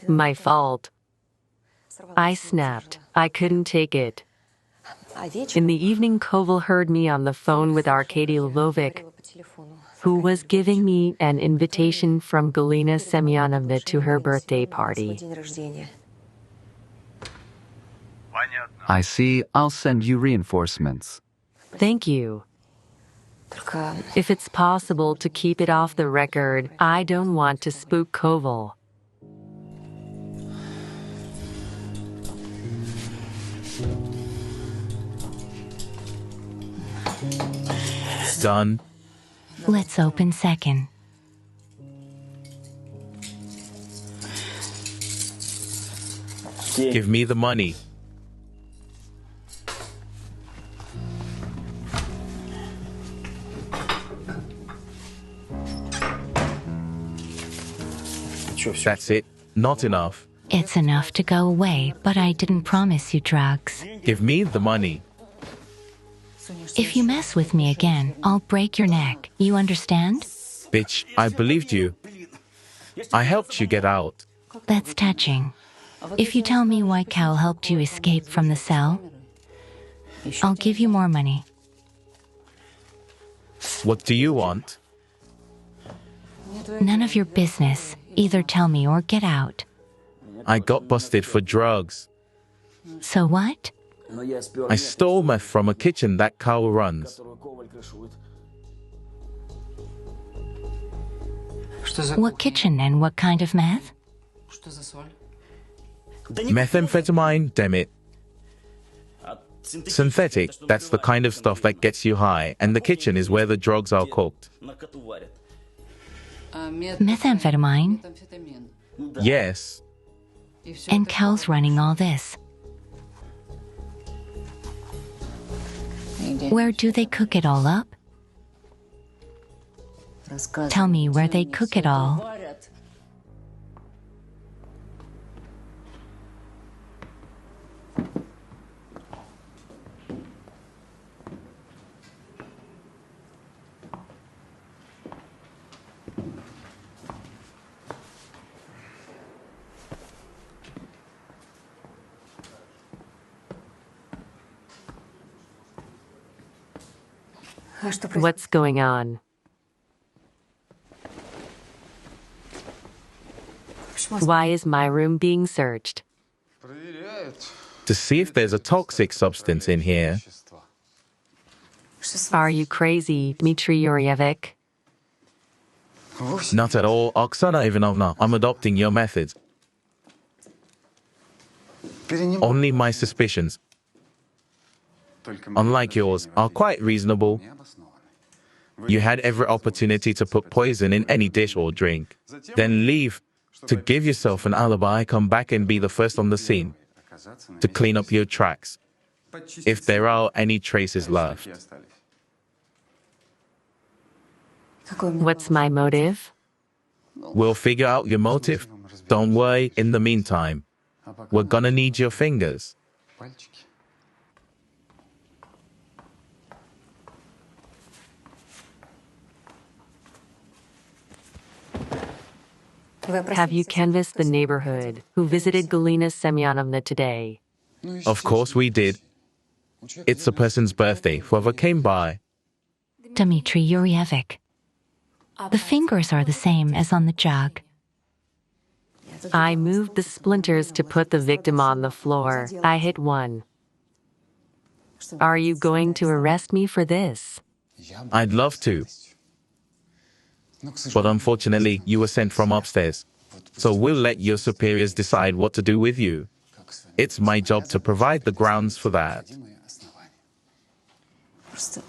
My fault. I snapped. I couldn't take it. In the evening, Koval heard me on the phone with Arkady Lvovich, who was giving me an invitation from Galina Semyonovna to her birthday party. I see, I'll send you reinforcements. Thank you. If it's possible to keep it off the record, I don't want to spook Koval. Done. Let's open second. Give me the money. That's it. Not enough. It's enough to go away, but I didn't promise you drugs. Give me the money. If you mess with me again, I'll break your neck. You understand? Bitch, I believed you. I helped you get out. That's touching. If you tell me why Cal helped you escape from the cell, I'll give you more money. What do you want? None of your business. Either tell me or get out. I got busted for drugs. So what? I stole meth from a kitchen that Cal runs. What kitchen and what kind of meth? Methamphetamine, damn it. Synthetic, that's the kind of stuff that gets you high, and the kitchen is where the drugs are cooked. Methamphetamine? Yes. And Cal's running all this. Where do they cook it all up? Tell me where they cook it all. What's going on? Why is my room being searched? To see if there's a toxic substance in here. Are you crazy, Dmitry Yurevich? Not at all, Oksana Ivanovna. I'm adopting your methods. Only my suspicions, unlike yours, are quite reasonable. You had every opportunity to put poison in any dish or drink, then leave to give yourself an alibi, come back and be the first on the scene to clean up your tracks, if there are any traces left. What's my motive? We'll figure out your motive. Don't worry, in the meantime, we're gonna need your fingers. Have you canvassed the neighborhood who visited Galina Semyonovna today? Of course we did. It's a person's birthday. Whoever came by. Dmitry Yurevich. The fingers are the same as on the jug. I moved the splinters to put the victim on the floor. I hit one. Are you going to arrest me for this? I'd love to. But unfortunately, you were sent from upstairs. So we'll let your superiors decide what to do with you. It's my job to provide the grounds for that.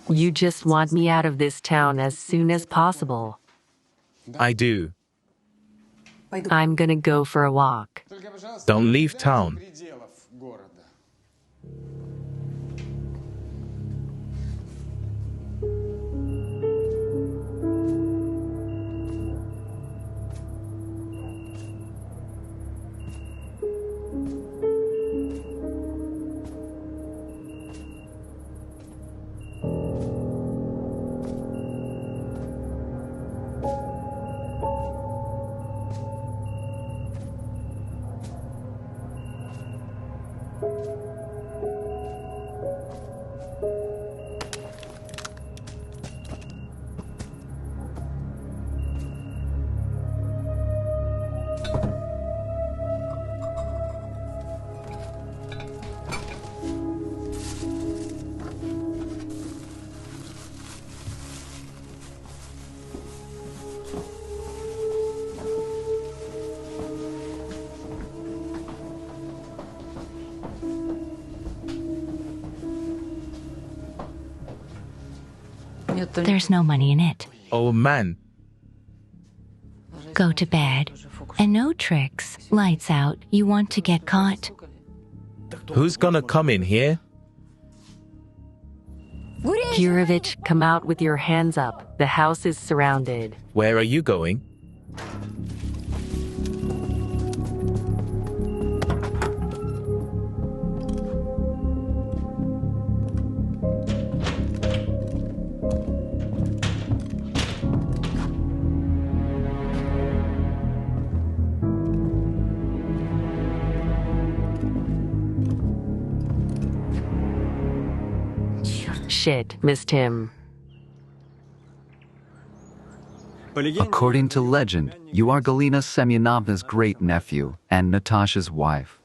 You just want me out of this town as soon as possible. I do. I'm gonna go for a walk. Don't leave town. There's no money in it. Oh man, Go to bed. And no tricks. Lights out. You want to get caught. who's gonna come in here? Yurevich, come out with your hands up. The house is surrounded. Where are you going? Shit, missed him. According to legend, you are Galina Semyonovna's great-nephew and Natasha's wife.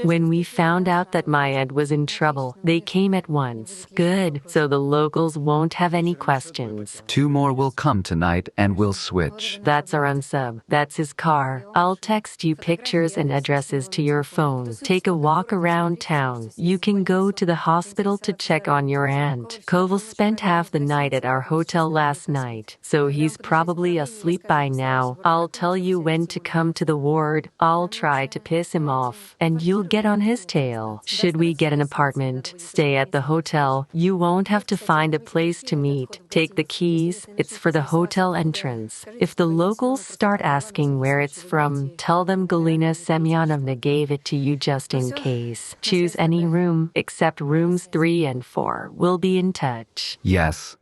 When we found out that my aunt was in trouble, they came at once. Good, so the locals won't have any questions. 2 more will come tonight and we'll switch. That's our unsub. That's his car. I'll text you pictures and addresses to your phone. Take a walk around town. You can go to the hospital to check on your aunt. Koval spent half the night at our hotel last night, so he's probably asleep by now. I'll tell you when to come to the ward. I'll try to piss him off, and you'll get on his tail. Should we get an apartment, stay at the hotel. You won't have to find a place to meet. Take the keys. It's for the hotel entrance. If the locals start asking where it's from, tell them Galina Semyonovna gave it to you just in case. Choose any room except rooms 3 and 4. We'll be in touch. Yes.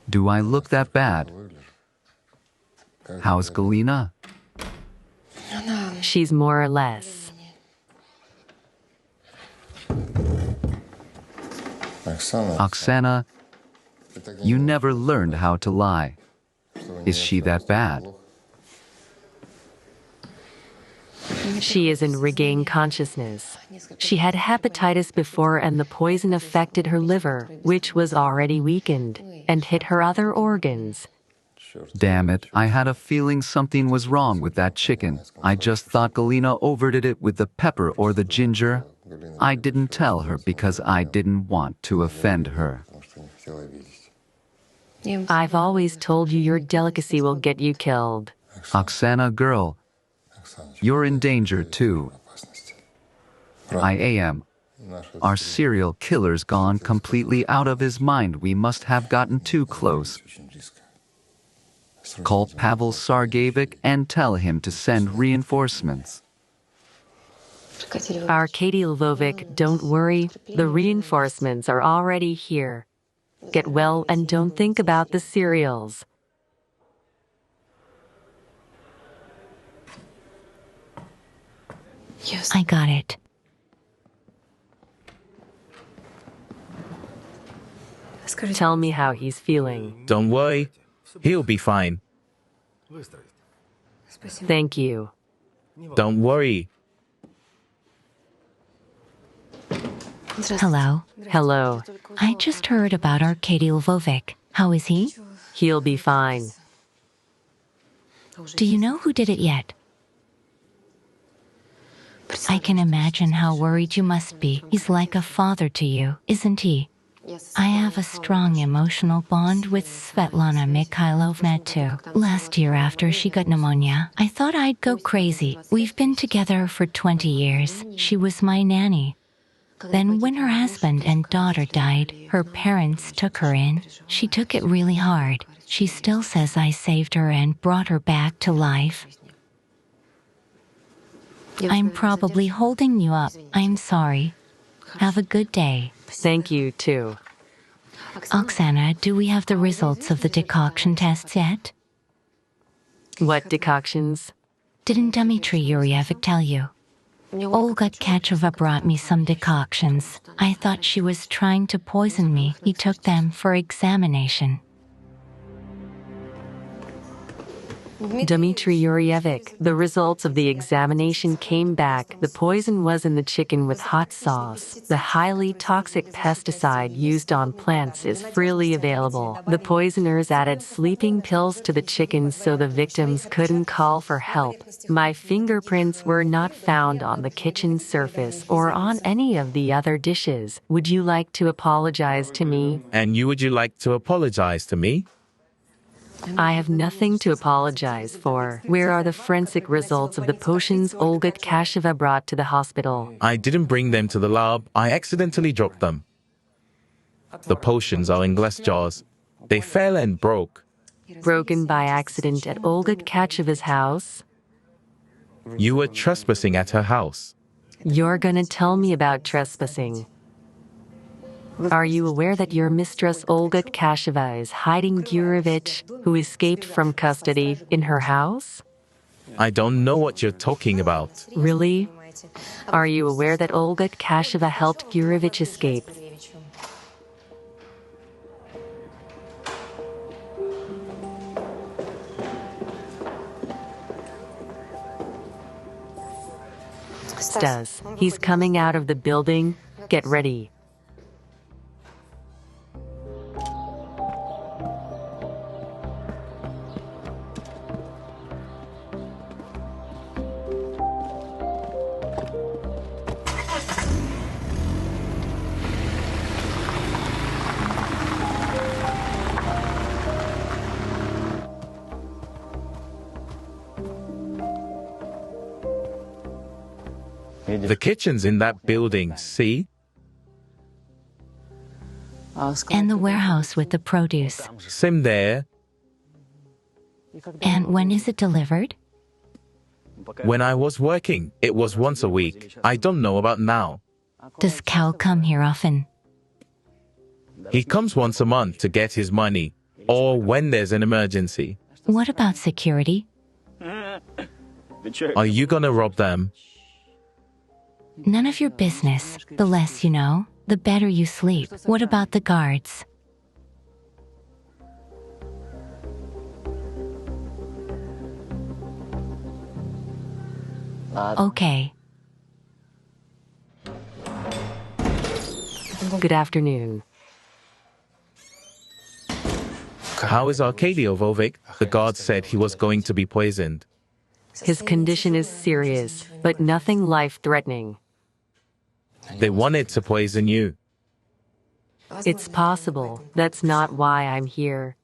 Do I look that bad? How's Galina? She's more or less. Oksana, you never learned how to lie. Is she that bad? She isn't regained consciousness. She had hepatitis before and the poison affected her liver, which was already weakened, and hit her other organs. Damn it, I had a feeling something was wrong with that chicken. I just thought Galina overdid it with the pepper or the ginger. I didn't tell her because I didn't want to offend her. I've always told you your delicacy will get you killed. Oksana, girl, you're in danger too. I am. Our serial killer's gone completely out of his mind. We must have gotten too close. Call Pavel Sergeevich and tell him to send reinforcements. Arkady Lvovic, don't worry. The reinforcements are already here. Get well and don't think about the cereals. I got it. Tell me how he's feeling. Don't worry, he'll be fine. Thank you. Don't worry. Hello. Hello. I just heard about Arkady Lvovic. How is he? He'll be fine. Do you know who did it yet? I can imagine how worried you must be. He's like a father to you, isn't he? I have a strong emotional bond with Svetlana Mikhailovna too. Last year after she got pneumonia, I thought I'd go crazy. We've been together for 20 years. She was my nanny. Then when her husband and daughter died, her parents took her in. She took it really hard. She still says I saved her and brought her back to life. I'm probably holding you up. I'm sorry. Have a good day. Thank you, too. Oksana, do we have the results of the decoction tests yet? What decoctions? Didn't Dmitry Yuryevic tell you? Olga Tkacheva brought me some decoctions. I thought she was trying to poison me. He took them for examination. Dmitry Yuryevic, the results of the examination came back. The poison was in the chicken with hot sauce. The highly toxic pesticide used on plants is freely available. The poisoners added sleeping pills to the chicken so the victims couldn't call for help. My fingerprints were not found on the kitchen surface or on any of the other dishes. Would you like to apologize to me? And would you like to apologize to me? I have nothing to apologize for. Where are the forensic results of the potions Olga Tkacheva brought to the hospital? I didn't bring them to the lab. I accidentally dropped them. The potions are in glass jars. They fell and broke. Broken by accident at Olga Tkacheva's house? You were trespassing at her house. You're gonna tell me about trespassing. Are you aware that your mistress Olga Tkacheva is hiding Gurevich, who escaped from custody, in her house? I don't know what you're talking about. Really? Are you aware that Olga Tkacheva helped Gurevich escape? Stas, he's coming out of the building. Get ready. The kitchen's in that building, see? And the warehouse with the produce. Same there. And when is it delivered? When I was working, it was once a week. I don't know about now. Does Cal come here often? He comes once a month to get his money, or when there's an emergency. What about security? Are you gonna rob them? None of your business. The less you know, the better you sleep. What about the guards? Okay. Good afternoon. How is Arkadio Vovik? The guard said he was going to be poisoned. His condition is serious, but nothing life-threatening. They wanted to poison you. It's possible. That's not why I'm here.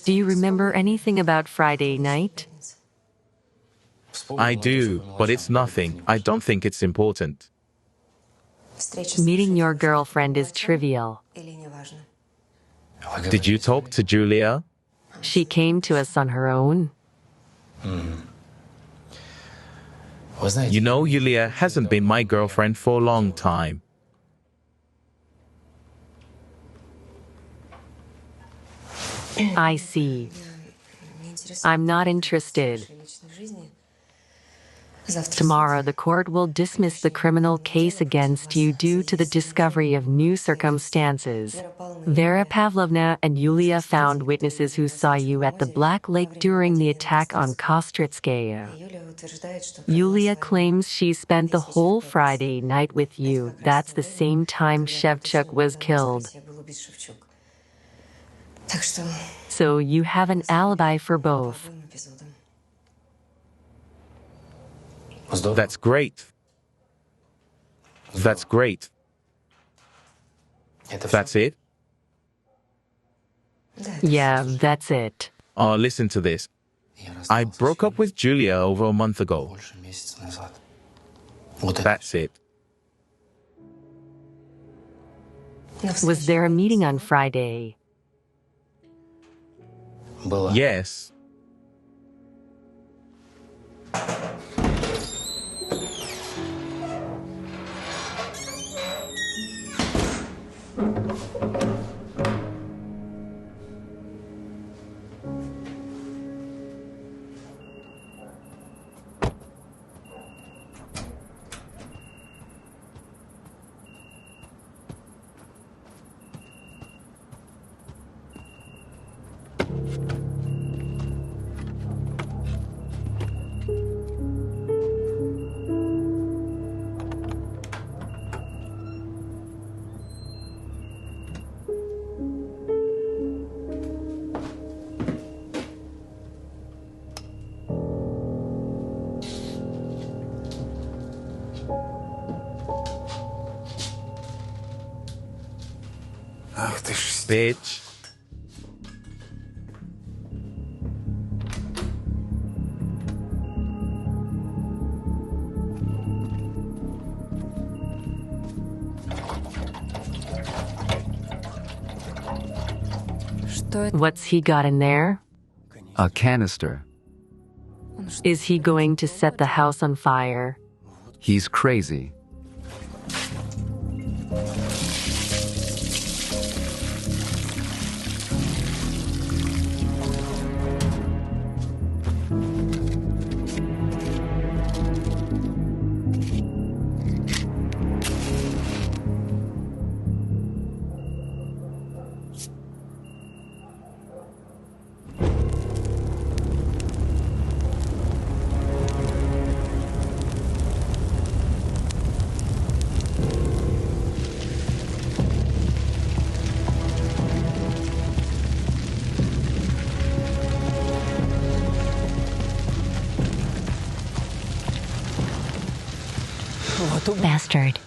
Do you remember anything about Friday night? I do, but it's nothing. I don't think it's important. Meeting your girlfriend is trivial. Did you talk to Julia? She came to us on her own. You know, Yulia hasn't been my girlfriend for a long time. I see. I'm not interested. Tomorrow, the court will dismiss the criminal case against you due to the discovery of new circumstances. Vera Pavlovna and Yulia found witnesses who saw you at the Black Lake during the attack on Kostritskaya. Yulia claims she spent the whole Friday night with you. That's the same time Shevchuk was killed. So you have an alibi for both. That's great. That's great. That's it? Yeah, that's it. Oh, listen to this. I broke up with Julia over a month ago. That's it. Was there a meeting on Friday? Yes. Bitch. What's he got in there? A canister. Is he going to set the house on fire? He's crazy. Bastard.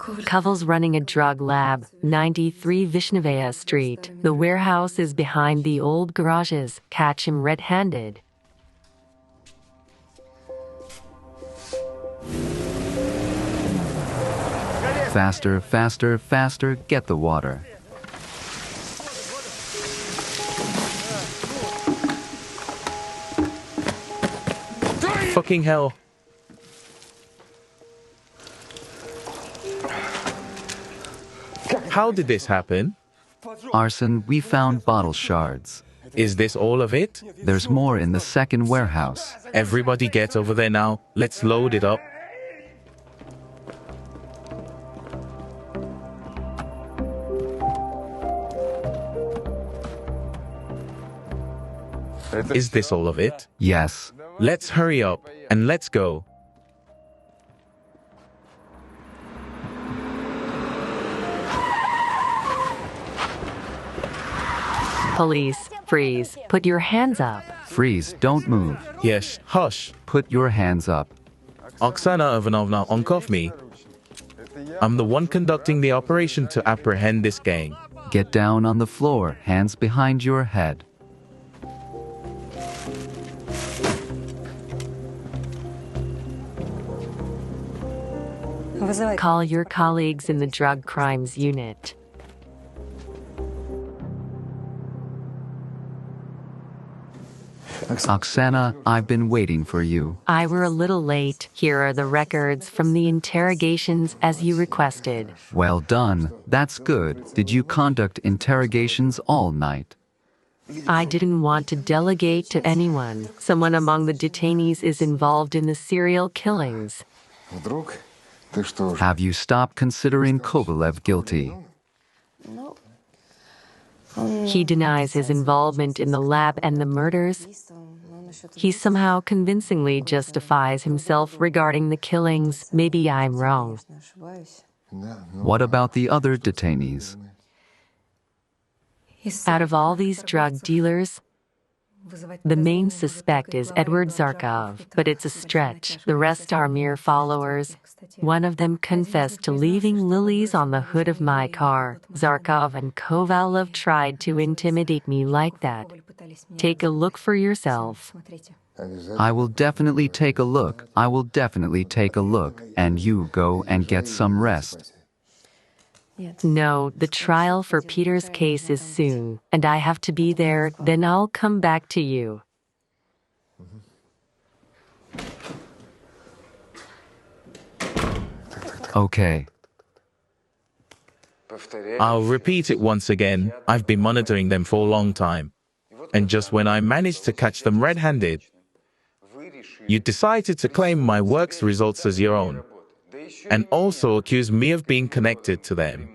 Koval's running a drug lab, 93 Vishnevaya Street. The warehouse is behind the old garages. Catch him red-handed. Faster, faster, faster, get the water. Fucking hell. How did this happen? Arson, we found bottle shards. Is this all of it? There's more in the second warehouse. Everybody get over there now. Let's load it up. Is this all of it? Yes. Let's hurry up and let's go. Police, freeze. Put your hands up. Freeze, don't move. Yes, hush. Put your hands up. Oksana Ivanovna, unkov me. I'm the one conducting the operation to apprehend this gang. Get down on the floor, hands behind your head. Call your colleagues in the drug crimes unit. Oksana, I've been waiting for you. I were a little late. Here are the records from the interrogations as you requested. Well done. That's good. Did you conduct interrogations all night? I didn't want to delegate to anyone. Someone among the detainees is involved in the serial killings. Have you stopped considering Kovalev guilty? He denies his involvement in the lab and the murders. He somehow convincingly justifies himself regarding the killings. Maybe I'm wrong. What about the other detainees? Out of all these drug dealers, the main suspect is Edward Zarkov, but it's a stretch. The rest are mere followers. One of them confessed to leaving Lilies on the hood of my car. Zarkov and Kovalov tried to intimidate me like that. Take a look for yourself. I will definitely take a look. I will definitely take a look. And you go and get some rest. No, the trial for Peter's case is soon, and I have to be there. Then I'll come back to you. Okay. I'll repeat it once again. I've been monitoring them for a long time. And just when I managed to catch them red-handed, you decided to claim my work's results as your own, and also accuse me of being connected to them.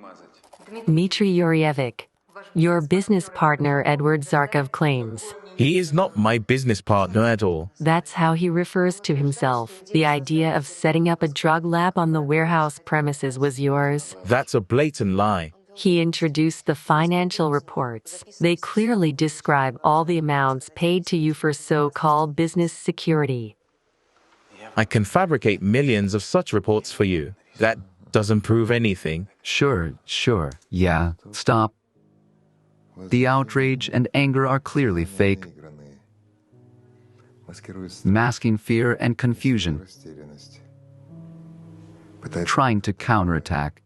Dmitry Yurevich, your business partner Edward Zarkov claims. He is not my business partner at all. That's how he refers to himself. The idea of setting up a drug lab on the warehouse premises was yours. That's a blatant lie. He introduced the financial reports. They clearly describe all the amounts paid to you for so-called business security. I can fabricate millions of such reports for you. That doesn't prove anything. Sure. Yeah, stop. The outrage and anger are clearly fake, masking fear and confusion, trying to counterattack.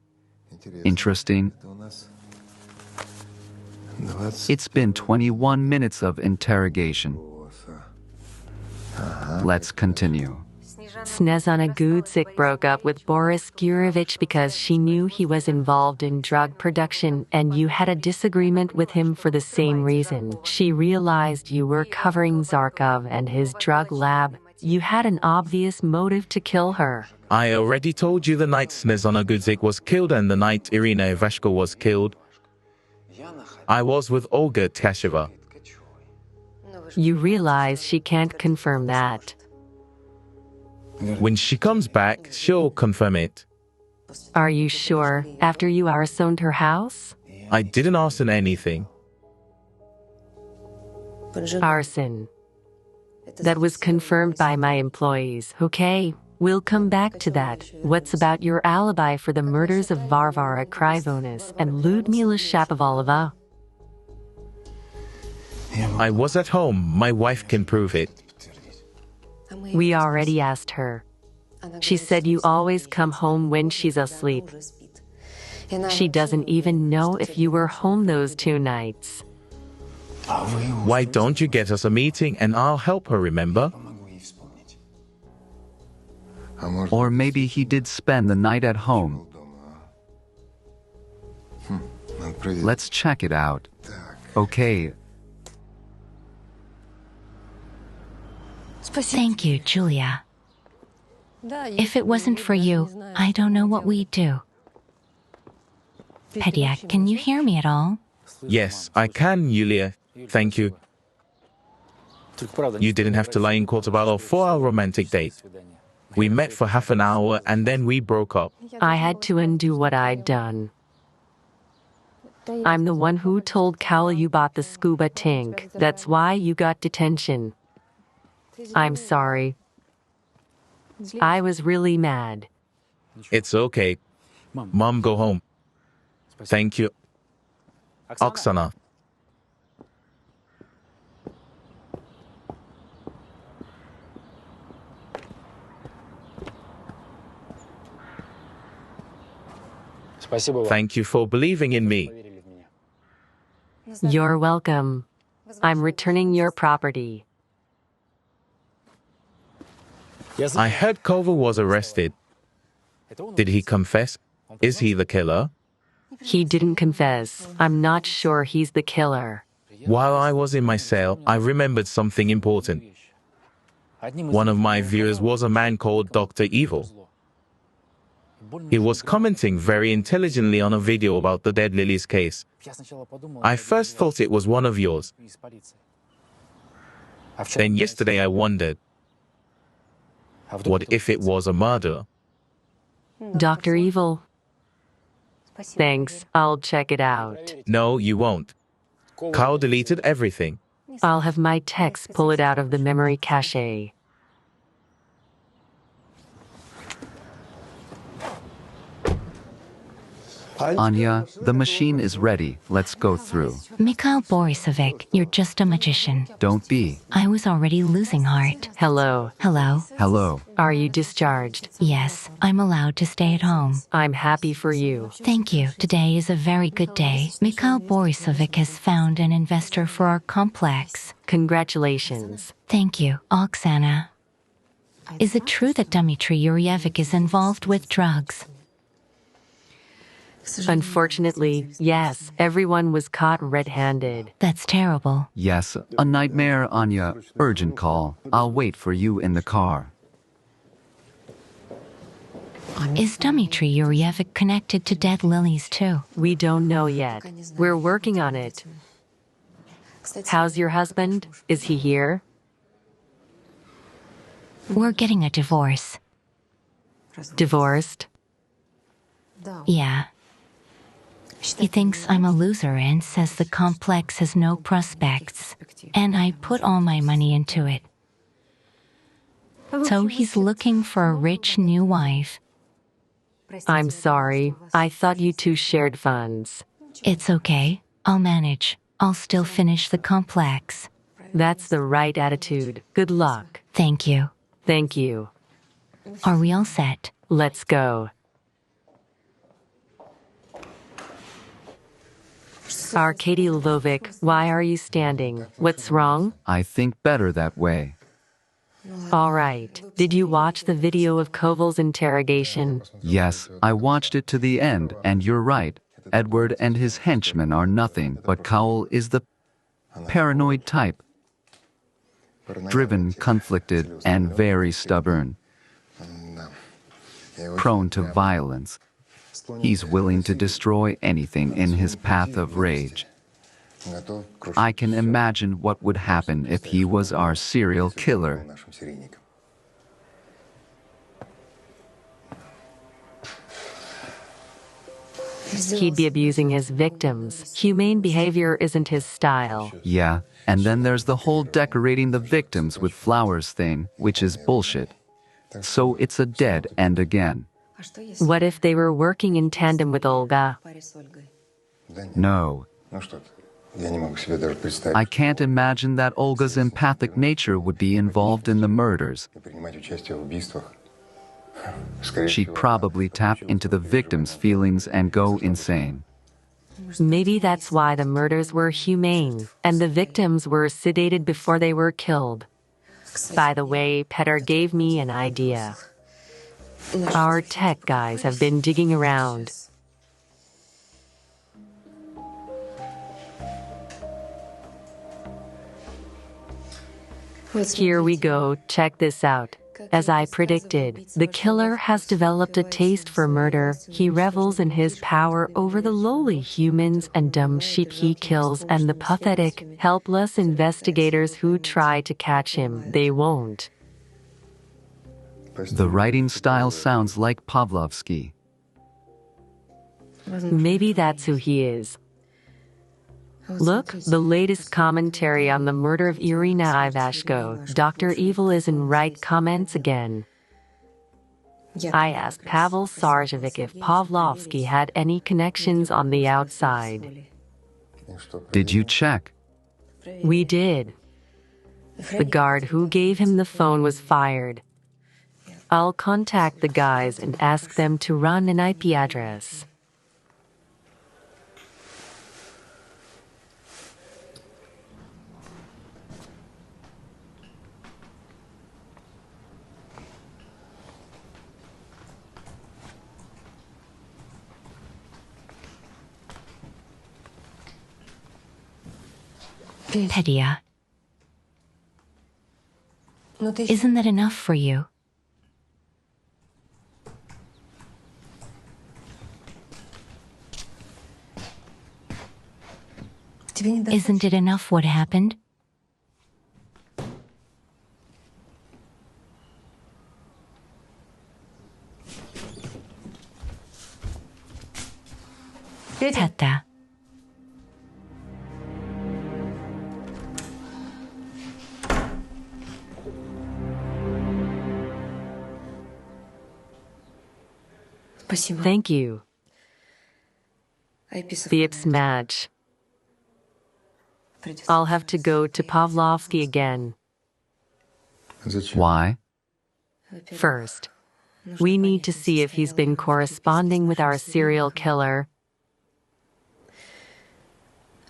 Interesting. It's been 21 minutes of interrogation. Let's continue. Snezana Gudzik broke up with Boris Gurevich because she knew he was involved in drug production and you had a disagreement with him for the same reason. She realized you were covering Zarkov and his drug lab. You had an obvious motive to kill her. I already told you the night Snezana Gudzik was killed and the night Irina Ivashko was killed. I was with Olga Tkacheva. You realize she can't confirm that. When she comes back, she'll confirm it. Are you sure? After you arsoned her house? I didn't arson anything. Arson. That was confirmed by my employees, okay? We'll come back to that. What's about your alibi for the murders of Varvara Krivonis and Ludmila Shapovalova? I was at home. My wife can prove it. We already asked her. She said you always come home when she's asleep. She doesn't even know if you were home those 2 nights. Why don't you get us a meeting and I'll help her remember? Or maybe he did spend the night at home. Let's check it out. Okay. Thank you, Julia. If it wasn't for you, I don't know what we'd do. Pediac, can you hear me at all? Yes, I can, Yulia. Thank you. You didn't have to lie in court about our romantic date. We met for half an hour and then we broke up. I had to undo what I'd done. I'm the one who told Cal you bought the scuba tank. That's why you got detention. I'm sorry. I was really mad. It's okay. Mom, go home. Thank you. Oksana. Thank you for believing in me. You're welcome. I'm returning your property. I heard Koval was arrested. Did he confess? Is he the killer? He didn't confess. I'm not sure he's the killer. While I was in my cell, I remembered something important. One of my viewers was a man called Dr. Evil. He was commenting very intelligently on a video about the dead Lilies case. I first thought it was one of yours. Then yesterday I wondered, what if it was a murder? Dr. Evil. Thanks, I'll check it out. No, you won't. Kyle deleted everything. I'll have my text pull it out of the memory cache. Anya, the machine is ready. Let's go through. Mikhail Borisovich, you're just a magician. Don't be. I was already losing heart. Hello. Hello? Hello. Are you discharged? Yes, I'm allowed to stay at home. I'm happy for you. Thank you. Today is a very good day. Mikhail Borisovich has found an investor for our complex. Congratulations. Thank you, Oksana. Is it true that Dmitry Yurevich is involved with drugs? Unfortunately, yes, everyone was caught red-handed. That's terrible. Yes, a nightmare, Anya. Urgent call. I'll wait for you in the car. Is Dmitry Yurevich connected to dead Lilies too? We don't know yet. We're working on it. How's your husband? Is he here? We're getting a divorce. Divorced? Yeah. He thinks I'm a loser and says the complex has no prospects, and I put all my money into it. So he's looking for a rich new wife. I'm sorry. I thought you two shared funds. It's okay. I'll manage. I'll still finish the complex. That's the right attitude. Good luck. Thank you. Thank you. Are we all set? Let's go. Arkady Lvovich, why are you standing? What's wrong? I think better that way. All right. Did you watch the video of Koval's interrogation? Yes, I watched it to the end, and you're right. Edward and his henchmen are nothing, but Kaul is the paranoid type. Driven, conflicted, and very stubborn. Prone to violence. He's willing to destroy anything in his path of rage. I can imagine what would happen if he was our serial killer. He'd be abusing his victims. Humane behavior isn't his style. Yeah, and then there's the whole decorating the victims with flowers thing, which is bullshit. So it's a dead end again. What if they were working in tandem with Olga? No. I can't imagine that Olga's empathic nature would be involved in the murders. She'd probably tap into the victim's feelings and go insane. Maybe that's why the murders were humane and the victims were sedated before they were killed. By the way, Petter gave me an idea. Our tech guys have been digging around. Here we go, check this out. As I predicted, the killer has developed a taste for murder. He revels in his power over the lowly humans and dumb sheep he kills and the pathetic, helpless investigators who try to catch him. They won't. The writing style sounds like Pavlovsky. Maybe that's who he is. Look, the latest commentary on the murder of Irina Ivashko. Dr. Evil is in right comments again. I asked Pavel Sarjevic if Pavlovsky had any connections on the outside. Did you check? We did. The guard who gave him the phone was fired. I'll contact the guys and ask them to run an IP address. Pedia, isn't that enough for you? Isn't it enough what happened? Peta. Thank you. The match. I'll have to go to Pavlovsky again. Why? First, we need to see if he's been corresponding with our serial killer.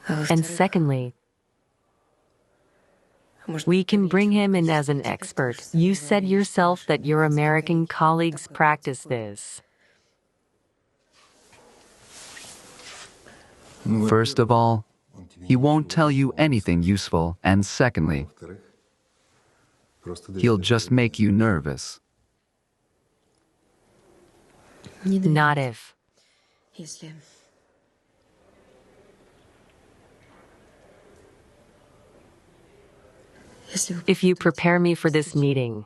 And secondly, we can bring him in as an expert. You said yourself that your American colleagues practice this. First of all, he won't tell you anything useful, and secondly, he'll just make you nervous. Not if. If you prepare me for this meeting.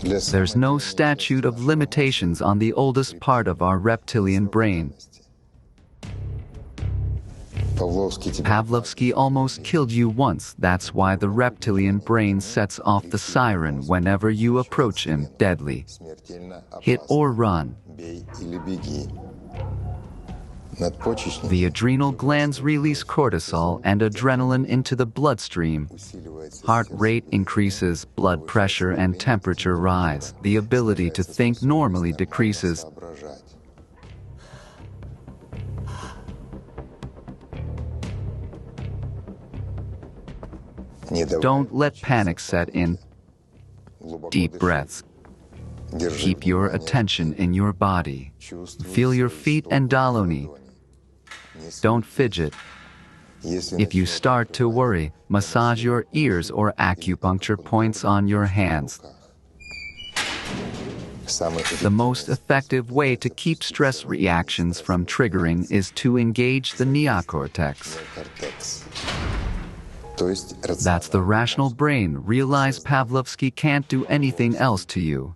There's no statute of limitations on the oldest part of our reptilian brain. Pavlovsky almost killed you once. That's why the reptilian brain sets off the siren whenever you approach him deadly. Hit or run. The adrenal glands release cortisol and adrenaline into the bloodstream. Heart rate increases, blood pressure and temperature rise. The ability to think normally decreases. Don't let panic set in. Deep breaths. Keep your attention in your body. Feel your feet and daloni. Don't fidget. If you start to worry, massage your ears or acupuncture points on your hands. The most effective way to keep stress reactions from triggering is to engage the neocortex. That's the rational brain. Realize Pavlovsky can't do anything else to you.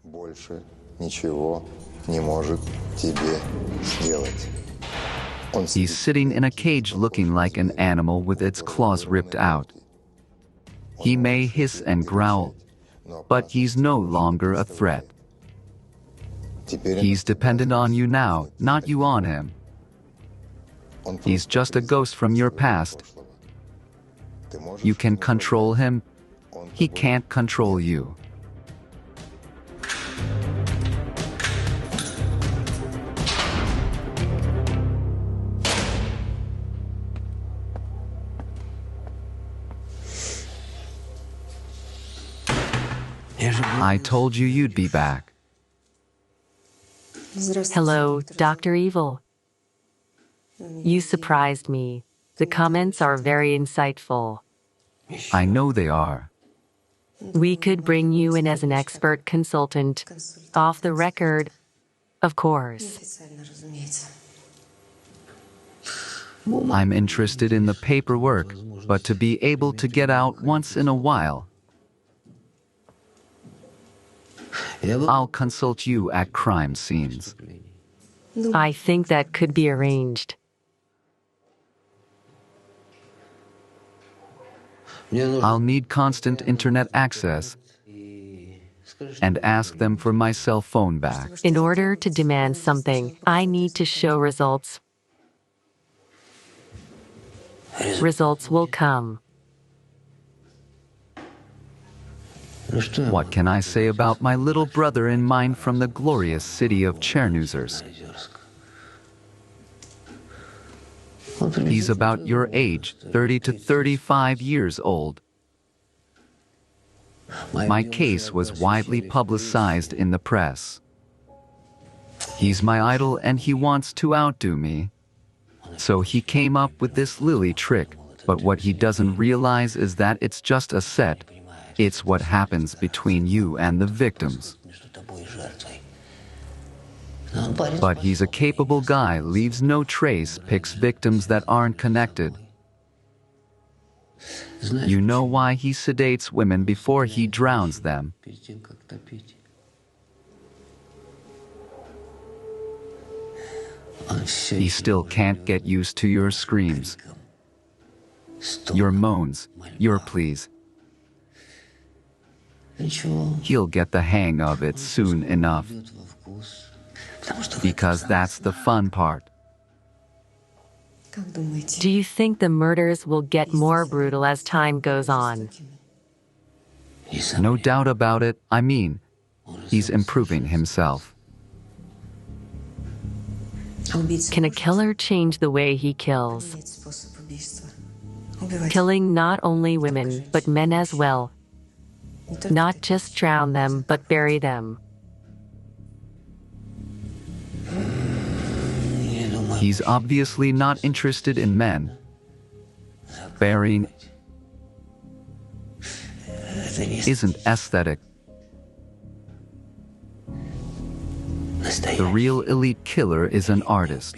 He's sitting in a cage looking like an animal with its claws ripped out. He may hiss and growl, but he's no longer a threat. He's dependent on you now, not you on him. He's just a ghost from your past. You can control him. He can't control you. I told you you'd be back. Hello, Dr. Evil. You surprised me. The comments are very insightful. I know they are. We could bring you in as an expert consultant. Off the record, of course. I'm interested in the paperwork, but to be able to get out once in a while. I'll consult you at crime scenes. I think that could be arranged. I'll need constant internet access and ask them for my cell phone back. In order to demand something, I need to show results. Results will come. What can I say about my little brother in mind from the glorious city of Chernozersk? He's about your age, 30 to 35 years old. My case was widely publicized in the press. He's my idol and he wants to outdo me. So he came up with this Lily trick, but what he doesn't realize is that it's just a set. It's what happens between you and the victims. But he's a capable guy, leaves no trace, picks victims that aren't connected. You know why he sedates women before he drowns them. He still can't get used to your screams, your moans, your pleas. He'll get the hang of it soon enough. Because that's the fun part. Do you think the murders will get more brutal as time goes on? No doubt about it. I mean, he's improving himself. Can a killer change the way he kills? Killing not only women, but men as well. Not just drown them, but bury them. He's obviously not interested in men. Burying isn't aesthetic. The real elite killer is an artist.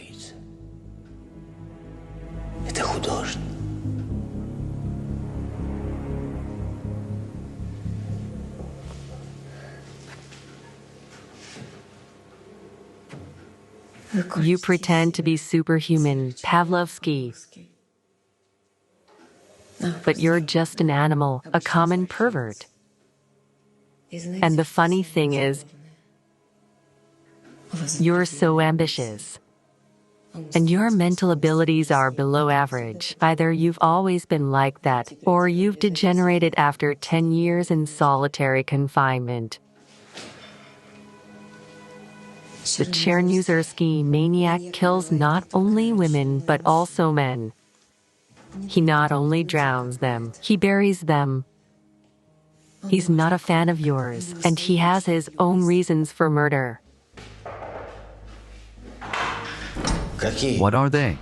You pretend to be superhuman, Pavlovsky. But you're just an animal, a common pervert. And the funny thing is, you're so ambitious. And your mental abilities are below average. Either you've always been like that, or you've degenerated after 10 years in solitary confinement. The Chernuzersky maniac kills not only women, but also men. He not only drowns them, he buries them. He's not a fan of yours, and he has his own reasons for murder. What are they?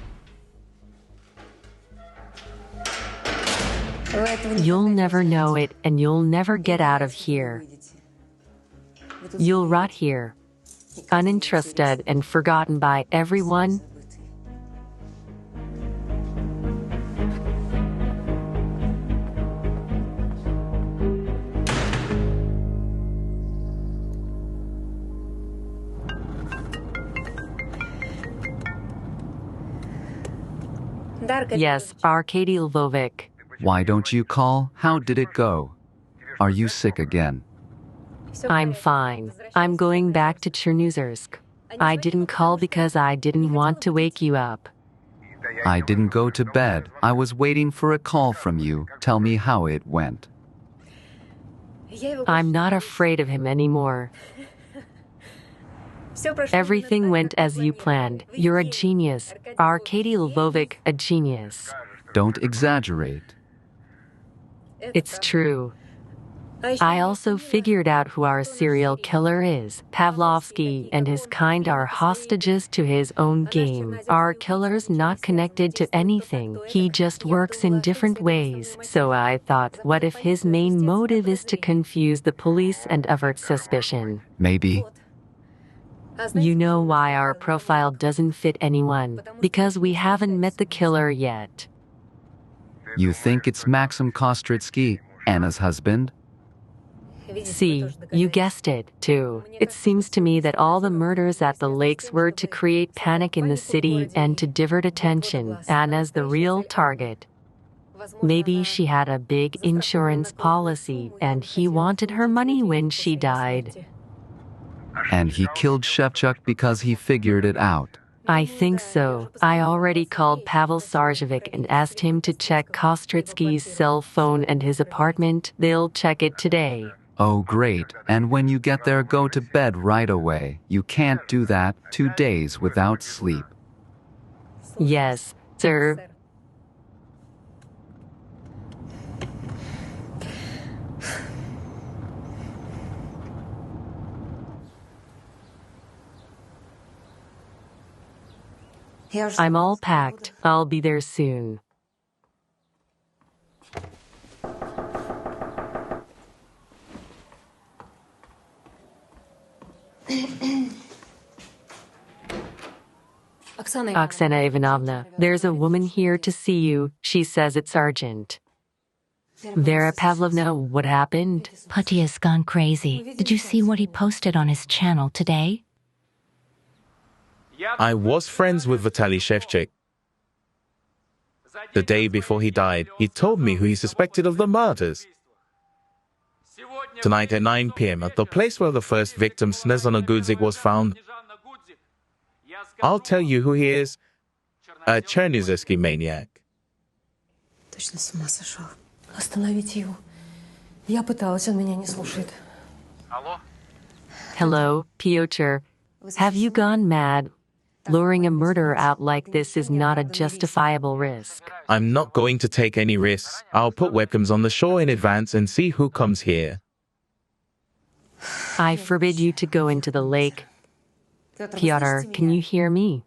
You'll never know it, and you'll never get out of here. You'll rot here, uninterested and forgotten by everyone. Yes, Arkady Lvovic. Why don't you call? How did it go? Are you sick again? I'm fine. I'm going back to Chernozersk. I didn't call because I didn't want to wake you up. I didn't go to bed. I was waiting for a call from you. Tell me how it went. I'm not afraid of him anymore. Everything went as you planned. You're a genius. Arkady Lvovic, a genius. Don't exaggerate. It's true. I also figured out who our serial killer is. Pavlovsky and his kind are hostages to his own game. Our killer's not connected to anything. He just works in different ways. So I thought, what if his main motive is to confuse the police and avert suspicion? Maybe. You know why our profile doesn't fit anyone? Because we haven't met the killer yet. You think it's Maxim Kostritsky, Anna's husband? See, you guessed it, too. It seems to me that all the murders at the lakes were to create panic in the city and to divert attention. Anna's the real target. Maybe she had a big insurance policy and he wanted her money when she died. And he killed Shevchuk because he figured it out. I think so. I already called Pavel Sarjevic and asked him to check Kostritsky's cell phone and his apartment. They'll check it today. Oh, great. And when you get there, go to bed right away. You can't do that 2 days without sleep. Yes, sir. I'm all packed. I'll be there soon. Oksana Ivanovna, there's a woman here to see you. She says it's urgent. Vera Pavlovna, what happened? Puttia's gone crazy. Did you see what he posted on his channel today? I was friends with Vitaly Shevchuk. The day before he died, he told me who he suspected of the murders. Tonight at 9 p.m. at the place where the first victim, Snezana Gudzik, was found, I'll tell you who he is. A Chernozerski maniac. Точно с ума сошел. Остановите его. Я пыталась, он меня не слушает. Hello, Pyotr. Have you gone mad? Luring a murderer out like this is not a justifiable risk. I'm not going to take any risks. I'll put webcams on the shore in advance and see who comes here. I forbid you to go into the lake. Pyotr, can you hear me?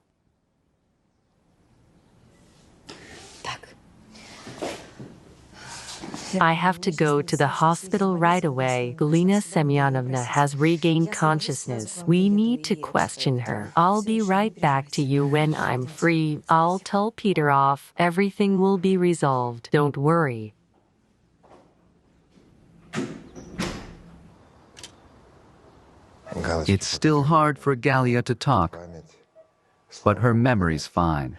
I have to go to the hospital right away. Galina Semyonovna has regained consciousness. We need to question her. I'll be right back to you when I'm free. I'll tell Peter off. Everything will be resolved. Don't worry. It's still hard for Galia to talk, but her memory's fine.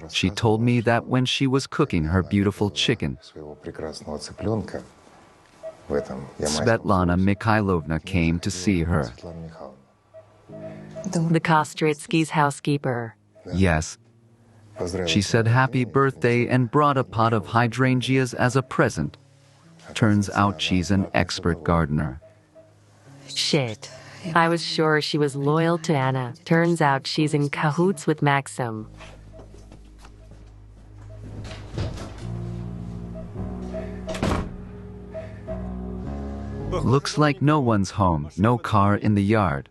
She told me that when she was cooking her beautiful chicken, Svetlana Mikhailovna came to see her. The Kostritsky's housekeeper. Yes. She said happy birthday and brought a pot of hydrangeas as a present. Turns out she's an expert gardener. Shit. I was sure she was loyal to Anna. Turns out she's in cahoots with Maxim. Looks like no one's home, no car in the yard.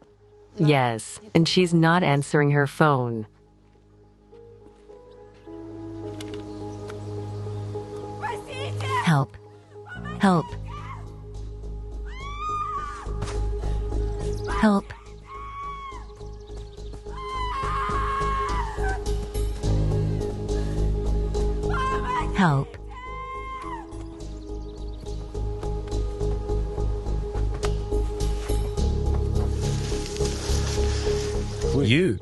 Yes, and she's not answering her phone. Help. Help. Help. Help. You.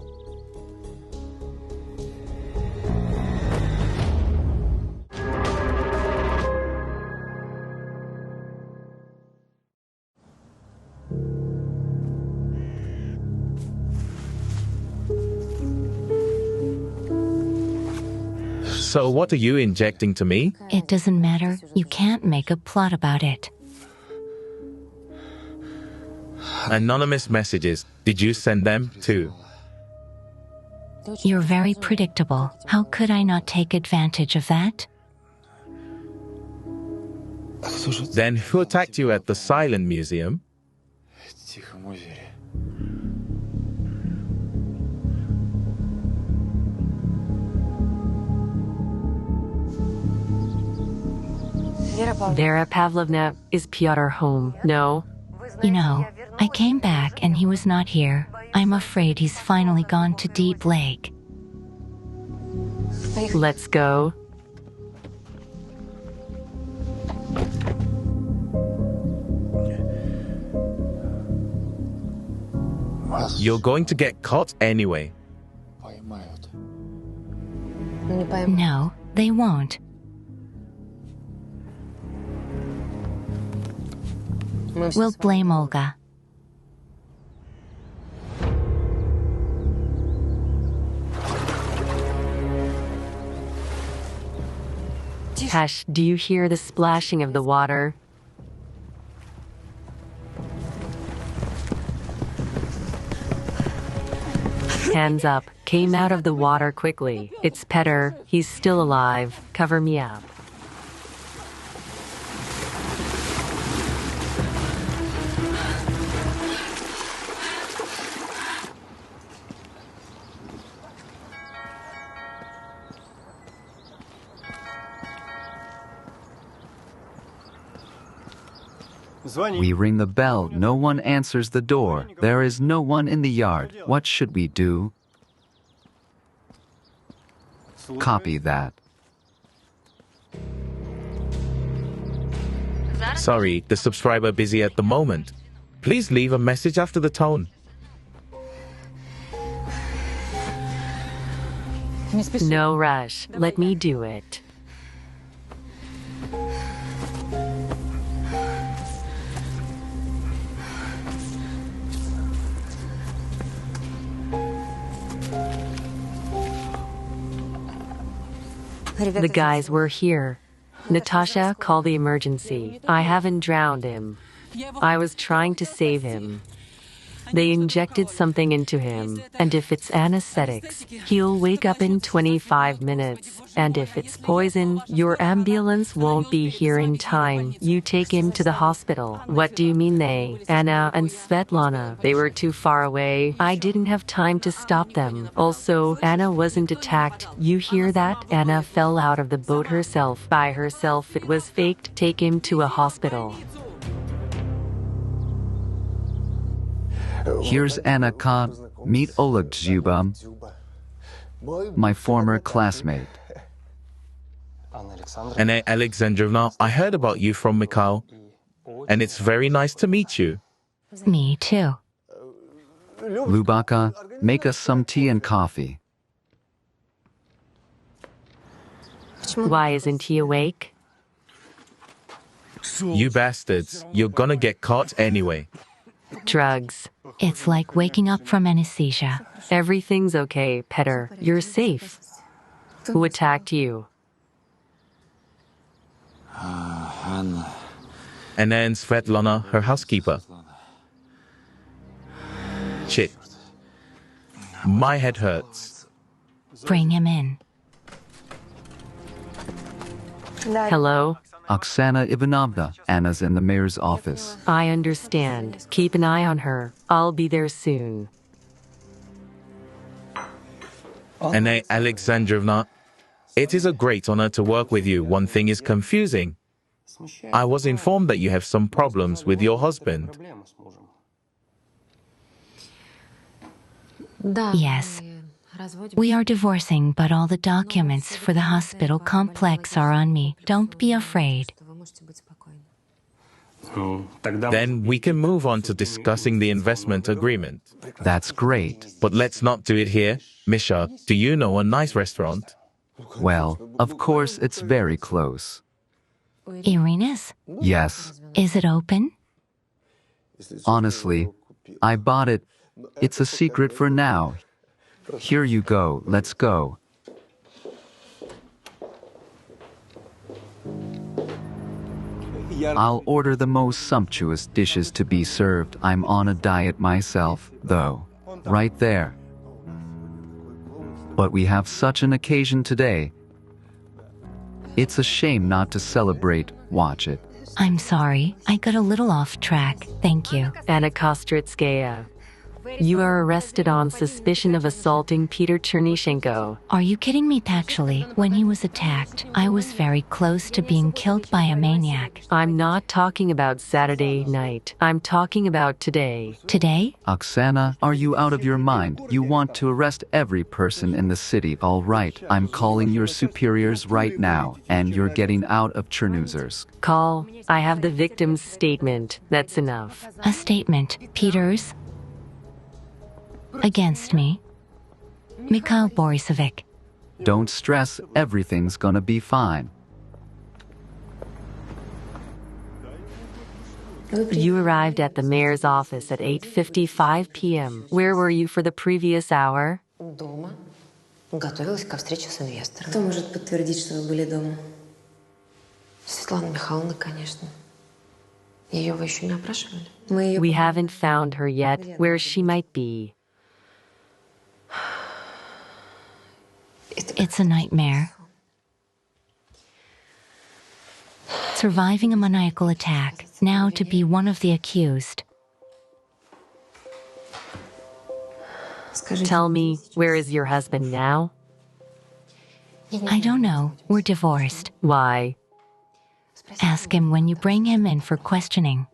So what are you injecting to me? It doesn't matter. You can't make a plot about it. Anonymous messages. Did you send them too? You're very predictable. How could I not take advantage of that? Then who attacked you at the Silent Museum? Vera Pavlovna, is Pyotr home? No? You know, I came back and he was not here. I'm afraid he's finally gone to Deep Lake. Let's go. You're going to get caught anyway. No, they won't. We'll blame Olga. Hush, do you hear the splashing of the water? Hands up. Came out of the water quickly. It's Petter. He's still alive. Cover me up. We ring the bell. No one answers the door. There is no one in the yard. What should we do? Copy that. Sorry, the subscriber busy at the moment. Please leave a message after the tone. No rush. Let me do it. The guys were here. Natasha, call the emergency. I haven't drowned him. I was trying to save him. They injected something into him, and if it's anesthetics, he'll wake up in 25 minutes. And if it's poison, your ambulance won't be here in time. You take him to the hospital. What do you mean they? Anna and Svetlana. They were too far away. I didn't have time to stop them. Also, Anna wasn't attacked. You hear that? Anna fell out of the boat herself. By herself. It was faked. Take him to a hospital. Here's Anna K. Meet Oleg Zhuba, my former classmate. Anna Alexandrovna, I heard about you from Mikhail, and it's very nice to meet you. Me too. Lubaka, make us some tea and coffee. Why isn't he awake? You bastards, you're gonna get caught anyway. Drugs. It's like waking up from anesthesia. Everything's okay, Petter. You're safe. Who attacked you? Anna and Svetlana, her housekeeper. Shit. My head hurts. Bring him in. Hello? Oksana Ivanovna, Anna's in the mayor's office. I understand. Keep an eye on her. I'll be there soon. Anna Alexandrovna, it is a great honor to work with you. One thing is confusing. I was informed that you have some problems with your husband. Yes. We are divorcing, but all the documents for the hospital complex are on me. Don't be afraid. Then we can move on to discussing the investment agreement. That's great. But let's not do it here. Misha, do you know a nice restaurant? Well, of course, it's very close. Irina's? Yes. Is it open? Honestly, I bought it. It's a secret for now. Here you go. Let's go. I'll order the most sumptuous dishes to be served. I'm on a diet myself, though. Right there. But we have such an occasion today. It's a shame not to celebrate. Watch it. I'm sorry, I got a little off track. Thank you. Anna Kostritskaya. You are arrested on suspicion of assaulting Peter Chernyshenko. Are you kidding me? Actually, when he was attacked, I was very close to being killed by a maniac. I'm not talking about Saturday night. I'm talking about today. Today? Oksana, are you out of your mind? You want to arrest every person in the city. All right, I'm calling your superiors right now, and you're getting out of Chernozersk. Call. I have the victim's statement. That's enough. A statement, Peters? Against me? Mikhail Borisovich. Don't stress, everything's gonna be fine. You arrived at the mayor's office at 8:55 p.m. Where were you for the previous hour? Дома. Готовилась ко встрече с инвестором. Кто может подтвердить, что вы были дома? Светлана Михайловна, конечно. Ее вы еще не опрашивали? We haven't found her yet, where she might be. It's a nightmare. Surviving a maniacal attack, now to be one of the accused. Tell me, where is your husband now? I don't know, we're divorced. Why? Ask him when you bring him in for questioning.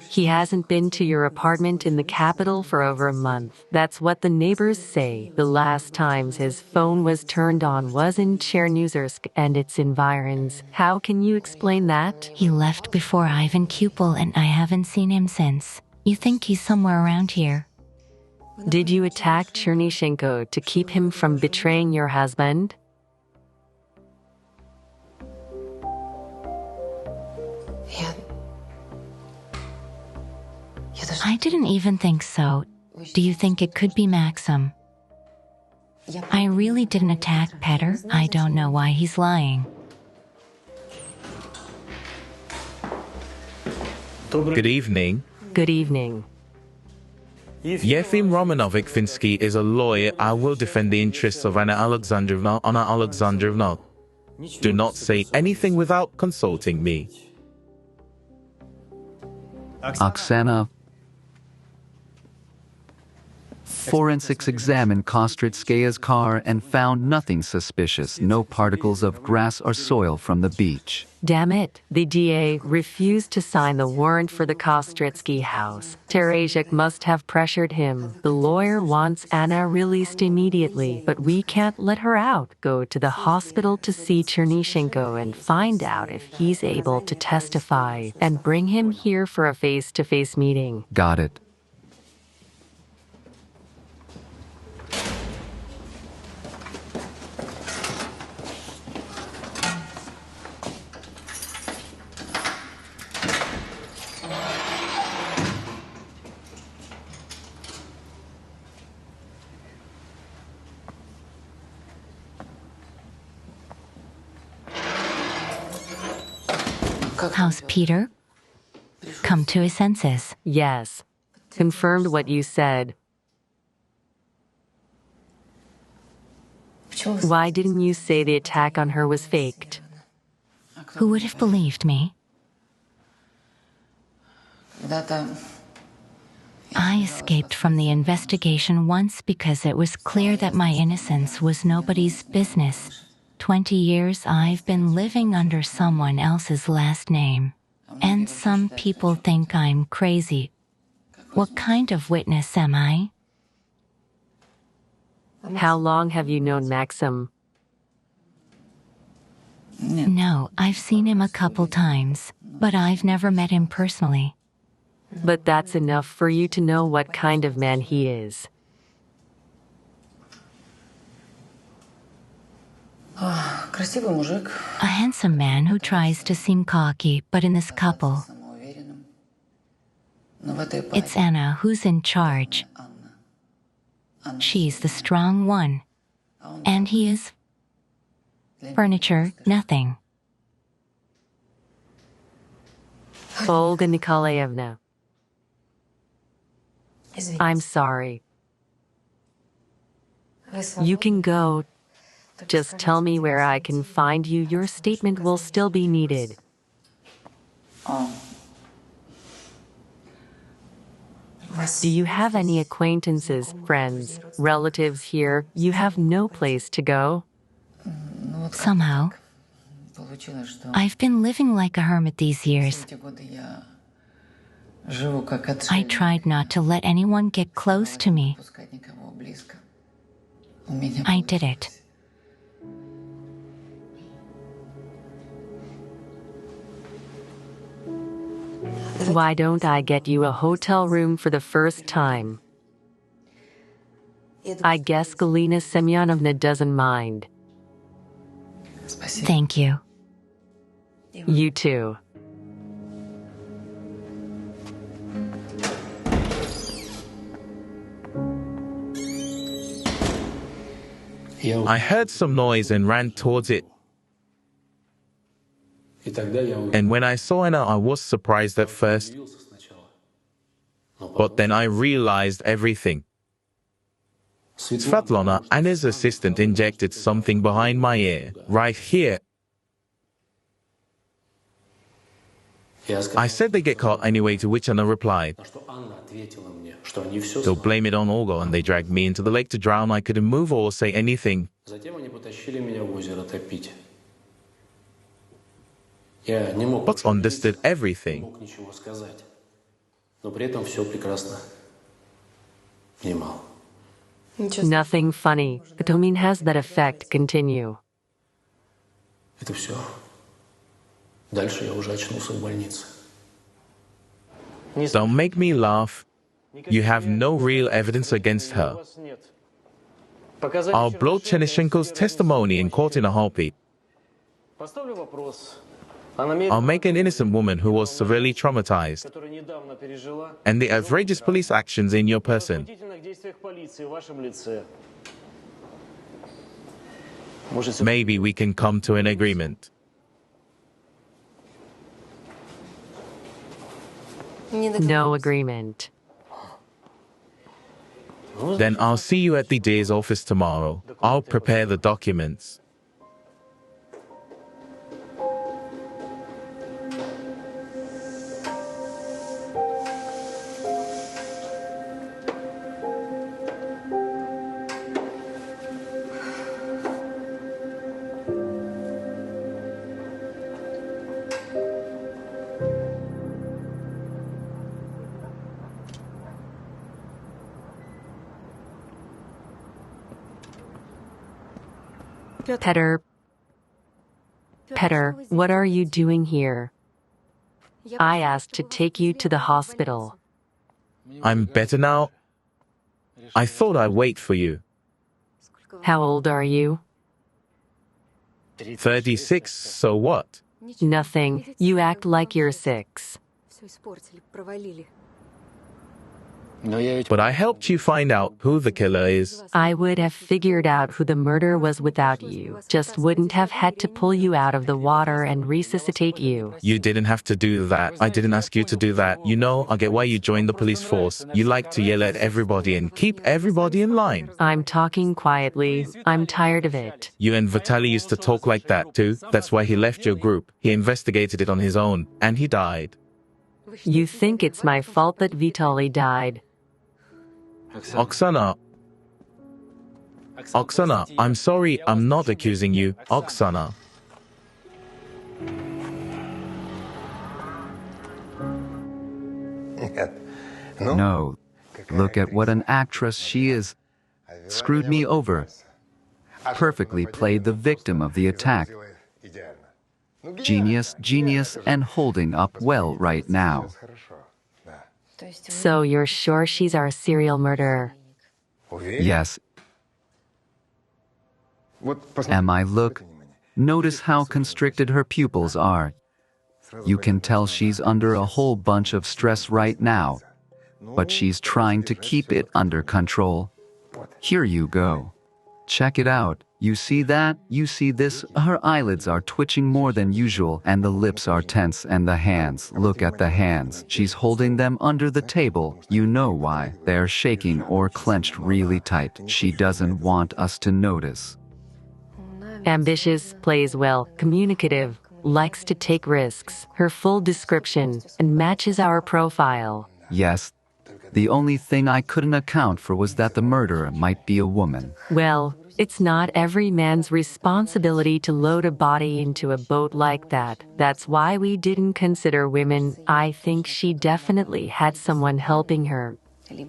He hasn't been to your apartment in the capital for over a month. That's what the neighbors say. The last times his phone was turned on was in Chernozersk and its environs. How can you explain that? He left before Ivan Kupel and I haven't seen him since. You think he's somewhere around here? Did you attack Chernyshenko to keep him from betraying your husband? I didn't even think so. Do you think it could be Maxim? I really didn't attack Petr. I don't know why he's lying. Good evening. Good evening. Yefim Romanovich-Finsky is a lawyer. I will defend the interests of Anna Alexandrovna. Do not say anything without consulting me. Oksana, forensics examined Kostritskaya's car and found nothing suspicious, no particles of grass or soil from the beach. Damn it, the DA refused to sign the warrant for the Kostritsky house. Terezhik must have pressured him. The lawyer wants Anna released immediately, but we can't let her out. Go to the hospital to see Chernyshenko and find out if he's able to testify, and bring him here for a face-to-face meeting. Got it. How's Peter? Come to his senses. Yes. Confirmed what you said. Why didn't you say the attack on her was faked? Who would have believed me? I escaped from the investigation once because it was clear that my innocence was nobody's business. 20 years I've been living under someone else's last name. And some people think I'm crazy. What kind of witness am I? How long have you known Maxim? No, I've seen him a couple times, but I've never met him personally. But that's enough for you to know what kind of man he is. A handsome man who tries to seem cocky, but in this couple, it's Anna who's in charge. She's the strong one. And he is furniture, nothing. Olga Nikolaevna, I'm sorry. You can go. Just tell me where I can find you. Your statement will still be needed. Do you have any acquaintances, friends, relatives here? You have no place to go? Somehow, I've been living like a hermit these years. I tried not to let anyone get close to me. I did it. Why don't I get you a hotel room for the first time? I guess Galina Semyonovna doesn't mind. Thank you. You too. I heard some noise and ran towards it. And when I saw Anna, I was surprised at first. But then I realized everything. Svetlana, Anna's assistant, injected something behind my ear, right here. I said they get caught anyway, to which Anna replied, they'll blame it on Olga, and they dragged me into the lake to drown. I couldn't move or say anything. But understood everything. Nothing funny. Vitamin has that effect. Continue. Don't make me laugh. You have no real evidence against her. I'll blow Chenishenko's testimony in court in a heartbeat. I'll make an innocent woman who was severely traumatized. And the outrageous police actions in your person. Maybe we can come to an agreement. No agreement. Then I'll see you at the DA's office tomorrow. I'll prepare the documents. Petter, what are you doing here? I asked to take you to the hospital. I'm better now. I thought I'd wait for you. How old are you? 36, so what? Nothing. You act like you're 6. But I helped you find out who the killer is. I would have figured out who the murderer was without you. Just wouldn't have had to pull you out of the water and resuscitate you. You didn't have to do that. I didn't ask you to do that. You know, I get why you joined the police force. You like to yell at everybody and keep everybody in line. I'm talking quietly. I'm tired of it. You and Vitaly used to talk like that too. That's why he left your group. He investigated it on his own, and he died. You think it's my fault that Vitaly died? Oksana, I'm sorry, I'm not accusing you. Oksana. No. Look at what an actress she is. Screwed me over. Perfectly played the victim of the attack. Genius, genius, and holding up well right now. So you're sure she's our serial murderer? Yes. Am I? Look. Notice how constricted her pupils are. You can tell she's under a whole bunch of stress right now, but she's trying to keep it under control. Here you go. Check it out. You see that? You see this? Her eyelids are twitching more than usual, and the lips are tense, and the hands. Look at the hands. She's holding them under the table. You know why. They're shaking or clenched really tight. She doesn't want us to notice. Ambitious, plays well, communicative, likes to take risks. Her full description and matches our profile. Yes. The only thing I couldn't account for was that the murderer might be a woman. Well, it's not every man's responsibility to load a body into a boat like that. That's why we didn't consider women. I think she definitely had someone helping her.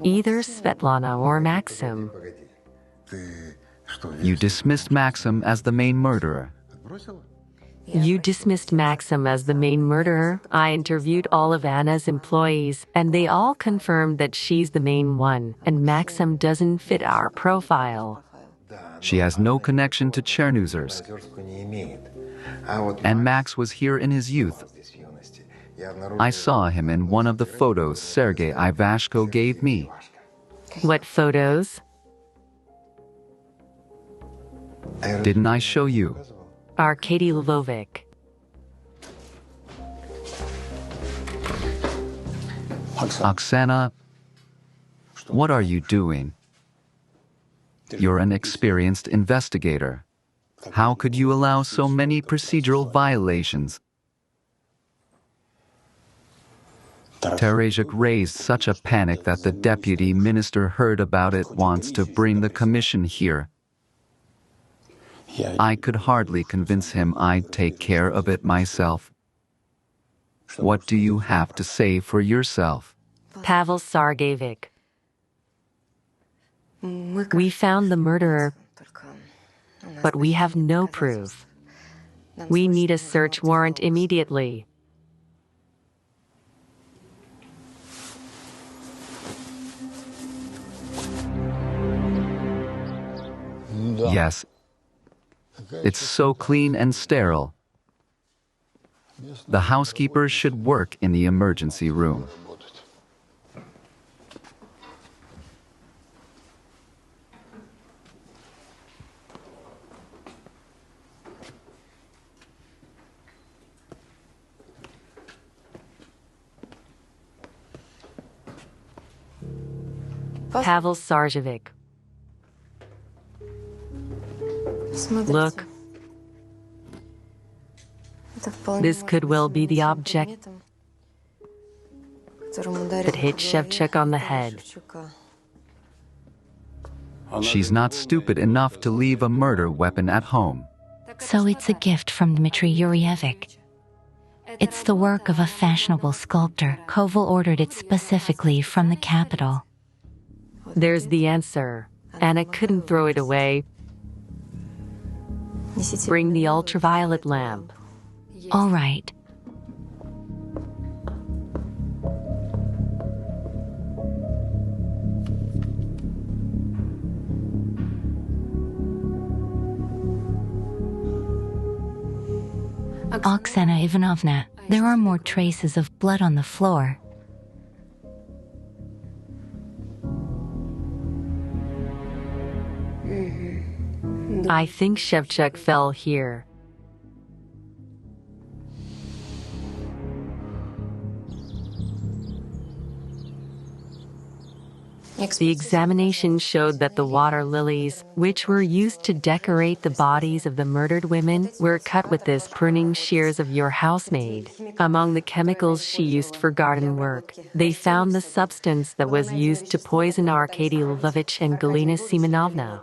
Either Svetlana or Maxim. You dismissed Maxim as the main murderer. You dismissed Maxim as the main murderer. I interviewed all of Anna's employees, and they all confirmed that she's the main one, and Maxim doesn't fit our profile. She has no connection to Chernuzers. And Max was here in his youth. I saw him in one of the photos Sergei Ivashko gave me. What photos? Didn't I show you? Arkady Lvovic. Oksana, what are you doing? You're an experienced investigator. How could you allow so many procedural violations? Terezhik raised such a panic that the deputy minister heard about it, wants to bring the commission here. I could hardly convince him I'd take care of it myself. What do you have to say for yourself? Pavel Sergeyevich. We found the murderer, but we have no proof. We need a search warrant immediately. Yes. It's so clean and sterile. The housekeepers should work in the emergency room. Pavel Sergeyevich. Look. This could well be the object that hit Shevchuk on the head. She's not stupid enough to leave a murder weapon at home. So it's a gift from Dmitry Yurievich. It's the work of a fashionable sculptor. Koval ordered it specifically from the capital. There's the answer. Anna couldn't throw it away. Bring the ultraviolet lamp. All right. Oksana Ivanovna, there are more traces of blood on the floor. I think Shevchuk fell here. The examination showed that the water lilies, which were used to decorate the bodies of the murdered women, were cut with this pruning shears of your housemaid. Among the chemicals she used for garden work, they found the substance that was used to poison Arkady Lvovich and Galina Simonovna.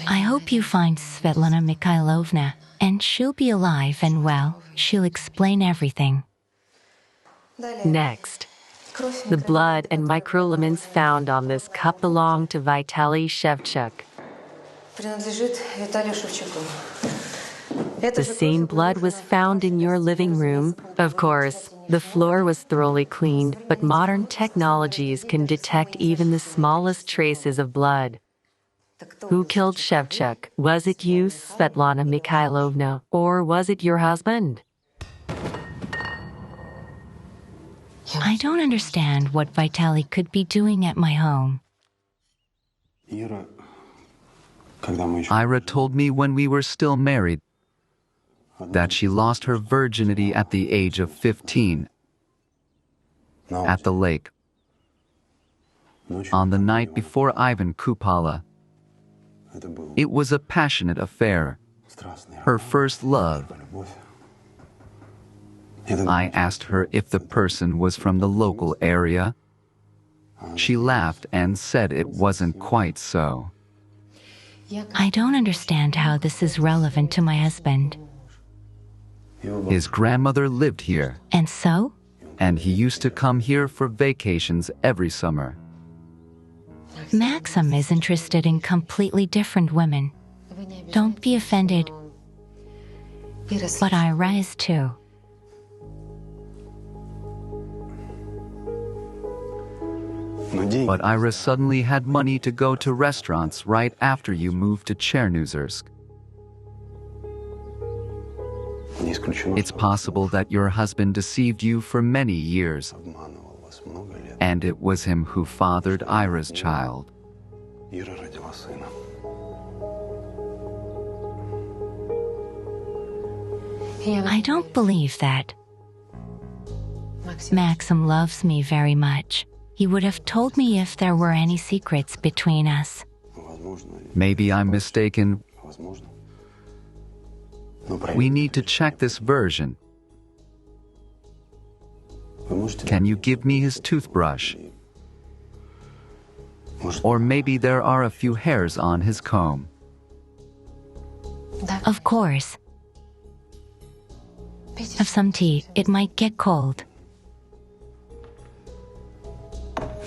I hope you find Svetlana Mikhailovna, and she'll be alive and well. She'll explain everything. Next, the blood and microelements found on this cup belong to Vitaly Shevchuk. The same blood was found in your living room. Of course, the floor was thoroughly cleaned, but modern technologies can detect even the smallest traces of blood. Who killed Shevchuk? Was it you, Svetlana Mikhailovna, or was it your husband? I don't understand what Vitaly could be doing at my home. Ira told me when we were still married that she lost her virginity at the age of 15 at the lake on the night before Ivan Kupala. It was a passionate affair, her first love. I asked her if the person was from the local area. She laughed and said it wasn't quite so. I don't understand how this is relevant to my husband. His grandmother lived here, And so? and he used to come here for vacations every summer. Maxim is interested in completely different women. Don't be offended, but Ira is too. But Ira suddenly had money to go to restaurants right after you moved to Chernozersk. It's possible that your husband deceived you for many years, and it was him who fathered Ira's child. I don't believe that. Maxim loves me very much. He would have told me if there were any secrets between us. Maybe I'm mistaken. We need to check this version. Can you give me his toothbrush? Or maybe there are a few hairs on his comb. Of course. Have some tea. It might get cold.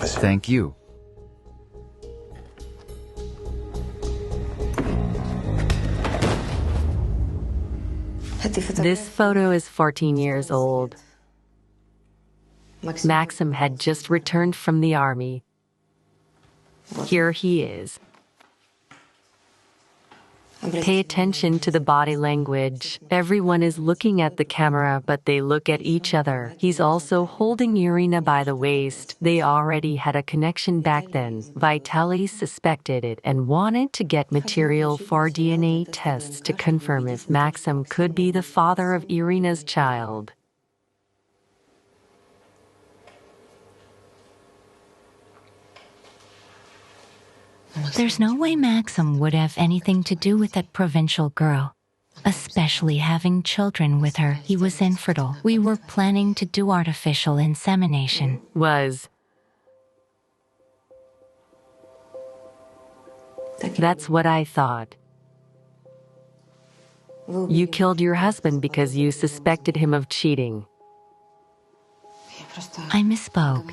Thank you. This photo is 14 years old. Maxim had just returned from the army. Here he is. Pay attention to the body language. Everyone is looking at the camera, but they look at each other. He's also holding Irina by the waist. They already had a connection back then. Vitaly suspected it and wanted to get material for DNA tests to confirm if Maxim could be the father of Irina's child. There's no way Maxim would have anything to do with that provincial girl, especially having children with her. He was infertile. We were planning to do artificial insemination. That's what I thought. You killed your husband because you suspected him of cheating. I misspoke.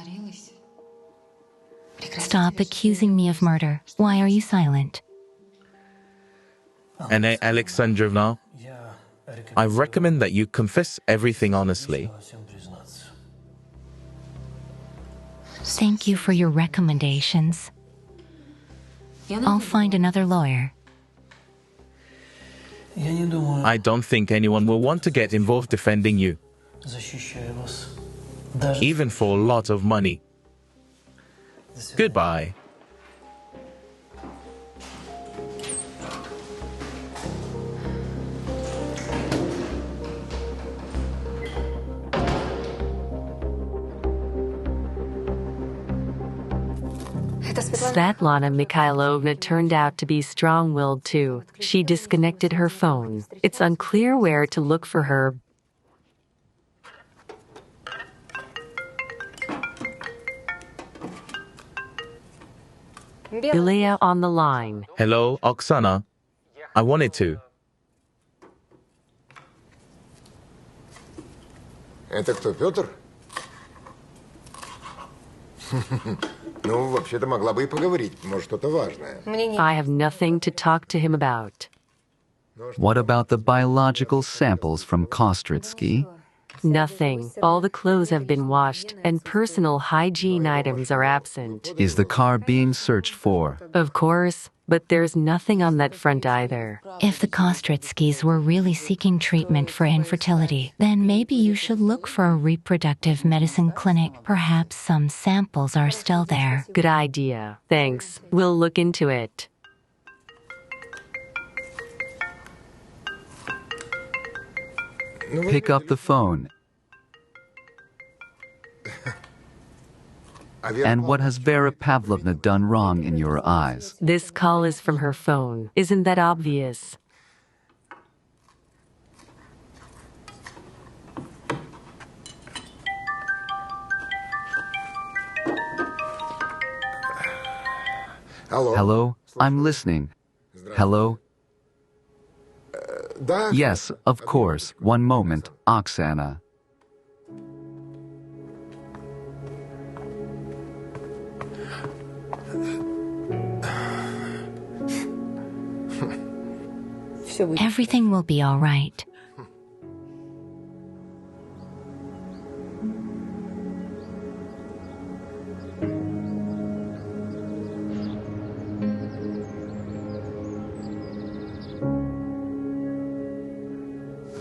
Stop accusing me of murder. Why are you silent? Anna Alexandrovna, I recommend that you confess everything honestly. Thank you for your recommendations. I'll find another lawyer. I don't think anyone will want to get involved defending you, even for a lot of money. Goodbye. Svetlana Mikhailovna turned out to be strong-willed too. She disconnected her phone. It's unclear where to look for her. Belaya on the line. Hello, Oksana. I wanted to. Это кто, Петр? Ну, вообще-то могла бы и поговорить. Может, что-то важное. I have nothing to talk to him about. What about the biological samples from Kostritsky? Nothing. All the clothes have been washed, and personal hygiene items are absent. Is the car being searched for? Of course, But there's nothing on that front either. If the Kostritsky's were really seeking treatment for infertility, then maybe you should look for a reproductive medicine clinic. Perhaps some samples are still there. Good idea. Thanks. We'll look into it. Pick up the phone. And what has Vera Pavlovna done wrong in your eyes? This call is from her phone. Isn't that obvious? Hello? I'm listening. Hello? Yes, of course. One moment, Oksana. Everything will be all right.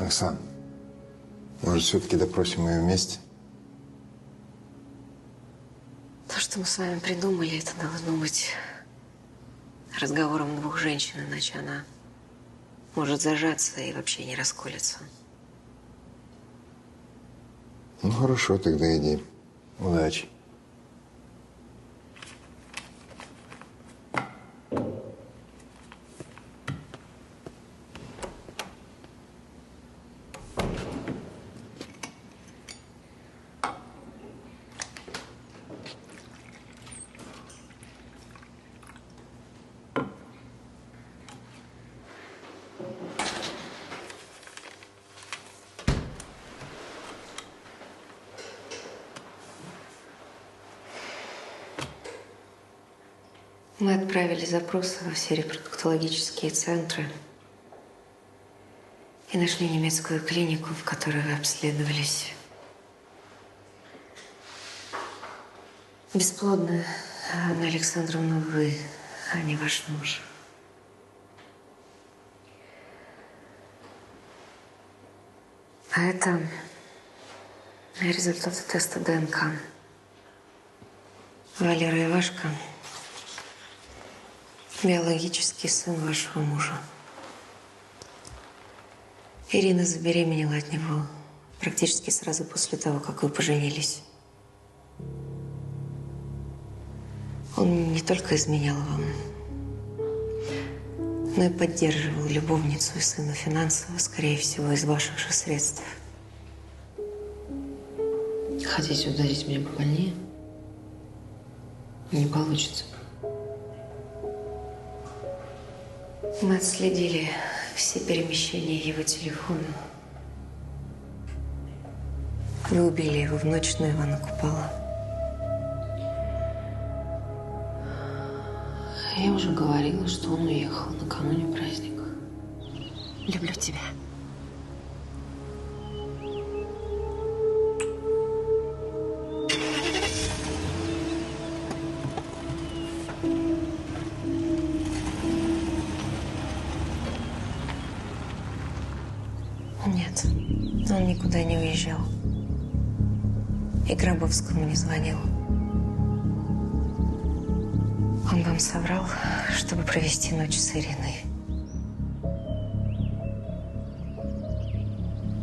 Оксан, может, все-таки допросим ее вместе? То, что мы с вами придумали, это должно быть разговором двух женщин, иначе она может зажаться и вообще не расколется. Ну, хорошо, тогда иди. Удачи. Мы отправили запросы во все репродуктологические центры и нашли немецкую клинику, в которой вы обследовались. Бесплодная, Анна Александровна, вы, а не ваш муж. А это результаты теста ДНК. Валера Ивашко – биологический сын вашего мужа. Ирина забеременела от него практически сразу после того, как вы поженились. Он не только изменял вам, но и поддерживал любовницу и сына финансово, скорее всего, из ваших же средств. Хотите ударить меня побольнее? Не получится. Мы отследили все перемещения его телефона. Вы убили его в ночь на Ивана Купала. Я уже говорила, что он уехал накануне праздника. Люблю тебя. Нет, он никуда не уезжал. И Гробовскому не звонил. Он вам соврал, чтобы провести ночь с Ириной.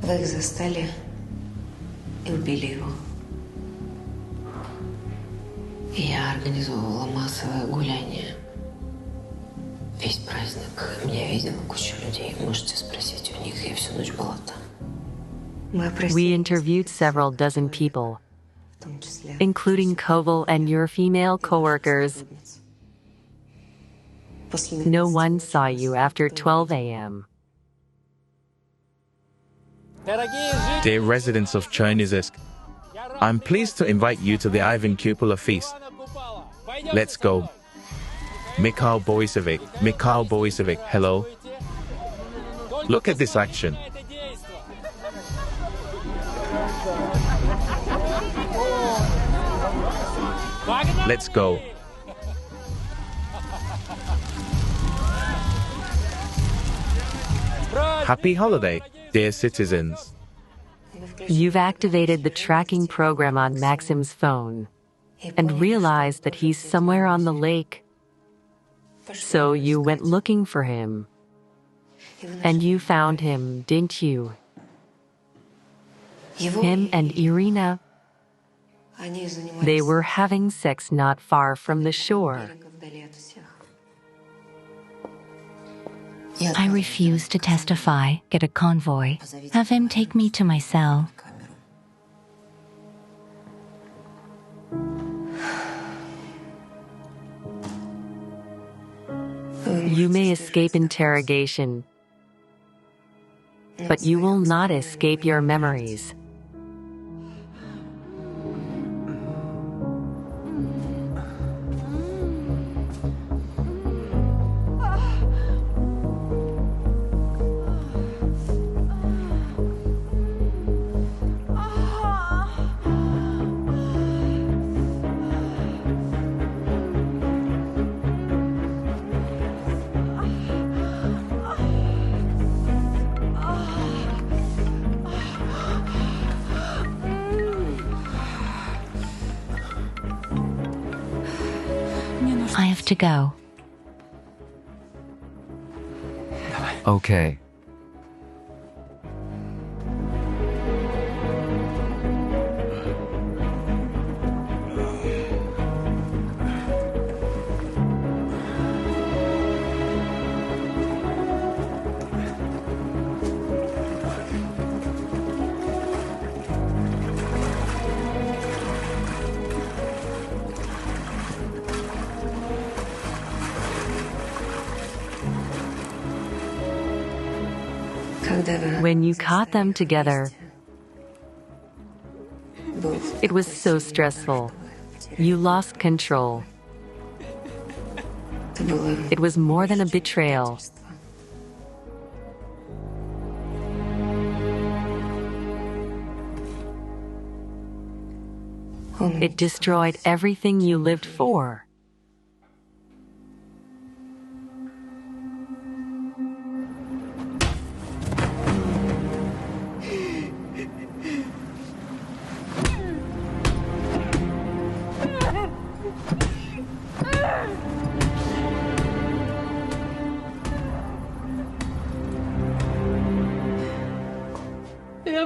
Вы их застали и убили его. И я организовывала массовое гуляние. Весь праздник. Меня видела куча людей. Можете спросить у них. Я всю ночь была там. We interviewed several dozen people, including Koval and your female coworkers. No one saw you after 12 a.m. Dear residents of Chernizisk, I'm pleased to invite you to the Ivan Cupola feast. Let's go. Mikhail Boisevic, hello. Look at this action. Let's go. Happy holiday, dear citizens. You've activated the tracking program on Maxim's phone and realized that he's somewhere on the lake. So you went looking for him. And you found him, didn't you? Him and Irina. They were having sex not far from the shore. I refuse to testify. Get a convoy. Have him take me to my cell. You may escape interrogation, but you will not escape your memories. I have to go. Okay. When you caught them together, it was so stressful. You lost control. It was more than a betrayal. It destroyed everything you lived for.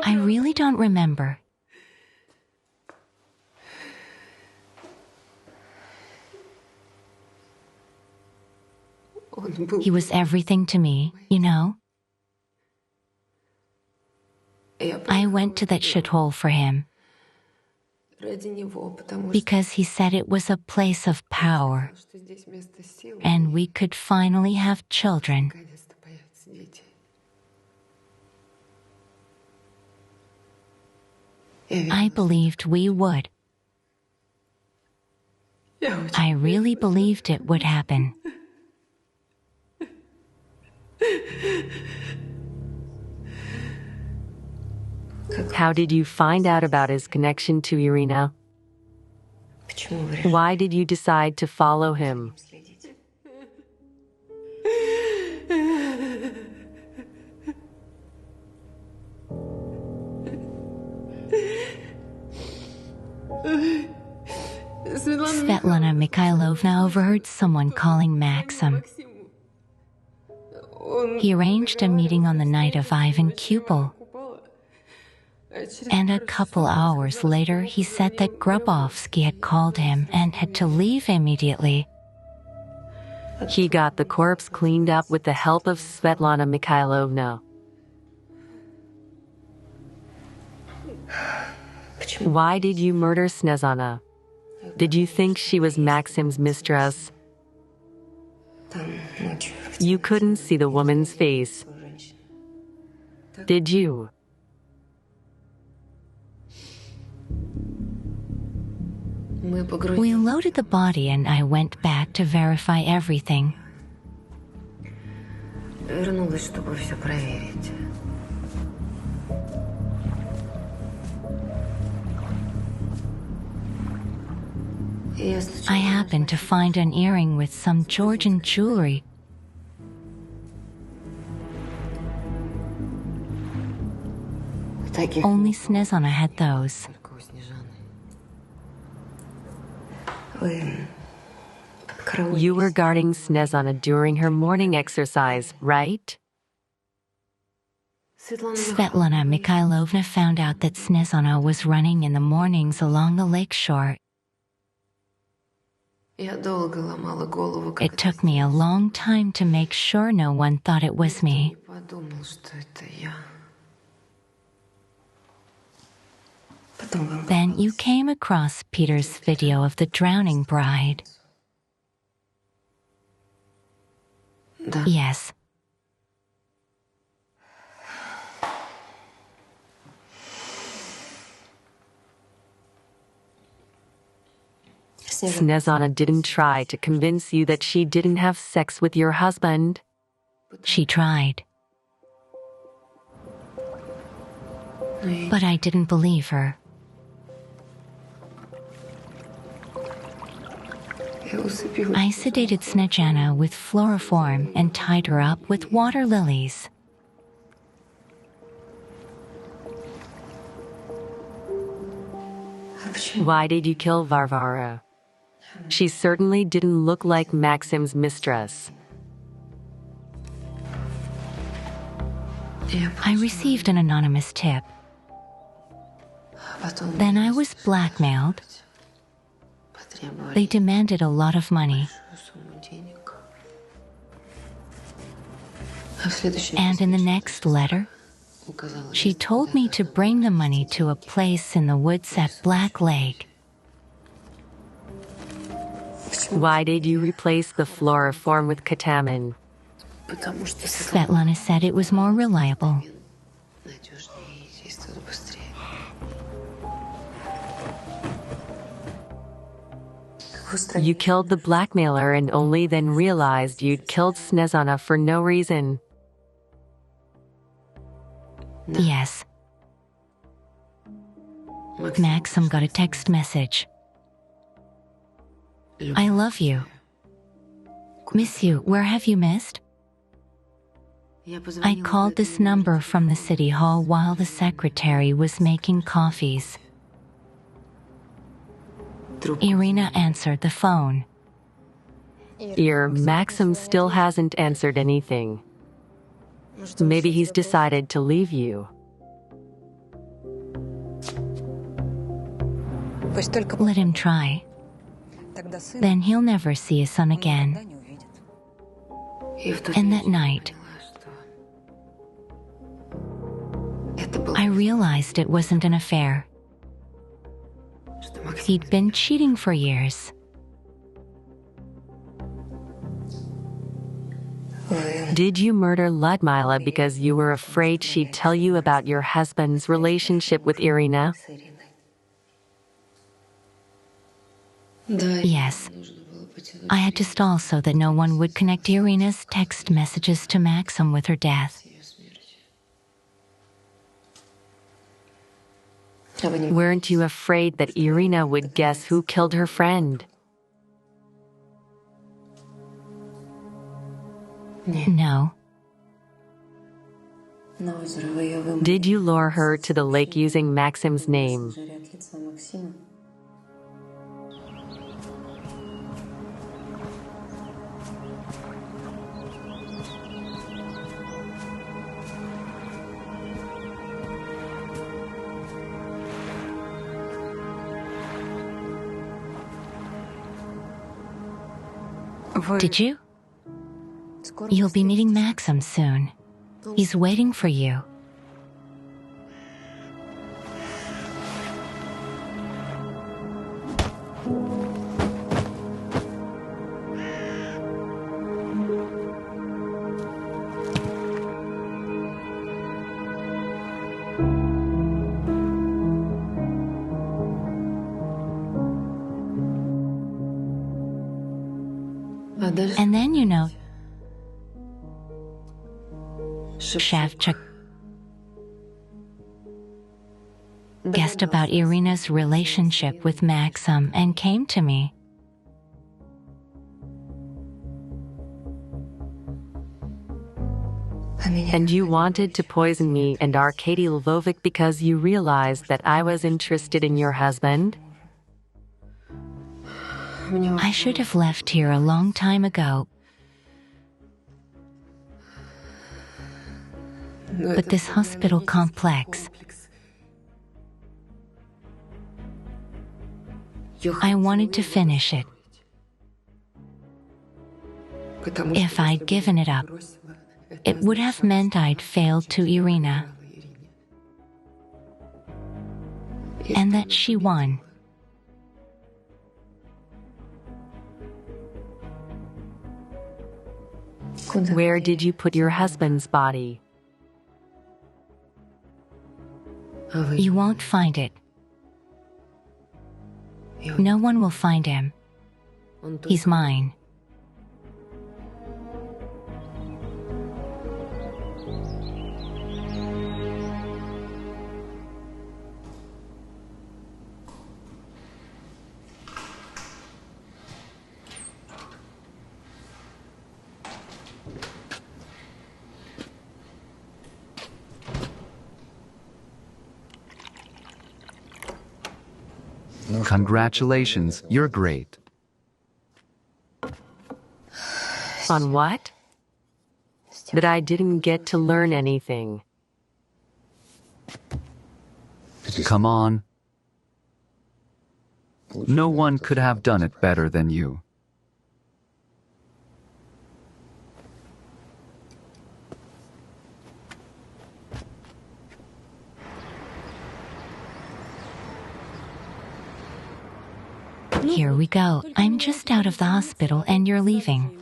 I really don't remember. He was everything to me, you know? I went to that shithole for him because he said it was a place of power and we could finally have children. I believed we would. I really believed it would happen. How did you find out about his connection to Irina? Why did you decide to follow him? Svetlana Mikhailovna overheard someone calling Maxim. He arranged a meeting on the night of Ivan Kupel. And a couple hours later, he said that Grabovsky had called him and had to leave immediately. He got the corpse cleaned up with the help of Svetlana Mikhailovna. Why did you murder Snezana? Did you think she was Maxim's mistress? You couldn't see the woman's face. Did you? We loaded the body and I went back to verify everything. I happened to find an earring with some Georgian jewelry. Only Snezana had those. You were guarding Snezana during her morning exercise, right? Svetlana Mikhailovna found out that Snezana was running in the mornings along the lakeshore. It took me a long time to make sure no one thought it was me. Then you came across Peter's video of the drowning bride. Yes. Snezana didn't try to convince you that she didn't have sex with your husband. She tried. But I didn't believe her. I sedated Snezana with chloroform and tied her up with water lilies. Why did you kill Varvara? She certainly didn't look like Maxim's mistress. I received an anonymous tip. Then I was blackmailed. They demanded a lot of money. And in the next letter, she told me to bring the money to a place in the woods at Black Lake. Why did you replace the chloroform with ketamine? Svetlana said it was more reliable. You killed the blackmailer and only then realized you'd killed Snezana for no reason. Yes. Maxim got a text message. I love you. Miss you. Where have you missed? I called this number from the city hall while the secretary was making coffees. Irina answered the phone. Maxim still hasn't answered anything. Maybe he's decided to leave you. Let him try. Then he'll never see his son again. And that night, I realized it wasn't an affair. He'd been cheating for years. Did you murder Ludmila because you were afraid she'd tell you about your husband's relationship with Irina? Yes. I had to stall so that no one would connect Irina's text messages to Maxim with her death. Weren't you afraid that Irina would guess who killed her friend? No. Did you lure her to the lake using Maxim's name? Did you? You'll be meeting Maxim soon. He's waiting for you. And then, you know, Shavchuk guessed about Irina's relationship with Maxim and came to me. And you wanted to poison me and Arkady Lvovic because you realized that I was interested in your husband? I should have left here a long time ago. But this hospital complex, I wanted to finish it. If I'd given it up, it would have meant I'd failed to Irina. And that she won. Where did you put your husband's body? You won't find it. No one will find him. He's mine. Congratulations, you're great. On what? That I didn't get to learn anything. Come on. No one could have done it better than you. Here we go. I'm just out of the hospital and you're leaving.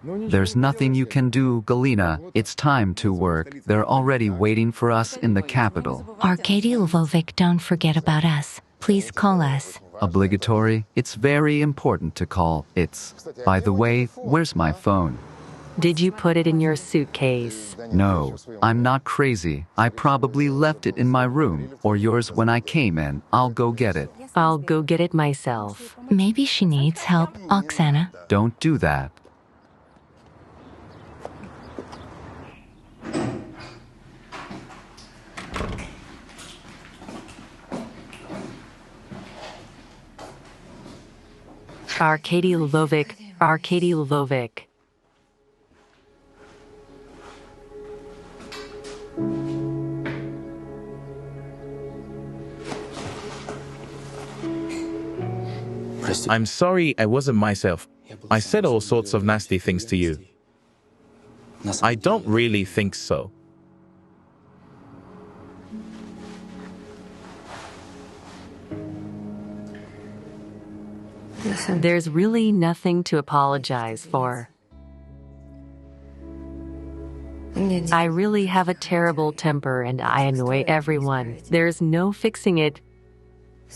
There's nothing you can do, Galina. It's time to work. They're already waiting for us in the capital. Arkady Lvovic, don't forget about us. Please call us. Obligatory? It's very important to call. By the way, where's my phone? Did you put it in your suitcase? No, I'm not crazy. I probably left it in my room, or yours when I came in. I'll go get it. I'll go get it myself. Maybe she needs help, Oksana. Don't do that. Arkady Lvovic, Arkady Lvovic. I'm sorry I wasn't myself. I said all sorts of nasty things to you. I don't really think so. There's really nothing to apologize for. I really have a terrible temper and I annoy everyone. There's no fixing it.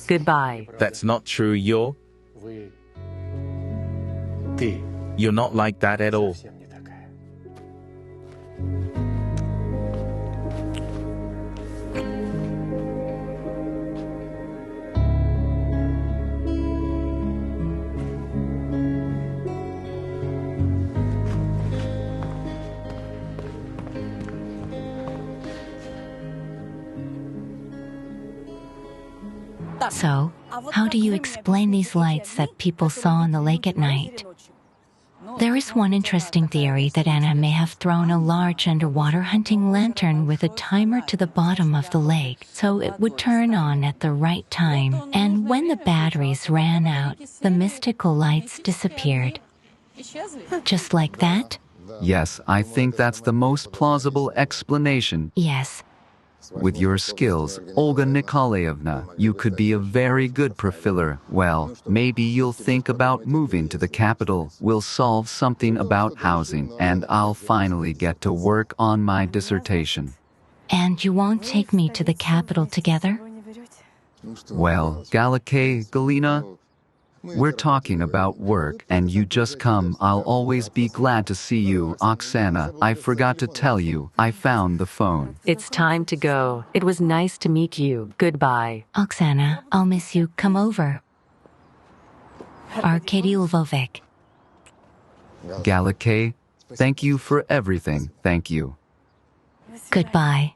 Goodbye. That's not true. You're not like that at all. So, how do you explain these lights that people saw on the lake at night? There is one interesting theory that Anna may have thrown a large underwater hunting lantern with a timer to the bottom of the lake, so it would turn on at the right time. And when the batteries ran out, the mystical lights disappeared. Just like that? Yes, I think that's the most plausible explanation. Yes. With your skills, Olga Nikolaevna, you could be a very good profiller. Well, maybe you'll think about moving to the capital. We'll solve something about housing, and I'll finally get to work on my dissertation. And you won't take me to the capital together? Well, Galakay, Galina, we're talking about work, and you just come. I'll always be glad to see you, Oksana. I forgot to tell you, I found the phone. It's time to go. It was nice to meet you. Goodbye. Oksana, I'll miss you. Come over. Arkady Lvovic. Galakay, thank you for everything. Thank you. Goodbye.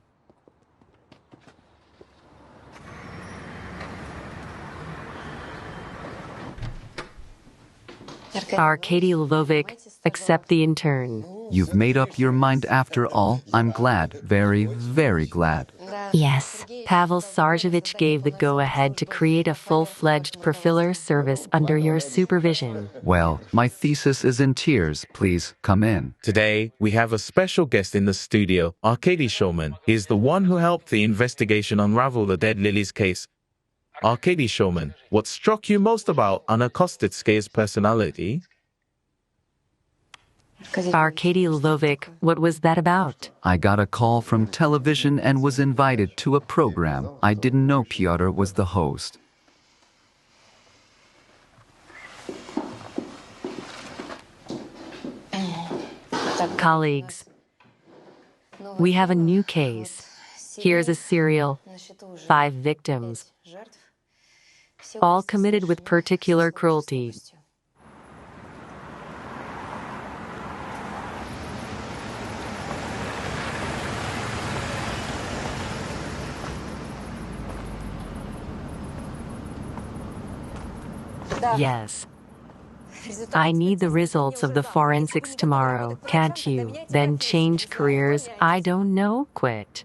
Arkady Lvovic, accept the intern. You've made up your mind after all. I'm glad, very, very glad. Yes. Pavel Sarjevich gave the go-ahead to create a full-fledged profiller service under your supervision. Well, my thesis is in tears. Please, come in. Today, we have a special guest in the studio, Arkady Shulman. He's the one who helped the investigation unravel the dead Lilies case. Arkady Shulman, what struck you most about Anna Kostitskaya's personality? Arkady Lvovic, what was that about? I got a call from television and was invited to a program. I didn't know Pyotr was the host. Colleagues, we have a new case. Here's a serial. 5 victims, all committed with particular cruelty. Yes. I need the results of the forensics tomorrow, can't you? Then change careers, I don't know, quit.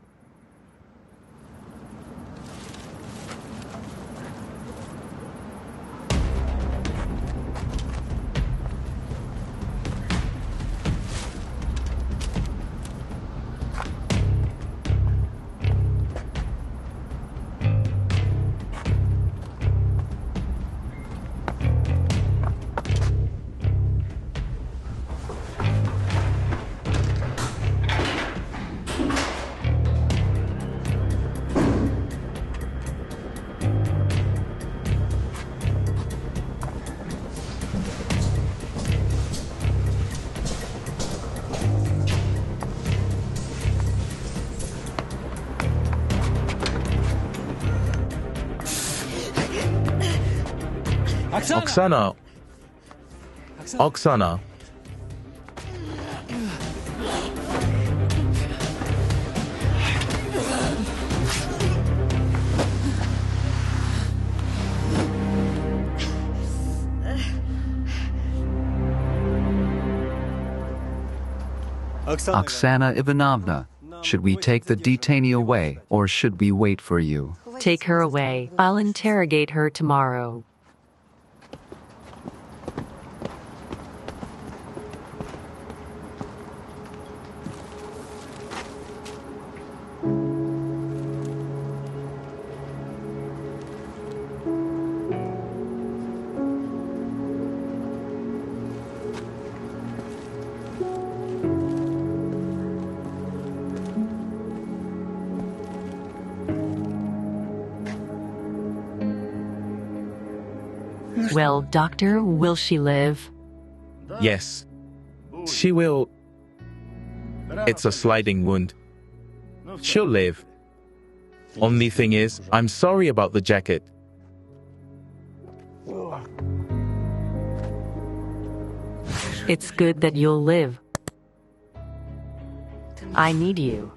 Oksana. Oksana. Oksana Ivanovna, should we take the detainee away or should we wait for you? Take her away. I'll interrogate her tomorrow. Well, doctor, will she live? Yes. She will. It's a sliding wound. She'll live. Only thing is, I'm sorry about the jacket. It's good that you'll live. I need you.